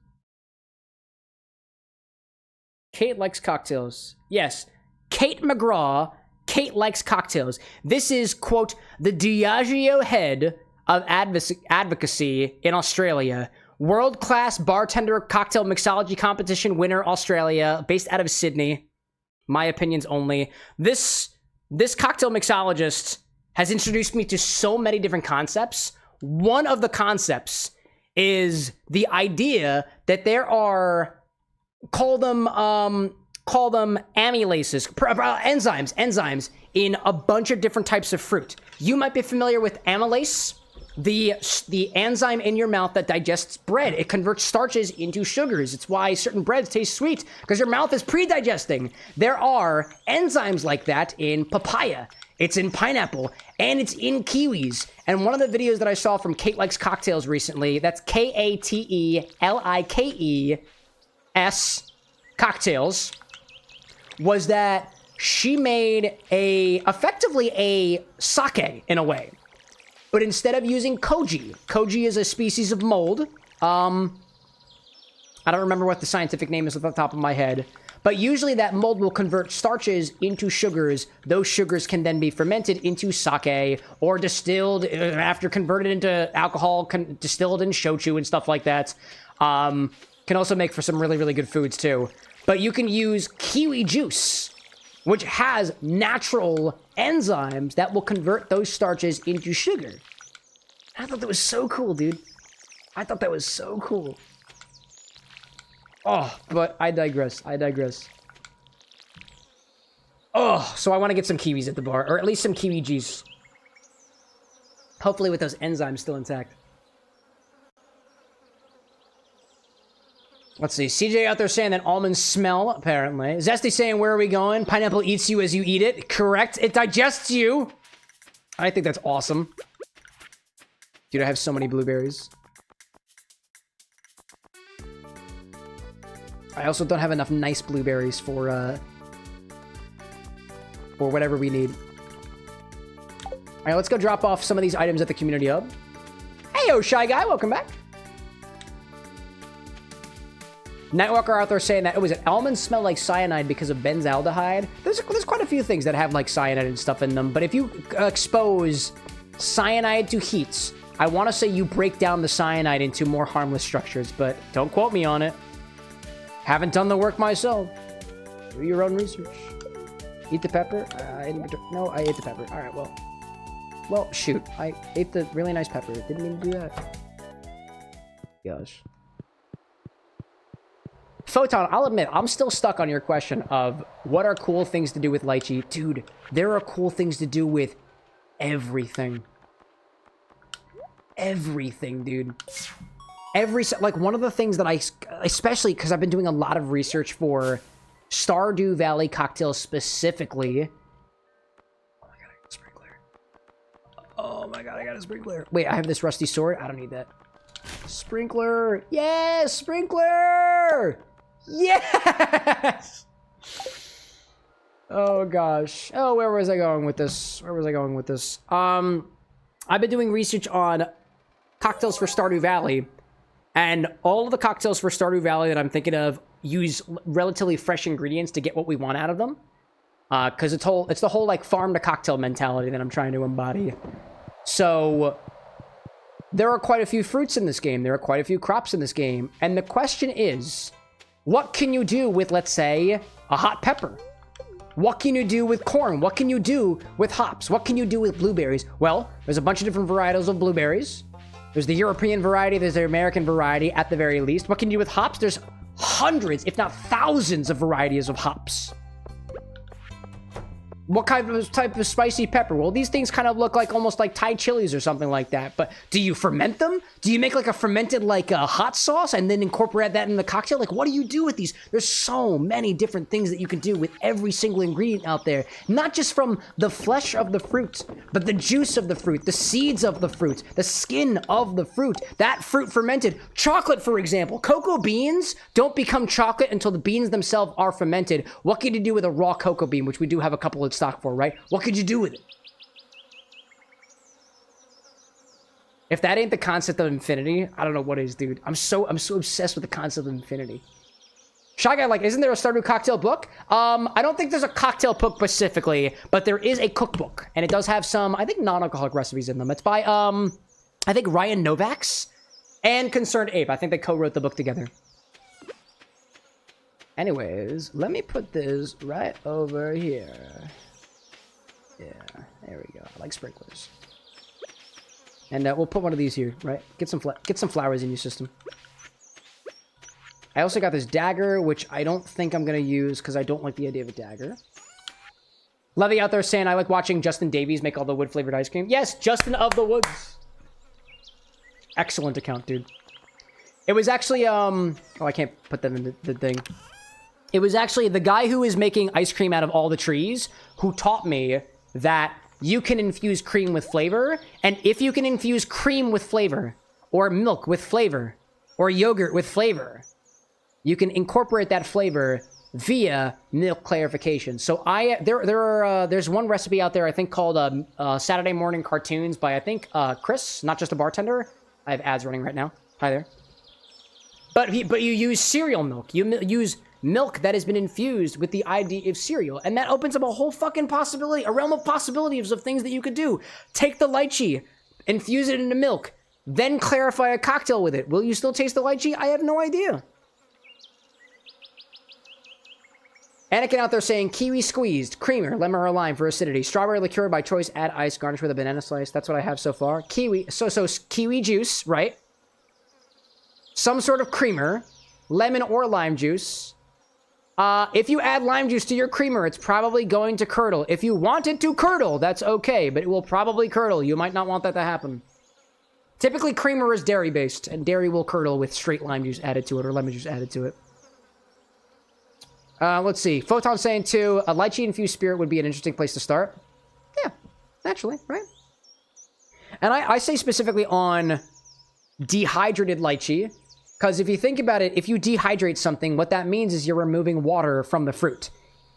Likes Cocktails. Yes. Kate McGraw. Kate Likes Cocktails. This is, quote, the Diageo head of advocacy in Australia. World-class bartender cocktail mixology competition winner, Australia, based out of Sydney. My opinions only. This cocktail mixologist has introduced me to so many different concepts. One of the concepts is the idea that there are, call them amylases, enzymes in a bunch of different types of fruit. You might be familiar with amylase, the enzyme in your mouth that digests bread. It converts starches into sugars. It's why certain breads taste sweet, because your mouth is pre-digesting. There are enzymes like that in papaya. It's in pineapple, and it's in kiwis. And one of the videos that I saw from Kate Likes Cocktails recently, that's K-A-T-E-L-I-K-E-S Cocktails, was that she made effectively a sake in a way. But instead of using koji is a species of mold. I don't remember what the scientific name is off the top of my head. But usually that mold will convert starches into sugars. Those sugars can then be fermented into sake or distilled after converted into alcohol, distilled in shochu and stuff like that. Can also make for some really, really good foods too. But you can use kiwi juice, which has natural enzymes that will convert those starches into sugar. I thought that was so cool, dude. I thought that was so cool. Oh, but I digress. Oh, so I want to get some kiwis at the bar, or at least some kiwi juice. Hopefully with those enzymes still intact. Let's see. CJ out there saying that almonds smell, apparently. Zesty saying, where are we going? Pineapple eats you as you eat it. Correct. It digests you. I think that's awesome. Dude, I have so many blueberries. I also don't have enough nice blueberries for whatever we need. All right, let's go drop off some of these items at the community hub. Hey, yo, Shy Guy, welcome back. Nightwalker out there saying that, almonds smell like cyanide because of benzaldehyde. There's quite a few things that have like cyanide and stuff in them, but if you expose cyanide to heat, I want to say you break down the cyanide into more harmless structures, but don't quote me on it. Haven't done the work myself. Do your own research. Eat the pepper? No, I ate the pepper. All right, well, shoot. I ate the really nice pepper. Didn't mean to do that. Gosh. Photon, I'll admit, I'm still stuck on your question of what are cool things to do with lychee. Dude, there are cool things to do with everything. Everything, dude. Like, one of the things that especially because I've been doing a lot of research for Stardew Valley cocktails specifically. Oh my god, I got a sprinkler. Oh my god, I got a sprinkler. Wait, I have this rusty sword? I don't need that. Sprinkler! Yes! Sprinkler! Yes! Oh gosh. Oh, where was I going with this? I've been doing research on cocktails for Stardew Valley, and all of the cocktails for Stardew Valley that I'm thinking of use relatively fresh ingredients to get what we want out of them. Because it's the whole like farm to cocktail mentality that I'm trying to embody. So there are quite a few fruits in this game. There are quite a few crops in this game. And the question is, what can you do with, let's say, a hot pepper? What can you do with corn? What can you do with hops? What can you do with blueberries? Well, there's a bunch of different varietals of blueberries. There's the European variety. There's the American variety, at the very least. What can you do with hops? There's hundreds, if not thousands, of varieties of hops. What type of spicy pepper? Well, these things kind of look like almost like Thai chilies or something like that. But do you ferment them? Do you make like a fermented like a hot sauce and then incorporate that in the cocktail? Like, what do you do with these? There's so many different things that you can do with every single ingredient out there. Not just from the flesh of the fruit, but the juice of the fruit, the seeds of the fruit, the skin of the fruit, that fruit fermented. Chocolate, for example. Cocoa beans don't become chocolate until the beans themselves are fermented. What can you do with a raw cocoa bean, which we do have a couple of stock for, right? What could you do with it? If that ain't the concept of infinity, I don't know what is, dude. I'm so obsessed with the concept of infinity. Shy Guy, like, isn't there a Stardew cocktail book? I don't think there's a cocktail book specifically, but there is a cookbook, and it does have some, I think, non-alcoholic recipes in them. It's by, I think Ryan Novak's and Concerned Ape. I think they co-wrote the book together. Anyways, let me put this right over here. Yeah, there we go. I like sprinklers. And we'll put one of these here, right? Get some flowers in your system. I also got this dagger, which I don't think I'm going to use because I don't like the idea of a dagger. Levy out there saying, I like watching Justin Davies make all the wood-flavored ice cream. Yes, Justin of the Woods. Excellent account, dude. It was actually, oh, I can't put that in the thing. It was actually the guy who is making ice cream out of all the trees who taught me that you can infuse cream with flavor, and if you can infuse cream with flavor, or milk with flavor, or yogurt with flavor, you can incorporate that flavor via milk clarification. So there's one recipe out there I think called Saturday Morning Cartoons by I think Chris, not just a bartender. I have ads running right now. Hi there. But you use cereal milk. You use milk that has been infused with the idea of cereal. And that opens up a whole fucking possibility, a realm of possibilities of things that you could do. Take the lychee, infuse it into milk, then clarify a cocktail with it. Will you still taste the lychee? I have no idea. Anakin out there saying kiwi squeezed, creamer, lemon or lime for acidity, strawberry liqueur by choice, add ice, garnish with a banana slice. That's what I have so far. Kiwi, so kiwi juice, right? Some sort of creamer, lemon or lime juice. If you add lime juice to your creamer, it's probably going to curdle. If you want it to curdle, that's okay, but it will probably curdle. You might not want that to happen. Typically, creamer is dairy-based, and dairy will curdle with straight lime juice added to it or lemon juice added to it. Let's see. Photon saying, too, a lychee-infused spirit would be an interesting place to start. Yeah, naturally, right? And I say specifically on dehydrated lychee, because if you think about it, if you dehydrate something, what that means is you're removing water from the fruit.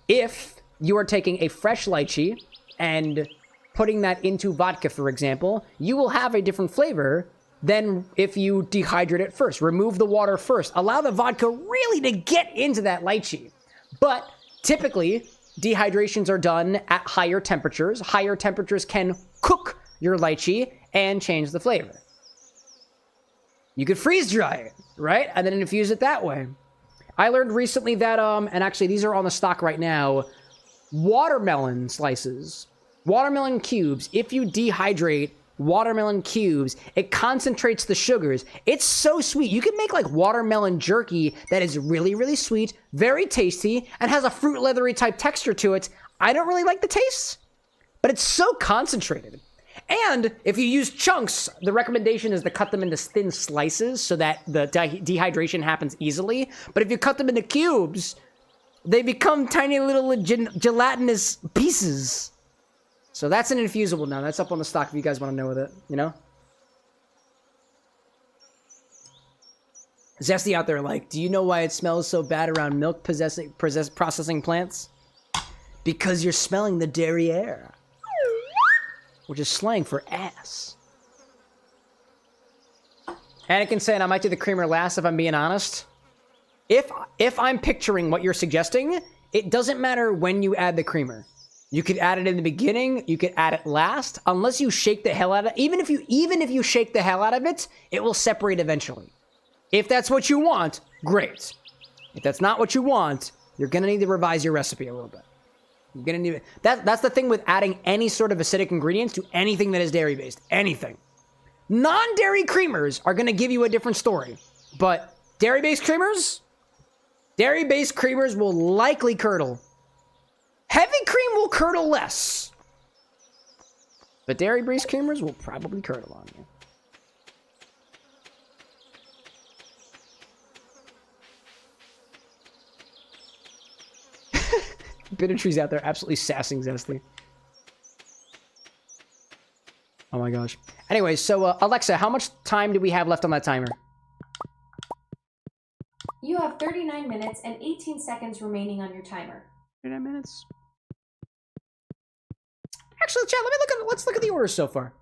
If you are taking a fresh lychee and putting that into vodka, for example, you will have a different flavor than if you dehydrate it first. Remove the water first. Allow the vodka really to get into that lychee. But typically, dehydrations are done at higher temperatures. Higher temperatures can cook your lychee and change the flavor. You could freeze dry it, right? And then infuse it that way. I learned recently that, and actually these are on the stock right now, watermelon slices, watermelon cubes, if you dehydrate watermelon cubes, it concentrates the sugars. It's so sweet. You can make like watermelon jerky that is really, really sweet, very tasty, and has a fruit leathery type texture to it. I don't really like the taste, but it's so concentrated. And if you use chunks, the recommendation is to cut them into thin slices so that the dehydration happens easily. But if you cut them into cubes, they become tiny little gelatinous pieces. So that's an infusible now. That's up on the stock if you guys want to know with it, you know? Zesty out there like, do you know why it smells so bad around milk processing plants? Because you're smelling the derriere. Which is slang for ass. Anakin saying I might do the creamer last if I'm being honest. If I'm picturing what you're suggesting, it doesn't matter when you add the creamer. You could add it in the beginning, you could add it last, unless you shake the hell out of it. Even if you shake the hell out of it, it will separate eventually. If that's what you want, great. If that's not what you want, you're gonna need to revise your recipe a little bit. You're gonna need that's the thing with adding any sort of acidic ingredients to anything that is dairy-based. Anything. Non-dairy creamers are gonna give you a different story. But dairy-based creamers will likely curdle. Heavy cream will curdle less. But dairy-based creamers will probably curdle on you. Bitter trees out there absolutely sassing Zesty. Oh my gosh. Anyway, so Alexa, how much time do we have left on that timer? You have 39 minutes and 18 seconds remaining on your timer. 39 minutes. Actually, chat, let's look at the orders so far.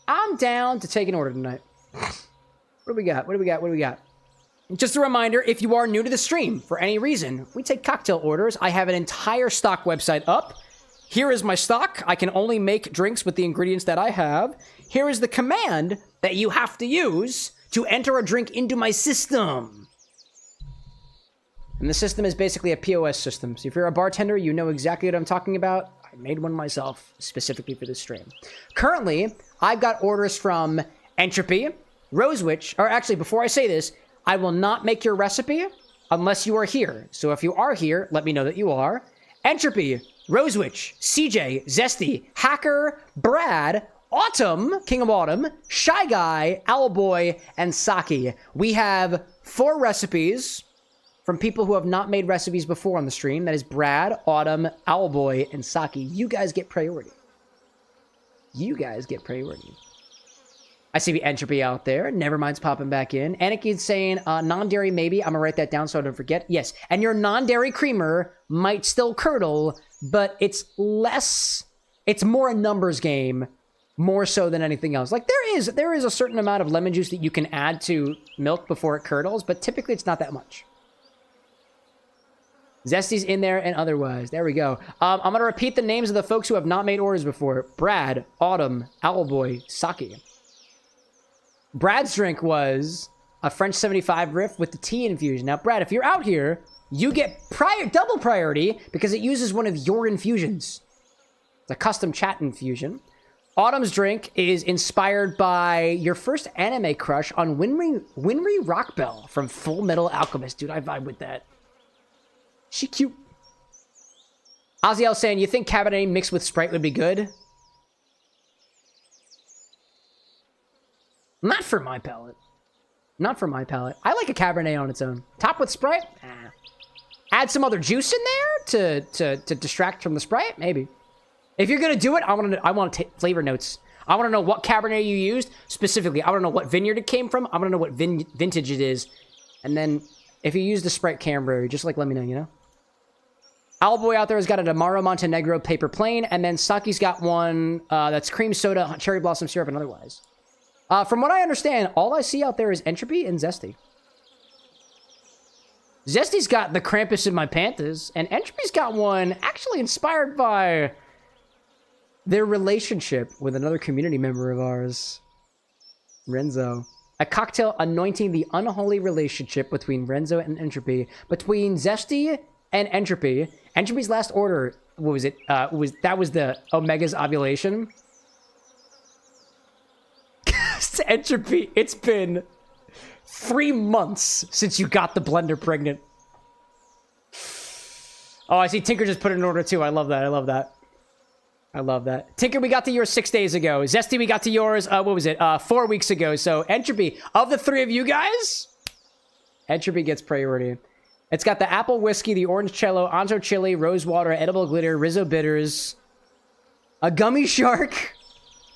I'm down to take an order tonight. What do we got? Just a reminder, if you are new to the stream, for any reason, we take cocktail orders. I have an entire stock website up. Here is my stock. I can only make drinks with the ingredients that I have. Here is the command that you have to use to enter a drink into my system. And the system is basically a POS system. So if you're a bartender, you know exactly what I'm talking about. I made one myself specifically for this stream. Currently, I've got orders from Entropy, Rosewitch, or actually, before I say this, I will not make your recipe unless you are here. So if you are here, let me know that you are. Entropy, Rosewitch, CJ, Zesty, Hacker, Brad, Autumn, King of Autumn, Shy Guy, Owlboy, and Saki. We have 4 recipes from people who have not made recipes before on the stream. That is Brad, Autumn, Owlboy, and Saki. You guys get priority. I see the Entropy out there. Nevermind's popping back in. Anakin's saying non-dairy maybe. I'm going to write that down so I don't forget. Yes. And your non-dairy creamer might still curdle, but it's more a numbers game, more so than anything else. Like there is a certain amount of lemon juice that you can add to milk before it curdles, but typically it's not that much. Zesty's in there and otherwise. There we go. I'm going to repeat the names of the folks who have not made orders before. Brad, Autumn, Owlboy, Saki. Brad's drink was a French 75 riff with the tea infusion. Now, Brad, if you're out here, you get double priority because it uses one of your infusions. It's a custom chat infusion. Autumn's drink is inspired by your first anime crush on Winry Rockbell from Full Metal Alchemist. Dude, I vibe with that. She cute. Aziel saying, you think Cabernet mixed with Sprite would be good? Not for my palate. Not for my palate. I like a Cabernet on its own. Top with Sprite? Nah. Add some other juice in there to distract from the Sprite? Maybe. If you're gonna do it, I want to flavor notes. I want to know what Cabernet you used specifically. I want to know what vineyard it came from. I want to know what vintage it is. And then if you use the Sprite Cranberry, just like let me know, you know? Owlboy out there has got a Amaro Montenegro paper plain, and then Saki's got one that's cream soda, cherry blossom syrup, and otherwise. From what I understand, all I see out there is Entropy and Zesty. Zesty's got the Krampus in my Panthers, and Entropy's got one actually inspired by their relationship with another community member of ours, Renzo. A cocktail anointing the unholy relationship between Renzo and Entropy, between Zesty and Entropy. Entropy's last order, what was it? That was the Omega's ovulation. Entropy, it's been 3 months since you got the blender pregnant. Oh, I see Tinker just put in an order too. I love that. I love that. I love that. Tinker, we got to yours 6 days ago. Zesty, we got to yours, what was it? 4 weeks ago. So Entropy, of the 3 of you guys, Entropy gets priority. It's got the apple whiskey, the orange cello, Anzo chili, rose water, edible glitter, Rizzo bitters, a gummy shark,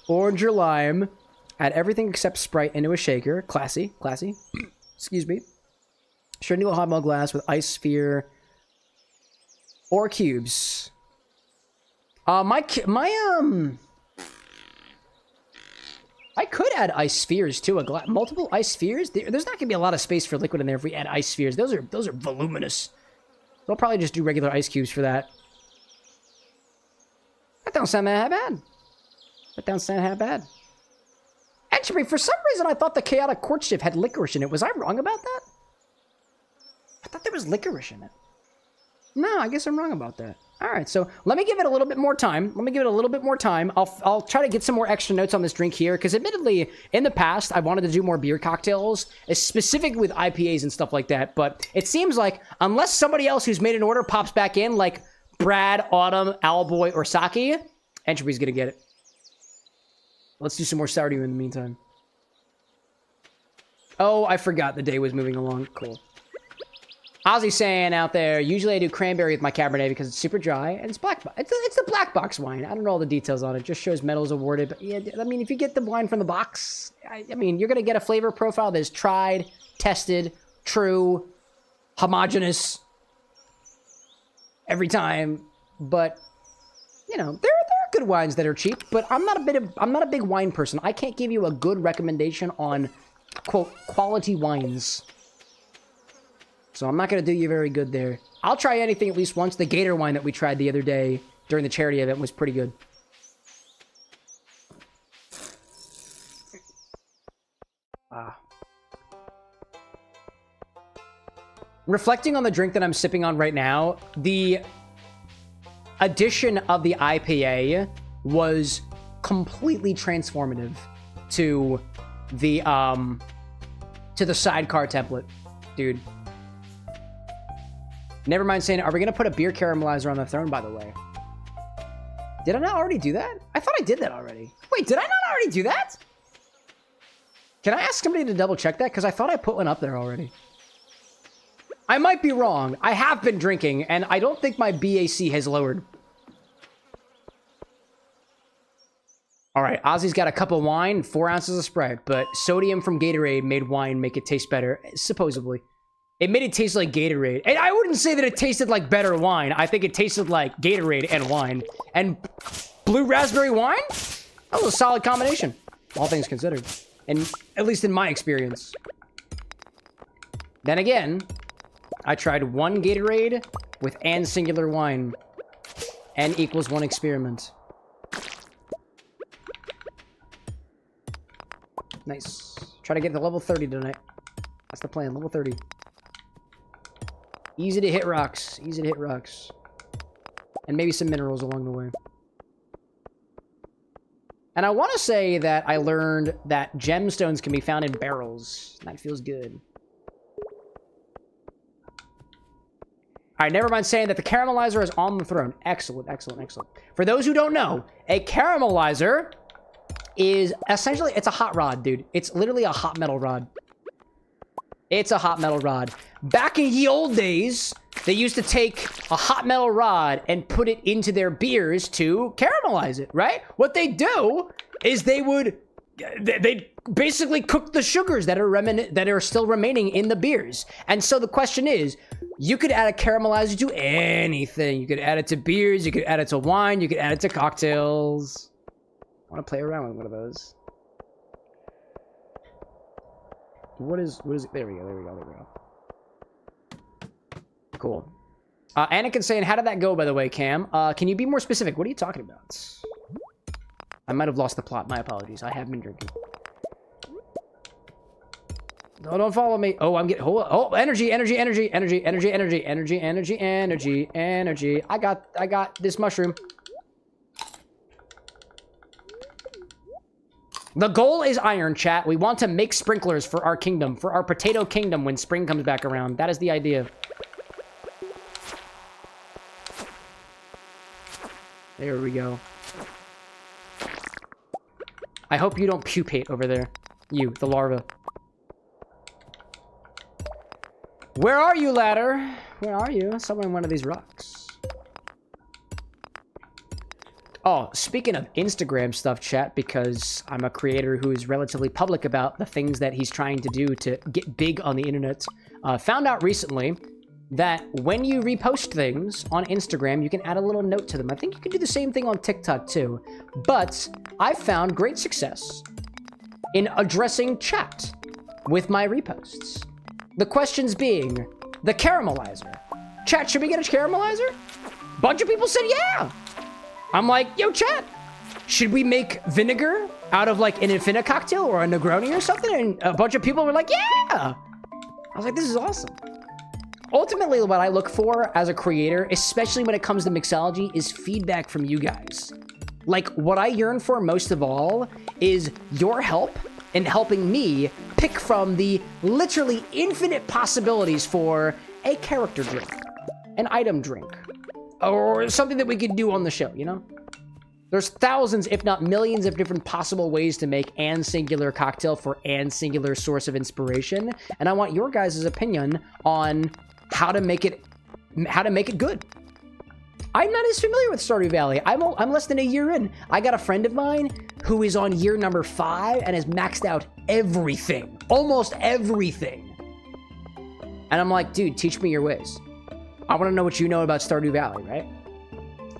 orange or lime. Add everything except Sprite into a shaker. Classy, classy. Excuse me. Sure, into a hot mug glass with ice sphere or cubes. I could add ice spheres to a glass. Multiple ice spheres. There's not gonna be a lot of space for liquid in there if we add ice spheres. Those are voluminous. We'll probably just do regular ice cubes for that. That don't sound that bad. That don't sound that bad. Actually, for some reason, I thought the Chaotic Courtship had licorice in it. Was I wrong about that? I thought there was licorice in it. No, I guess I'm wrong about that. All right, so let me give it a little bit more time. I'll try to get some more extra notes on this drink here, because admittedly, in the past, I wanted to do more beer cocktails, specific with IPAs and stuff like that, but it seems like, unless somebody else who's made an order pops back in, like Brad, Autumn, Owlboy, or Saki, Entropy's gonna get it. Let's do some more Stardew in the meantime. Oh, I forgot the day was moving along. Cool. Ozzy saying out there, usually I do cranberry with my Cabernet because it's super dry and it's black. It's the black box wine. I don't know all the details on it. Just shows medals awarded. But yeah, I mean, if you get the wine from the box, I mean, you're gonna get a flavor profile that is tried, tested, true, homogeneous every time. But you know, there are good wines that are cheap. But I'm not a big wine person. I can't give you a good recommendation on quote quality wines. So I'm not going to do you very good there. I'll try anything at least once. The Gator wine that we tried the other day during the charity event was pretty good. Reflecting on the drink that I'm sipping on right now, the addition of the IPA was completely transformative to the sidecar template, dude. Never mind saying, are we going to put a beer caramelizer on the throne, by the way? Did I not already do that? I thought I did that already. Wait, did I not already do that? Can I ask somebody to double check that? Because I thought I put one up there already. I might be wrong. I have been drinking, and I don't think my BAC has lowered. All right, Ozzy's got a cup of wine, 4 ounces of Sprite, but sodium from Gatorade made wine make it taste better, supposedly. It made it taste like Gatorade. And I wouldn't say that it tasted like better wine. I think it tasted like Gatorade and wine. And blue raspberry wine? That was a solid combination, all things considered. And at least in my experience. Then again, I tried one Gatorade with and singular wine. N equals 1 experiment. Nice. Try to get to level 30 tonight. That's the plan, level 30. Easy to hit rocks. Easy to hit rocks. And maybe some minerals along the way. And I want to say that I learned that gemstones can be found in barrels. That feels good. Alright, never mind saying that the caramelizer is on the throne. Excellent, excellent, excellent. For those who don't know, a caramelizer is essentially, it's a hot rod, dude. It's literally a hot metal rod. It's a hot metal rod. Back in ye old days, they used to take a hot metal rod and put it into their beers to caramelize it, right? What they do is they basically cook the sugars that are still remaining in the beers. And so the question is, you could add a caramelizer to anything. You could add it to beers, you could add it to wine, you could add it to cocktails. I want to play around with one of those. What is it? There we go. Cool. Anakin saying, how did that go, by the way, Cam? Can you be more specific? What are you talking about? I might have lost the plot. My apologies. I have been drinking. No, don't follow me. Oh, I'm getting... Oh, energy. I got this mushroom. The goal is iron, chat. We want to make sprinklers for our kingdom, for our potato kingdom when spring comes back around. That is the idea. There we go. I hope you don't pupate over there. You, the larva. Where are you, ladder? Where are you? Somewhere in one of these rocks. Oh, speaking of Instagram stuff, chat, because I'm a creator who is relatively public about the things that he's trying to do to get big on the internet, found out recently that when you repost things on Instagram, you can add a little note to them. I think you can do the same thing on TikTok too. But I've found great success in addressing chat with my reposts. The questions being, the caramelizer. Chat, should we get a caramelizer? Bunch of people said yeah. I'm like, yo, chat, should we make vinegar out of like an Infini cocktail or a Negroni or something? And a bunch of people were like, yeah. I was like, this is awesome. Ultimately, what I look for as a creator, especially when it comes to mixology, is feedback from you guys. Like, what I yearn for most of all is your help in helping me pick from the literally infinite possibilities for a character drink, an item drink, or something that we could do on the show, you know? There's thousands, if not millions, of different possible ways to make an singular cocktail for an singular source of inspiration, and I want your guys' opinion on how to make it good. I'm not as familiar with Stardew Valley. I'm less than a year in. I got a friend of mine who is on year number 5 and has maxed out everything, almost everything. And I'm like, dude, teach me your ways. I want to know what you know about Stardew Valley, right?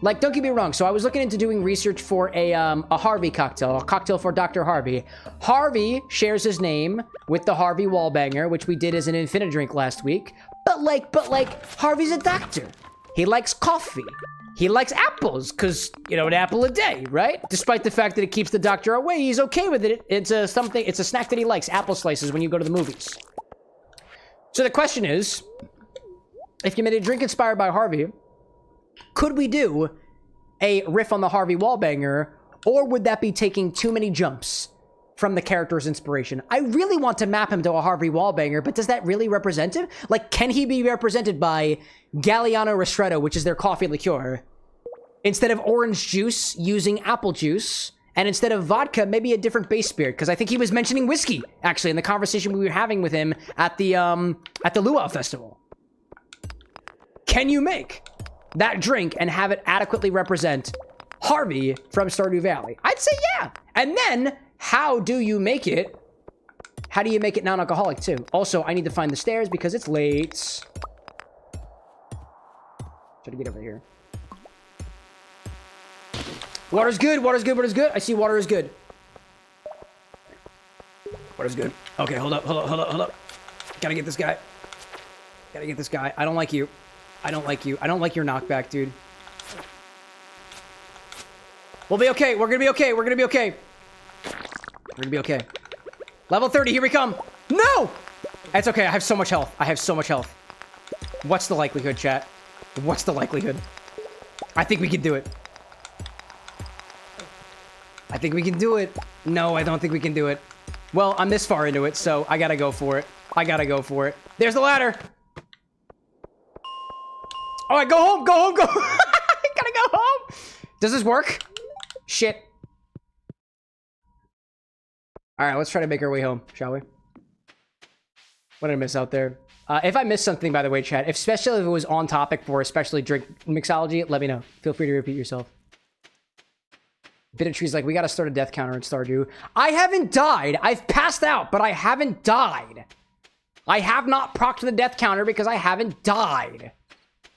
Like, don't get me wrong. So I was looking into doing research for a Harvey cocktail, a cocktail for Dr. Harvey. Harvey shares his name with the Harvey Wallbanger, which we did as an Infini-Drink last week. But like, Harvey's a doctor. He likes coffee. He likes apples, because, you know, an apple a day, right? Despite the fact that it keeps the doctor away, he's okay with it. It's a snack that he likes, apple slices, when you go to the movies. So the question is, if you made a drink inspired by Harvey, could we do a riff on the Harvey Wallbanger, or would that be taking too many jumps from the character's inspiration? I really want to map him to a Harvey Wallbanger, but does that really represent him? Like, can he be represented by Galliano Ristretto, which is their coffee liqueur, instead of orange juice, using apple juice, and instead of vodka, maybe a different base spirit? Because I think he was mentioning whiskey, actually, in the conversation we were having with him at the Luau Festival. Can you make that drink and have it adequately represent Harvey from Stardew Valley? I'd say yeah. And then, how do you make it? How do you make it non-alcoholic too? Also, I need to find the stairs because it's late. Try to get over here. Water's good, water's good, water's good. I see water is good. Water's good. Okay, hold up. Gotta get this guy. I don't like you. I don't like you. I don't like your knockback, dude. We'll be okay. We're gonna be okay. We're gonna be okay. We're gonna be okay. Level 30, here we come. No! It's okay, I have so much health. I have so much health. What's the likelihood, chat? What's the likelihood? I think we can do it. I think we can do it. No, I don't think we can do it. Well, I'm this far into it, so I gotta go for it. I gotta go for it. There's the ladder! Alright, go home, go home, go home! I gotta go home! Does this work? Shit. Alright, let's try to make our way home, shall we? What did I miss out there? If I missed something, by the way, chat, especially if it was on topic for especially drink mixology, let me know. Feel free to repeat yourself. Bit of Tree's like, we gotta start a death counter in Stardew. I haven't died. I've passed out, but I haven't died. I have not procced the death counter because I haven't died.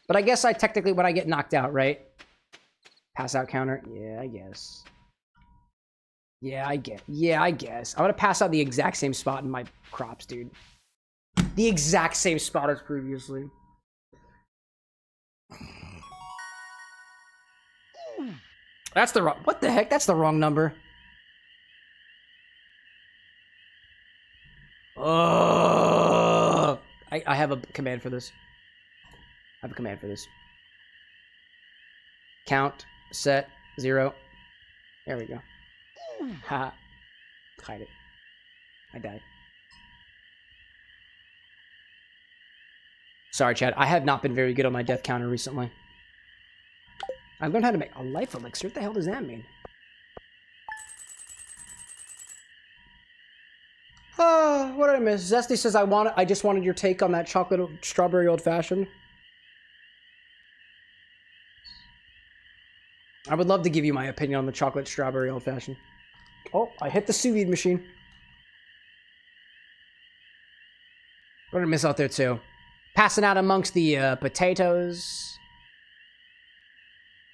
But I guess I technically, when I get knocked out, right? Pass out counter? Yeah, I guess. Yeah, I guess. I'm gonna pass out the exact same spot in my crops, dude. The exact same spot as previously. That's the wrong... What the heck? That's the wrong number. Oh, I have a command for this. I have a command for this. Count, set, 0. There we go. Ha. Hide it. I died. Sorry, Chad. I have not been very good on my death counter recently. I learned how to make a life elixir. What the hell does that mean? What did I miss? Zesty says I just wanted your take on that chocolate strawberry old fashioned. I would love to give you my opinion on the chocolate strawberry old fashioned. Oh, I hit the sous vide machine. What did I miss out there too? Passing out amongst the potatoes.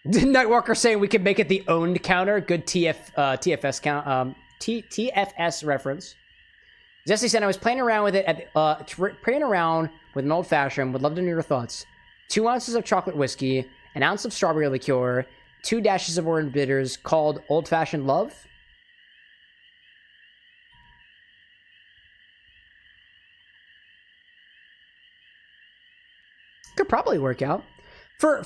Nightwalker saying we could make it the owned counter. Good TFS count. TFS reference. Jesse said I was playing around with it playing around with an old fashioned. Would love to know your thoughts. 2 ounces of chocolate whiskey, an ounce of strawberry liqueur, 2 dashes of orange bitters, called Old Fashioned Love. Could probably work out. For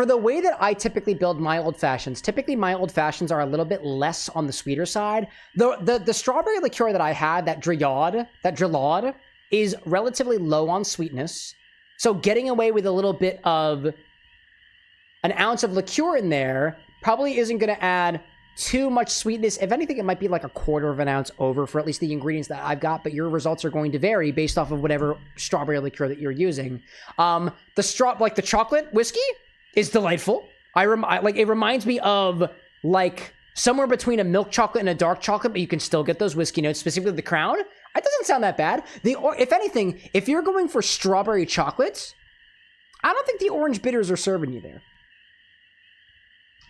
the way that I typically build my old fashions, typically my old fashions are a little bit less on the sweeter side. The strawberry liqueur that I had, that Drillade, is relatively low on sweetness. So getting away with a little bit of an ounce of liqueur in there probably isn't going to add too much sweetness. If anything, it might be like a 1/4 of an ounce over for at least the ingredients that I've got, but your results are going to vary based off of whatever strawberry liqueur that you're using. The chocolate whiskey is delightful. It reminds me of like somewhere between a milk chocolate and a dark chocolate, but you can still get those whiskey notes, specifically the Crown. It doesn't sound that bad. If anything, if you're going for strawberry chocolates, I don't think the orange bitters are serving you there.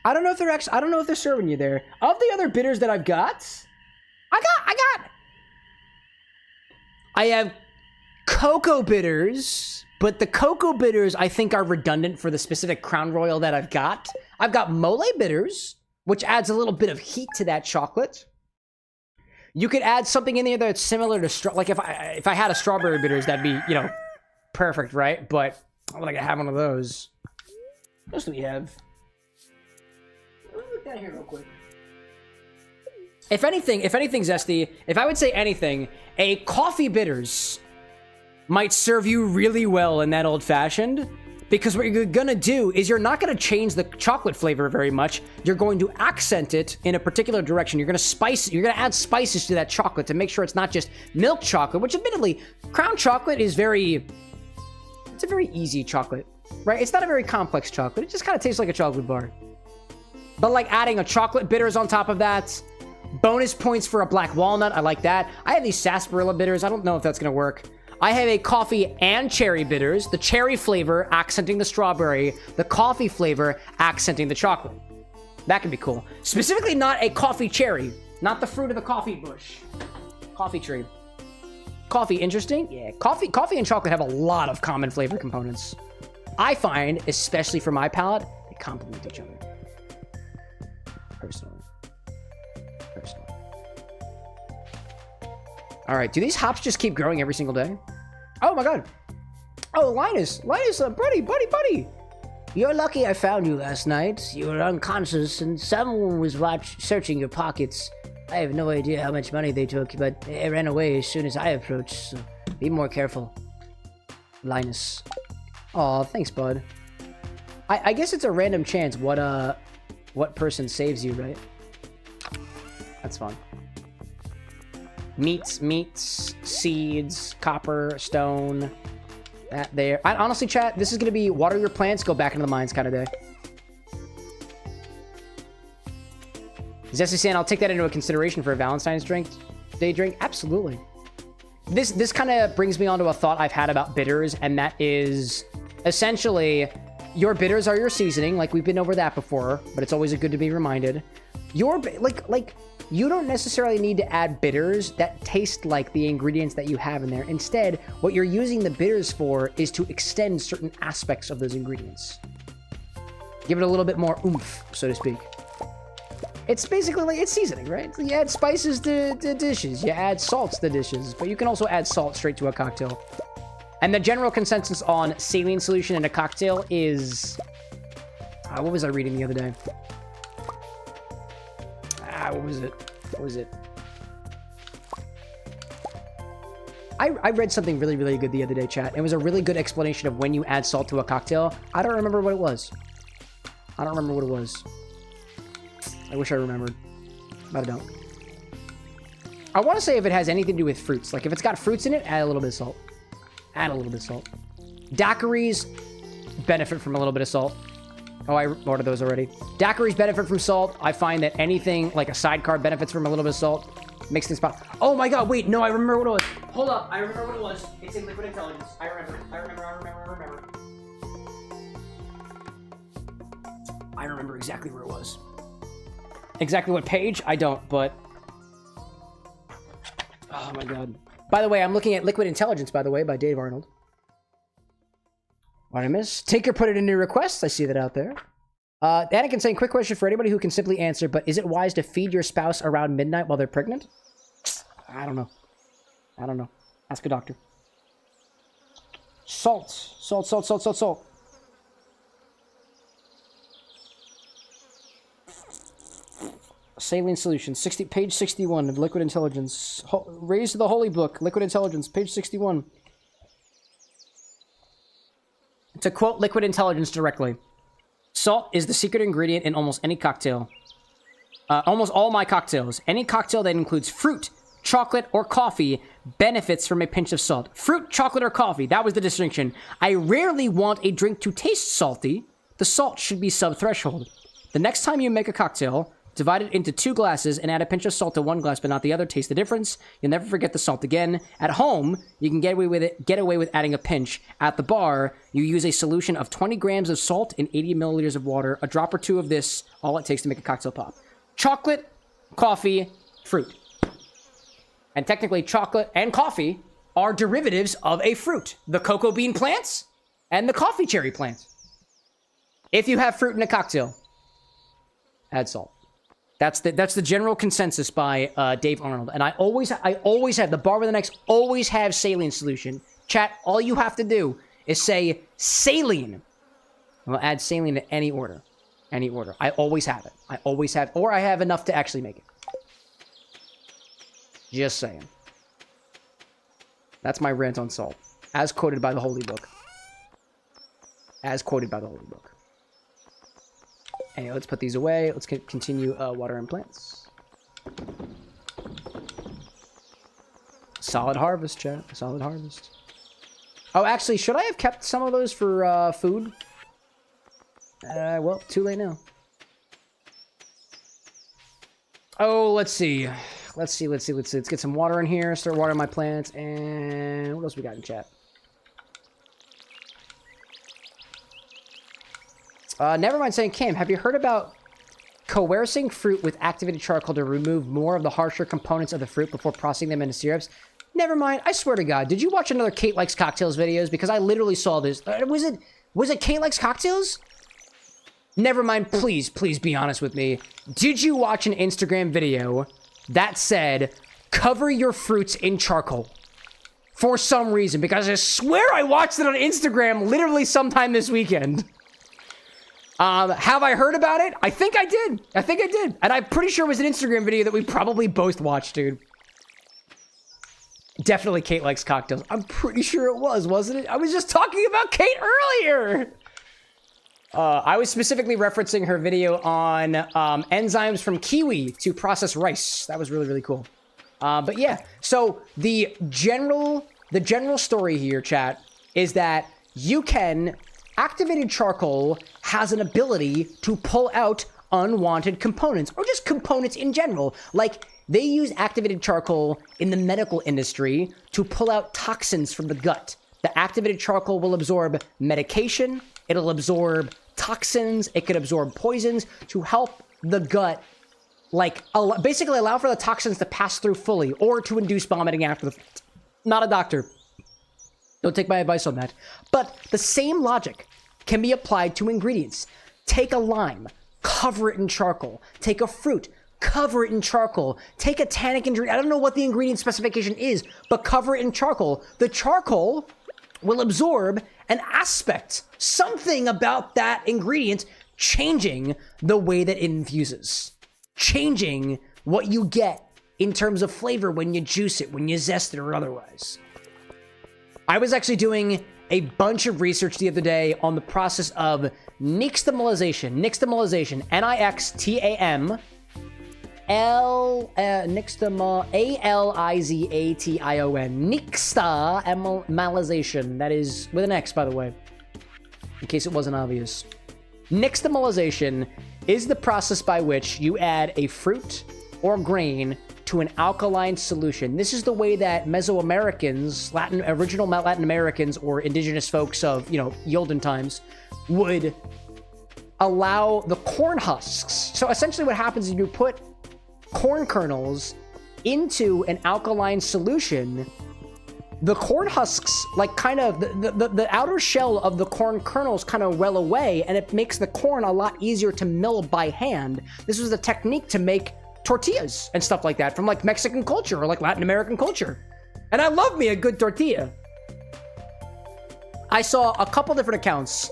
I don't know if they're serving you there. Of the other bitters that I've got, I have cocoa bitters, but the cocoa bitters I think are redundant for the specific Crown Royal that I've got. I've got mole bitters, which adds a little bit of heat to that chocolate. You could add something in there that's similar to like if I had a strawberry bitters, that'd be, you know, perfect, right? But I would like to have one of those. What else do we have? Let me look down here real quick. If anything, Zesty, if I would say anything, a coffee bitters might serve you really well in that old fashioned, because what you're gonna do is you're not gonna change the chocolate flavor very much. You're going to accent it in a particular direction. You're gonna add spices to that chocolate to make sure it's not just milk chocolate, which admittedly, Crown chocolate is it's a very easy chocolate, right? It's not a very complex chocolate. It just kind of tastes like a chocolate bar. But like adding a chocolate bitters on top of that, bonus points for a black walnut. I like that. I have these sarsaparilla bitters. I don't know if that's gonna work. I have a coffee and cherry bitters. The cherry flavor accenting the strawberry. The coffee flavor accenting the chocolate. That could be cool. Specifically not a coffee cherry. Not the fruit of the coffee bush. Coffee tree. Coffee, interesting? Yeah, coffee and chocolate have a lot of common flavor components. I find, especially for my palate, they complement each other. Personally. All right, do these hops just keep growing every single day? Oh my god. Oh, Linus, buddy. You're lucky I found you last night. You were unconscious and someone was searching your pockets. I have no idea how much money they took, but it ran away as soon as I approached, so be more careful. Linus. Aw, thanks, bud. I guess it's a random chance what person saves you, right? That's fun. Meats, seeds, copper, stone. That there. Honestly, chat, this is going to be water your plants, go back into the mines kind of day. Zesty saying I'll take that into a consideration for a Valentine's Day drink. Absolutely. This kind of brings me onto a thought I've had about bitters, and that is essentially your bitters are your seasoning. Like we've been over that before, but it's always good to be reminded. You don't necessarily need to add bitters that taste like the ingredients that you have in there. Instead, what you're using the bitters for is to extend certain aspects of those ingredients. Give it a little bit more oomph, so to speak. It's basically like, it's seasoning, right? You add spices to dishes, you add salts to dishes, but you can also add salt straight to a cocktail. And the general consensus on saline solution in a cocktail is... what was I reading the other day? What was it? I read something really, really good the other day, chat. It was a really good explanation of when you add salt to a cocktail. I don't remember what it was. I wish I remembered, but I don't. I want to say if it has anything to do with fruits. Like if it's got fruits in it, add a little bit of salt. Daiquiris benefit from a little bit of salt. Oh, I ordered those already. Daiquiris benefit from salt. I find that anything like a sidecar benefits from a little bit of salt. Makes things pop. Oh my god, wait, no, I remember what it was. Hold up, I remember what it was. It's in Liquid Intelligence. I remember. I remember exactly where it was. Exactly what page? I don't, but... Oh my god. By the way, I'm looking at Liquid Intelligence, by the way, by Dave Arnold. What I miss? Take or put it in your requests. I see that out there. Anakin saying, quick question for anybody who can simply answer, but is it wise to feed your spouse around midnight while they're pregnant? I don't know. Ask a doctor. Salt. Saline solution. Page 61 of Liquid Intelligence. Raise to the Holy Book. Liquid Intelligence. Page 61. To quote Liquid Intelligence directly, salt is the secret ingredient in almost any cocktail. Almost all my cocktails. Any cocktail that includes fruit, chocolate, or coffee benefits from a pinch of salt. Fruit, chocolate, or coffee. That was the distinction. I rarely want a drink to taste salty. The salt should be sub-threshold. The next time you make a cocktail, divide it into 2 glasses and add a pinch of salt to one glass, but not the other. Taste the difference. You'll never forget the salt again. At home, you can get away with adding a pinch. At the bar, you use a solution of 20 grams of salt in 80 milliliters of water. A drop or 2 of this, all it takes to make a cocktail pop. Chocolate, coffee, fruit. And technically, chocolate and coffee are derivatives of a fruit. The cocoa bean plants and the coffee cherry plant. If you have fruit in a cocktail, add salt. That's the general consensus by Dave Arnold. And I always have, the bar with an X always have saline solution. Chat, all you have to do is say saline. I'll add saline to any order. I always have it. Or I have enough to actually make it. Just saying. That's my rant on salt. As quoted by the Holy Book. Anyway, let's put these away. Let's continue water and plants. Solid harvest, chat. Solid harvest. Oh, actually, should I have kept some of those for food? Well, too late now. Oh, let's see. Let's get some water in here. Start watering my plants. And what else we got in chat? Never mind saying, Cam, have you heard about coercing fruit with activated charcoal to remove more of the harsher components of the fruit before processing them into syrups? Never mind. I swear to God. Did you watch another Kate Likes Cocktails videos? Because I literally saw this. Was it Kate Likes Cocktails? Never mind, please be honest with me. Did you watch an Instagram video that said, cover your fruits in charcoal? For some reason, because I swear I watched it on Instagram literally sometime this weekend. Have I heard about it? I think I did. And I'm pretty sure it was an Instagram video that we probably both watched, dude. Definitely Kate Likes Cocktails. I'm pretty sure it was, wasn't it? I was just talking about Kate earlier. I was specifically referencing her video on enzymes from kiwi to process rice. That was really, really cool. But yeah, so the general story here, chat, is that you can... Activated charcoal has an ability to pull out unwanted components, or just components in general. Like, they use activated charcoal in the medical industry to pull out toxins from the gut. The activated charcoal will absorb medication, it'll absorb toxins, it could absorb poisons to help the gut, like, basically allow for the toxins to pass through fully, or to induce vomiting after the fact. Not a doctor. Don't take my advice on that. But the same logic can be applied to ingredients. Take a lime, cover it in charcoal. Take a fruit, cover it in charcoal. Take a tannic ingredient. I don't know what the ingredient specification is, but cover it in charcoal. The charcoal will absorb an aspect, something about that ingredient, changing the way that it infuses. Changing what you get in terms of flavor when you juice it, when you zest it, or otherwise. I was actually doing a bunch of research the other day on the process of nixtamalization. Nixtamalization, Nixtam, A-L-I-Z-A-T-I-O-N. Nixtamalization. That is with an X, by the way, in case it wasn't obvious. Nixtamalization is the process by which you add a fruit or grain to an alkaline solution. This is the way that Mesoamericans, original Latin Americans, or indigenous folks of, olden times, would allow the corn husks. So essentially what happens is you put corn kernels into an alkaline solution. The corn husks, like, kind of, the outer shell of the corn kernels kind of well away, and it makes the corn a lot easier to mill by hand. This was a technique to make tortillas and stuff like that from, like, Mexican culture or, like, Latin American culture. And I love me a good tortilla. I saw a couple different accounts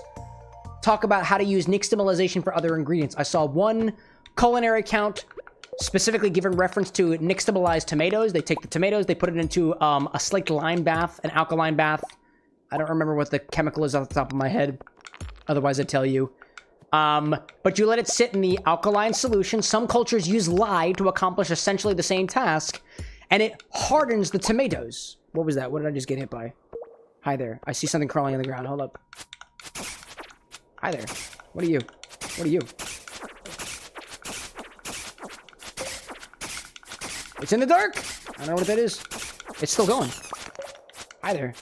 talk about how to use nixtamalization for other ingredients. I saw one culinary account specifically giving reference to nixtamalized tomatoes. They take the tomatoes, they put it into a slaked lime bath, an alkaline bath. I don't remember what the chemical is off the top of my head. Otherwise, I'd tell you. But you let it sit in the alkaline solution. Some cultures use lye to accomplish essentially the same task, and it hardens the tomatoes. What was that? What did I just get hit by? Hi there. I see something crawling on the ground. Hold up. Hi there. What are you? What are you? It's in the dark. I don't know what that is. It's still going. Hi there.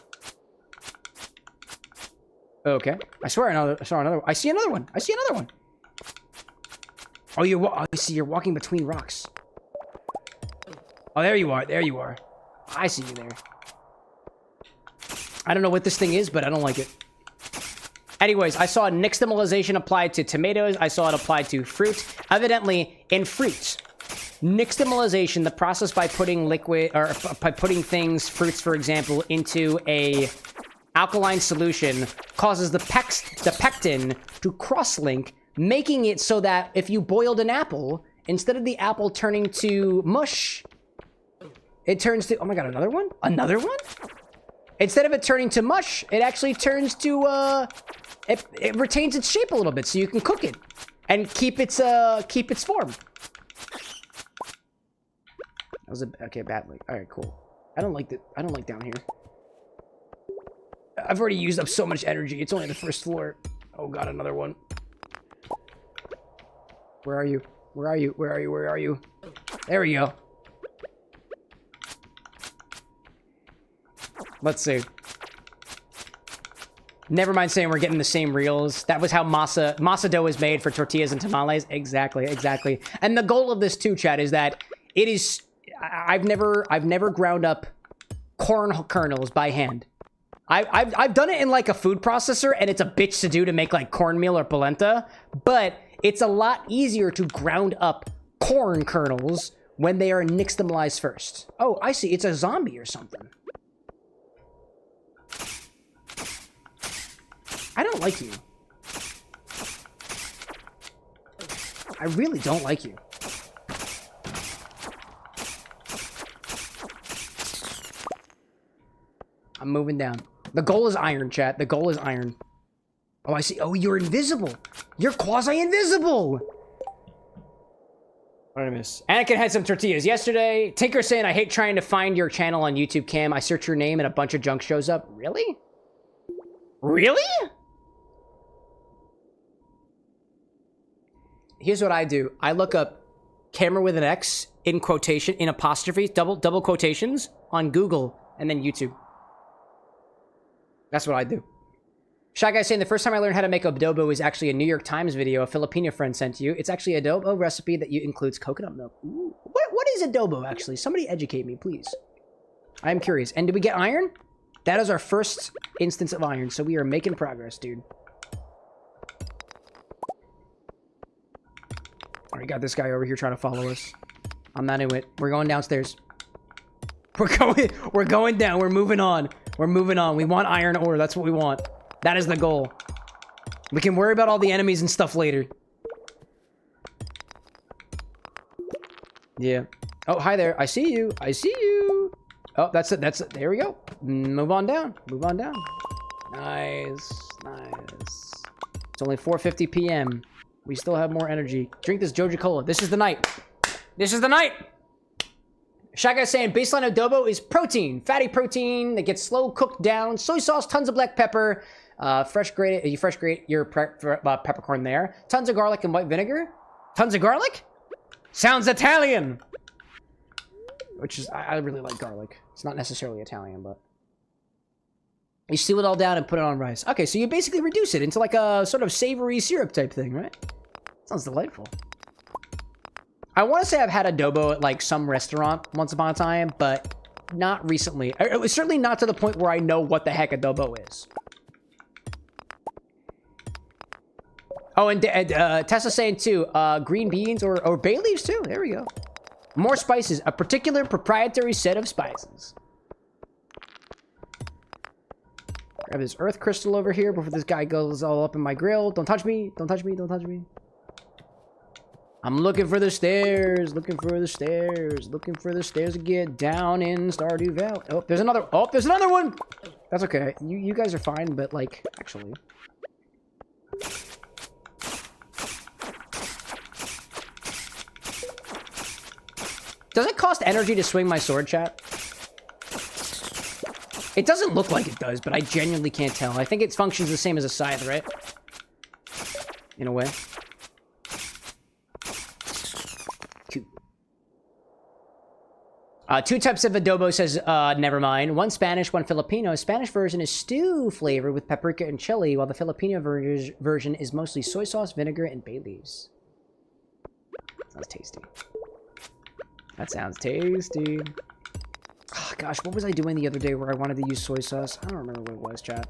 Okay. I saw another one. I see another one. Oh, I see you're walking between rocks. Oh, there you are. I see you there. I don't know what this thing is, but I don't like it. Anyways, I saw nixtamalization applied to tomatoes. I saw it applied to fruit. Evidently, in fruits, nixtamalization, the process by putting liquid, or by putting things, fruits, for example, into a alkaline solution, causes the pectin to cross-link, making it so that if you boiled an apple, instead of the apple turning to mush, it turns to... Oh my god, another one? Another one? Instead of it turning to mush, it actually turns to, it retains its shape a little bit, so you can cook it and keep its form. That was okay, badly. All right, cool. I don't like down here. I've already used up so much energy. It's only the first floor. Oh god, another one. Where are you? Where are you? There we go. Let's see. Never mind saying we're getting the same reels. That was how masa dough is made for tortillas and tamales. Exactly. And the goal of this too, chat, is that it is... I've never ground up corn kernels by hand. I've done it in like a food processor, and it's a bitch to do to make like cornmeal or polenta, but it's a lot easier to ground up corn kernels when they are nixtamalized first. Oh, I see. It's a zombie or something. I don't like you. I really don't like you. I'm moving down. The goal is iron, chat. The goal is iron. Oh, I see. Oh, you're invisible. You're quasi-invisible. What did I miss? Anakin had some tortillas yesterday. Tinker saying, I hate trying to find your channel on YouTube, Cam. I search your name and a bunch of junk shows up. Really? Really? Here's what I do. I look up camera with an X in quotation, in apostrophe, double quotations on Google and then YouTube. That's what I do. Shy Guy saying the first time I learned how to make adobo was actually a New York Times video a Filipino friend sent you. It's actually an adobo recipe that includes coconut milk. Ooh. What is adobo, actually? Somebody educate me, please. I am curious. And did we get iron? That is our first instance of iron, so we are making progress, dude. Alright, got this guy over here trying to follow us. I'm not into it. We're going downstairs. We're going down. We're moving on. We're moving on. We want iron ore. That's what we want. That is the goal. We can worry about all the enemies and stuff later. Yeah. Oh, hi there. I see you. I see you. Oh, that's it. That's it. There we go. Move on down. Move on down. Nice. Nice. It's only 4:50 p.m. We still have more energy. Drink this Joja Cola. This is the night. This is the night. Shy Guy saying baseline adobo is protein. Fatty protein that gets slow cooked down. Soy sauce, tons of black pepper. Fresh grate your peppercorn there. Tons of garlic and white vinegar. Tons of garlic? Sounds Italian. Which is, I really like garlic. It's not necessarily Italian, but. You seal it all down and put it on rice. Okay, so you basically reduce it into like a sort of savory syrup type thing, right? Sounds delightful. I want to say I've had adobo at like some restaurant once upon a time, but not recently. It was certainly not to the point where I know what the heck adobo is. Oh, and Tessa's saying too, green beans or bay leaves too. There we go. More spices, a particular proprietary set of spices. Grab this earth crystal over here before this guy goes all up in my grill. Don't touch me. Don't touch me. Don't touch me. I'm looking for the stairs. Looking for the stairs. Looking for the stairs to get down in Stardew Valley. Oh, there's another. Oh, there's another one. That's okay. You guys are fine, but like, actually. Does it cost energy to swing my sword, chat? It doesn't look like it does, but I genuinely can't tell. I think it functions the same as a scythe, right? In a way. Two types of adobo, says, never mind. One Spanish, one Filipino. Spanish version is stew flavor with paprika and chili, while the Filipino version is mostly soy sauce, vinegar, and bay leaves. Sounds tasty. That sounds tasty. Oh, gosh, what was I doing the other day where I wanted to use soy sauce? I don't remember what it was, chat.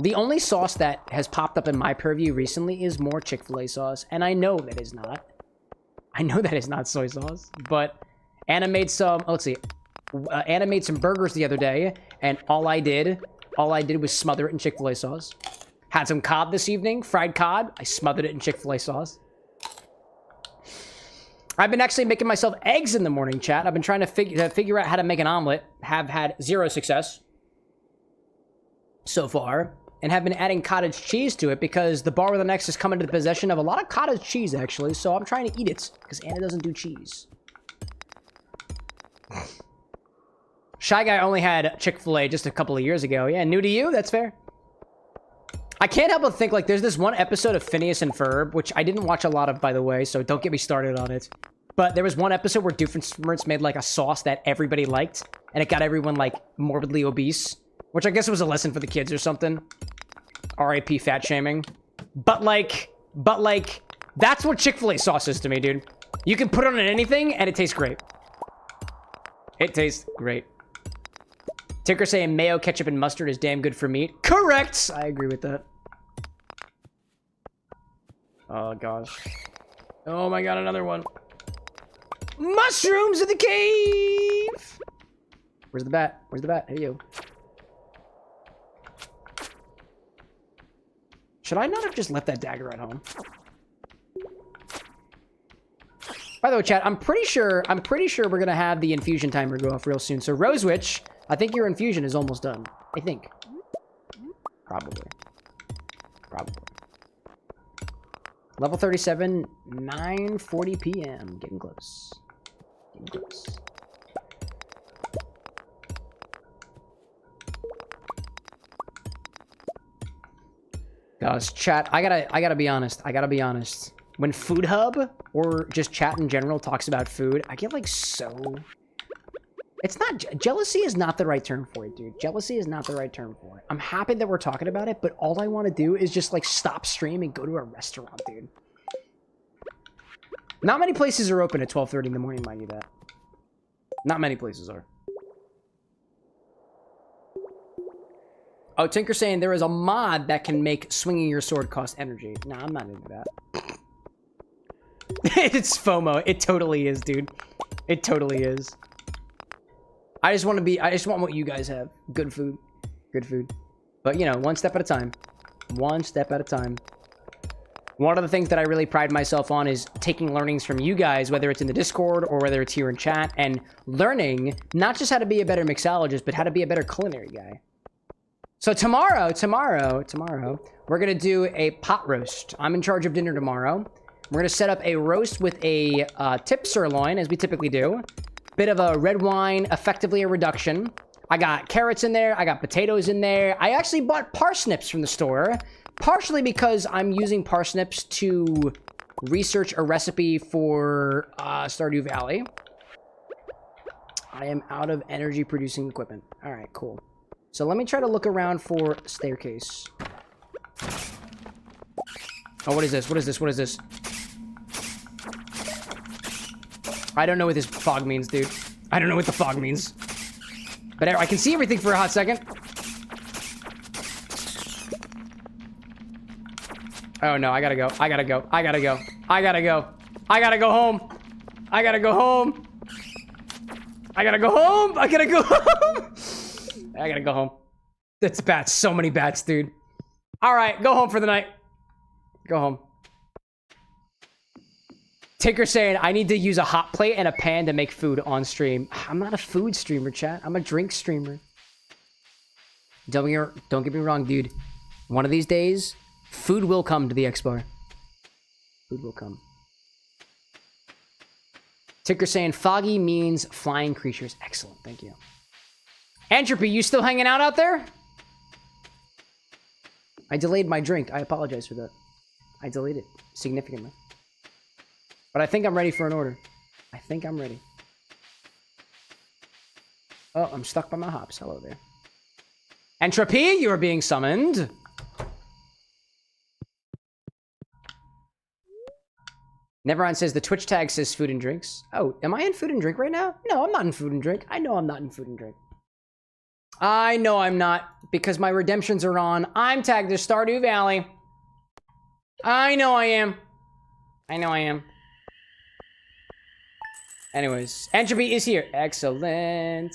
The only sauce that has popped up in my purview recently is more Chick-fil-A sauce, and I know that is not. I know that is not soy sauce, but Anna made some, let's see. Anna made some burgers the other day, and all I did was smother it in Chick-fil-A sauce. Had some cod this evening, fried cod. I smothered it in Chick-fil-A sauce. I've been actually making myself eggs in the morning, chat. I've been trying to figure out how to make an omelet. Have had 0 success so far, and have been adding cottage cheese to it because the bar with an X has come into the possession of a lot of cottage cheese, actually. So I'm trying to eat it because Anna doesn't do cheese. Shy Guy only had Chick-fil-A just a couple of years ago. Yeah, new to you? That's fair. I can't help but think, like, there's this one episode of Phineas and Ferb, which I didn't watch a lot of, by the way, so don't get me started on it. But there was one episode where Doofenshmirtz made, like, a sauce that everybody liked, and it got everyone, like, morbidly obese, which I guess was a lesson for the kids or something. R.I.P. fat shaming. But, like, that's what Chick-fil-A sauce is to me, dude. You can put it on anything, and it tastes great. It tastes great. Tinker saying mayo, ketchup, and mustard is damn good for meat. Correct! I agree with that. Oh, gosh. Oh my god, another one. Mushrooms in the cave! Where's the bat? Where's the bat? Hey, you. Should I not have just left that dagger at home? By the way, chat, I'm pretty sure we're gonna have the infusion timer go off real soon. So, Rosewitch, I think your infusion is almost done. I think. Probably. Level 37, 9:40 p.m. Getting close. Guys, chat, I gotta be honest. When Food Hub, or just chat in general, talks about food, I get like so... It's not... Jealousy is not the right term for it, dude. Jealousy is not the right term for it. I'm happy that we're talking about it, but all I want to do is just like stop stream and go to a restaurant, dude. Not many places are open at 12:30 in the morning, mind you that. Not many places are. Oh, Tinker saying there is a mod that can make swinging your sword cost energy. Nah, I'm not into that. It's FOMO. It totally is, dude. It totally is. I just want what you guys have. Good food. But, you know, one step at a time. One of the things that I really pride myself on is taking learnings from you guys, whether it's in the Discord or whether it's here in chat, and learning not just how to be a better mixologist, but how to be a better culinary guy. So tomorrow, we're going to do a pot roast. I'm in charge of dinner tomorrow. We're going to set up a roast with a tip sirloin, as we typically do. Bit of a red wine, effectively a reduction. I got carrots in there. I got potatoes in there. I actually bought parsnips from the store, partially because I'm using parsnips to research a recipe for Stardew Valley. I am out of energy-producing equipment. All right, cool. So let me try to look around for staircase. Oh, what is this? I don't know what this fog means, dude. I don't know what the fog means. But I can see everything for a hot second. Oh no, I gotta go home. I gotta go home. That's bats. So many bats, dude. All right, go home for the night. Go home. Tinker saying, I need to use a hot plate and a pan to make food on stream. I'm not a food streamer, chat. I'm a drink streamer. Don't get me wrong, dude. One of these days, food will come to the X Bar. Food will come. Tinker saying, foggy means flying creatures. Excellent, thank you. Entropy, you still hanging out there? I delayed my drink. I apologize for that. I delayed it significantly. But I think I'm ready for an order. I think I'm ready. Oh, I'm stuck by my hops. Hello there. Entropy, you are being summoned. Neveron says the Twitch tag says food and drinks. Oh, am I in food and drink right now? No, I'm not in food and drink. I know I'm not in food and drink. I know I'm not, because my redemptions are on. I'm tagged as Stardew Valley. I know I am. Anyways, Entropy is here. Excellent.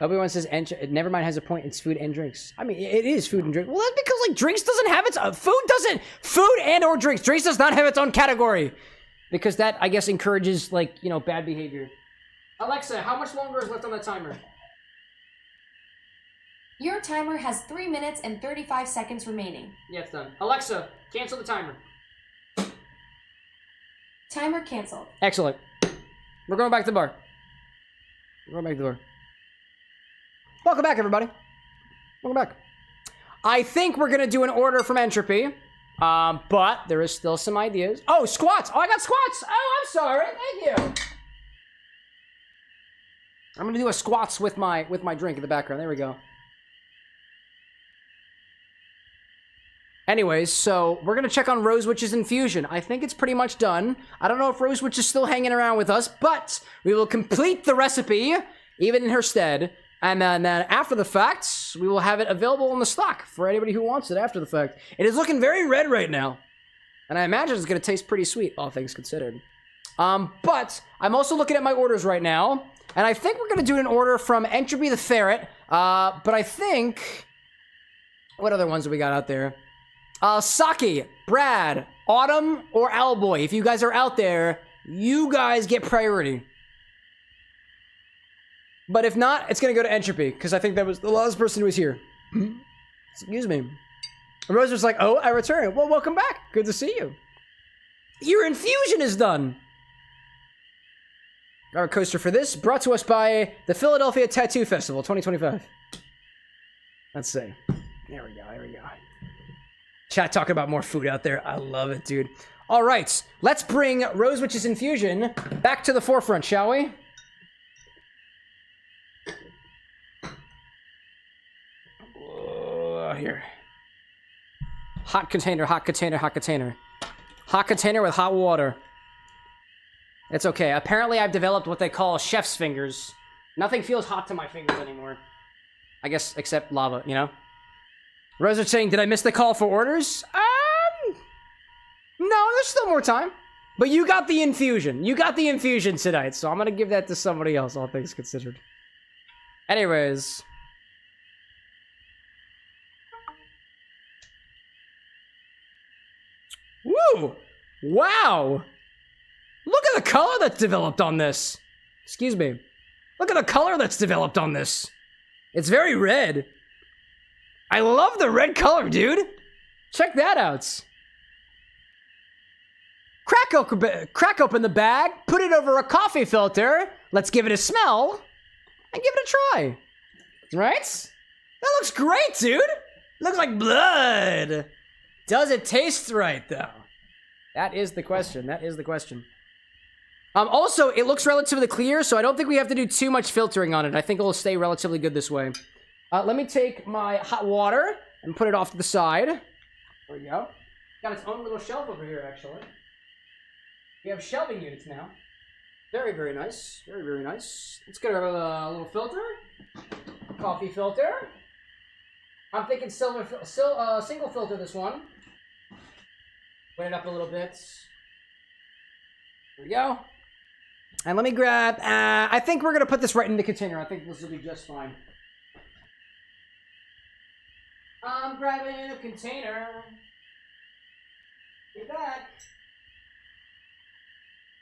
Obi-Wan says, Nevermind has a point. It's food and drinks. I mean, it is food and drink. Well, that's because, like, drinks doesn't have its... Food and or drinks. Drinks does not have its own category. Because that, I guess, encourages, like, you know, bad behavior. Alexa, how much longer is left on the timer? Your timer has 3 minutes and 35 seconds remaining. Yeah, it's done. Alexa, cancel the timer. Timer canceled. Excellent. We're going back to the bar. Welcome back, everybody. Welcome back. I think we're going to do an order from Entropy. But there is still some ideas. Oh, squats. Oh, I got squats. Oh, I'm sorry. Thank you. I'm going to do a squats with my drink in the background. There we go. Anyways, so we're going to check on Rosewitch's infusion. I think it's pretty much done. I don't know if Rosewitch is still hanging around with us, but we will complete the recipe, even in her stead, And then after the fact, we will have it available in the stock for anybody who wants it after the fact. It is looking very red right now. And I imagine it's going to taste pretty sweet, all things considered. But I'm also looking at my orders right now. And I think we're going to do an order from Entropy the Ferret. But I think... What other ones do we got out there? Saki, Brad, Autumn, or Owlboy. If you guys are out there, you guys get priority. But if not, it's going to go to Entropy, because I think that was the last person who was here. Excuse me. And Rose was like, oh, I return. Well, welcome back. Good to see you. Your infusion is done. Our coaster for this, brought to us by the Philadelphia Tattoo Festival 2025. Let's see. There we go. Chat talking about more food out there. I love it, dude. All right, let's bring Rose Witch's infusion back to the forefront, shall we? Here. Hot container. Hot container with hot water. It's okay. Apparently, I've developed what they call chef's fingers. Nothing feels hot to my fingers anymore. I guess, except lava, you know? Rose is saying, did I miss the call for orders? No, there's still more time. But you got the infusion. You got the infusion tonight, so I'm gonna give that to somebody else, all things considered. Anyways... Woo! Wow! Look at the color that's developed on this. Excuse me. Look at the color that's developed on this. It's very red. I love the red color, dude. Check that out. Crack open the bag, put it over a coffee filter. Let's give it a smell and give it a try. Right? That looks great, dude. Looks like blood. Does it taste right, though? That is the question. Also, it looks relatively clear, so I don't think we have to do too much filtering on it. I think it'll stay relatively good this way. Let me take my hot water and put it off to the side. There we go. Got its own little shelf over here, actually. We have shelving units now. Very, very nice. Very nice. Let's get our little filter. Coffee filter. I'm thinking single filter this one. Put it up a little bit. There we go. And let me grab, I think we're going to put this right in the container. I think this will be just fine. I'm grabbing a container. Get back.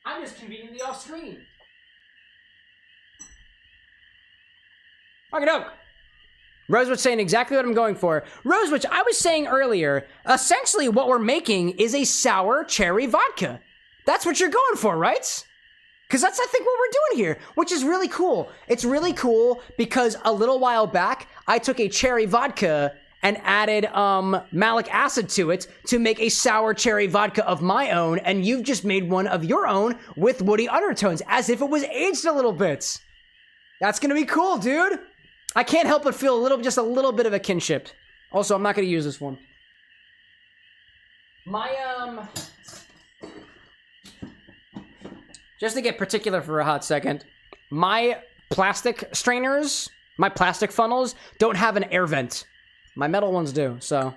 I'm just conveniently off screen. Okey-doke. Rosewitch saying exactly what I'm going for. Rosewitch, I was saying earlier, essentially what we're making is a sour cherry vodka. That's what you're going for, right? Because that's, I think, what we're doing here, which is really cool. It's really cool because a little while back, I took a cherry vodka and added malic acid to it to make a sour cherry vodka of my own, and you've just made one of your own with woody undertones, as if it was aged a little bit. That's gonna be cool, dude. I can't help but feel just a little bit of a kinship. Also, I'm not gonna use this one. My, just to get particular for a hot second, my plastic strainers, my plastic funnels, don't have an air vent. My metal ones do, so.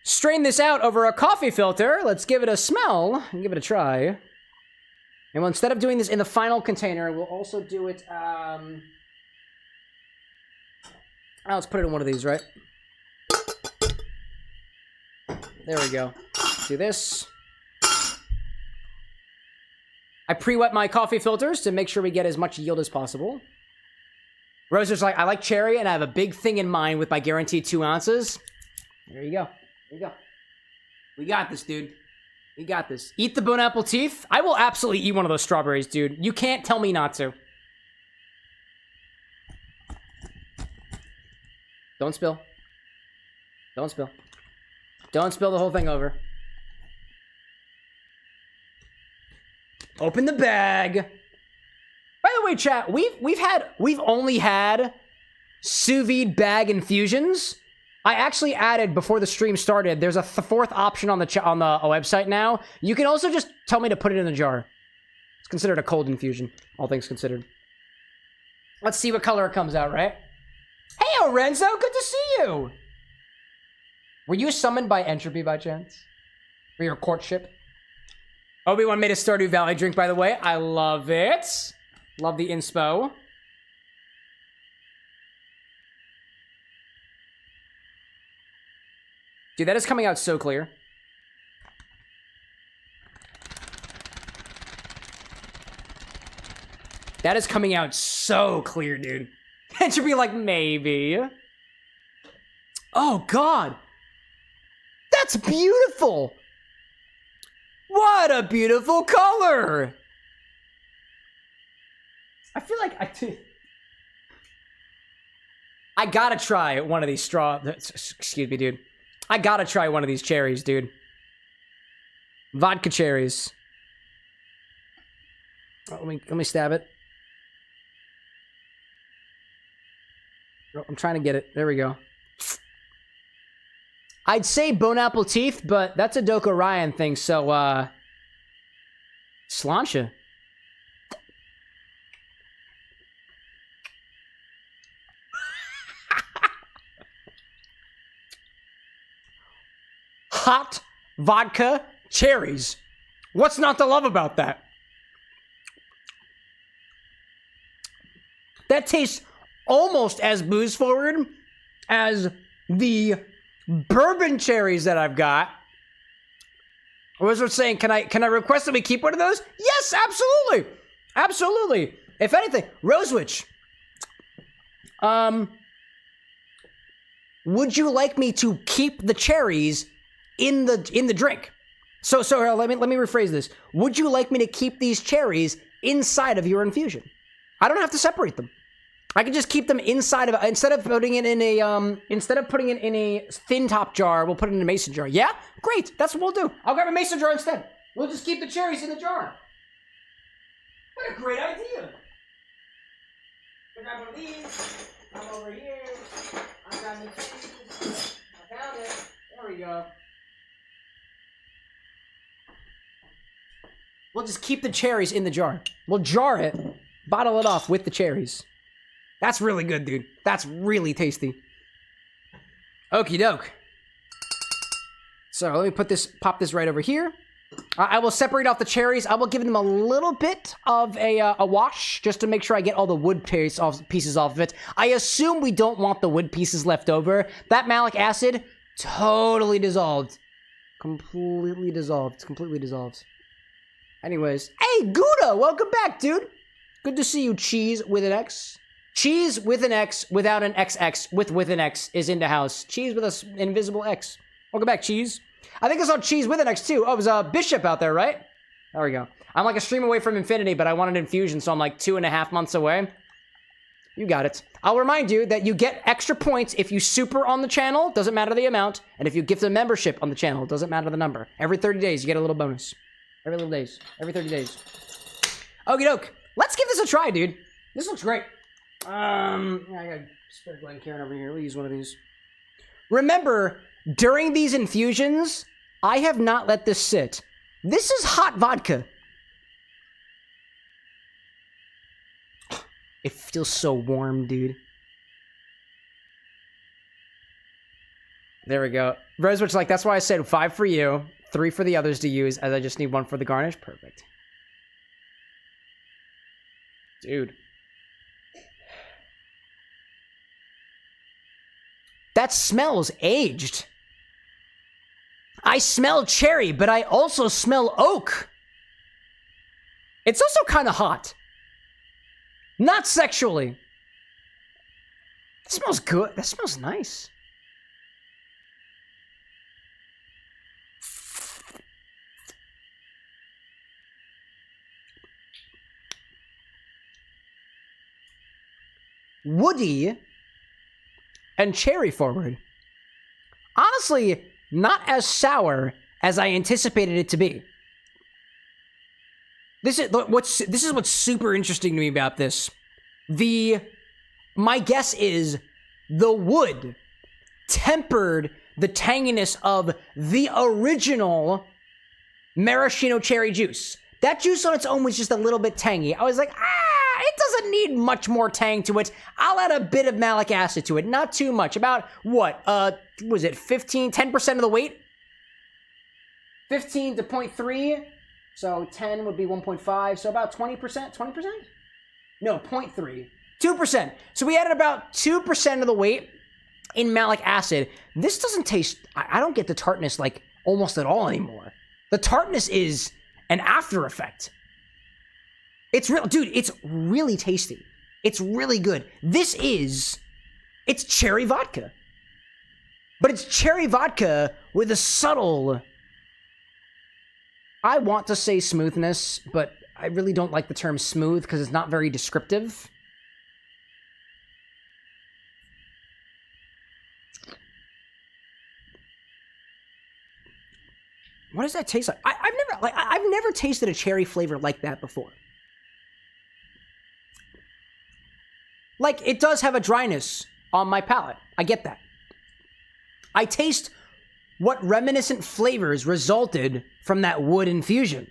Strain this out over a coffee filter. Let's give it a smell and give it a try. And instead of doing this in the final container, we'll also do it, let's put it in one of these, right? There we go. Do this. I pre-wet my coffee filters to make sure we get as much yield as possible. Roser's like, I like cherry, and I have a big thing in mind with my guaranteed 2 ounces. There you go. There you go. We got this, dude. We got this. Eat the bone apple teeth. I will absolutely eat one of those strawberries, dude. You can't tell me not to. Don't spill. Don't spill. Don't spill the whole thing over. Open the bag. By the way, chat, we've only had sous vide bag infusions. I actually added before the stream started. There's a fourth option on the website now. You can also just tell me to put it in the jar. It's considered a cold infusion, all things considered. Let's see what color it comes out, right? Hey, Lorenzo, good to see you. Were you summoned by entropy by chance? For your courtship? Obi-Wan made a Stardew Valley drink, by the way. I love it. Love the inspo. Dude, that is coming out so clear. That is coming out so clear, dude. It should be like, maybe. Oh, God. That's beautiful. What a beautiful color. I feel like I gotta try one of these excuse me, dude. I gotta try one of these cherries, dude. Vodka cherries. Oh, let me stab it. Oh, I'm trying to get it. There we go. I'd say bone apple teeth, but that's a Doko Ryan thing, so, Sláinte. Hot vodka cherries. What's not to love about that? That tastes almost as booze forward as the bourbon cherries that I've got. I was saying, can I request that we keep one of those? Yes, absolutely. Absolutely. If anything, Rosewitch. Would you like me to keep the cherries in the drink? So let me rephrase this. Would you like me to keep these cherries inside of your infusion? I don't have to separate them. I can just keep them inside of instead of putting it in a thin top jar, we'll put it in a mason jar. Yeah? Great. That's what we'll do. I'll grab a mason jar instead. We'll just keep the cherries in the jar. What a great idea. I'll grab one of these. I'm over here. I'm grabbing these. I found it. There we go. We'll just keep the cherries in the jar. We'll jar it, bottle it off with the cherries. That's really good, dude. That's really tasty. Okie doke. So let me pop this right over here. I will separate off the cherries. I will give them a little bit of a wash just to make sure I get all the wood pieces off of it. I assume we don't want the wood pieces left over. That malic acid, totally dissolved. Completely dissolved. Completely dissolved. Anyways. Hey, Gouda! Welcome back, dude. Good to see you, Cheese with an X. Cheese with an X without an XX with an X is in the house. Cheese with an invisible X. Welcome back, Cheese. I think I saw Cheese with an X too. Oh, it was Bishop out there, right? There we go. I'm like a stream away from infinity, but I want an infusion, so I'm like 2.5 months away. You got it. I'll remind you that you get extra points if you super on the channel, doesn't matter the amount, and if you gift a membership on the channel, doesn't matter the number. Every 30 days, you get a little bonus. Every 30 days. Okie doke. Let's give this a try, dude. This looks great. I got spare Glencairn over here. We'll use one of these. Remember, during these infusions, I have not let this sit. This is hot vodka. It feels so warm, dude. There we go. Rosewitch, like, that's why I said 5 for you, 3 for the others to use, as I just need 1 for the garnish. Perfect. Dude. That smells aged. I smell cherry, but I also smell oak. It's also kind of hot. Not sexually. It smells good. That smells nice. Woody and cherry forward. Honestly, not as sour as I anticipated it to be. This is what's super interesting to me about this. My guess is the wood tempered the tanginess of the original maraschino cherry juice. That juice on its own was just a little bit tangy. I was like, it doesn't need much more tang to it. I'll add a bit of malic acid to it, not too much. About what? Was it 10% of the weight? 15 to 0.3. So 10 would be 1.5. So about 20%. 20%? No, 0.3. 2%. So we added about 2% of the weight in malic acid. This doesn't taste. I don't get the tartness like almost at all anymore. The tartness is an after effect. It's real, dude. It's really tasty. It's really good. It's cherry vodka, but it's cherry vodka with a subtle, I want to say smoothness, but I really don't like the term smooth because it's not very descriptive. What does that taste like? I've never tasted a cherry flavor like that before. Like, it does have a dryness on my palate. I get that. I taste what reminiscent flavors resulted from that wood infusion.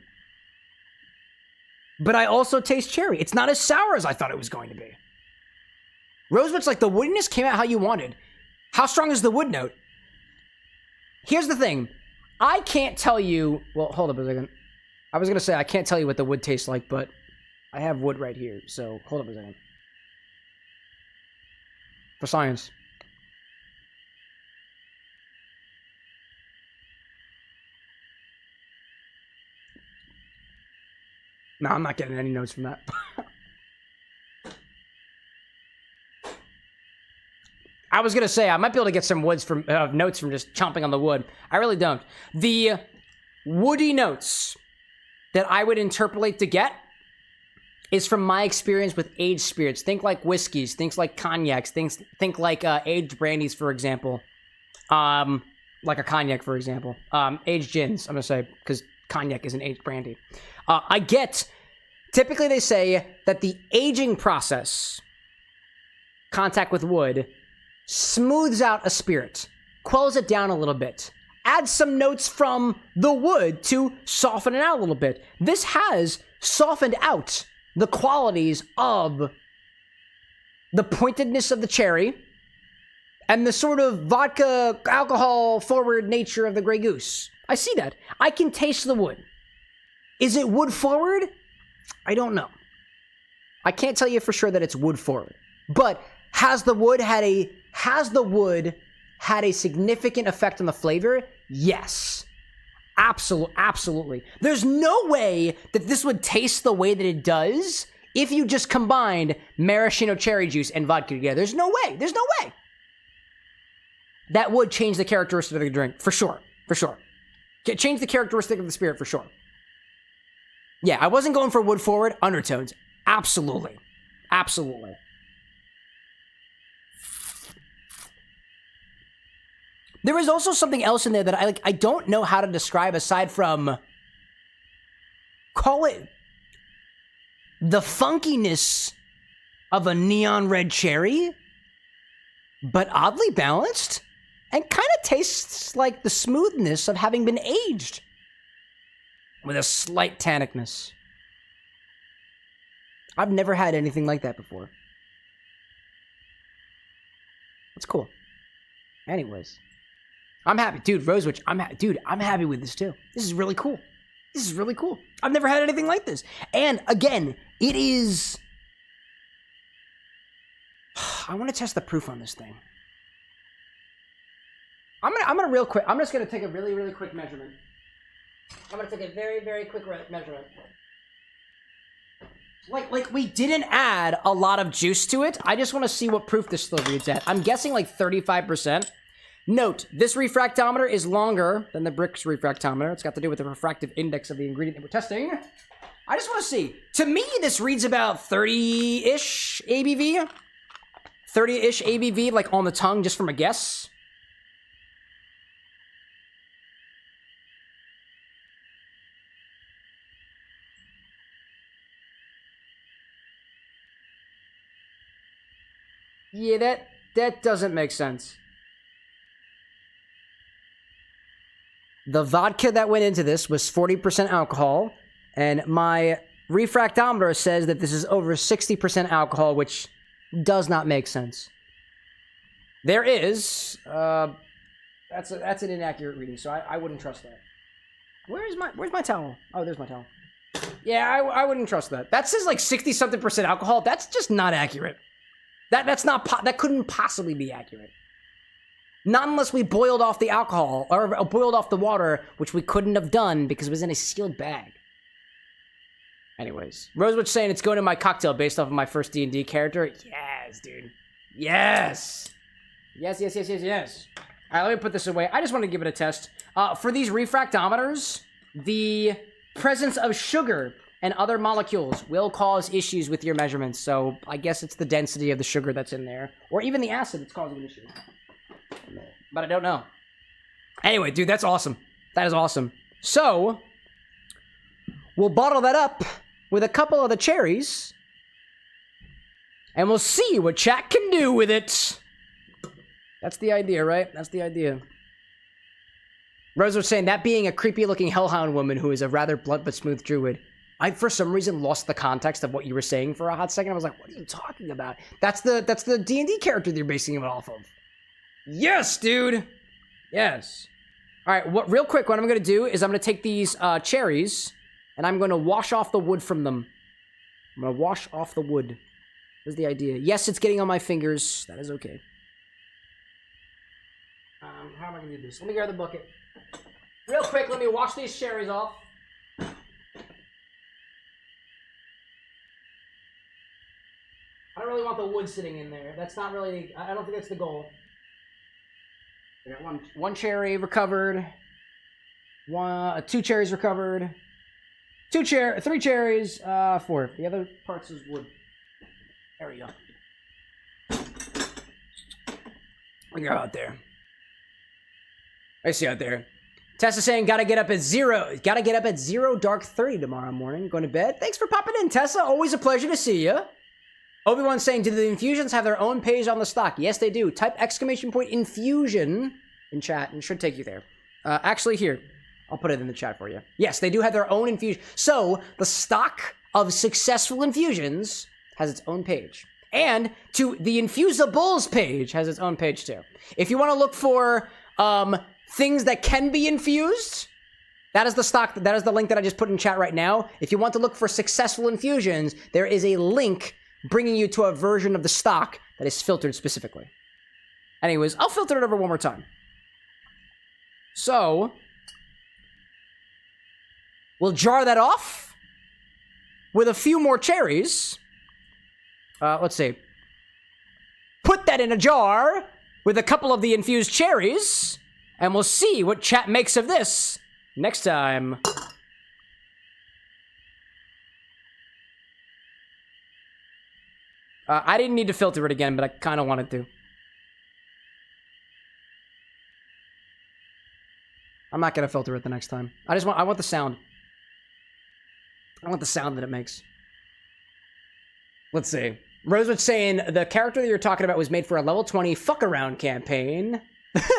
But I also taste cherry. It's not as sour as I thought it was going to be. Rosewood's like, the woodiness came out how you wanted. How strong is the wood note? Here's the thing. I can't tell you... Well, hold up a second. I was going to say I can't tell you what the wood tastes like, but I have wood right here, so hold up a second. For science. No, I'm not getting any notes from that. I was gonna say I might be able to get some notes from just chomping on the wood. I really don't. The woody notes that I would interpolate to get is from my experience with aged spirits. Think like whiskeys, things like cognacs, think like aged brandies, for example. Like a cognac, for example. Aged gins, I'm gonna say, because cognac is an aged brandy. Typically they say that the aging process, contact with wood, smooths out a spirit, quells it down a little bit, adds some notes from the wood to soften it out a little bit. This has softened out the qualities of the pointedness of the cherry and the sort of vodka, alcohol forward nature of the Grey Goose. I see that. I can taste the wood. Is it wood forward? I don't know. I can't tell you for sure that it's wood forward. But has the wood had a significant effect on the flavor? Yes. Absolutely. There's no way that this would taste the way that it does if you just combined maraschino cherry juice and vodka together. There's no way. That would change the characteristic of the drink, for sure. Change the characteristic of the spirit, for sure. Yeah, I wasn't going for wood forward, undertones. Absolutely. There is also something else in there that I don't know how to describe aside from, call it the funkiness of a neon red cherry, but oddly balanced, and kind of tastes like the smoothness of having been aged with a slight tannicness. I've never had anything like that before. That's cool. Anyways, I'm happy. Dude, Rosewitch, I'm happy with this too. This is really cool. I've never had anything like this. And again, it is... I want to test the proof on this thing. I'm just gonna take a really, really quick measurement. I'm gonna take a very, very quick measurement. Like we didn't add a lot of juice to it. I just want to see what proof this still reads at. I'm guessing like 35%. Note, this refractometer is longer than the Brix refractometer. It's got to do with the refractive index of the ingredient that we're testing. I just want to see. To me, this reads about 30-ish ABV. 30-ish ABV, like on the tongue, just from a guess. Yeah, that doesn't make sense. The vodka that went into this was 40% alcohol, and my refractometer says that this is over 60% alcohol, which does not make sense. There is, that's an inaccurate reading, so I wouldn't trust that. Where's my towel? Oh, there's my towel. Yeah, I wouldn't trust that. That says like 60-something% alcohol. That's just not accurate. That couldn't possibly be accurate. Not unless we boiled off the alcohol, or boiled off the water, which we couldn't have done because it was in a sealed bag. Anyways, Rosewood's saying it's going to my cocktail based off of my first D&D character. Yes, dude. Yes. Yes. All right, let me put this away. I just want to give it a test. For these refractometers, the presence of sugar and other molecules will cause issues with your measurements. So I guess it's the density of the sugar that's in there, or even the acid that's causing an issue. But I don't know. Anyway, dude, that's awesome. That is awesome. So we'll bottle that up with a couple of the cherries, and we'll see what chat can do with it. That's the idea, right? That's the idea. Rose was saying that being a creepy-looking hellhound woman who is a rather blunt but smooth druid. I, for some reason, lost the context of what you were saying for a hot second. I was like, what are you talking about? That's the D&D character they're basing it off of. Yes, dude! Yes. All right, real quick, what I'm going to do is I'm going to take these cherries, and I'm going to wash off the wood from them. I'm going to wash off the wood. That's the idea. Yes, it's getting on my fingers. That is okay. How am I going to do this? Let me grab the bucket. Real quick, let me wash these cherries off. I don't really want the wood sitting in there. That's not really... I don't think that's the goal. I got one cherry recovered. Two cherries recovered. Three cherries. 4. The other parts is wood. There we go. Look out there. I see out there. Tessa saying, gotta get up at 0 dark 30 tomorrow morning. Going to bed. Thanks for popping in, Tessa. Always a pleasure to see you. Obi-Wan saying, do the infusions have their own page on the stock? Yes, they do. Type !infusion in chat and it should take you there. Actually, here. I'll put it in the chat for you. Yes, they do have their own infusion. So, the stock of successful infusions has its own page. And the infusables page has its own page too. If you want to look for things that can be infused, that is the stock. That is the link that I just put in chat right now. If you want to look for successful infusions, there is a link bringing you to a version of the stock that is filtered specifically. Anyways, I'll filter it over one more time. So, we'll jar that off with a few more cherries. Let's see. Put that in a jar with a couple of the infused cherries, and we'll see what chat makes of this next time. I didn't need to filter it again, but I kind of wanted to. I'm not gonna filter it the next time. I want the sound. I want the sound that it makes. Let's see. Rosewood's saying the character that you're talking about was made for a level 20 fuck around campaign.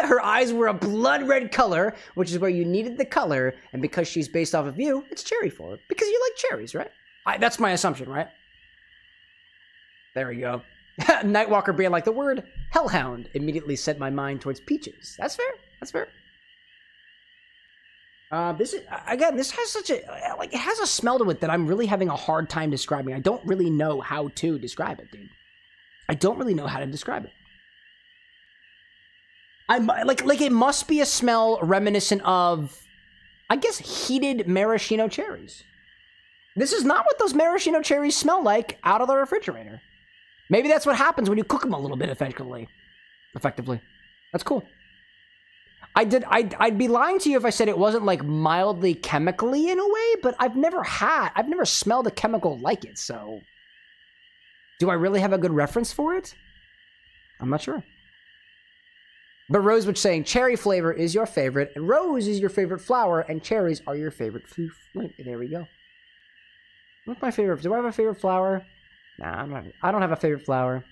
Her eyes were a blood red color, which is where you needed the color, and because she's based off of you, it's cherry for her. Because you like cherries, right? That's my assumption, right? There we go. Nightwalker being like, the word hellhound immediately sent my mind towards peaches. That's fair. That's fair. This has such a, it has a smell to it that I'm really having a hard time describing. I don't really know how to describe it, dude. I don't really know how to describe it. It must be a smell reminiscent of, I guess, heated maraschino cherries. This is not what those maraschino cherries smell like out of the refrigerator. Maybe that's what happens when you cook them a little bit effectively. That's cool. I'd be lying to you if I said it wasn't like mildly chemically in a way, but I've never smelled a chemical like it, so. Do I really have a good reference for it? I'm not sure. But Rose was saying cherry flavor is your favorite, and rose is your favorite flower, and cherries are your favorite food. There we go. What's my favorite? Do I have a favorite flower? Nah, I don't have a favorite flower.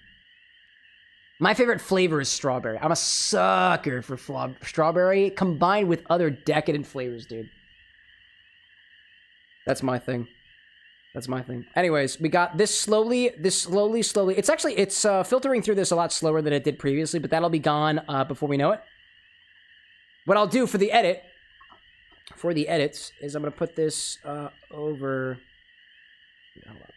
My favorite flavor is strawberry. I'm a sucker for strawberry combined with other decadent flavors, dude. That's my thing. That's my thing. Anyways, we got this slowly. It's actually, it's filtering through this a lot slower than it did previously, but that'll be gone before we know it. What I'll do for the edits, is I'm going to put this over... Hold on.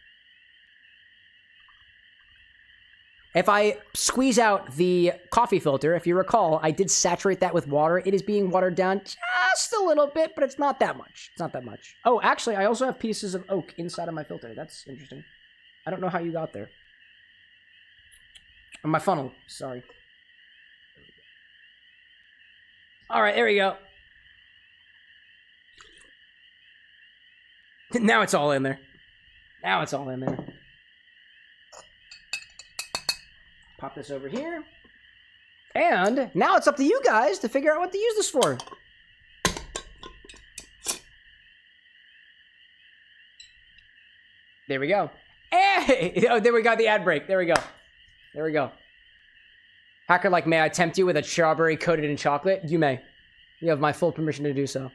If I squeeze out the coffee filter, if you recall, I did saturate that with water. It is being watered down just a little bit, but it's not that much. It's not that much. Oh, actually, I also have pieces of oak inside of my filter. That's interesting. I don't know how you got there. On my funnel, sorry. All right, there we go. Now it's all in there. Now it's all in there. Pop this over here. And now it's up to you guys to figure out what to use this for. There we go. Hey! Oh, there we got the ad break. There we go. There we go. Hacker, like, may I tempt you with a strawberry coated in chocolate? You may. You have my full permission to do so.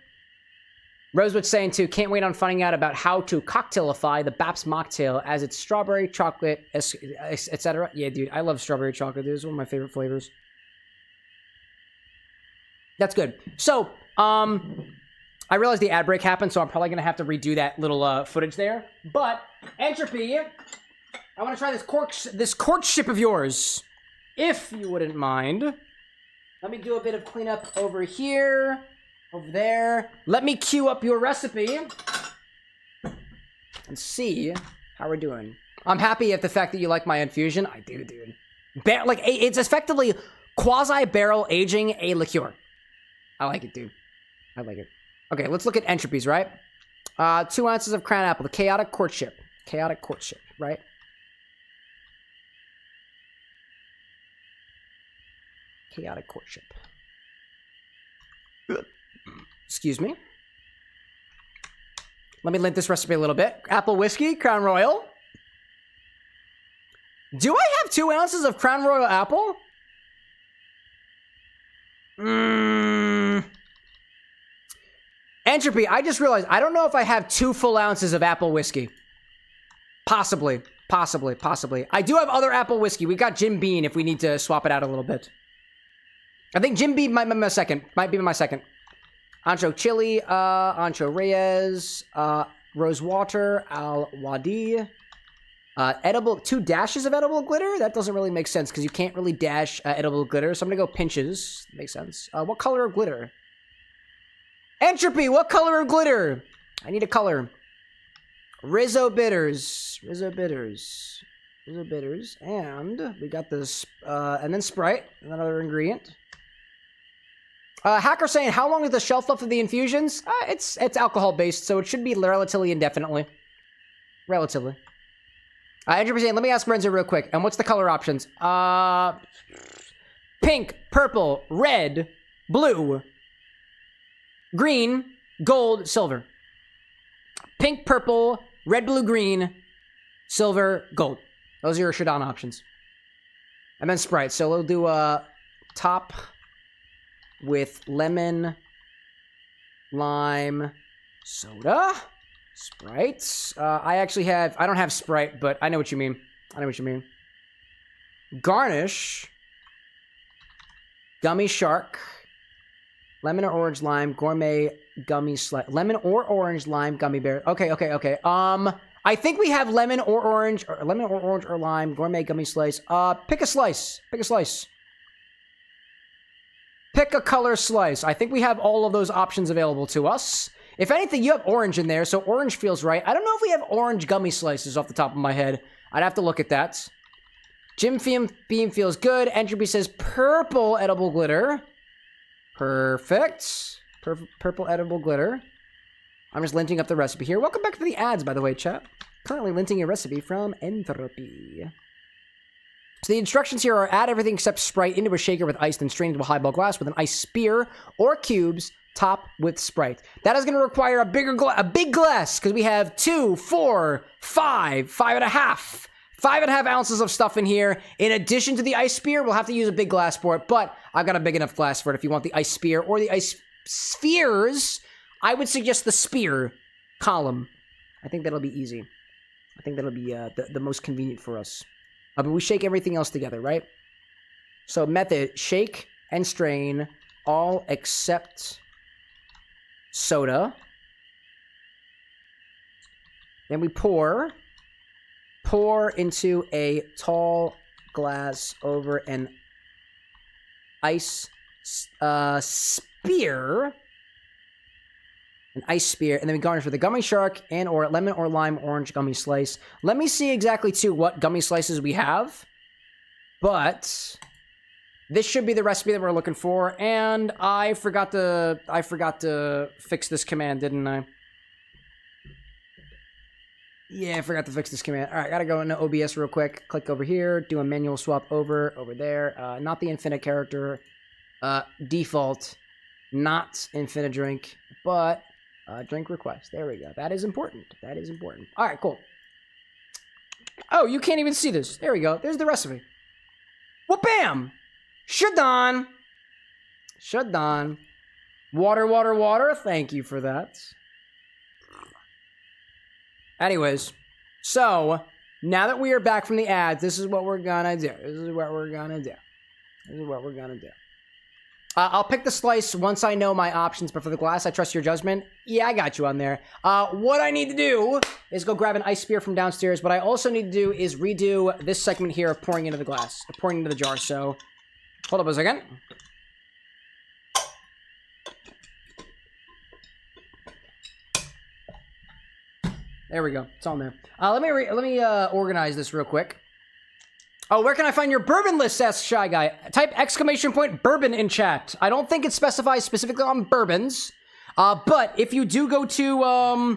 Rosewood's saying, too, can't wait on finding out about how to cocktailify the Baps mocktail as it's strawberry, chocolate, etc. Yeah, dude, I love strawberry chocolate. This is one of my favorite flavors. That's good. So, I realized the ad break happened, so I'm probably going to have to redo that little footage there. But, Entropy, I want to try this courtship of yours, if you wouldn't mind. Let me do a bit of cleanup over here. Over there. Let me queue up your recipe and see how we're doing. I'm happy at the fact that you like my infusion. I do, dude. Like, it's effectively quasi-barrel aging a liqueur. I like it, dude. I like it. Okay, let's look at entropies, right? 2 ounces of crown apple. The chaotic courtship. Chaotic courtship, right? Chaotic courtship. Excuse me. Let me lint this recipe a little bit. Apple whiskey, Crown Royal. Do I have 2 ounces of Crown Royal apple? Entropy, I just realized, I don't know if I have 2 full ounces of apple whiskey. Possibly. I do have other apple whiskey. We got Jim Beam if we need to swap it out a little bit. I think Jim Beam might be my second. Ancho Chili, Ancho Reyes, Rose Water, Al Wadi. Edible, 2 dashes of edible glitter? That doesn't really make sense because you can't really dash edible glitter. So I'm going to go pinches. Makes sense. What color of glitter? Entropy, what color of glitter? I need a color. Rizzo Bitters. And we got this, and then Sprite, another ingredient. Hacker saying, how long is the shelf life of the infusions? It's alcohol-based, so it should be relatively indefinitely. Relatively. Andrew saying, let me ask Renzo real quick. And what's the color options? Pink, purple, red, blue, green, gold, silver. Pink, purple, red, blue, green, silver, gold. Those are your Shadon options. And then Sprite. So we'll do a top with lemon, lime, soda, Sprite. I don't have Sprite, but I know what you mean. Garnish, gummy shark, lemon or orange lime, gourmet gummy slice, lemon or orange lime gummy bear. Okay. I think we have lemon or orange or lime, gourmet gummy slice. Pick a slice. Pick a color slice. I think we have all of those options available to us. If anything, you have orange in there, so orange feels right. I don't know if we have orange gummy slices off the top of my head. I'd have to look at that. Jim Beam feels good. Entropy says purple edible glitter. Perfect. Purple edible glitter. I'm just linting up the recipe here. Welcome back to the ads, by the way, chat. Currently linting a recipe from Entropy. So the instructions here are add everything except Sprite into a shaker with ice, then strain into a highball glass with an ice spear or cubes, top with Sprite. That is going to require a big glass, because we have 2, 4, 5, 5.5 ounces of stuff in here. In addition to the ice spear, we'll have to use a big glass for it, but I've got a big enough glass for it if you want the ice spear or the ice spheres. I would suggest the spear column. I think that'll be easy. I think that'll be the most convenient for us. But we shake everything else together, right? So method, shake and strain all except soda. Then we pour into a tall glass over an ice spear. An ice spear, and then we garnish with a gummy shark and or lemon or lime orange gummy slice. Let me see exactly, too, what gummy slices we have. But this should be the recipe that we're looking for, and I forgot to fix this command, didn't I? Yeah, I forgot to fix this command. All right, gotta go into OBS real quick. Click over here, do a manual swap over there. Not the infinite character. Default, not Infini-Drink, but drink request. There we go. That is important. That is important. All right, cool. Oh, you can't even see this. There we go. There's the recipe. Well, bam! Shadon! Shadon. Water, water, water. Thank you for that. Anyways, so now that we are back from the ads, this is what we're gonna do. I'll pick the slice once I know my options, but for the glass, I trust your judgment. Yeah, I got you on there. What I need to do is go grab an ice spear from downstairs. What I also need to do is redo this segment here of pouring into the glass, pouring into the jar. So, hold up a second. There we go. It's on there. Let me organize this real quick. Oh, where can I find your bourbon list? Asks Shy Guy. Type ! Bourbon in chat. I don't think it specifies specifically on bourbons. But if you do go to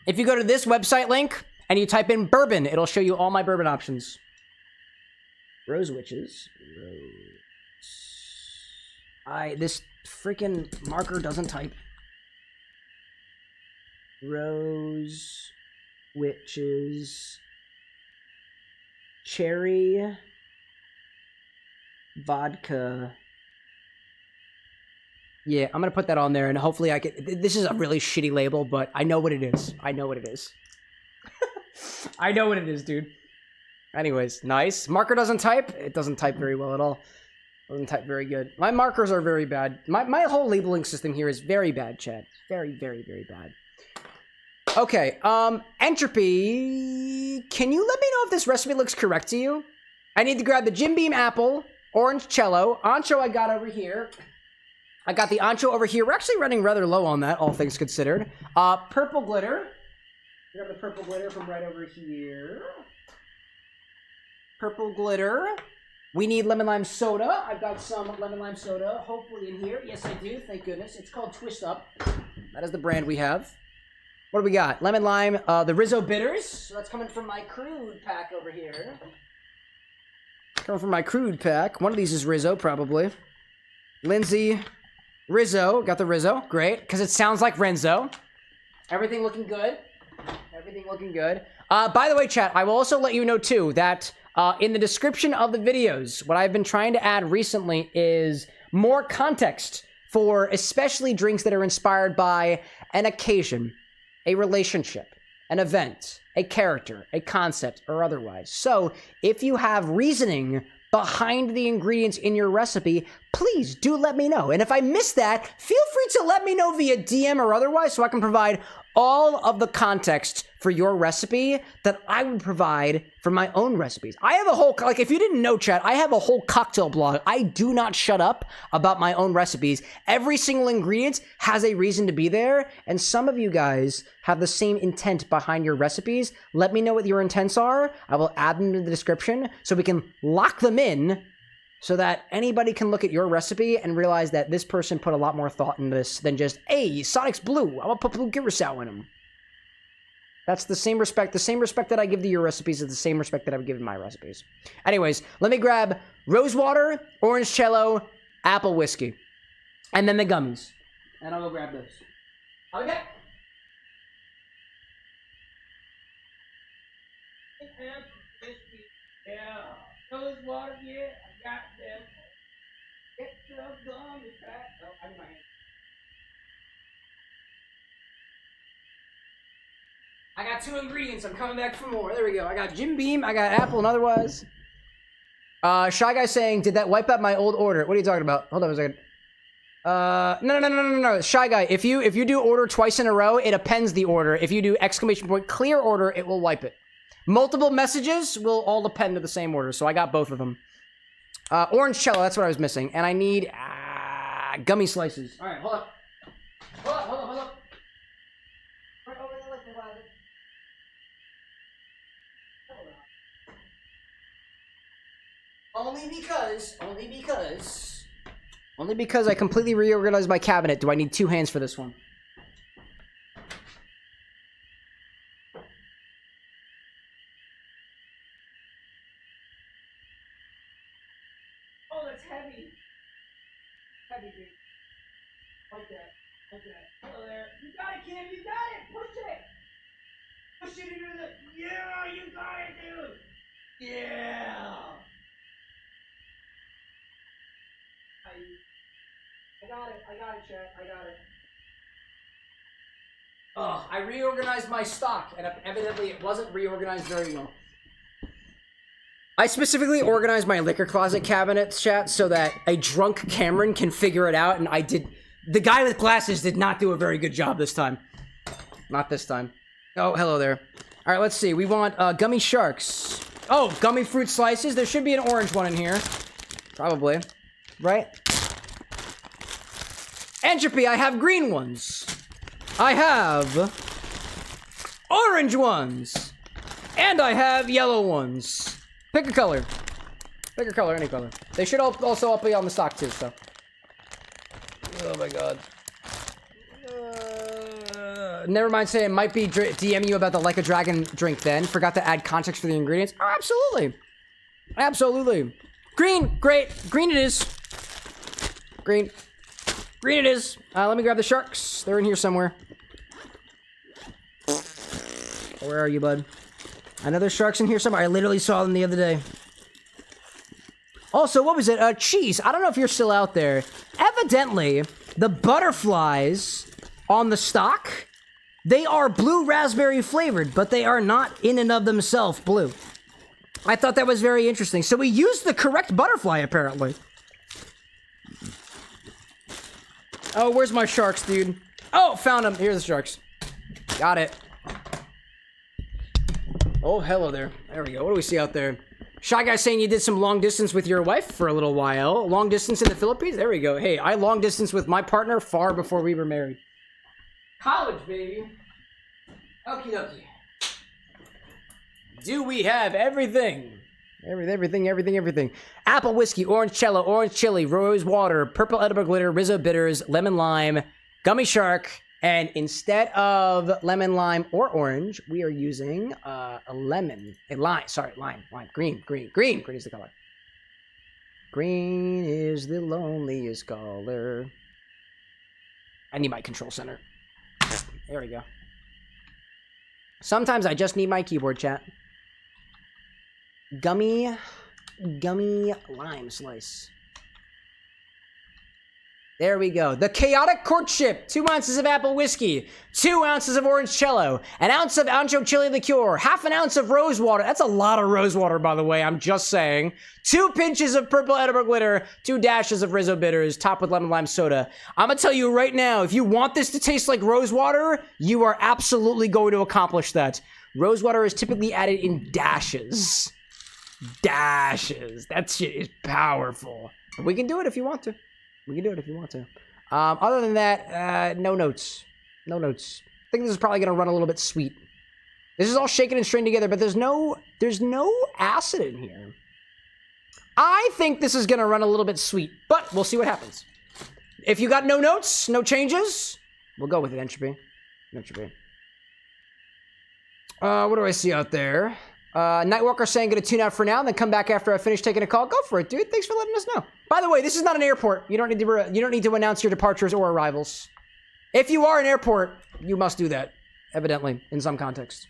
this website link and you type in bourbon, it'll show you all my bourbon options. Rose Witches. This freaking marker doesn't type. Rose Witches. Cherry. Vodka. Yeah, I'm gonna put that on there, and hopefully I can... This is a really shitty label, but I know what it is. I know what it is. I know what it is, dude. Anyways, nice. Marker doesn't type. It doesn't type very well at all. Doesn't type very good. My markers are very bad. My whole labeling system here is very bad, Chad. Very, very, very bad. Okay, Entropy, can you let me know if this recipe looks correct to you? I need to grab the Jim Beam apple, orange cello, ancho I got over here. I got the ancho over here. We're actually running rather low on that, all things considered. Purple glitter. Grab the purple glitter from right over here. Purple glitter. We need lemon lime soda. I've got some lemon lime soda, hopefully in here. Yes, I do. Thank goodness. It's called Twist Up. That is the brand we have. What do we got? Lemon lime, the Rizzo bitters. So that's coming from my crude pack over here. Coming from my crude pack. One of these is Rizzo, probably. Lindsay, Rizzo. Got the Rizzo. Great, because it sounds like Renzo. Everything looking good. Everything looking good. By the way, chat, I will also let you know, too, that in the description of the videos, what I've been trying to add recently is more context for especially drinks that are inspired by an occasion, a relationship, an event, a character, a concept, or otherwise. So, if you have reasoning behind the ingredients in your recipe, please do let me know. And if I miss that, feel free to let me know via DM or otherwise so I can provide all of the context for your recipe that I would provide for my own recipes. I have a whole, like, if you didn't know, chat, I have a whole cocktail blog. I do not shut up about my own recipes. Every single ingredient has a reason to be there, and some of you guys have the same intent behind your recipes. Let me know what your intents are. I will add them to the description so we can lock them in so that anybody can look at your recipe and realize that this person put a lot more thought in this than just, hey, Sonic's blue, I'm gonna put blue curacao in them. That's the same respect. The same respect that I give to your recipes is the same respect that I would give to my recipes. Anyways, let me grab rose water, orange cello, apple whiskey, and then the gummies. And I'll go grab those. I'll be back. Yeah, rose water here. I got them. Get the gummies back. Oh, I need my hand. I got 2 ingredients. I'm coming back for more. There we go. I got Jim Beam. I got apple and otherwise. Shy Guy saying, did that wipe out my old order? What are you talking about? Hold on a second. No. Shy Guy, if you do order twice in a row, it appends the order. If you do exclamation point clear order, it will wipe it. Multiple messages will all append to the same order, so I got both of them. Orange cello, that's what I was missing. And I need gummy slices. Alright, hold up. Hold up. Right over there, like the rabbit. Only because I completely reorganized my cabinet do I need 2 hands for this one. Oh, that's heavy. Heavy, dude. Like that. Hello there. You got it, Kim. You got it. Push it. Push it into the... Yeah, you got it, dude. Yeah. I got it, chat. I got it. Oh, I reorganized my stock, and evidently it wasn't reorganized very well. I specifically organized my liquor closet cabinets, chat, so that a drunk Cameron can figure it out, and I did... The guy with glasses did not do a very good job this time. Not this time. Oh, hello there. Alright, let's see. We want gummy sharks. Oh, gummy fruit slices. There should be an orange one in here. Probably. Right? Entropy, I have green ones. I have orange ones. And I have yellow ones. Pick a color. Pick a color, any color. They should also all be on the stock too, so. Oh my god. Never mind saying it might be DM you about the Like a Dragon drink then. Forgot to add context for the ingredients. Oh, absolutely. Absolutely. Green, great. Green it is. Green. Green it is. Let me grab the sharks. They're in here somewhere. Where are you, bud? I know there's sharks in here somewhere. I literally saw them the other day. Also, what was it? Cheese. I don't know if you're still out there. Evidently, the butterflies on the stock, they are blue raspberry flavored, but they are not in and of themselves blue. I thought that was very interesting. So we used the correct butterfly, apparently. Oh, where's my sharks, dude? Oh, found them. Here's the sharks. Got it. Oh, hello there. There we go. What do we see out there? Shy Guy saying you did some long distance with your wife for a little while. Long distance in the Philippines? There we go. Hey, I long distance with my partner far before we were married. College, baby. Okie dokie. Do we have everything? Everything. Apple whiskey, orange cello, orange chili, rose water, purple edible glitter, Rizzo bitters, lemon lime, gummy shark, and instead of lemon, lime, or orange, we are using lime. Green is the color. Green is the loneliest color. I need my control center. There we go. Sometimes I just need my keyboard, chat. Gummy lime slice. There we go. The Chaotic Courtship. 2 ounces of apple whiskey. 2 ounces of orange cello. An ounce of ancho chili liqueur. Half an ounce of rose water. That's a lot of rose water, by the way. I'm just saying. 2 pinches of purple edible glitter. 2 dashes of Rizzo bitters. Topped with lemon lime soda. I'm gonna tell you right now, if you want this to taste like rose water, you are absolutely going to accomplish that. Rose water is typically added in dashes. Dashes. That shit is powerful. We can do it if you want to. Other than that, no notes. I think this is probably gonna run a little bit sweet. This is all shaken and strained together, but there's no acid in here. I think this is gonna run a little bit sweet, but we'll see what happens. If you got no notes, no changes, we'll go with it, Entropy. What do I see out there? Nightwalker saying gonna tune out for now and then come back after I finish taking a call. Go for it, dude. Thanks for letting us know. By the way, this is not an airport. You don't need to announce your departures or arrivals. If you are an airport, you must do that, evidently, in some context.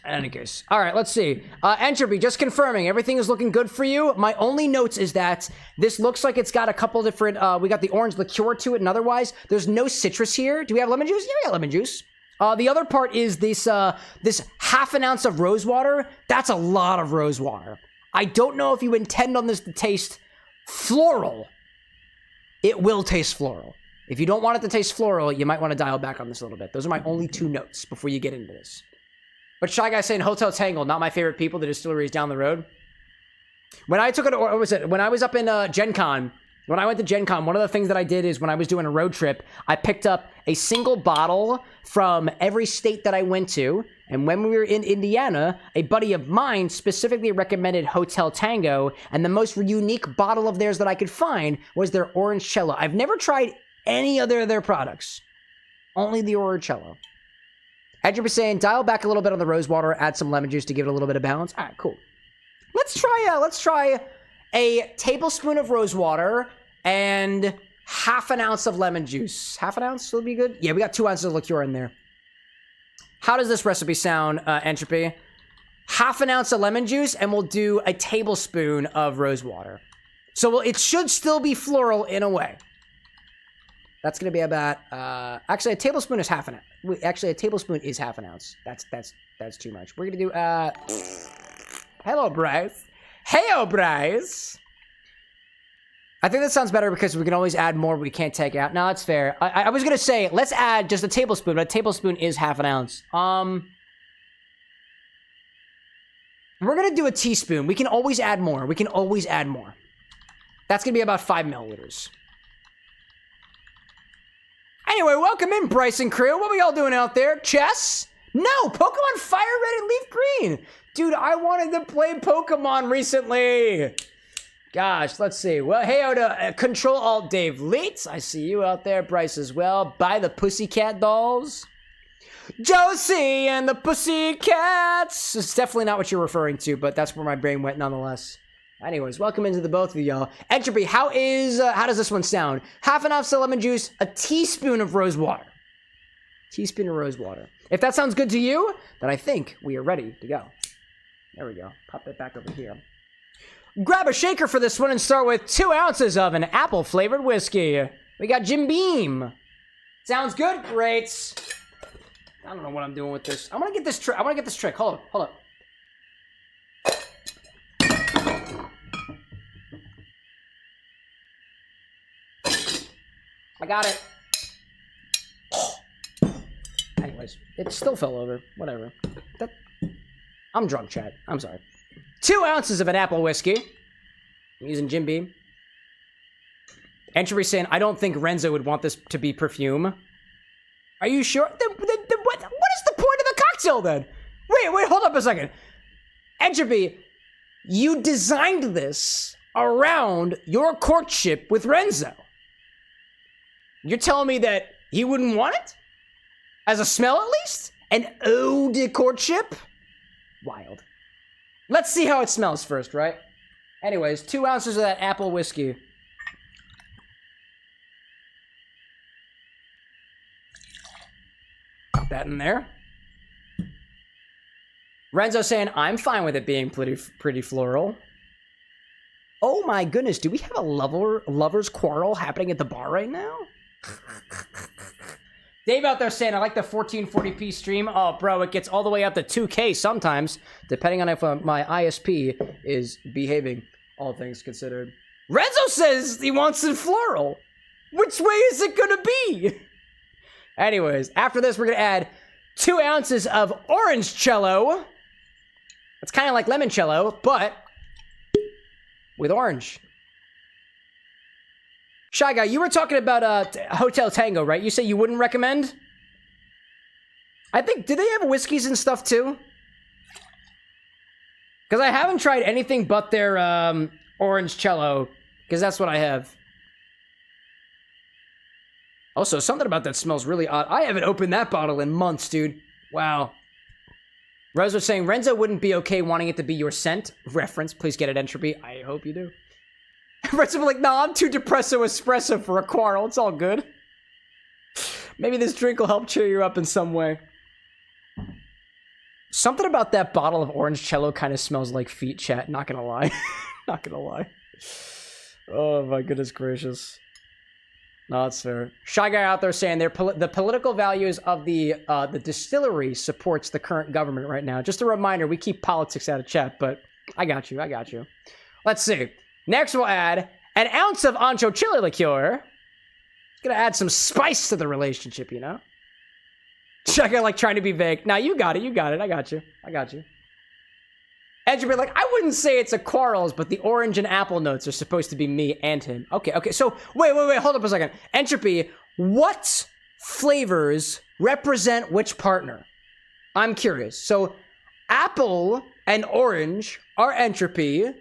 In any case. All right, let's see. Entropy, just confirming. Everything is looking good for you. My only notes is that this looks like it's got a couple different... we got the orange liqueur to it, and otherwise, there's no citrus here. Do we have lemon juice? Yeah, we got lemon juice. The other part is this this half an ounce of rose water. That's a lot of rose water. I don't know if you intend on this to taste floral. It will taste floral. If you don't want it to taste floral, you might want to dial back on this a little bit. Those are my only 2 notes before you get into this. But Shy Guy saying Hotel Tangle, not my favorite people. The distillery is down the road. When I took it, or what was it? When I was up in Gen Con, when I went to Gen Con, one of the things that I did is when I was doing a road trip, I picked up a single bottle from every state that I went to. And when we were in Indiana, a buddy of mine specifically recommended Hotel Tango. And the most unique bottle of theirs that I could find was their Orange Cello. I've never tried any other of their products. Only the Orange Cello. Edger was saying, dial back a little bit on the rose water, add some lemon juice to give it a little bit of balance. All right, cool. Let's try a tablespoon of rose water and half an ounce of lemon juice. Half an ounce will be good? Yeah, we got 2 ounces of liqueur in there. How does this recipe sound, Entropy? Half an ounce of lemon juice, and we'll do a tablespoon of rose water. So it should still be floral in a way. That's going to be about, actually, a tablespoon is half an ounce. Actually, a tablespoon is half an ounce. That's too much. We're going to do, hello, Bryce. Heyo, Bryce. I think that sounds better because we can always add more, but we can't take out. No, that's fair. I was going to say, let's add just a tablespoon, but a tablespoon is half an ounce. We're going to do a teaspoon. We can always add more. We can always add more. That's going to be about 5 milliliters. Anyway, welcome in, Bryce and crew. What are we all doing out there? Chess? No, Pokemon Fire Red and Leaf Green. Dude, I wanted to play Pokemon recently. Gosh, let's see. Well, hey, to Control Alt Dave Leets. I see you out there, Bryce, as well. Buy the Pussycat dolls. Josie and the Pussycats. It's definitely not what you're referring to, but that's where my brain went nonetheless. Anyways, welcome into the both of y'all. Entropy, how does this one sound? Half an ounce of lemon juice, a teaspoon of rose water. Teaspoon of rose water. If that sounds good to you, then I think we are ready to go. There we go. Pop it back over here. Grab a shaker for this one and start with 2 ounces of an apple-flavored whiskey. We got Jim Beam. Sounds good? Great. I don't know what I'm doing with this. I want to get this trick. Hold up. I got it. Anyways, it still fell over. Whatever. I'm drunk, Chad. I'm sorry. 2 ounces of an apple whiskey. I'm using Jim Beam. Entropy saying, I don't think Renzo would want this to be perfume. Are you sure? Then what is the point of the cocktail then? Wait, hold up a second. Entropy, you designed this around your courtship with Renzo. You're telling me that he wouldn't want it? As a smell, at least? An ode to courtship? Wild. Let's see how it smells first, right? Anyways, 2 ounces of that apple whiskey. Put that in there. Renzo saying, I'm fine with it being pretty floral. Oh my goodness, do we have a lover's quarrel happening at the bar right now? Dave out there saying, I like the 1440p stream. Oh, bro, it gets all the way up to 2K sometimes, depending on if my ISP is behaving, all things considered. Renzo says he wants it floral. Which way is it gonna be? Anyways, after this, we're gonna add 2 ounces of orange cello. It's kind of like limoncello, but with orange. Shy Guy, you were talking about Hotel Tango, right? You say you wouldn't recommend? I think, do they have whiskeys and stuff too? Because I haven't tried anything but their orange cello, because that's what I have. Also, something about that smells really odd. I haven't opened that bottle in months, dude. Wow. Rose was saying, Renzo wouldn't be okay wanting it to be your scent. Reference, please get it, Entropy. I hope you do. Renzo was like, nah, I'm too depresso espresso for a quarrel. It's all good. Maybe this drink will help cheer you up in some way. Something about that bottle of orange cello kind of smells like feet, chat. Not gonna lie. Not gonna lie. Oh my goodness gracious. No, that's fair. Shy Guy out there saying the political values of the distillery supports the current government right now. Just a reminder, we keep politics out of chat, but I got you. Let's see. Next, we'll add an ounce of ancho chili liqueur. It's gonna add some spice to the relationship, you know? Shy Guy like trying to be vague. Now you got it. I got you. Entropy, like, I wouldn't say it's a quarrels, but the orange and apple notes are supposed to be me and him. Okay, so, wait, hold up a second. Entropy, what flavors represent which partner? I'm curious. So, apple and orange are entropy,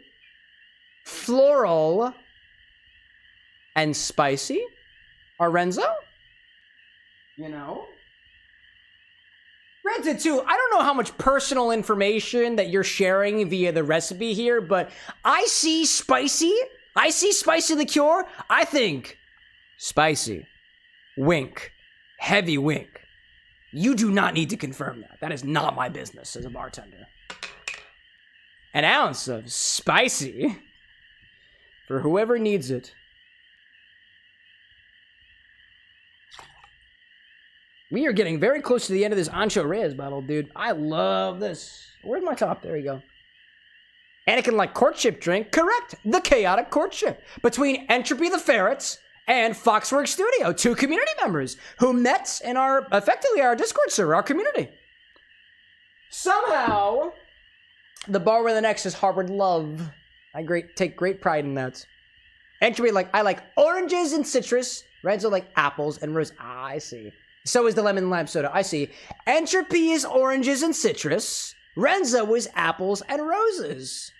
floral and spicy are Renzo? You know? Granted, too, I don't know how much personal information that you're sharing via the recipe here, but I see spicy liqueur. I think spicy. Wink. Heavy wink. You do not need to confirm that. That is not my business as a bartender. An ounce of spicy for whoever needs it. We are getting very close to the end of this Ancho Reyes bottle, dude. I love this. Where's my top? There you go. Anakin like courtship drink. Correct. The chaotic courtship between Entropy the Ferrets and Foxworks Studio, 2 community members who met in our, effectively our Discord server, our community. Somehow, the bar with an X has harbored love. I take great pride in that. Entropy I like oranges and citrus. Renzo like apples and rose. Ah, I see. So is the lemon lime soda. I see. Entropy is oranges and citrus. Renzo is apples and roses.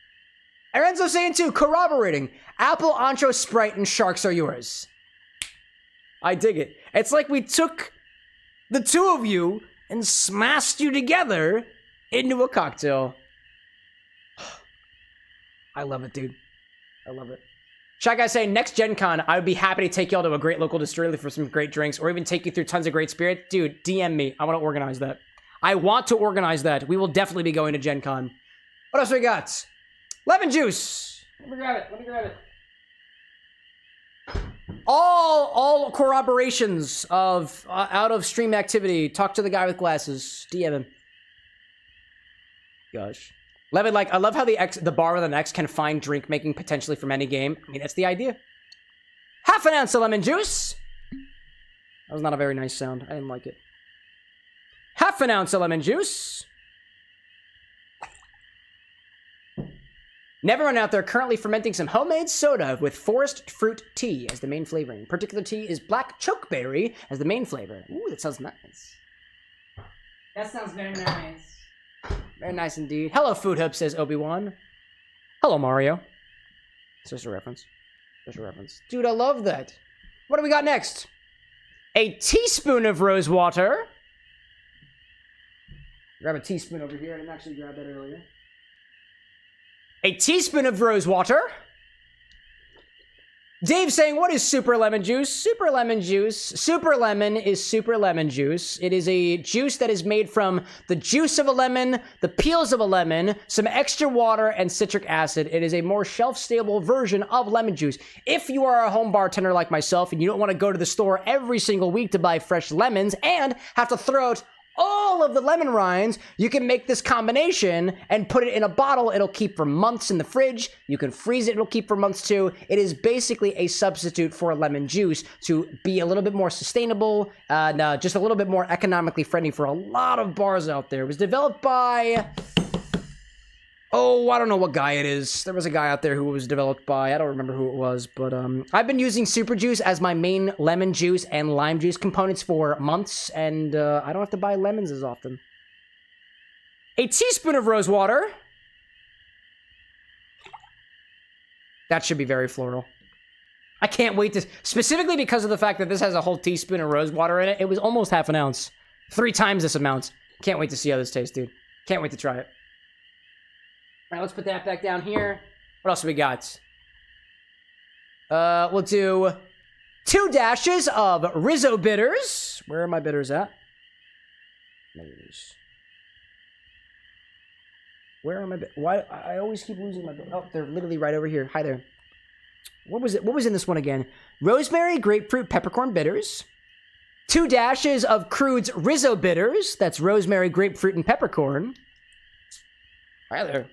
And Renzo saying too, corroborating. Apple, Ancho, Sprite, and Sharks are yours. I dig it. It's like we took the two of you and smashed you together into a cocktail. I love it, dude. I love it. Shy Guy saying, next Gen Con, I would be happy to take y'all to a great local distillery for some great drinks, or even take you through tons of great spirits. Dude, DM me. I want to organize that. I want to organize that. We will definitely be going to Gen Con. What else we got? Lemon juice. Let me grab it. All corroborations of out of stream activity. Talk to the guy with glasses. DM him. Gosh. Lemon, I love how the bar with an X can find drink making potentially from any game. I mean, that's the idea. Half an ounce of lemon juice. That was not a very nice sound. I didn't like it. Half an ounce of lemon juice. Neverone out there currently fermenting some homemade soda with forest fruit tea as the main flavoring. Particular tea is black chokeberry as the main flavor. Ooh, that sounds nice. That sounds very nice. Very nice indeed. Hello, Food Hub, says Obi-Wan. Hello, Mario. It's just a reference. Dude, I love that. What do we got next? A teaspoon of rose water. Grab a teaspoon over here. I didn't actually grab that earlier. A teaspoon of rose water. Dave saying, what is super lemon juice? Super lemon is super lemon juice. It is a juice that is made from the juice of a lemon, the peels of a lemon, some extra water, and citric acid. It is a more shelf-stable version of lemon juice. If you are a home bartender like myself and you don't want to go to the store every single week to buy fresh lemons and have to throw out all of the lemon rinds, you can make this combination and put it in a bottle. It'll keep for months in the fridge. You can freeze it. It'll keep for months too. It is basically a substitute for lemon juice to be a little bit more sustainable and just a little bit more economically friendly for a lot of bars out there. It was developed by... Oh, I don't know what guy it is. There was a guy out there who was developed by, I don't remember who it was, but I've been using Super Juice as my main lemon juice and lime juice components for months, and I don't have to buy lemons as often. A teaspoon of rose water. That should be very floral. I can't wait to, specifically because of the fact that this has a whole teaspoon of rose water in it. It was almost half an ounce. 3 times this amount. Can't wait to see how this tastes, dude. Can't wait to try it. All right, let's put that back down here. What else we got? We'll do 2 dashes of Rizzo bitters. Where are my bitters at? Where are my bitters? Why? I always keep losing my bitters. Oh, they're literally right over here. Hi there. What was it? What was in this one again? Rosemary, grapefruit, peppercorn bitters. 2 dashes of Crude's Rizzo bitters. That's rosemary, grapefruit, and peppercorn. Right there.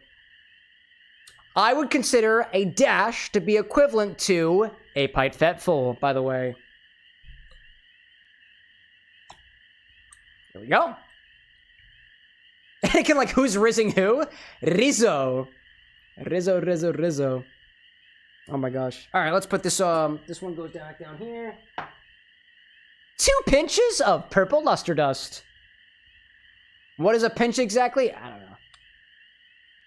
I would consider a dash to be equivalent to a pint fat full, by the way. There we go. Thinking like, who's rizzing who? Rizzo. Rizzo. Oh my gosh. All right, let's put this, this one goes down here. 2 pinches of purple luster dust. What is a pinch exactly? I don't know.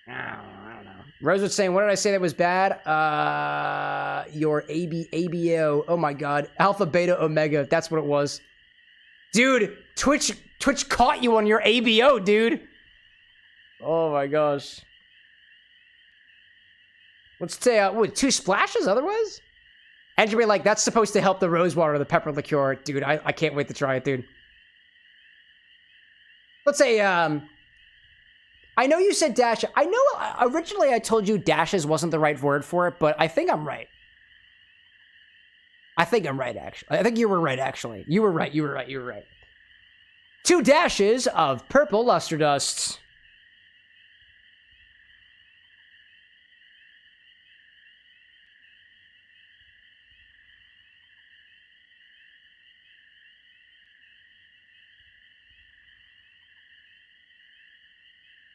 I don't know. Rose was saying, what did I say that was bad? Your ABO. Oh my god. Alpha, beta, omega. That's what it was. Dude, Twitch caught you on your ABO, dude. Oh my gosh. Let's say, what, 2 splashes otherwise? And you'll be like, that's supposed to help the rose water, the pepper liqueur. Dude, I can't wait to try it, dude. Let's say, I know you said dash. I know originally I told you dashes wasn't the right word for it, but I think I'm right. I think I'm right, actually. I think you were right, actually. You were right. 2 dashes of purple luster dust.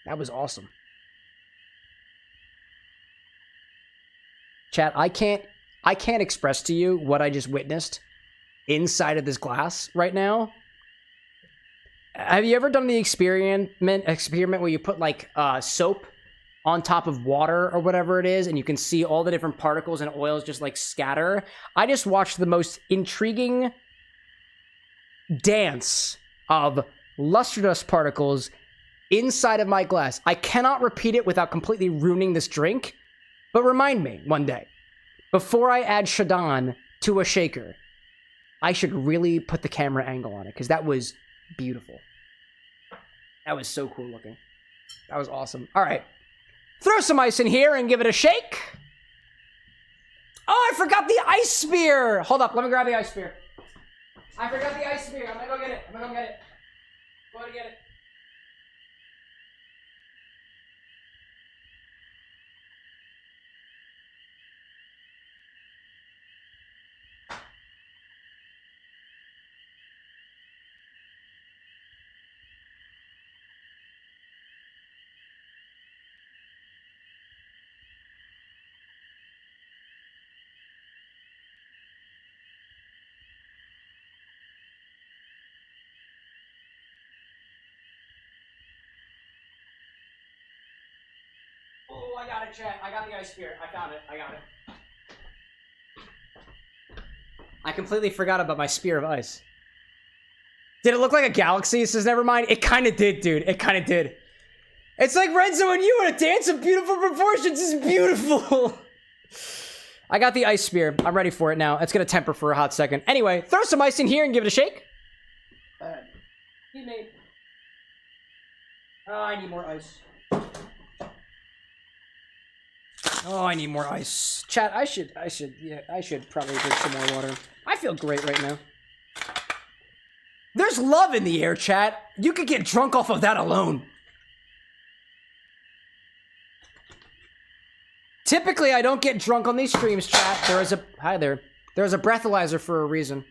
That was awesome. Chat, I can't express to you what I just witnessed inside of this glass right now. Have you ever done the experiment where you put like soap on top of water or whatever it is, and you can see all the different particles and oils just like scatter? I just watched the most intriguing dance of luster dust particles inside of my glass. I cannot repeat it without completely ruining this drink, but remind me one day, before I add Shadon to a shaker, I should really put the camera angle on it, because that was beautiful. That was so cool looking. That was awesome. All right. Throw some ice in here and give it a shake. Oh, I forgot the ice spear. Hold up. Let me grab the ice spear. I forgot the ice spear. I'm going to go get it. Go to get it. Oh, I got it, chat. I got the ice spear. I found it. I got it. I completely forgot about my spear of ice. Did it look like a galaxy? It says, never mind. It kind of did, dude. It kind of did. It's like Renzo and you in a dance of beautiful proportions. It's beautiful. I got the ice spear. I'm ready for it now. It's going to temper for a hot second. Anyway, throw some ice in here and give it a shake. Oh, I need more ice. Oh, I need more ice. Chat, I should probably drink some more water. I feel great right now. There's love in the air, chat. You could get drunk off of that alone. Typically, I don't get drunk on these streams, chat. Hi there. There's a breathalyzer for a reason.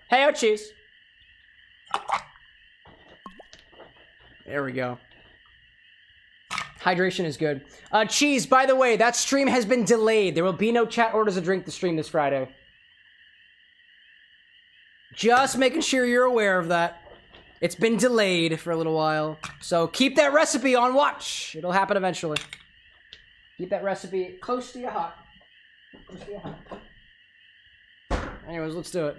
Hey, oh, cheese. There we go. Hydration is good. Cheese, by the way, that stream has been delayed. There will be no chat orders a drink the stream this Friday. Just making sure you're aware of that. It's been delayed for a little while. So keep that recipe on watch. It'll happen eventually. Keep that recipe close to your heart. Anyways, let's do it.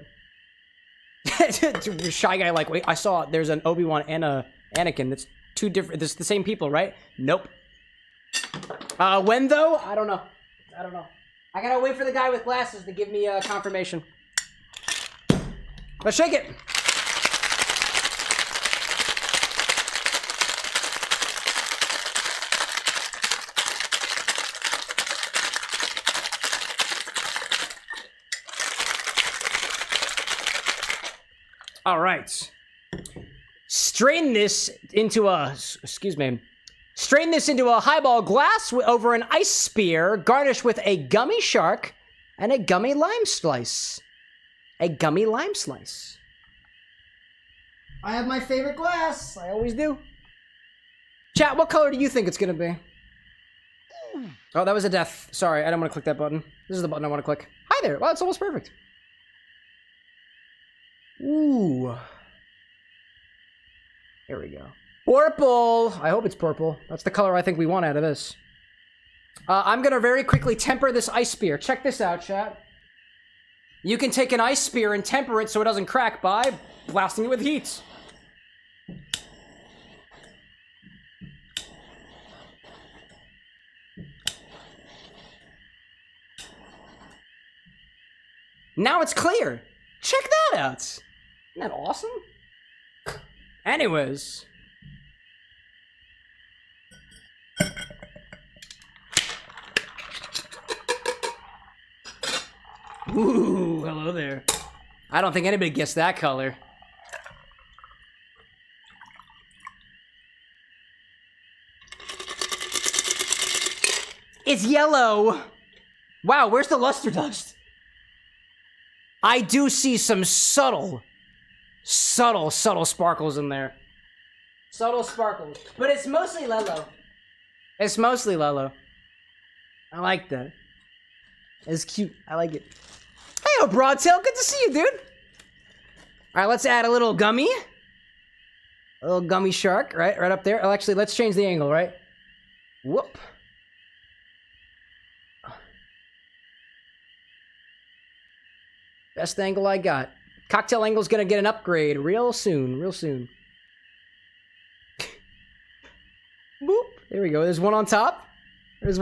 Shy guy like, wait, I saw there's an Obi-Wan and a Anakin. That's two different, it's the same people, right? Nope. When though? I don't know. I gotta wait for the guy with glasses to give me confirmation. Let's shake it. All right. Strain this into a highball glass over an ice spear, garnished with a gummy shark and a gummy lime slice. A gummy lime slice. I have my favorite glass. I always do. Chat, what color do you think it's gonna be? Oh, that was a death. Sorry, I don't want to click that button. This is the button I want to click. Hi there. Wow, it's almost perfect. Ooh. There we go. Purple. I hope it's purple. That's the color I think we want out of this. I'm gonna very quickly temper this ice spear. Check this out, chat. You can take an ice spear and temper it so it doesn't crack by blasting it with heat. Now it's clear. Check that out. Isn't that awesome? Anyways. Ooh, hello there. I don't think anybody guessed that color. It's yellow. Wow, where's the luster dust? I do see some subtle sparkles in there. Subtle sparkles. But it's mostly Lello. It's mostly Lello. I like that. It's cute. I like it. Hey, Broadtail. Good to see you, dude. All right, let's add a little gummy. A little gummy shark, right up there. Oh, actually, let's change the angle, right? Whoop. Best angle I got. Cocktail angle's gonna get an upgrade real soon, Boop. There we go. There's one on top. Let's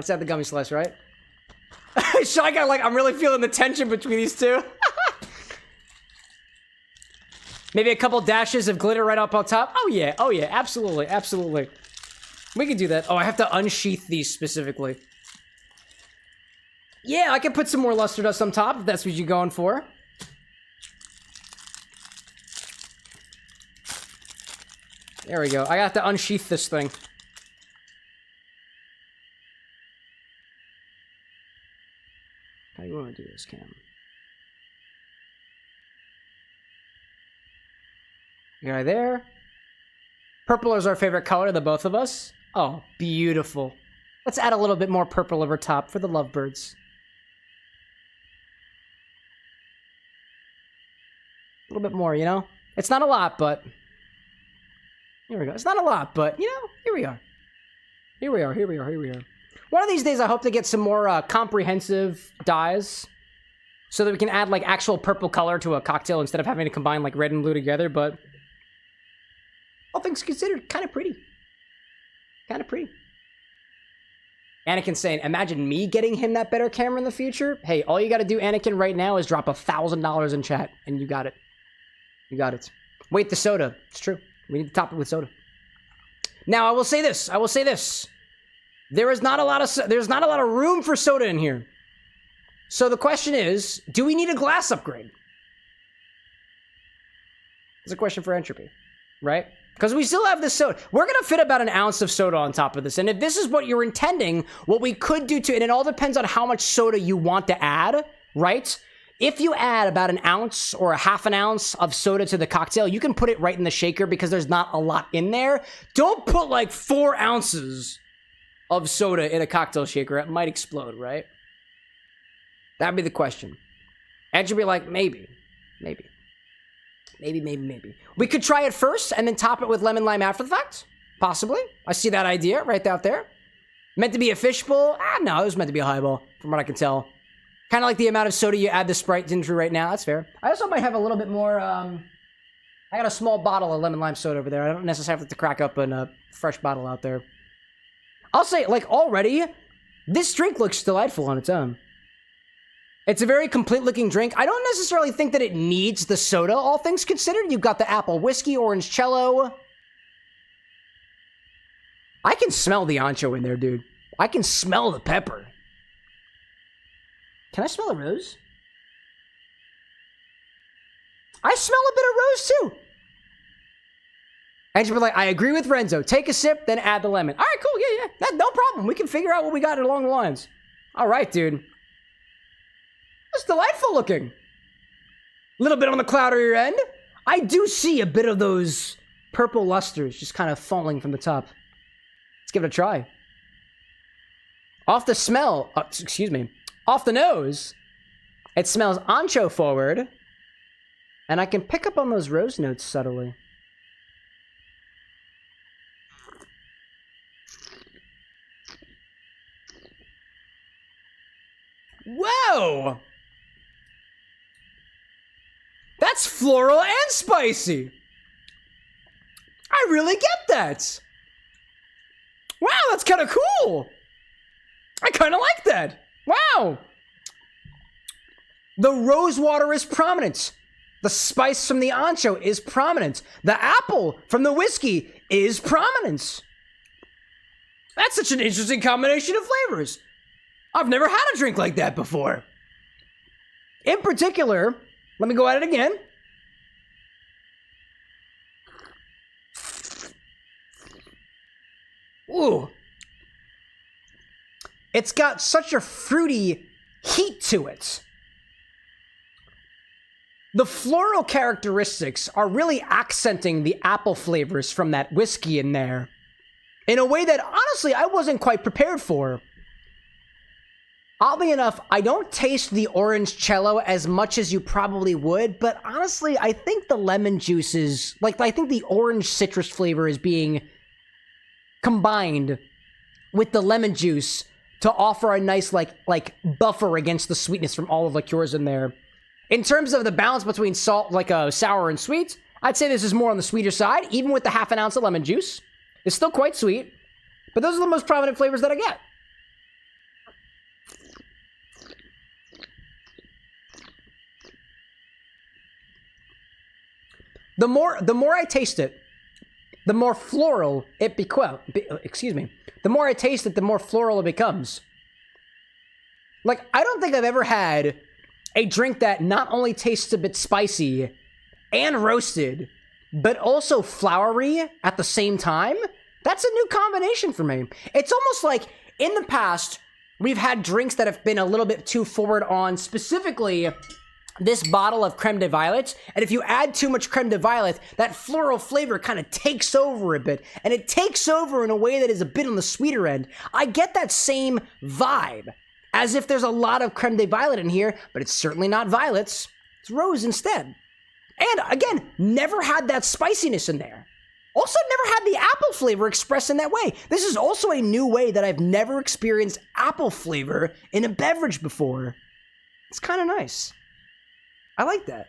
add the gummy slice, right? Shy Guy, like, I'm really feeling the tension between these two. Maybe a couple dashes of glitter right up on top. Oh yeah, absolutely. We can do that. Oh, I have to unsheath these specifically. Yeah, I can put some more luster dust on top if that's what you're going for. There we go. I have to unsheath this thing. How do you want to do this, Cam? Right there. Purple is our favorite color, the both of us. Oh, beautiful. Let's add a little bit more purple over top for the lovebirds. A little bit more, you know? It's not a lot, but... Here we go. It's not a lot, but, you know, here we are. Here we are. One of these days, I hope to get some more comprehensive dyes so that we can add, like, actual purple color to a cocktail instead of having to combine, like, red and blue together, but... all things considered, kind of pretty. Anakin's saying, imagine me getting him that better camera in the future. Hey, all you gotta do, Anakin, right now is drop $1,000 in chat, and you got it. Wait, the soda. It's true. We need to top it with soda. Now, I will say this. There's not a lot of room for soda in here. So the question is, do we need a glass upgrade? It's a question for entropy, right? Because we still have this soda. We're going to fit about an ounce of soda on top of this. And if this is what you're intending, what we could do and it all depends on how much soda you want to add, right? If you add about an ounce or a half an ounce of soda to the cocktail, you can put it right in the shaker because there's not a lot in there. Don't put like 4 ounces of soda in a cocktail shaker. It might explode, right? That'd be the question. And you'd be like, maybe. We could try it first and then top it with lemon lime after the fact. Possibly. I see that idea right out there. Meant to be a fishbowl? No, it was meant to be a highball, from what I can tell. Kind of like the amount of soda you add the Sprite into right now. That's fair. I also might have a little bit more, I got a small bottle of lemon lime soda over there. I don't necessarily have to crack up a fresh bottle out there. I'll say, like, already, this drink looks delightful on its own. It's a very complete-looking drink. I don't necessarily think that it needs the soda, all things considered. You've got the apple whiskey, orange cello. I can smell the ancho in there, dude. I can smell the pepper. Can I smell a rose? I smell a bit of rose too. And she'll be like, I agree with Renzo. Take a sip, then add the lemon. All right, cool. Yeah. No problem. We can figure out what we got along the lines. All right, dude. That's delightful looking. A little bit on the cloudier end. I do see a bit of those purple lusters just kind of falling from the top. Let's give it a try. Off the smell, off the nose, it smells ancho forward, and I can pick up on those rose notes subtly. Whoa! That's floral and spicy. I really get that. Wow, that's kind of cool. I kind of like that. Wow. The rose water is prominent. The spice from the ancho is prominent. The apple from the whiskey is prominent. That's such an interesting combination of flavors. I've never had a drink like that before. In particular, let me go at it again. Ooh. It's got such a fruity heat to it. The floral characteristics are really accenting the apple flavors from that whiskey in there in a way that, honestly, I wasn't quite prepared for. Oddly enough, I don't taste the orange cello as much as you probably would, but honestly, I think the lemon juice is, I think the orange citrus flavor is being combined with the lemon juice to offer a nice, buffer against the sweetness from all of the liqueurs in there. In terms of the balance between salt, sour and sweet, I'd say this is more on the sweeter side, even with the half an ounce of lemon juice. It's still quite sweet, but those are the most prominent flavors that I get. The more I taste it, the more floral it the more I taste it, the more floral it becomes. I don't think I've ever had a drink that not only tastes a bit spicy and roasted, but also flowery at the same time. That's a new combination for me. It's almost like in the past, we've had drinks that have been a little bit too forward on specifically this bottle of creme de violet, and if you add too much creme de violet, that floral flavor kind of takes over a bit, and it takes over in a way that is a bit on the sweeter end. I get that same vibe, as if there's a lot of creme de violet in here, but it's certainly not violets, it's rose instead. And again, never had that spiciness in there. Also never had the apple flavor expressed in that way. This is also a new way that I've never experienced apple flavor in a beverage before. It's kind of nice. I like that.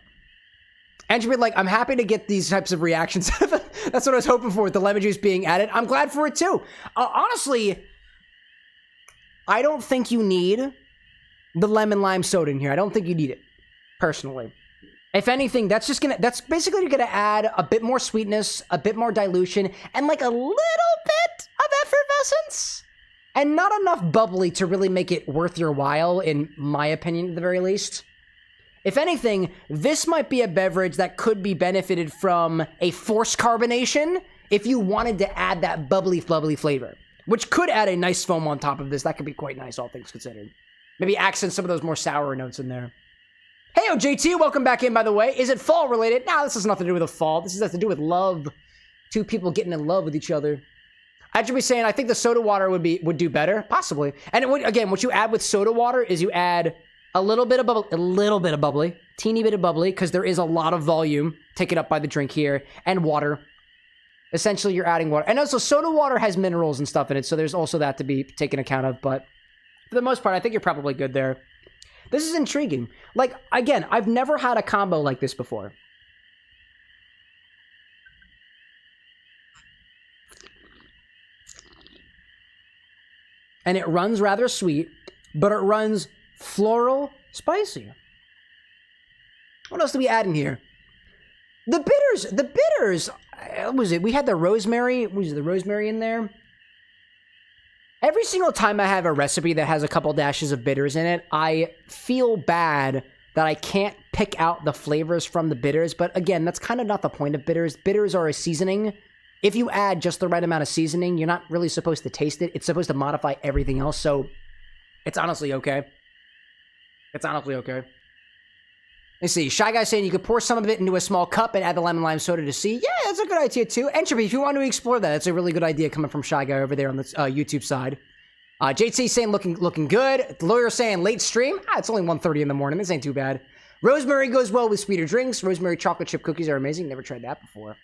And you'd be like, I'm happy to get these types of reactions. That's what I was hoping for with the lemon juice being added. I'm glad for it too. Honestly, I don't think you need the lemon lime soda in here. I don't think you need it, personally. If anything, that's basically gonna add a bit more sweetness, a bit more dilution, and a little bit of effervescence. And not enough bubbly to really make it worth your while, in my opinion, at the very least. If anything, this might be a beverage that could be benefited from a forced carbonation if you wanted to add that bubbly flavor, which could add a nice foam on top of this. That could be quite nice, all things considered. Maybe accent some of those more sour notes in there. Hey, JT, welcome back in, by the way. Is it fall related? Nah, this has nothing to do with the fall. This has to do with love. Two people getting in love with each other. I should be saying, I think the soda water would do better, possibly. And again, what you add with soda water is you add a little bit of bubbly, teeny bit of bubbly, because there is a lot of volume taken up by the drink here, and water. Essentially, you're adding water. And also, soda water has minerals and stuff in it, so there's also that to be taken account of, but for the most part, I think you're probably good there. This is intriguing. Again, I've never had a combo like this before. And it runs rather sweet, but it runs floral, spicy. What else do we add in here? The bitters, what was it? We had the rosemary, the rosemary in there? Every single time I have a recipe that has a couple dashes of bitters in it, I feel bad that I can't pick out the flavors from the bitters. But again, that's kind of not the point of bitters. Bitters are a seasoning. If you add just the right amount of seasoning, you're not really supposed to taste it. It's supposed to modify everything else. So it's honestly okay. It's honestly okay. Let's see. Shy Guy saying you could pour some of it into a small cup and add the lemon lime soda to see. Yeah, that's a good idea too. Entropy, if you want to explore that, that's a really good idea coming from Shy Guy over there on the YouTube side. JT saying looking good. The lawyer saying late stream. It's only 1:30 in the morning. This ain't too bad. Rosemary goes well with sweeter drinks. Rosemary chocolate chip cookies are amazing. Never tried that before.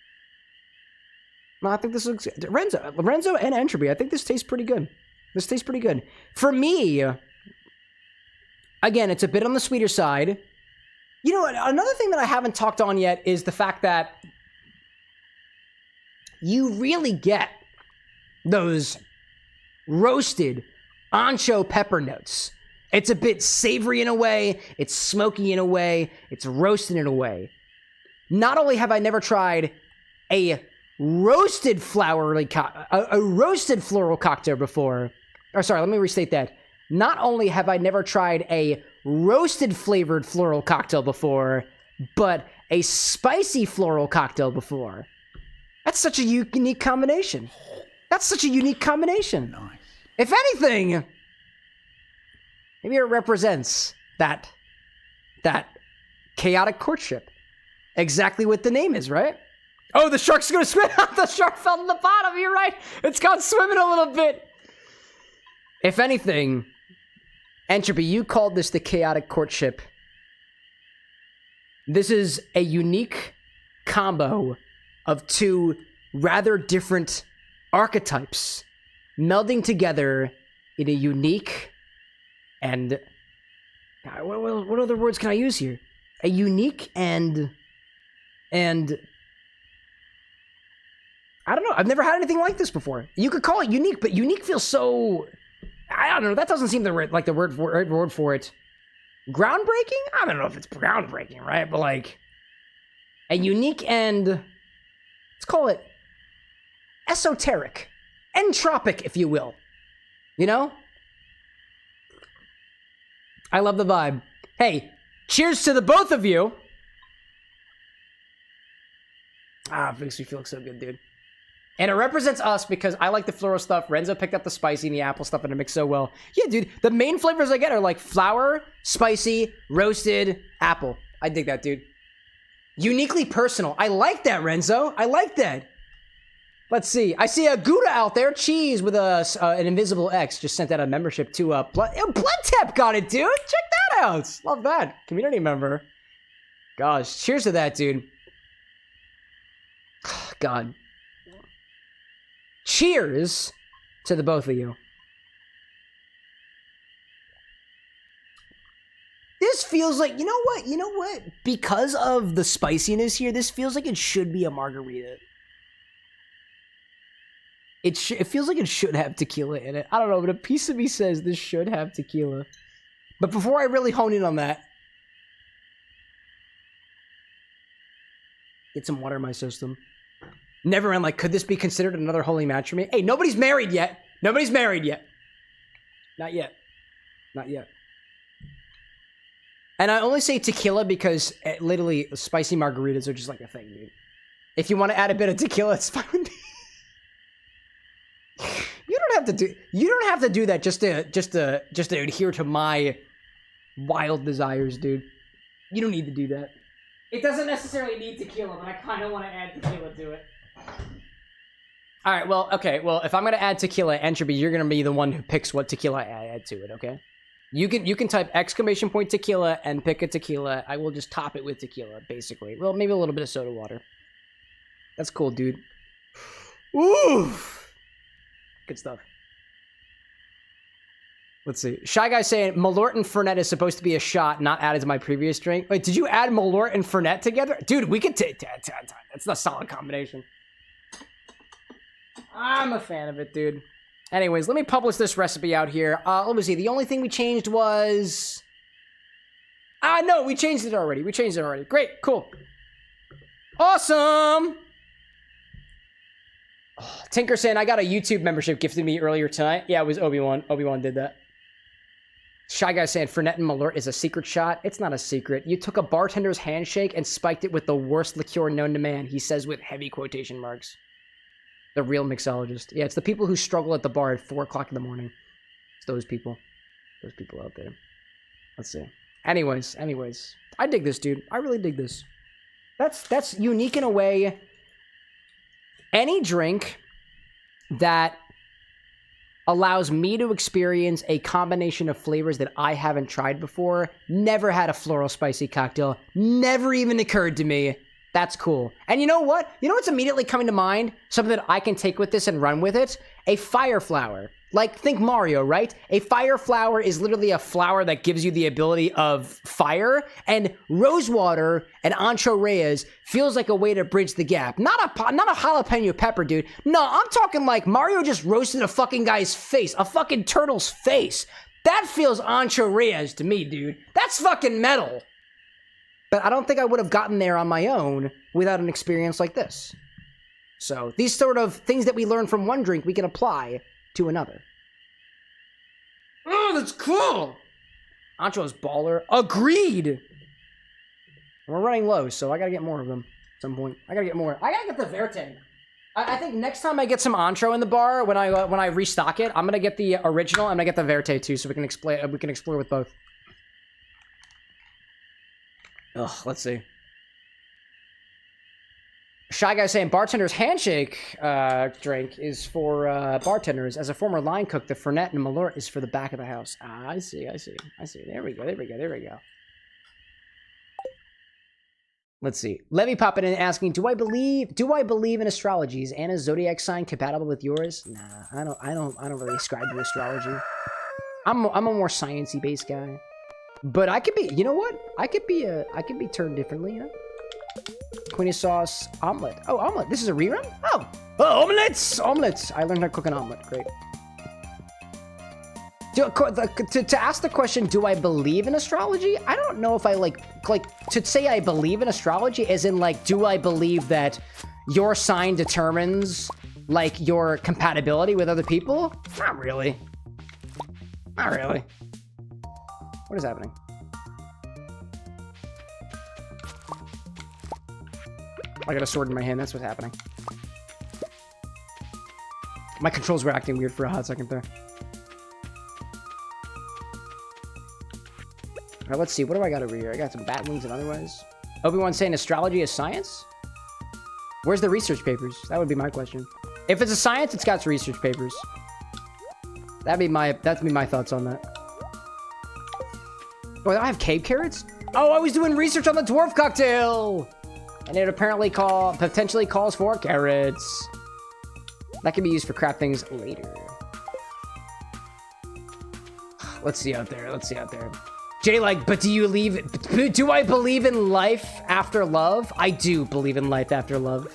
No, I think this looks good. Lorenzo and Entropy. I think this tastes pretty good. This tastes pretty good. For me, again, it's a bit on the sweeter side. You know, another thing that I haven't talked on yet is the fact that you really get those roasted ancho pepper notes. It's a bit savory in a way, it's smoky in a way, it's roasted in a way. Not only have I never tried a roasted a roasted floral cocktail before, or sorry, let me restate that. Not only have I never tried a roasted flavored floral cocktail before, but a spicy floral cocktail before. That's such a unique combination. That's such a unique combination. Nice. If anything, maybe it represents that chaotic courtship. Exactly what the name is, right? Oh, the shark's gonna swim. The shark fell in the bottom. You're right. It's gone swimming a little bit. If anything, Entropy, you called this the chaotic courtship. This is a unique combo of two rather different archetypes melding together in a unique and... God, what other words can I use here? A unique and... I don't know. I've never had anything like this before. You could call it unique, but unique feels so... I don't know. That doesn't seem like the word for it. Groundbreaking? I don't know if it's groundbreaking, right? But like a unique and let's call it esoteric, entropic, if you will. You know? I love the vibe. Hey, cheers to the both of you. It makes me feel so good, dude. And it represents us because I like the floral stuff. Renzo picked up the spicy and the apple stuff and it mixed so well. Yeah, dude, the main flavors I get are like flour, spicy, roasted, apple. I dig that, dude. Uniquely personal. I like that, Renzo. I like that. Let's see. I see a Gouda out there. Cheese with an invisible X just sent out a membership to Blood Tap got it, dude. Check that out. Love that. Community member. Gosh, cheers to that, dude. God. Cheers to the both of you. This feels like, you know what? Because of the spiciness here, this feels like it should be a margarita. It feels like it should have tequila in it. I don't know, but a piece of me says this should have tequila. But before I really hone in on that, get some water in my system. Never end, like, could this be considered another holy match for me? Hey, nobody's married yet. Nobody's married yet. Not yet. Not yet. And I only say tequila because literally spicy margaritas are just like a thing, dude. If you want to add a bit of tequila, it's fine with me. You don't have to do that just to adhere to my wild desires, dude. You don't need to do that. It doesn't necessarily need tequila, but I kind of want to add tequila to it. All right, well, okay. Well, if I'm going to add tequila, Entropy, you're going to be the one who picks what tequila I add to it, okay? You can type ! tequila and pick a tequila. I will just top it with tequila, basically. Well, maybe a little bit of soda water. That's cool, dude. Ooh! Good stuff. Let's see. Shy Guy saying, Malort and Fernet is supposed to be a shot, not added to my previous drink. Wait, did you add Malort and Fernet together? Dude, we could take that. That's a solid combination. I'm a fan of it, dude. Anyways, let me publish this recipe out here. Let me see. The only thing we changed was... no, we changed it already. Great, cool. Awesome! Oh, Tinker saying, I got a YouTube membership gifted me earlier tonight. Yeah, it was Obi-Wan. Obi-Wan did that. Shy Guy saying Fernet and Malort is a secret shot. It's not a secret. You took a bartender's handshake and spiked it with the worst liqueur known to man, he says with heavy quotation marks. The real mixologist. Yeah, it's the people who struggle at the bar at 4 o'clock in the morning. It's those people. Those people out there. Let's see. Anyways. I dig this, dude. I really dig this. That's unique in a way. Any drink that allows me to experience a combination of flavors that I haven't tried before. Never had a floral spicy cocktail. Never even occurred to me. That's cool. And you know what? You know what's immediately coming to mind? Something that I can take with this and run with it? A fire flower. Like, think Mario, right? A fire flower is literally a flower that gives you the ability of fire, and rosewater and ancho reyes feels like a way to bridge the gap. Not a jalapeno pepper, dude. No, I'm talking like Mario just roasted a fucking guy's face, a fucking turtle's face. That feels ancho reyes to me, dude. That's fucking metal. But I don't think I would have gotten there on my own without an experience like this. So, these sort of things that we learn from one drink, we can apply to another. Oh, that's cool! Ancho's baller. Agreed! We're running low, so I gotta get more of them at some point. I gotta get more. I gotta get the Verte. I think next time I get some Ancho in the bar, when I restock it, I'm gonna get the original, I'm gonna get the Verte too, so we can explore with both. Ugh, let's see. Shy Guy saying bartender's handshake drink is for bartenders. As a former line cook, the Fernet and Malort is for the back of the house. Ah, I see. There we go. Let's see. Levy popping in asking, do I believe in astrology? Is Anna's zodiac sign compatible with yours? Nah, I don't really ascribe to astrology. I'm a more sciencey based guy. But I could be, you know what? I could be turned differently, you know? Queenie sauce omelet. Oh, omelet. This is a rerun? Oh, omelets! Omelets. I learned how to cook an omelet. Great. To ask the question, do I believe in astrology? I don't know if I like to say I believe in astrology as in like, do I believe that your sign determines like your compatibility with other people? Not really. What is happening? I got a sword in my hand. That's what's happening. My controls were acting weird for a hot second there. All right, let's see. What do I got over here? I got some bat wings and otherwise. Obi-Wan saying astrology is science? Where's the research papers? That would be my question. If it's a science, it's got research papers. That'd be my thoughts on that. Oh, I have cave carrots? Oh, I was doing research on the dwarf cocktail! And it apparently potentially calls for carrots. That can be used for crap things later. Let's see out there. Jay, like, but do I believe in life after love? I do believe in life after love.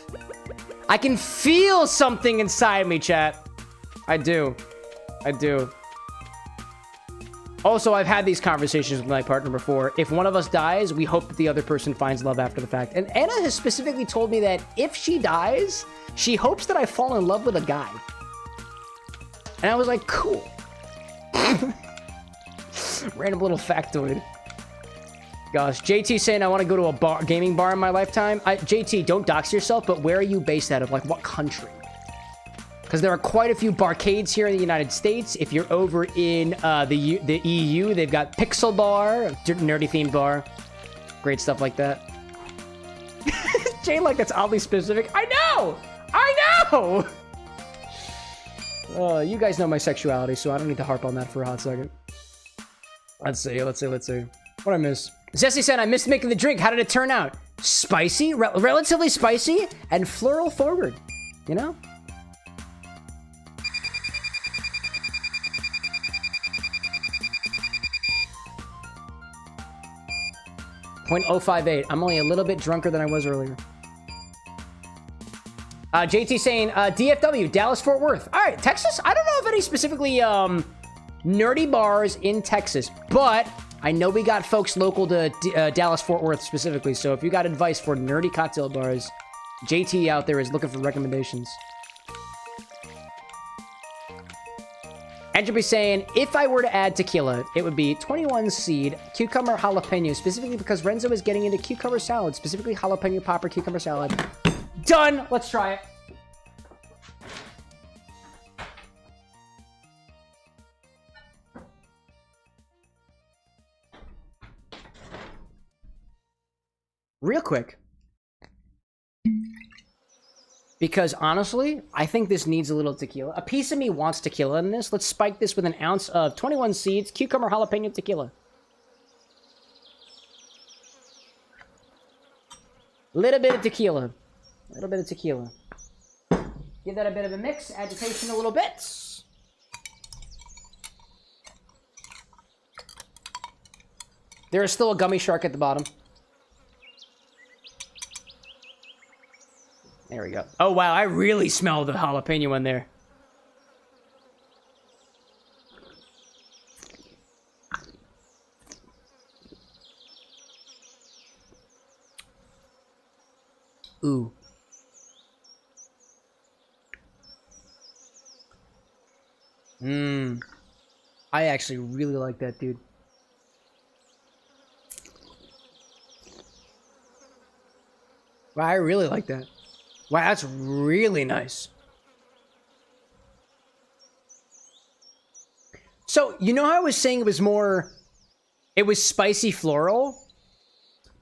I can feel something inside me, chat. I do. Also, I've had these conversations with my partner before. If one of us dies, we hope that the other person finds love after the fact. And Anna has specifically told me that if she dies, she hopes that I fall in love with a guy. And I was like, cool. Random little factoid. Gosh, JT saying I want to go to a gaming bar in my lifetime. JT, don't dox yourself, but where are you based out of? Like, what country? Because there are quite a few barcades here in the United States. If you're over in the EU, they've got Pixel Bar, nerdy themed bar. Great stuff like that. Jane, like, that's oddly specific. I know! You guys know my sexuality, so I don't need to harp on that for a hot second. Let's see. What'd I miss? Zessie said, I missed making the drink. How did it turn out? Spicy, relatively spicy, and floral forward. You know? .058. I'm only a little bit drunker than I was earlier. JT saying, DFW, Dallas, Fort Worth. All right, Texas? I don't know of any specifically nerdy bars in Texas, but I know we got folks local to Dallas, Fort Worth specifically, so if you got advice for nerdy cocktail bars, JT out there is looking for recommendations. Entropy saying, if I were to add tequila, it would be 21 seed, cucumber jalapeno, specifically because Renzo is getting into cucumber salad, specifically jalapeno popper cucumber salad. Done! Let's try it. Real quick. Because honestly, I think this needs a little tequila. A piece of me wants tequila in this. Let's spike this with an ounce of 21 seeds, cucumber jalapeno tequila. Little bit of tequila. Little bit of tequila. Give that a bit of a mix. Agitation a little bit. There is still a gummy shark at the bottom. There we go. Oh, wow. I really smell the jalapeno in there. Ooh. Mmm. I actually really like that, dude. Wow, I really like that. Wow, that's really nice. So, you know how I was saying it was spicy floral?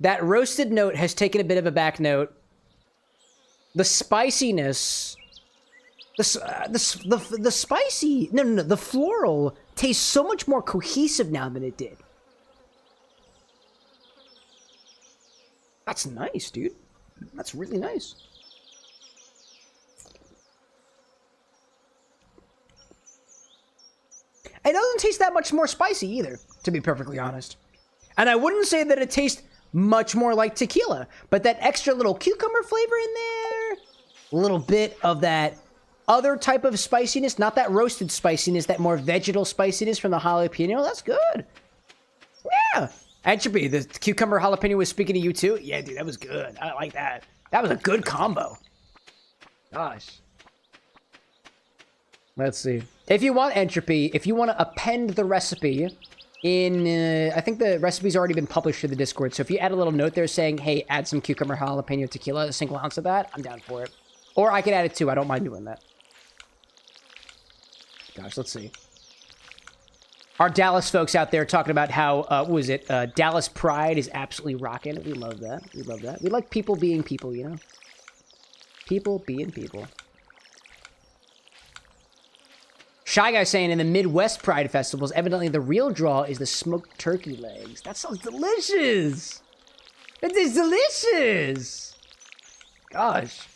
That roasted note has taken a bit of a back note. The spiciness, the spicy, no, the floral tastes so much more cohesive now than it did. That's nice, dude. That's really nice. It doesn't taste that much more spicy either, to be perfectly honest. And I wouldn't say that it tastes much more like tequila, but that extra little cucumber flavor in there, a little bit of that other type of spiciness, not that roasted spiciness, that more vegetal spiciness from the jalapeno, that's good. Yeah. Entropy, the cucumber jalapeno was speaking to you too? Yeah, dude, that was good. I like that. That was a good combo. Gosh. Let's see. If you want Entropy, if you want to append the recipe in, I think the recipe's already been published to the Discord, so if you add a little note there saying, hey, add some cucumber jalapeno tequila, a single ounce of that, I'm down for it. Or I could add it too, I don't mind doing that. Gosh, let's see. Our Dallas folks out there talking about how, what was it, Dallas Pride is absolutely rocking. We love that. We love that. We like people being people, you know? People being people. Shy Guy saying in the Midwest Pride festivals, evidently the real draw is the smoked turkey legs. That sounds delicious. It is delicious. Gosh.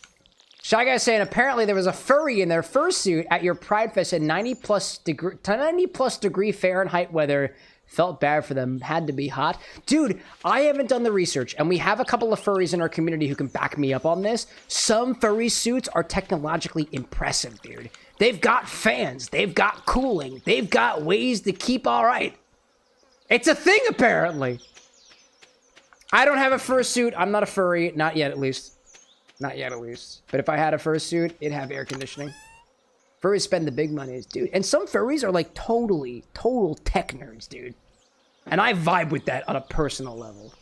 Shy Guy saying apparently there was a furry in their fursuit at your Pride Fest at 90 plus degree Fahrenheit weather. Felt bad for them. Had to be hot. Dude, I haven't done the research, and we have a couple of furries in our community who can back me up on this. Some furry suits are technologically impressive, dude. They've got fans. They've got cooling. They've got ways to keep all right. It's a thing, apparently. I don't have a fursuit. I'm not a furry. Not yet, at least. Not yet, at least. But if I had a fursuit, it'd have air conditioning. Furries spend the big money, dude. And some furries are like total tech nerds, dude. And I vibe with that on a personal level.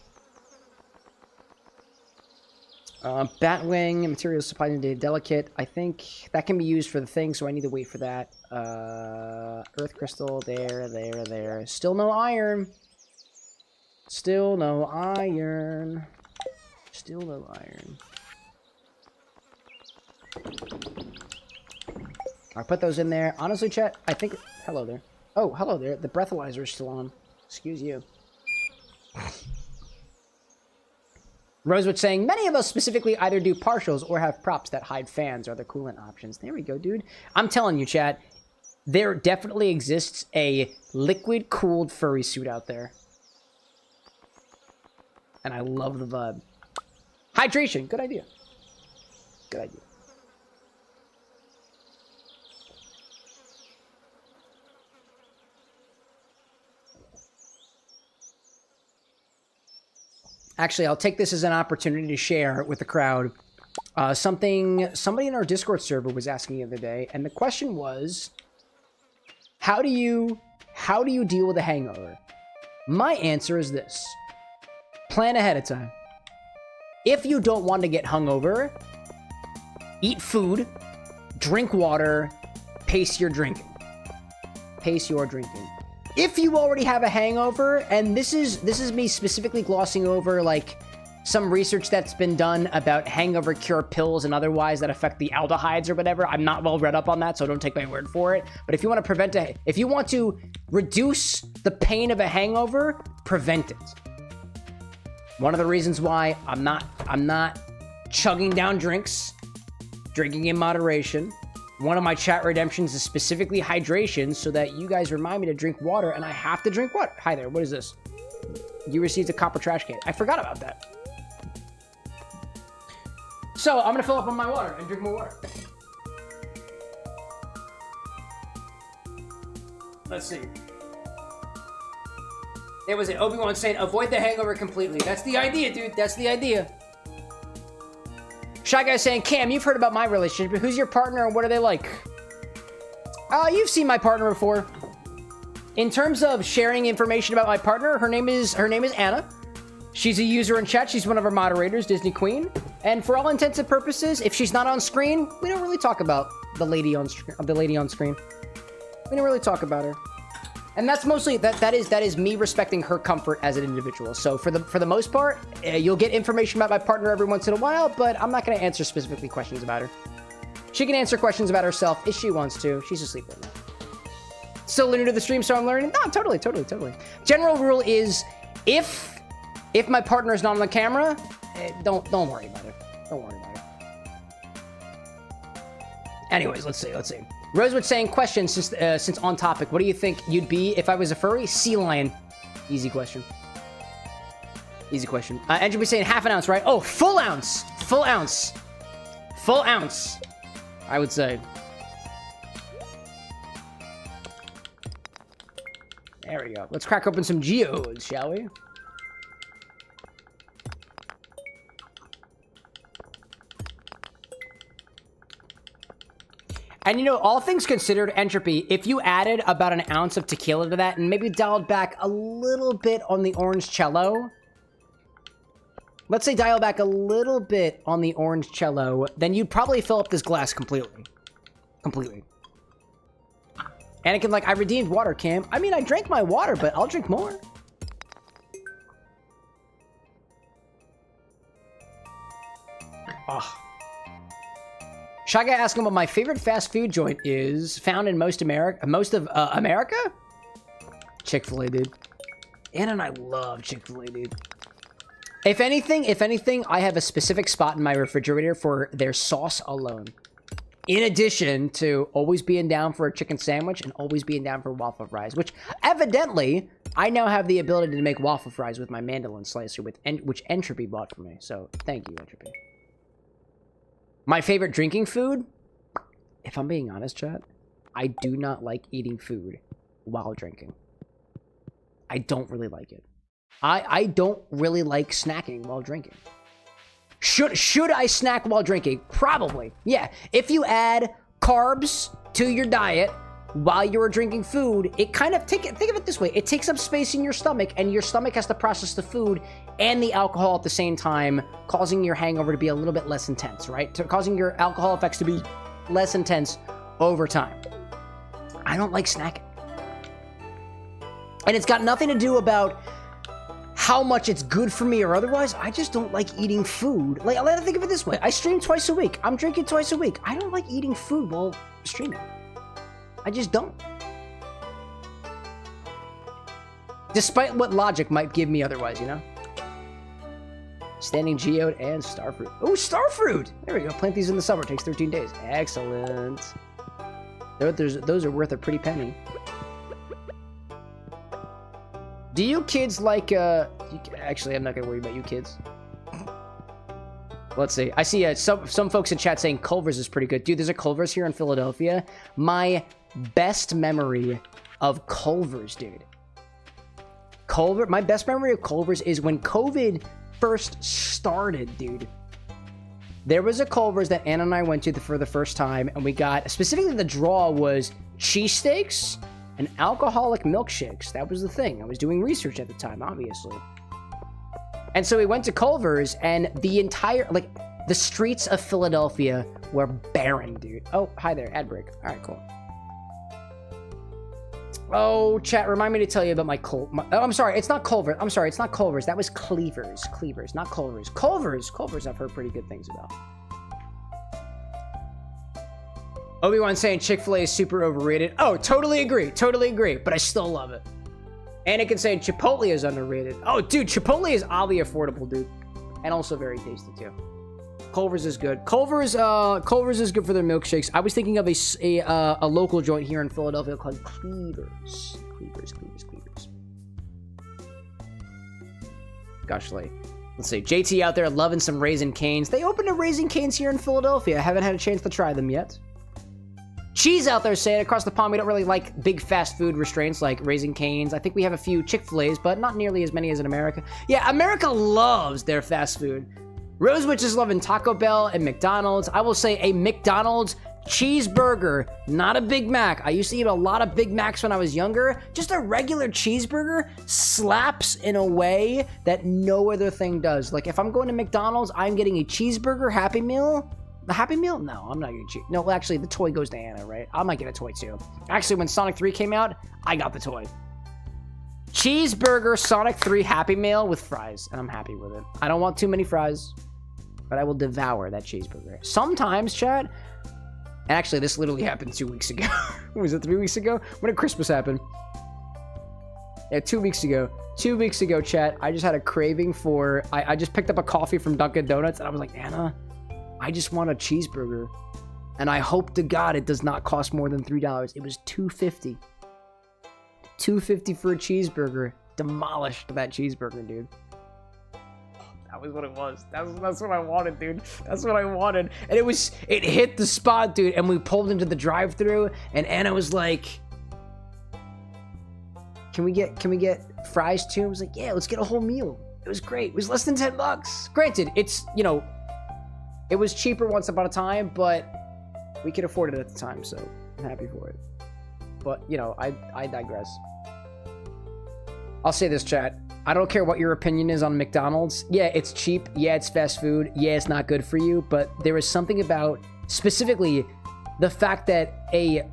Batwing, materials supplied in data delicate. I think that can be used for the thing, so I need to wait for that. Earth crystal, there. Still no iron. Still no iron. Still no iron. I put those in there. Honestly, chat, I think... Hello there. Oh, hello there. The breathalyzer is still on. Excuse you. Rosewood saying, many of us specifically either do partials or have props that hide fans or other coolant options. There we go, dude. I'm telling you, chat, there definitely exists a liquid-cooled furry suit out there. And I love the vibe. Hydration. Good idea. Good idea. Actually, I'll take this as an opportunity to share with the crowd something somebody in our Discord server was asking the other day, and the question was, How do you deal with a hangover? My answer is this. Plan ahead of time. If you don't want to get hungover, eat food, drink water, pace your drinking. Pace your drinking. If you already have a hangover, and this is me specifically glossing over like some research that's been done about hangover cure pills and otherwise that affect the aldehydes or whatever. I'm not well read up on that, so don't take my word for it. But if you want to if you want to reduce the pain of a hangover, prevent it. One of the reasons why I'm not chugging down drinks, drinking in moderation. One of my chat redemptions is specifically hydration, so that you guys remind me to drink water, and I have to drink water. Hi there, what is this? You received a copper trash can. I forgot about that. So, I'm gonna fill up on my water and drink more water. Let's see. There was it. Obi-Wan saying, avoid the hangover completely. That's the idea, dude. That's the idea. Shy Guy saying, Cam, you've heard about my relationship, but who's your partner and what are they like? You've seen my partner before. In terms of sharing information about my partner, her name is Anna. She's a user in chat. She's one of our moderators, Disney Queen. And for all intents and purposes, if she's not on screen, we don't really talk about the lady on screen. We don't really talk about her. And that's mostly that is me respecting her comfort as an individual. So for the most part, you'll get information about my partner every once in a while, but I'm not going to answer specifically questions about her. She can answer questions about herself if she wants to. She's asleep right now. Still new to the stream, so I'm learning. No, totally. General rule is if my partner is not on the camera, don't worry about it. Don't worry about it. Anyways, let's see. Rosewood saying, question, since on topic, what do you think you'd be if I was a furry? Sea lion. Easy question. Andrew be saying half an ounce, right? Oh, full ounce, I would say. There we go. Let's crack open some geos, shall we? And you know, all things considered, Entropy, if you added about an ounce of tequila to that and maybe dialed back a little bit on the orange cello, let's say dial back a little bit on the orange cello, then you'd probably fill up this glass completely. Anakin, like, I redeemed water, Cam. I mean, I drank my water, but I'll drink more. Oh. Shy Guy asking what my favorite fast food joint is found in most of America? Chick-fil-A, dude. Anna and I love Chick-fil-A, dude. If anything, I have a specific spot in my refrigerator for their sauce alone. In addition to always being down for a chicken sandwich and always being down for waffle fries, which evidently I now have the ability to make waffle fries with my mandolin slicer, which Entropy bought for me. So thank you, Entropy. My favorite drinking food? If I'm being honest, chat, I do not like eating food while drinking. I don't really like it. I don't really like snacking while drinking. Should I snack while drinking? Probably. Yeah. If you add carbs to your diet while you're drinking food, it kind of think of it this way. It takes up space in your stomach, and your stomach has to process the food and the alcohol at the same time, causing your hangover to be a little bit less intense, right? Causing your alcohol effects to be less intense over time. I don't like snacking. And it's got nothing to do about how much it's good for me or otherwise. I just don't like eating food. Like, I think of it this way. I stream twice a week. I'm drinking twice a week. I don't like eating food while streaming. I just don't. Despite what logic might give me otherwise, you know? Standing geode and starfruit. Oh, starfruit! There we go. Plant these in the summer. Takes 13 days. Excellent. Those are worth a pretty penny. Do you kids like, actually, I'm not gonna worry about you kids. Let's see. I see some folks in chat saying Culver's is pretty good. Dude, there's a Culver's here in Philadelphia. My best memory of Culver's, dude. My best memory of Culver's is when COVID first started, dude. There was a Culver's that Anna and I went to for the first time, and we got, specifically the draw was cheesesteaks and alcoholic milkshakes. That was the thing. I was doing research at the time, obviously. And so we went to Culver's, and the entire, like, the streets of Philadelphia were barren, dude. Oh, hi there, ad break. All right, cool. Oh, chat, remind me to tell you about oh, I'm sorry, it's not Culver's. I'm sorry, it's not Culver's. That was Cleaver's. Cleaver's, not Culver's. Culver's I've heard pretty good things about. Obi-Wan saying Chick-fil-A is super overrated. Oh, totally agree, but I still love it. Anakin saying Chipotle is underrated. Oh, dude, Chipotle is oddly affordable, dude. And also very tasty, too. Culver's is good. Culver's is good for their milkshakes. I was thinking of a local joint here in Philadelphia called Cleaver's. Cleaver's. Gosh, like, let's see. JT out there loving some Raisin Canes. They opened a Raisin Canes here in Philadelphia. I haven't had a chance to try them yet. Cheese out there saying across the pond we don't really like big fast food restraints like Raisin Canes. I think we have a few Chick-fil-A's, but not nearly as many as in America. Yeah, America loves their fast food. Rosewitch is loving Taco Bell and McDonald's. I will say a McDonald's cheeseburger, not a Big Mac. I used to eat a lot of Big Macs when I was younger. Just a regular cheeseburger slaps in a way that no other thing does. Like if I'm going to McDonald's, I'm getting a cheeseburger Happy Meal. The Happy Meal? No, I'm not getting cheese. No, actually, the toy goes to Anna, right? I might get a toy too. Actually, when Sonic 3 came out, I got the toy. Cheeseburger Sonic 3 Happy Meal with fries, and I'm happy with it. I don't want too many fries, but I will devour that cheeseburger. Sometimes, chat, and actually, this literally happened 2 weeks ago. Was it 3 weeks ago? When did Christmas happen? Yeah, 2 weeks ago. 2 weeks ago, chat, I just had a craving for... I just picked up a coffee from Dunkin' Donuts, and I was like, Anna, I just want a cheeseburger. And I hope to God it does not cost more than $3. It was $2.50. $2.50 for a cheeseburger. Demolished that cheeseburger, dude. That was what it was. That's what I wanted, dude. That's what I wanted. And it hit the spot, dude. And we pulled into the drive-thru, and Anna was like, Can we get fries too? I was like, yeah, let's get a whole meal. It was great. It was less than $10. Granted, it's, you know, it was cheaper once upon a time, but we could afford it at the time, so I'm happy for it. But, you know, I digress. I'll say this, chat. I don't care what your opinion is on McDonald's. Yeah, it's cheap. Yeah, it's fast food. Yeah, it's not good for you. But there is something about, specifically, the fact that a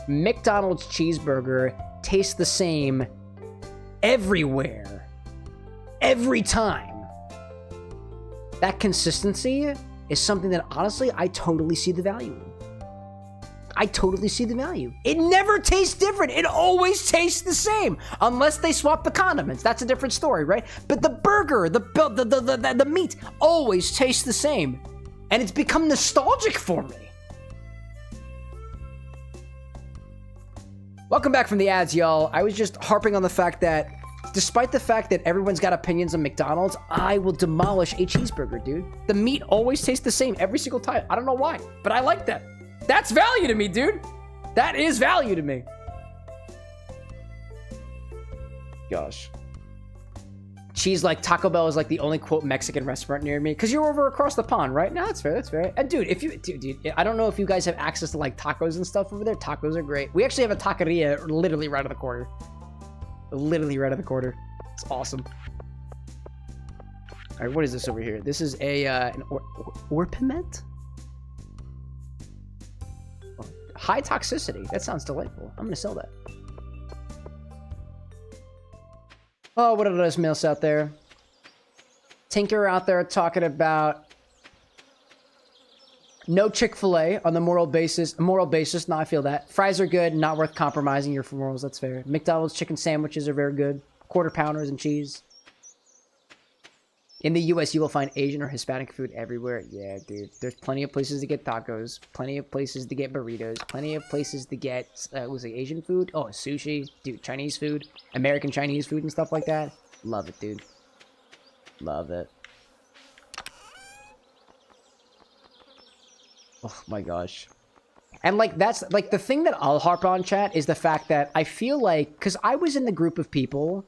McDonald's cheeseburger tastes the same everywhere. Every time. That consistency is something that, honestly, I totally see the value in. I totally see the value. It never tastes different. It always tastes the same. Unless they swap the condiments. That's a different story, right? But the burger, the meat always tastes the same. And it's become nostalgic for me. Welcome back from the ads, y'all. I was just harping on the fact that despite the fact that everyone's got opinions on McDonald's, I will demolish a cheeseburger, dude. The meat always tastes the same every single time. I don't know why, but I like that. That's value to me, dude. That is value to me. Gosh. Cheese like Taco Bell is like the only quote Mexican restaurant near me because you're over across the pond, right? No, that's fair. That's fair. And dude, if you, dude, I don't know if you guys have access to like tacos and stuff over there. Tacos are great. We actually have a taqueria literally right on the corner. Literally right on the corner. It's awesome. All right, what is this over here? This is an orpiment. High toxicity. That sounds delightful. I'm gonna sell that. Oh, what are those mills out there? Tinker out there talking about no Chick-fil-A on the moral basis. No, I feel that. Fries are good, not worth compromising your morals. That's fair. McDonald's chicken sandwiches are very good. Quarter pounders and cheese. In the US, you will find Asian or Hispanic food everywhere. Yeah, dude. There's plenty of places to get tacos. Plenty of places to get burritos. Plenty of places to get, was it Asian food? Oh, sushi. Dude, Chinese food. American Chinese food and stuff like that. Love it, dude. Love it. Oh, my gosh. And, like, that's, like, the thing that I'll harp on, chat, is the fact that I feel like, because I was in the group of people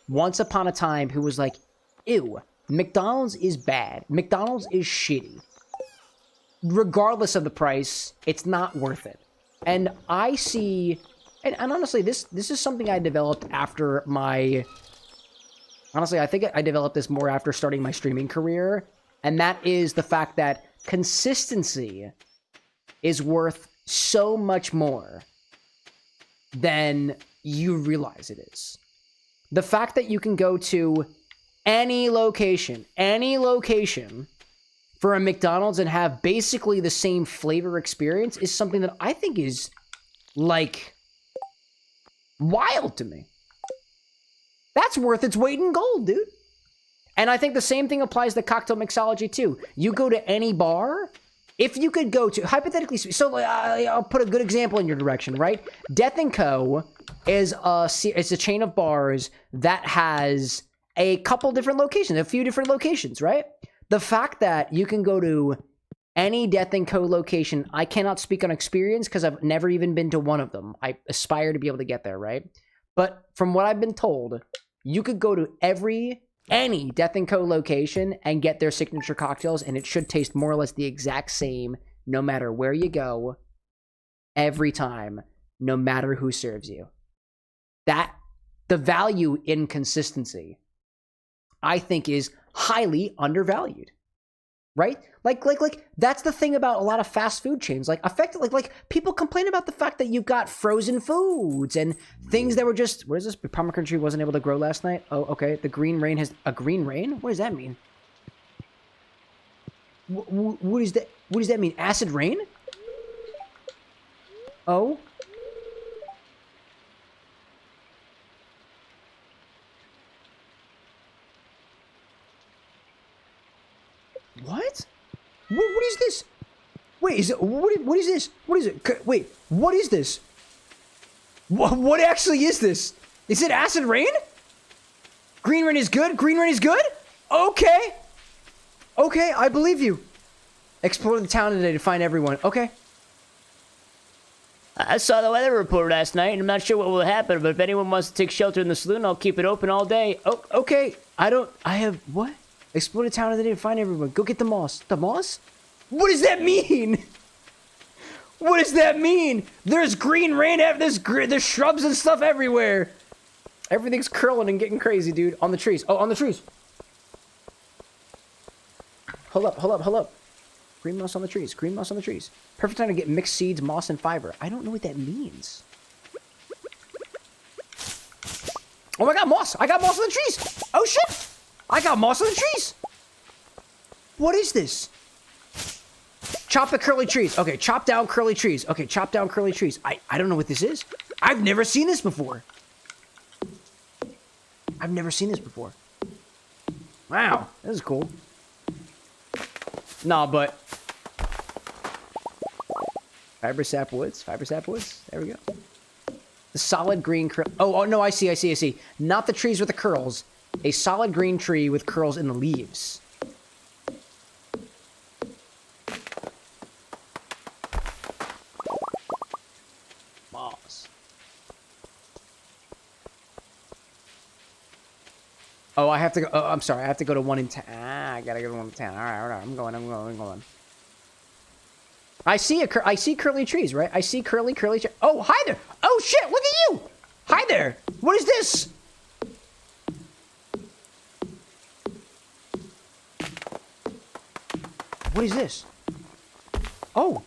once upon a time who was like, ew. McDonald's is bad. McDonald's is shitty. Regardless of the price, it's not worth it. And I see And honestly, this is something I developed after my... Honestly, I think I developed this more after starting my streaming career. And that is the fact that consistency is worth so much more than you realize it is. The fact that you can go to any location for a McDonald's and have basically the same flavor experience is something that I think is, like, wild to me. That's worth its weight in gold, dude. And I think the same thing applies to cocktail mixology, too. You go to any bar, if you could go to, hypothetically, so I'll put a good example in your direction, right? Death & Co. is it's a chain of bars that has a couple different locations, a few different locations, right? The fact that you can go to any Death & Co. location, I cannot speak on experience because I've never even been to one of them. I aspire to be able to get there, right? But from what I've been told, you could go to any Death & Co. location and get their signature cocktails, and it should taste more or less the exact same no matter where you go, every time, no matter who serves you. The value in consistency, I think, is highly undervalued. Right? Like that's the thing about a lot of fast food chains. Like, effectively, like people complain about the fact that you've got frozen foods and things that were just, what is this? The pomegranate tree wasn't able to grow last night. Oh, okay. The green rain has a green rain. What does that mean? What is that? What does that mean? Acid rain? Oh. What? What is this? Wait, is it what is this? What is it? Wait, what is this? What actually is this? Is it acid rain? Green rain is good? Green rain is good? Okay. Okay, I believe you. Explore the town today to find everyone. Okay. I saw the weather report last night, and I'm not sure what will happen, but if anyone wants to take shelter in the saloon, I'll keep it open all day. Oh, okay. I have, what? Explore the town today to find everyone. Go get the moss. The moss? What does that mean? What does that mean? There's green rain. There's shrubs and stuff everywhere. Everything's curling and getting crazy, dude. On the trees. Oh, on the trees. Hold up. Green moss on the trees. Green moss on the trees. Perfect time to get mixed seeds, moss, and fiber. I don't know what that means. Oh my god, moss. I got moss on the trees. Oh shit. I got moss on the trees. What is this? Chop the curly trees. Okay, chop down curly trees. Okay, chop down curly trees. I don't know what this is. I've never seen this before. Wow, this is cool. Nah, but... Fiber sap woods. There we go. The solid green... Oh, no, I see. Not the trees with the curls. A solid green tree with curls in the leaves. Moss. Oh, I have to go. Oh, I'm sorry. I have to go to 1 in 10. I gotta go to 1 in 10. All right. I'm going. I see curly trees, right? I see curly trees. Oh, hi there. Oh, shit. Look at you. Hi there. What is this? What is this? Oh,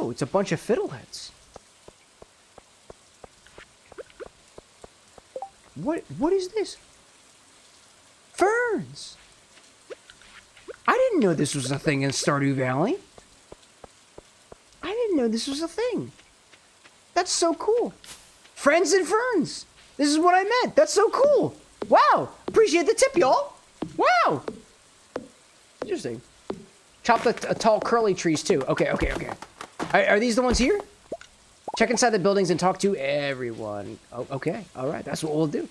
it's a bunch of fiddleheads. What is this? Ferns. I didn't know this was a thing in Stardew Valley. I didn't know this was a thing. That's so cool. Friends and ferns. This is what I meant. That's so cool. Wow. Appreciate the tip, y'all. Wow. Interesting. Chop the tall curly trees too. Okay. Are these the ones here? Check inside the buildings and talk to everyone. Oh, okay. All right. That's what we'll do.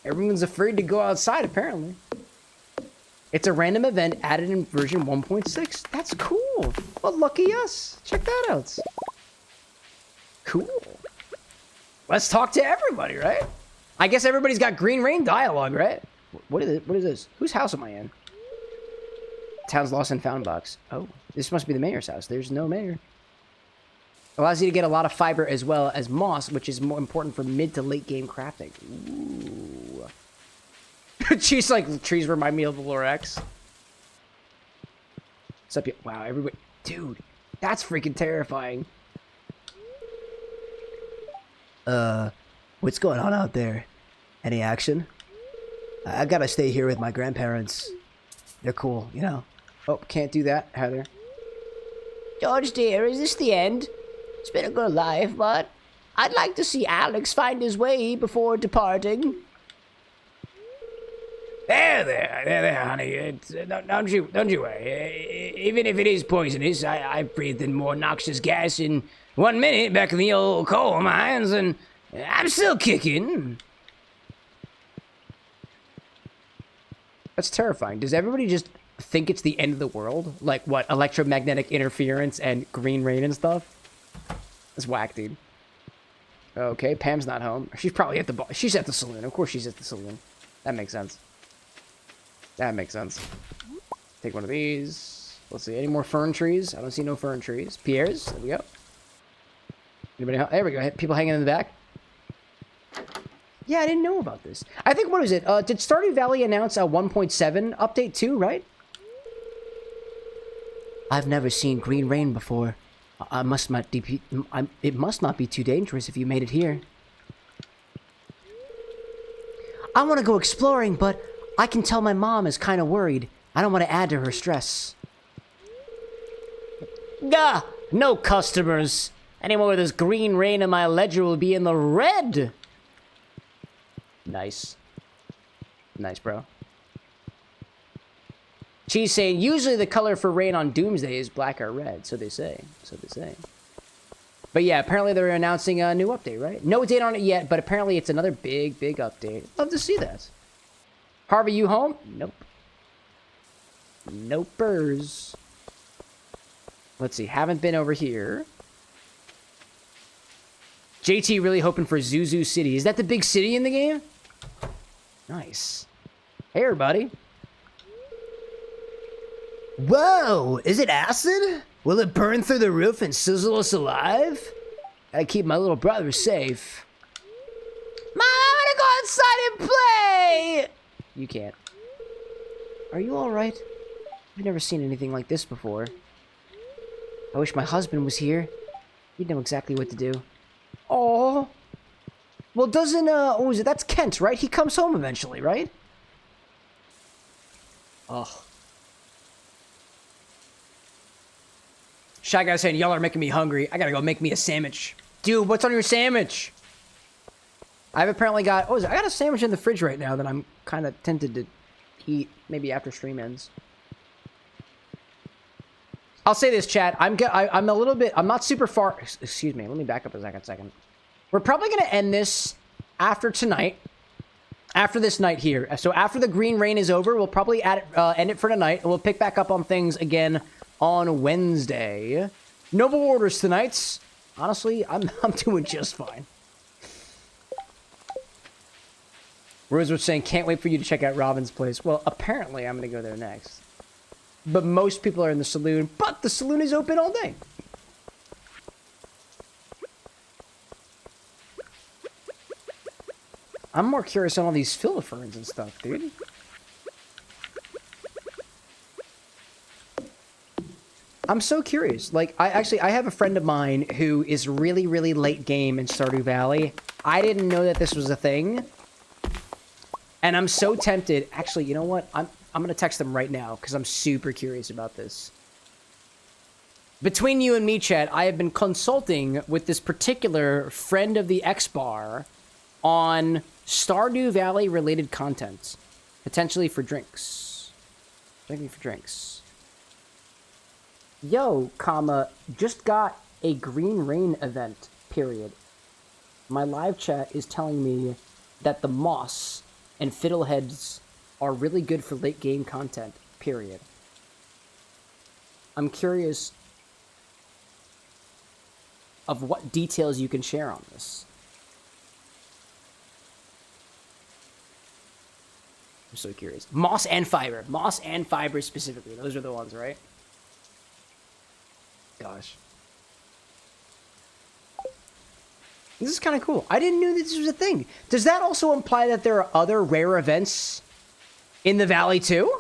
Everyone's afraid to go outside, apparently. It's a random event added in version 1.6. That's cool. Well, lucky us. Check that out. Cool. Let's talk to everybody, right? I guess everybody's got green rain dialogue, right? What is this? Whose house am I in? Town's lost and found box. Oh, this must be the mayor's house. There's no mayor. Allows you to get a lot of fiber as well as moss, which is more important for mid to late game crafting. Ooh. She's like, trees remind me of the LorAnn. What's up, wow, everybody. Dude, that's freaking terrifying. What's going on out there? Any action? I gotta stay here with my grandparents. They're cool, you know? Oh, can't do that, Heather. George dear, is this the end? It's been a good life, but I'd like to see Alex find his way before departing. There, honey. Don't you worry. Even if it is poisonous, I've breathed in more noxious gas in 1 minute back in the old coal mines, and I'm still kicking. That's terrifying. Does everybody just think it's the end of the world? Like, what, electromagnetic interference and green rain and stuff? That's whack, dude. Okay, Pam's not home. She's probably at the bar. She's at the saloon. Of course she's at the saloon. That makes sense. That makes sense. Take one of these. Let's see. Any more fern trees? I don't see no fern trees. Pierre's. There we go. Anybody? There we go. People hanging in the back. Yeah, I didn't know about this. I think, what is it? Did Stardew Valley announce a 1.7 update too, right? I've never seen green rain before. It must not be too dangerous if you made it here. I want to go exploring, but I can tell my mom is kind of worried. I don't want to add to her stress. Gah! No customers. Anyone with this green rain in my ledger will be in the red. Nice. Nice, bro. She's saying, usually the color for rain on Doomsday is black or red. So they say. So they say. But yeah, apparently they're announcing a new update, right? No date on it yet, but apparently it's another big, big update. Love to see that. Harvey, you home? Nope. Nopers. Let's see. Haven't been over here. JT really hoping for Zuzu City. Is that the big city in the game? Nice. Hey, everybody. Whoa! Is it acid? Will it burn through the roof and sizzle us alive? I keep my little brother safe. Mom, I want to go outside and play! You can't. Are you alright? I've never seen anything like this before. I wish my husband was here. He'd know exactly what to do. Oh. Well, doesn't, what was it? That's Kent, right? He comes home eventually, right? Ugh. Shy Guy saying, y'all are making me hungry. I gotta go make me a sandwich. Dude, what's on your sandwich? I've apparently got, I got a sandwich in the fridge right now that I'm kind of tempted to eat, maybe after stream ends. I'll say this, chat. I'm a little bit, I'm not super far, excuse me, let me back up a second. We're probably going to end this after tonight, after this night here. So after the green rain is over, we'll probably end it for tonight, and we'll pick back up on things again on Wednesday. Noble orders tonight. Honestly, I'm doing just fine. Rose was saying, can't wait for you to check out Robin's place. Well, apparently I'm going to go there next. But most people are in the saloon, but the saloon is open all day. I'm more curious on all these filiferns and stuff, dude. I'm so curious. Like, I have a friend of mine who is really, really late game in Stardew Valley. I didn't know that this was a thing. And I'm so tempted. Actually, you know what? I'm going to text them right now because I'm super curious about this. Between you and me, Chad, I have been consulting with this particular friend of the X-Bar on Stardew Valley related content. Potentially for drinks. Maybe for drinks. Yo, comma, just got a green rain event, period. My live chat is telling me that the moss and fiddleheads are really good for late game content, period. I'm curious of what details you can share on this. I'm so curious. Moss and fiber. Moss and fiber specifically. Those are the ones, right? Gosh. This is kind of cool. I didn't know this was a thing. Does that also imply that there are other rare events in the valley too?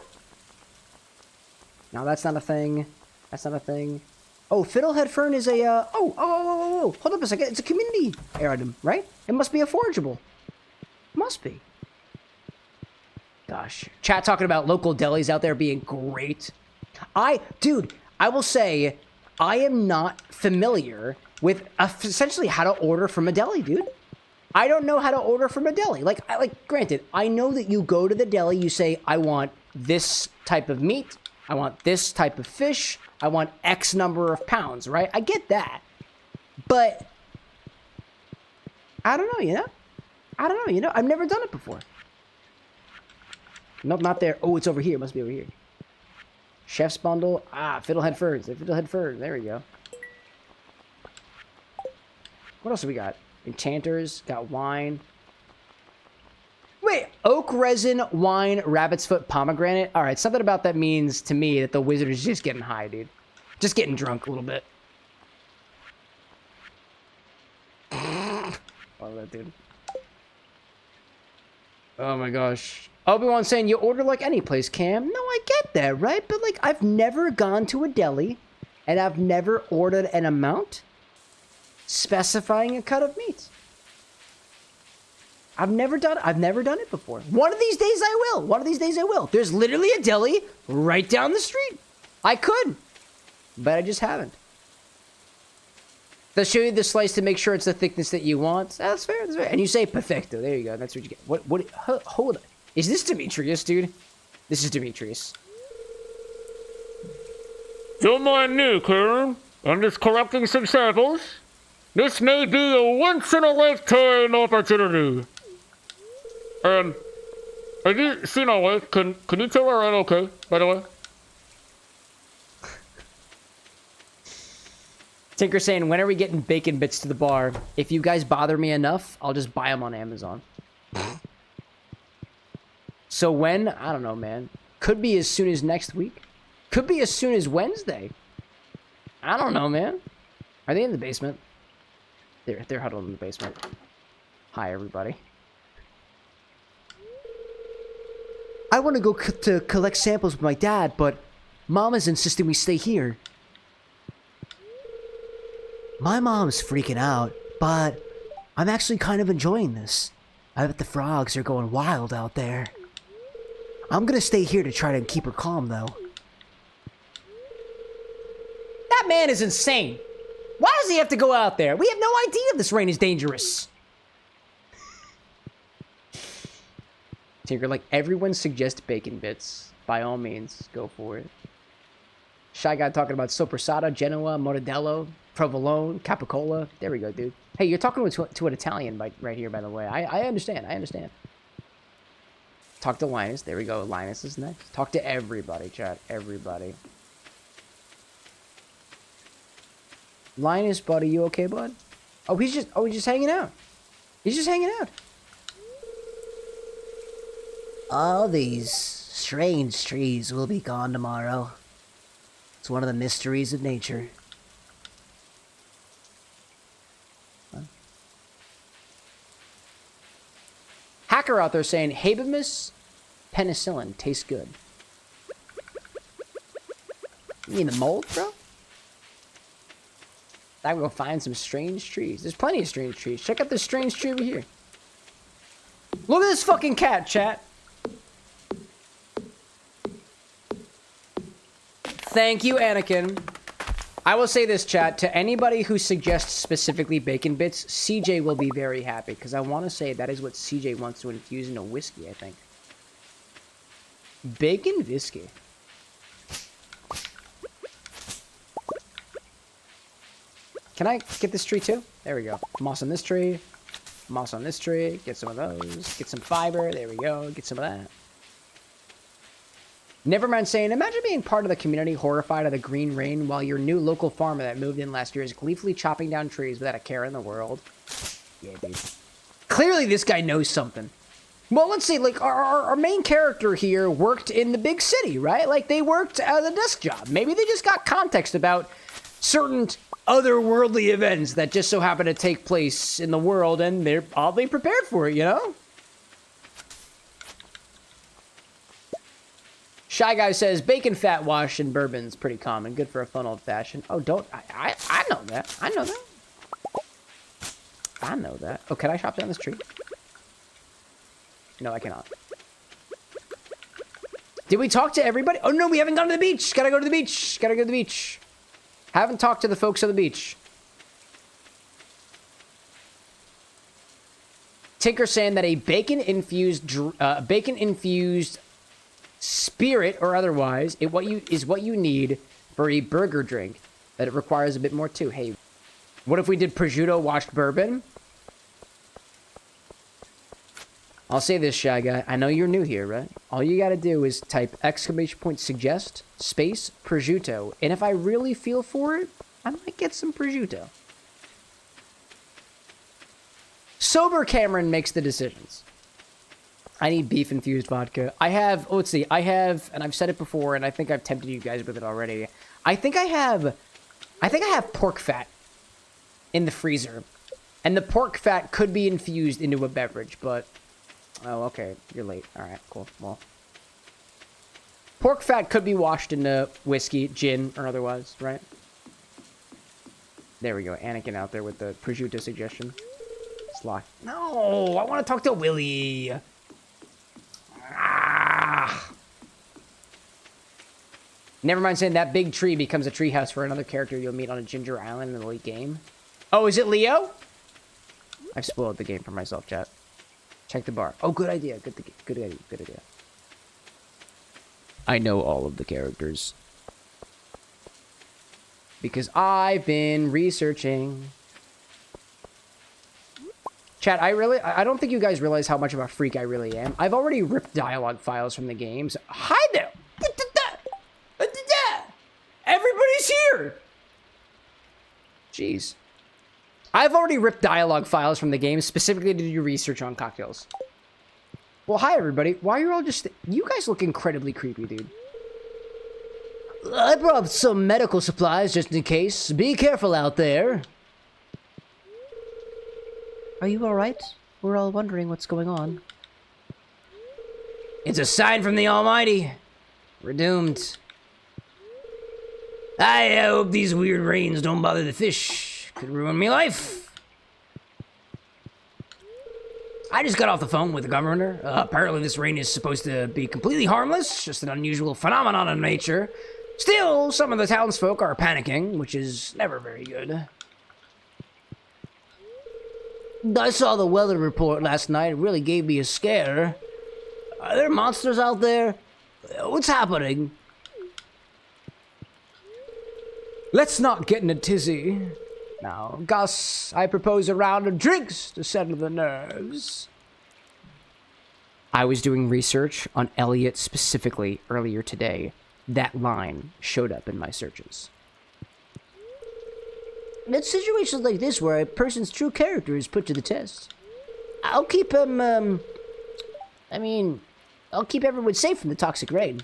No, that's not a thing. That's not a thing. Oh, Fiddlehead Fern is a, hold up a second. It's a community item, right? It must be a forageable. Must be. Gosh. Chat talking about local delis out there being great. Dude, I will say, I am not familiar with essentially how to order from a deli, dude. I don't know how to order from a deli. Like, granted, I know that you go to the deli, you say, I want this type of meat, I want this type of fish, I want X number of pounds, right? I get that. But I don't know, you know? I don't know, you know? I've never done it before. Nope, not there. Oh, it's over here. It must be over here. Chef's bundle. Ah, Fiddlehead Furs. Fiddlehead Furs. There we go. What else do we got? Enchanters. Got wine. Wait, oak resin, wine, rabbit's foot, pomegranate. All right, something about that means to me that the wizard is just getting high, dude. Just getting drunk a little bit. Love that, dude. Oh my gosh. Obi-Wan saying, you order like any place, Cam. No, I get that, right? But like, I've never gone to a deli and I've never ordered an amount specifying a cut of meat. I've never done it before. One of these days I will. One of these days I will. There's literally a deli right down the street. I could, but I just haven't. They'll show you the slice to make sure it's the thickness that you want. That's fair, that's fair. And you say perfecto. There you go. That's what you get. Hold on. Is this Demetrius, dude? This is Demetrius. Don't mind me, Karen. I'm just collecting some samples. This may be a once-in-a-lifetime opportunity. Have you seen our wife? Can you tell her I'm okay, by the way? Tinker saying, when are we getting bacon bits to the bar? If you guys bother me enough, I'll just buy them on Amazon. So when? I don't know, man. Could be as soon as next week. Could be as soon as Wednesday. I don't know, man. Are they in the basement? They're huddled in the basement. Hi, everybody. I want to go to collect samples with my dad, but Mama's insisting we stay here. My mom's freaking out, but I'm actually kind of enjoying this. I bet the frogs are going wild out there. I'm gonna stay here to try to keep her calm, though. That man is insane. Why does he have to go out there? We have no idea this rain is dangerous. Tinker, like, everyone suggests bacon bits. By all means, go for it. Shy Guy talking about Sopressata, Genoa, Mortadello, Provolone, Capicola. There we go, dude. Hey, you're talking to an Italian right here, by the way. I understand. I understand. Talk to Linus. There we go. Linus is next. Talk to everybody, chat. Everybody. Linus, buddy, you okay, bud? He's just hanging out. He's just hanging out. All these strange trees will be gone tomorrow. It's one of the mysteries of nature. Huh? Hacker out there saying, Habemus penicillin tastes good. You mean the mold, bro? I will go find some strange trees. There's plenty of strange trees. Check out this strange tree over here. Look at this fucking cat, chat. Thank you, Anakin. I will say this, chat. To anybody who suggests specifically bacon bits, CJ will be very happy, because I want to say that is what CJ wants to infuse into whiskey, I think. Bacon whiskey. Can I get this tree too? There we go. Moss on this tree. Moss on this tree. Get some of those. Get some fiber. There we go. Get some of that. Nevermind saying, imagine being part of the community horrified of the green rain while your new local farmer that moved in last year is gleefully chopping down trees without a care in the world. Yeah, dude. Clearly this guy knows something. Well, let's see, like, our main character here worked in the big city, right? Like, they worked at a desk job. Maybe they just got context about certain otherworldly events that just so happen to take place in the world, and they're oddly prepared for it, you know? Shy Guy says, bacon fat wash in bourbon's pretty common. Good for a fun old fashioned. Oh, don't. I know that. I know that. I know that. Oh, can I chop down this tree? No, I cannot. Did we talk to everybody? Oh, no, we haven't gone to the beach. Gotta go to the beach. Gotta go to the beach. Haven't talked to the folks on the beach. Tinker saying that a bacon-infused spirit or otherwise is what you need for a burger drink. That it requires a bit more too. Hey, what if we did prosciutto washed bourbon? I'll say this, Shy Guy. I know you're new here, right? All you gotta do is type !suggest space prosciutto, and if I really feel for it, I might get some prosciutto. Sober Cameron makes the decisions. I need beef-infused vodka. I have, let's see, and I've said it before, and I think I've tempted you guys with it already. I think I have pork fat in the freezer. And the pork fat could be infused into a beverage, but... Oh, okay, you're late. Alright, cool, well. Pork fat could be washed into whiskey, gin, or otherwise, right? There we go, Anakin out there with the prosciutto suggestion. Slock. No, I want to talk to Willy. Ah. Never mind saying that big tree becomes a treehouse for another character you'll meet on a Ginger Island in the late game. Oh, is it Leo? I've spoiled the game for myself, chat. Check the bar. Oh, good idea. Good idea. Good idea. I know all of the characters. Because I've been researching. Chat, I don't think you guys realize how much of a freak I really am. I've already ripped dialogue files from the games. Hi there! Everybody's here! Jeez. I've already ripped dialogue files from the game specifically to do research on cocktails. Well, hi everybody. Why are you all just... You guys look incredibly creepy, dude. I brought some medical supplies just in case. Be careful out there. Are you alright? We're all wondering what's going on. It's a sign from the Almighty. We're doomed. I hope these weird rains don't bother the fish. Could ruin me life. I just got off the phone with the governor. Apparently this rain is supposed to be completely harmless, just an unusual phenomenon of nature. Still, some of the townsfolk are panicking, which is never very good. I saw the weather report last night. It really gave me a scare. Are there monsters out there? What's happening? Let's not get in a tizzy. Now, Gus, I propose a round of drinks to settle the nerves. I was doing research on Elliot specifically earlier today. That line showed up in my searches. It's situations like this where a person's true character is put to the test. I'll keep him, I'll keep everyone safe from the toxic rain.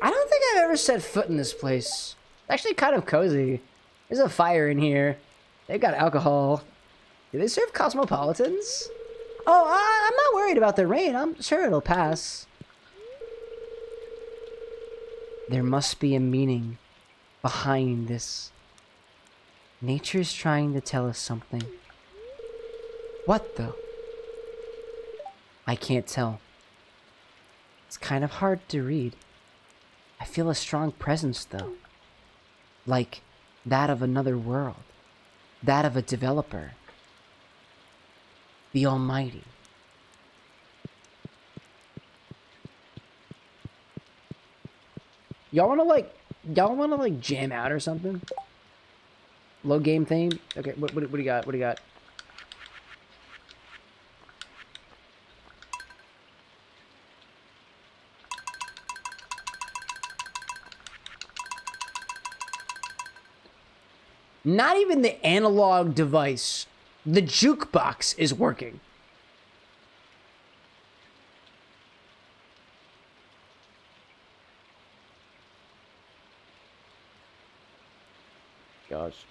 I don't think I've ever set foot in this place. It's actually kind of cozy. There's a fire in here. They've got alcohol. Do they serve cosmopolitans? Oh, I'm not worried about the rain. I'm sure it'll pass. There must be a meaning behind this. Nature's trying to tell us something. What, though? I can't tell. It's kind of hard to read. I feel a strong presence, though. Like that of another world. That of a developer. The Almighty. Y'all wanna jam out or something? Low game theme? Okay, what do you got? What do you got? Not even the analog device. The jukebox is working. gosh.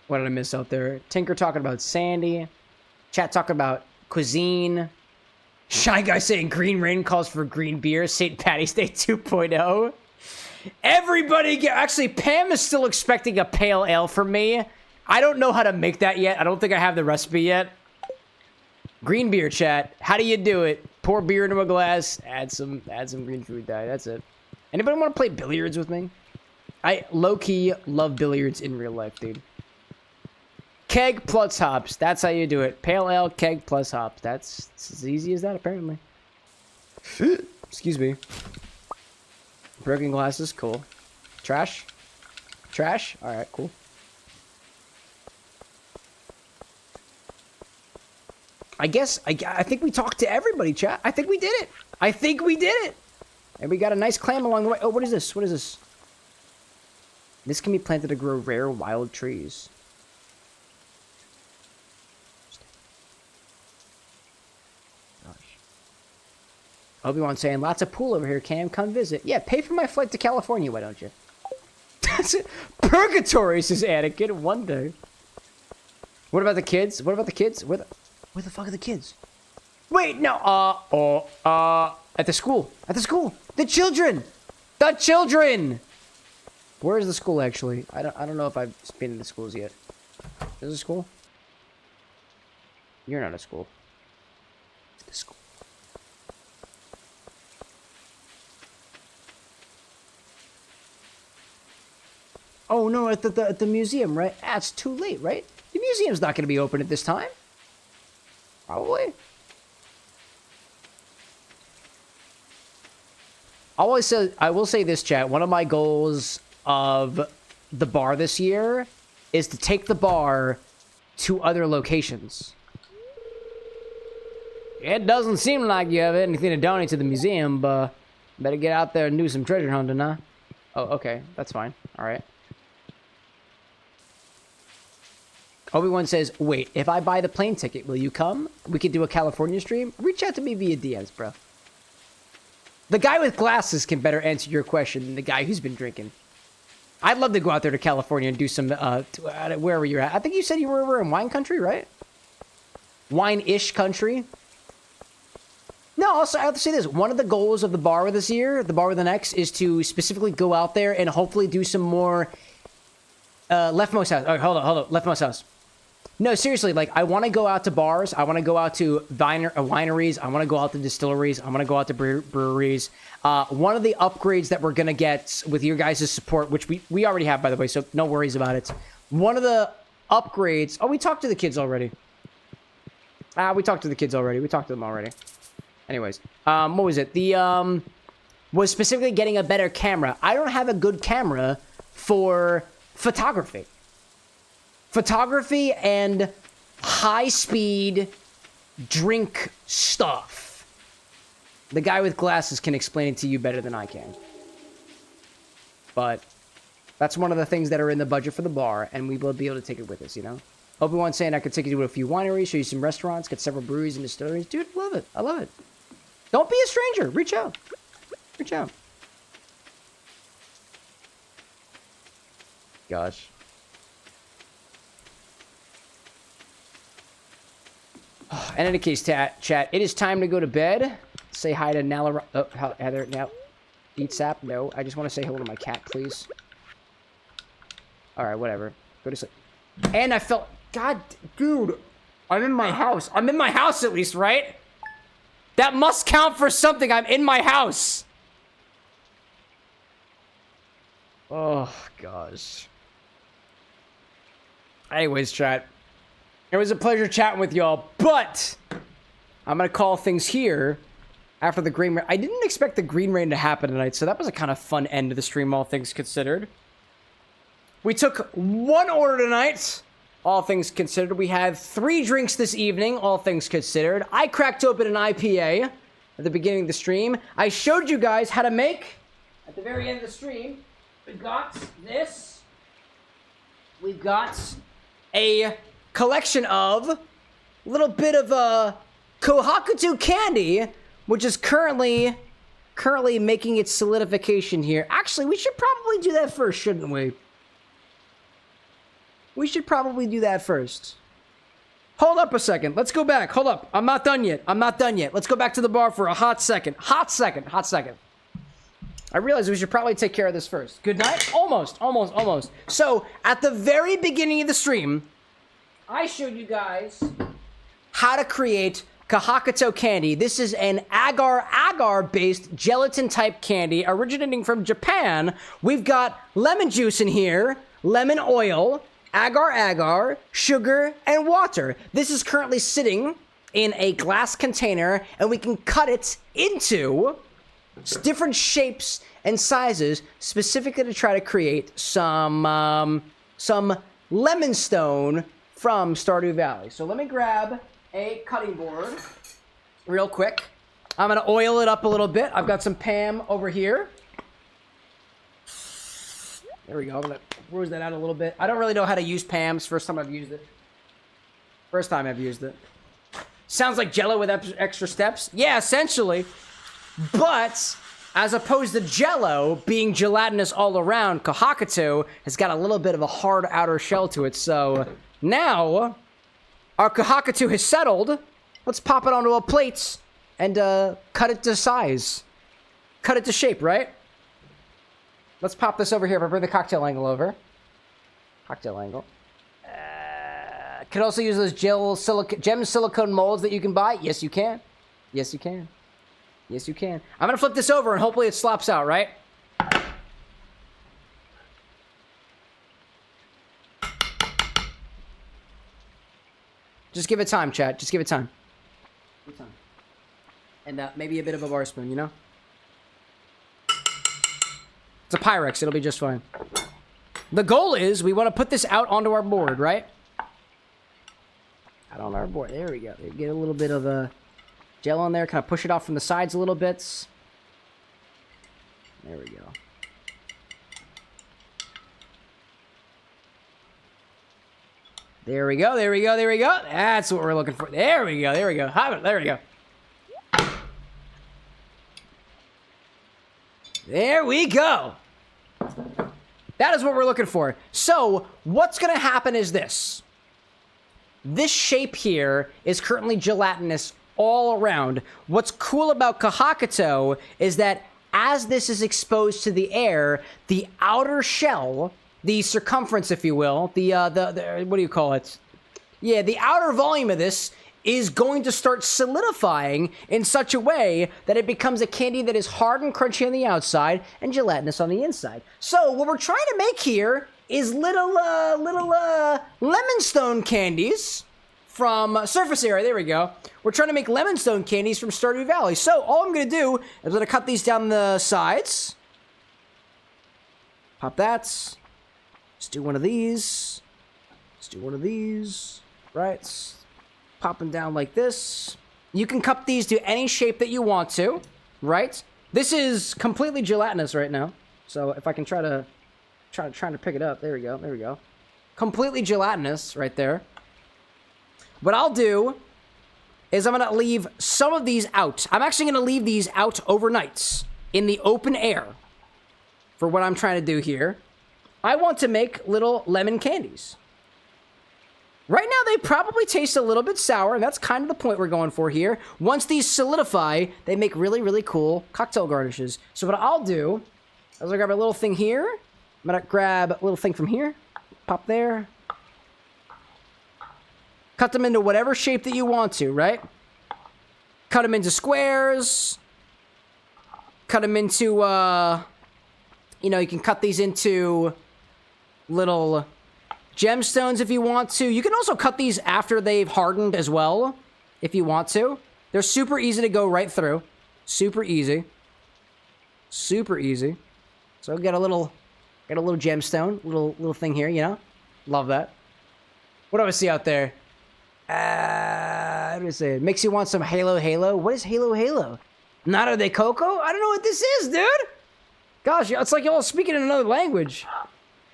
What did I miss out there? Tinker talking about Sandy. Chat talking about Cuisine. Shy Guy saying Green Rain calls for green beer. St. Patty's Day 2.0. Everybody get... Actually, Pam is still expecting a pale ale from me. I don't know how to make that yet. I don't think I have the recipe yet. Green beer, chat. How do you do it? Pour beer into a glass. Add some green food dye. That's it. Anybody want to play billiards with me? I low-key love billiards in real life, dude. Keg plus hops. That's how you do it. Pale ale, keg plus hops. That's as easy as that, apparently. Excuse me. Broken glasses. Cool. Trash? Trash? Alright, cool. I think we talked to everybody, chat. I think we did it. I think we did it. And we got a nice clam along the way. Oh, what is this? What is this? This can be planted to grow rare wild trees. Gosh. Obi-Wan saying, lots of pool over here, Cam. Come visit. Yeah, pay for my flight to California, why don't you? That's it. Purgatory, says Anakin. One day. What about the kids? What about the kids? Where the fuck are the kids? Wait, no. At the school. At the school. The children. The children. Where is the school actually? I don't know if I've been to the schools yet. Is it a school? You're not a school. It's the school. Oh no, at the museum, right? Ah, it's too late, right? The museum's not going to be open at this time. Probably. I will say this, chat. One of my goals of the bar this year is to take the bar to other locations. It doesn't seem like you have anything to donate to the museum, but better get out there and do some treasure hunting, huh? Oh, okay. That's fine. All right. Obi-Wan says, wait, if I buy the plane ticket, will you come? We could do a California stream? Reach out to me via DMs, bro. The guy with glasses can better answer your question than the guy who's been drinking. I'd love to go out there to California and do some, wherever you're at. I think you said you were over in wine country, right? Wine-ish country. No, also, I have to say this. One of the goals of the bar this year, the bar with an X, is to specifically go out there and hopefully do some more... Leftmost house. All right, hold on. Leftmost house. No, seriously, like, I want to go out to bars. I want to go out to wineries. I want to go out to distilleries. I want to go out to breweries. One of the upgrades that we're going to get with your guys' support, which we already have, by the way, so no worries about it. One of the upgrades... Oh, we talked to the kids already. We talked to the kids already. We talked to them already. Anyways, what was it? Was specifically getting a better camera. I don't have a good camera for photography. Photography and high-speed drink stuff. The guy with glasses can explain it to you better than I can. But that's one of the things that are in the budget for the bar, and we will be able to take it with us, you know? Obi-Wan saying I could take you to a few wineries, show you some restaurants, get several breweries and distilleries. Dude, love it. I love it. Don't be a stranger. Reach out. Reach out. Gosh. And in any case, chat, it is time to go to bed. Say hi to Nala. Oh, Heather, now. Eat sap? No. I just want to say hello to my cat, please. Alright, whatever. Go to sleep. And I felt... God, dude. I'm in my house. I'm in my house at least, right? That must count for something. I'm in my house. Oh, gosh. Anyways, chat. It was a pleasure chatting with y'all, but I'm going to call things here after the green rain. I didn't expect the green rain to happen tonight, so that was a kind of fun end to the stream, all things considered. We took one order tonight, all things considered. We had 3 drinks this evening, all things considered. I cracked open an IPA at the beginning of the stream. I showed you guys how to make, at the very end of the stream, we've got this. We've got a collection of a little bit of Kohakutou candy, which is currently making its solidification here. Actually, we should probably do that first, shouldn't we? We should probably do that first. Hold up a second. Let's go back. Hold up. I'm not done yet. I'm not done yet. Let's go back to the bar for a hot second. Hot second. Hot second. I realize we should probably take care of this first. Good night? Almost. Almost. Almost. So, at the very beginning of the stream, I showed you guys how to create Kohakutou candy. This is an Agar Agar based gelatin type candy originating from Japan. We've got lemon juice in here, lemon oil, Agar Agar, sugar, and water. This is currently sitting in a glass container, and we can cut it into different shapes and sizes specifically to try to create some lemon stone from Stardew Valley. So let me grab a cutting board real quick. I'm gonna oil it up a little bit. I've got some Pam over here. There we go. I'm gonna bruise that out a little bit. I don't really know how to use Pam's. First time I've used it. First time I've used it. Sounds like Jello with extra steps. Yeah, essentially. But as opposed to Jello being gelatinous all around, Kohakutou has got a little bit of a hard outer shell to it. So now our Kohakutou has settled. Let's pop it onto a plate and cut it to size. Cut it to shape, right? Let's pop this over here. If I bring the cocktail angle over. Cocktail angle. Can also use those gem silicone molds that you can buy. Yes, you can. Yes, you can. Yes, you can. I'm going to flip this over and hopefully it slops out, right? Just give it time, chat. Just give it time. Give it time. And maybe a bit of a bar spoon, you know? It's a Pyrex. It'll be just fine. The goal is we want to put this out onto our board, right? Out on our board. There we go. Get a little bit of a gel on there. Kind of push it off from the sides a little bit. There we go. There we go. There we go. There we go. That's what we're looking for. There we go. There we go. There we go. There we go. That is what we're looking for. So, what's going to happen is this. This shape here is currently gelatinous all around. What's cool about Kohakutou is that as this is exposed to the air, the outer shell, the circumference, if you will, the what do you call it? Yeah, the outer volume of this is going to start solidifying in such a way that it becomes a candy that is hard and crunchy on the outside and gelatinous on the inside. So what we're trying to make here is little lemon stone candies from surface area. There we go. We're trying to make lemon stone candies from Stardew Valley. So all I'm going to do is I'm going to cut these down the sides. Pop that. Let's do one of these. Let's do one of these. Right. Pop them down like this. You can cut these to any shape that you want to, right? This is completely gelatinous right now. So if I can try to pick it up. There we go. There we go. Completely gelatinous right there. What I'll do is I'm going to leave some of these out. I'm actually going to leave these out overnight in the open air for what I'm trying to do here. I want to make little lemon candies. Right now, they probably taste a little bit sour, and that's kind of the point we're going for here. Once these solidify, they make really, really cool cocktail garnishes. So what I'll do is I'll grab a little thing here. I'm going to grab a little thing from here. Pop there. Cut them into whatever shape that you want to, right? Cut them into squares. Cut them into, you know, you can cut these into little gemstones if you want to. You can also cut these after they've hardened as well, if you want to. They're super easy to go right through. Super easy. Super easy. So get a little gemstone, little thing here, you know? Love that. What do I see out there? What do I say? Makes you want some Halo. What is Halo? Nada de Coco? I don't know what this is, dude! Gosh, it's like y'all speaking in another language.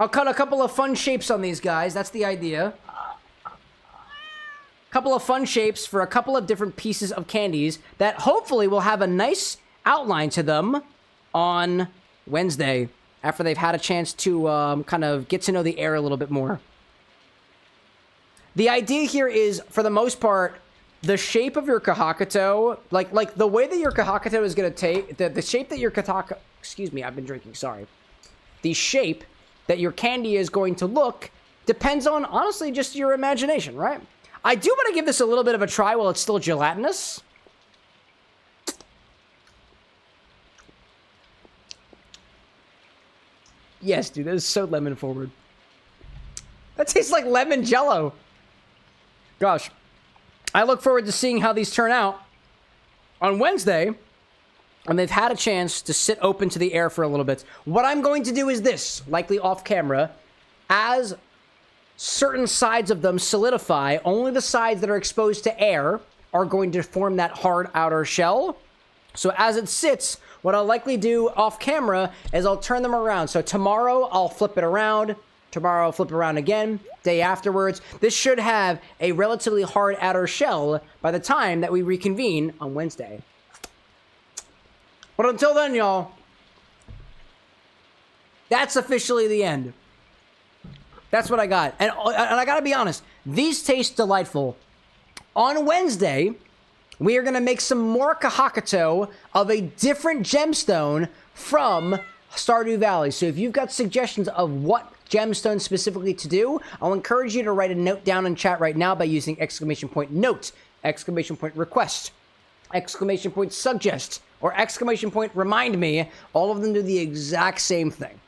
I'll cut a couple of fun shapes on these guys. That's the idea. Couple of fun shapes for a couple of different pieces of candies that hopefully will have a nice outline to them on Wednesday after they've had a chance to kind of get to know the air a little bit more. The idea here is, for the most part, the shape of your Kohakutou, like the way that your Kohakutou is going to take, the shape that your Kohakutou, excuse me, I've been drinking, sorry. The shape that your candy is going to look depends on, honestly, just your imagination, right? I do want to give this a little bit of a try while it's still gelatinous. Yes, dude, that is so lemon forward. That tastes like lemon jello. Gosh. I look forward to seeing how these turn out on Wednesday, and they've had a chance to sit open to the air for a little bit. What I'm going to do is this, likely off camera, as certain sides of them solidify, only the sides that are exposed to air are going to form that hard outer shell. So as it sits, what I'll likely do off camera is I'll turn them around. So tomorrow I'll flip it around. Tomorrow I'll flip it around again. Day afterwards. This should have a relatively hard outer shell by the time that we reconvene on Wednesday. But until then, y'all, that's officially the end. That's what I got. And I gotta be honest, these taste delightful. On Wednesday, we are gonna make some more Kohakutou of a different gemstone from Stardew Valley. So if you've got suggestions of what gemstone specifically to do, I'll encourage you to write a note down in chat right now by using !note, !request, !suggest, or !remind me. All of them do the exact same thing,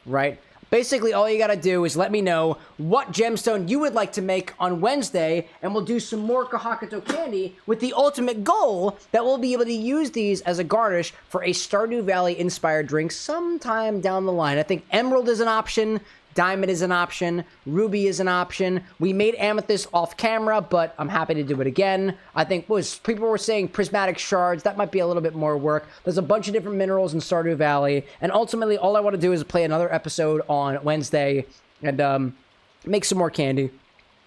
right? Basically, all you gotta do is let me know what gemstone you would like to make on Wednesday, and we'll do some more Kohakutou candy with the ultimate goal that we'll be able to use these as a garnish for a Stardew Valley-inspired drink sometime down the line. I think Emerald is an option, Diamond is an option, Ruby is an option. We made Amethyst off camera, but I'm happy to do it again. I think people were saying prismatic shards, that might be a little bit more work. There's a bunch of different minerals in Stardew Valley, and ultimately all I want to do is play another episode on Wednesday and make some more candy.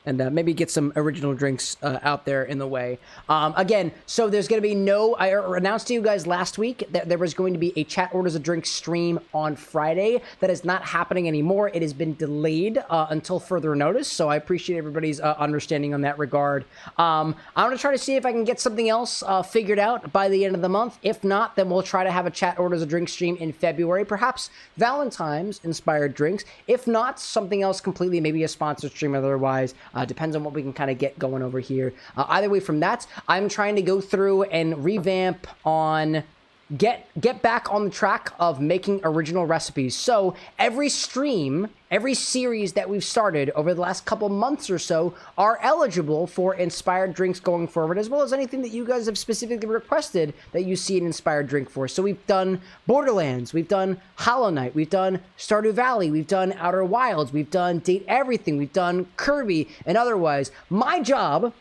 And maybe get some original drinks out there in the way. Again, so there's going to be I announced to you guys last week that there was going to be a Chat Orders a Drink stream on Friday. That is not happening anymore. It has been delayed until further notice, so I appreciate everybody's understanding on that regard. I'm going to try to see if I can get something else figured out by the end of the month. If not, then we'll try to have a Chat Orders a Drink stream in February, perhaps Valentine's-inspired drinks. If not, something else completely, maybe a sponsored stream otherwise. Depends on what we can kind of get going over here. Either way from that, I'm trying to go through and revamp on... Get back on the track of making original recipes. So every stream, every series that we've started over the last couple months or so are eligible for inspired drinks going forward, as well as anything that you guys have specifically requested that you see an inspired drink for. So we've done Borderlands, we've done Hollow Knight, we've done Stardew Valley, we've done Outer Wilds, we've done Date Everything, we've done Kirby, and otherwise. My job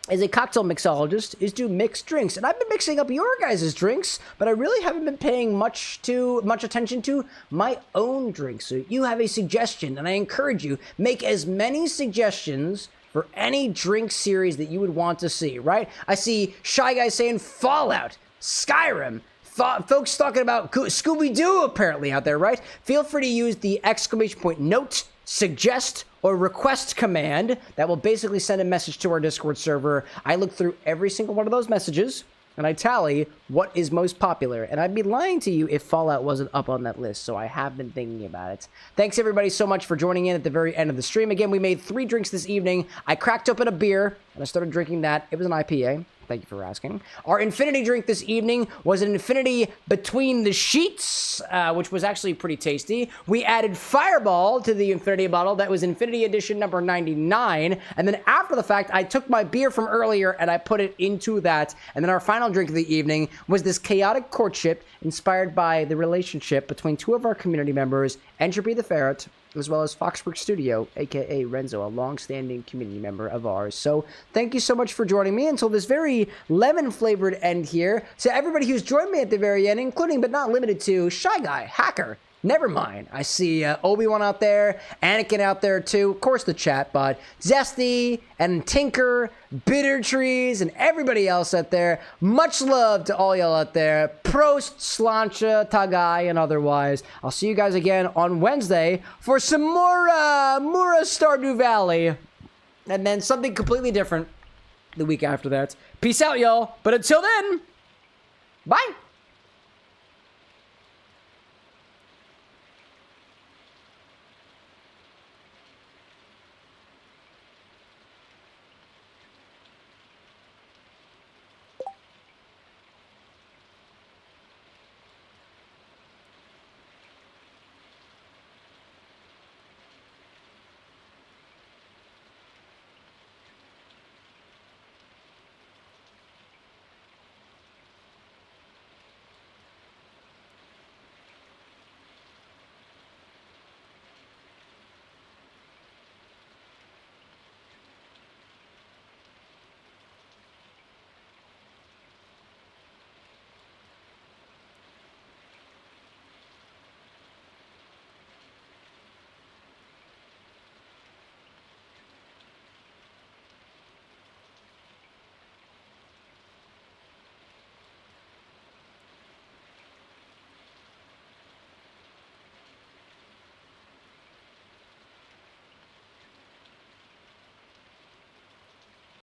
as a cocktail mixologist is to mix drinks, and I've been mixing up your guys' drinks, but I really haven't been paying much attention to my own drinks. So you have a suggestion, and I encourage you, make as many suggestions for any drink series that you would want to see, right? I see Shy Guy saying Fallout, Skyrim, folks talking about Scooby-Doo apparently out there, right? Feel free to use the !note, suggest, or request command that will basically send a message to our Discord server. I look through every single one of those messages, and I tally what is most popular. And I'd be lying to you if Fallout wasn't up on that list, so I have been thinking about it. Thanks everybody so much for joining in at the very end of the stream. Again, we made 3 drinks this evening. I cracked open a beer, and I started drinking that. It was an IPA. Thank you for asking. Our Infinity drink this evening was an Infinity Between the Sheets, which was actually pretty tasty. We added Fireball to the Infinity bottle. That was Infinity Edition number 99. And then after the fact, I took my beer from earlier and I put it into that. And then our final drink of the evening was this Chaotic Courtship inspired by the relationship between 2 of our community members, Entropy the Ferret, as well as Foxworks Studio, aka Renzo, a long-standing community member of ours. So thank you so much for joining me until this very lemon-flavored end here. To everybody who's joined me at the very end, including but not limited to Shy Guy, Hacker, Nevermind. I see Obi-Wan out there, Anakin out there too, of course the chat, but Zesty and Tinker, Bitter Trees, and everybody else out there. Much love to all y'all out there. Prost, Slancha, Tagai, and otherwise. I'll see you guys again on Wednesday for some more Stardew Valley. and then something completely different the week after that. Peace out, y'all. But until then, bye.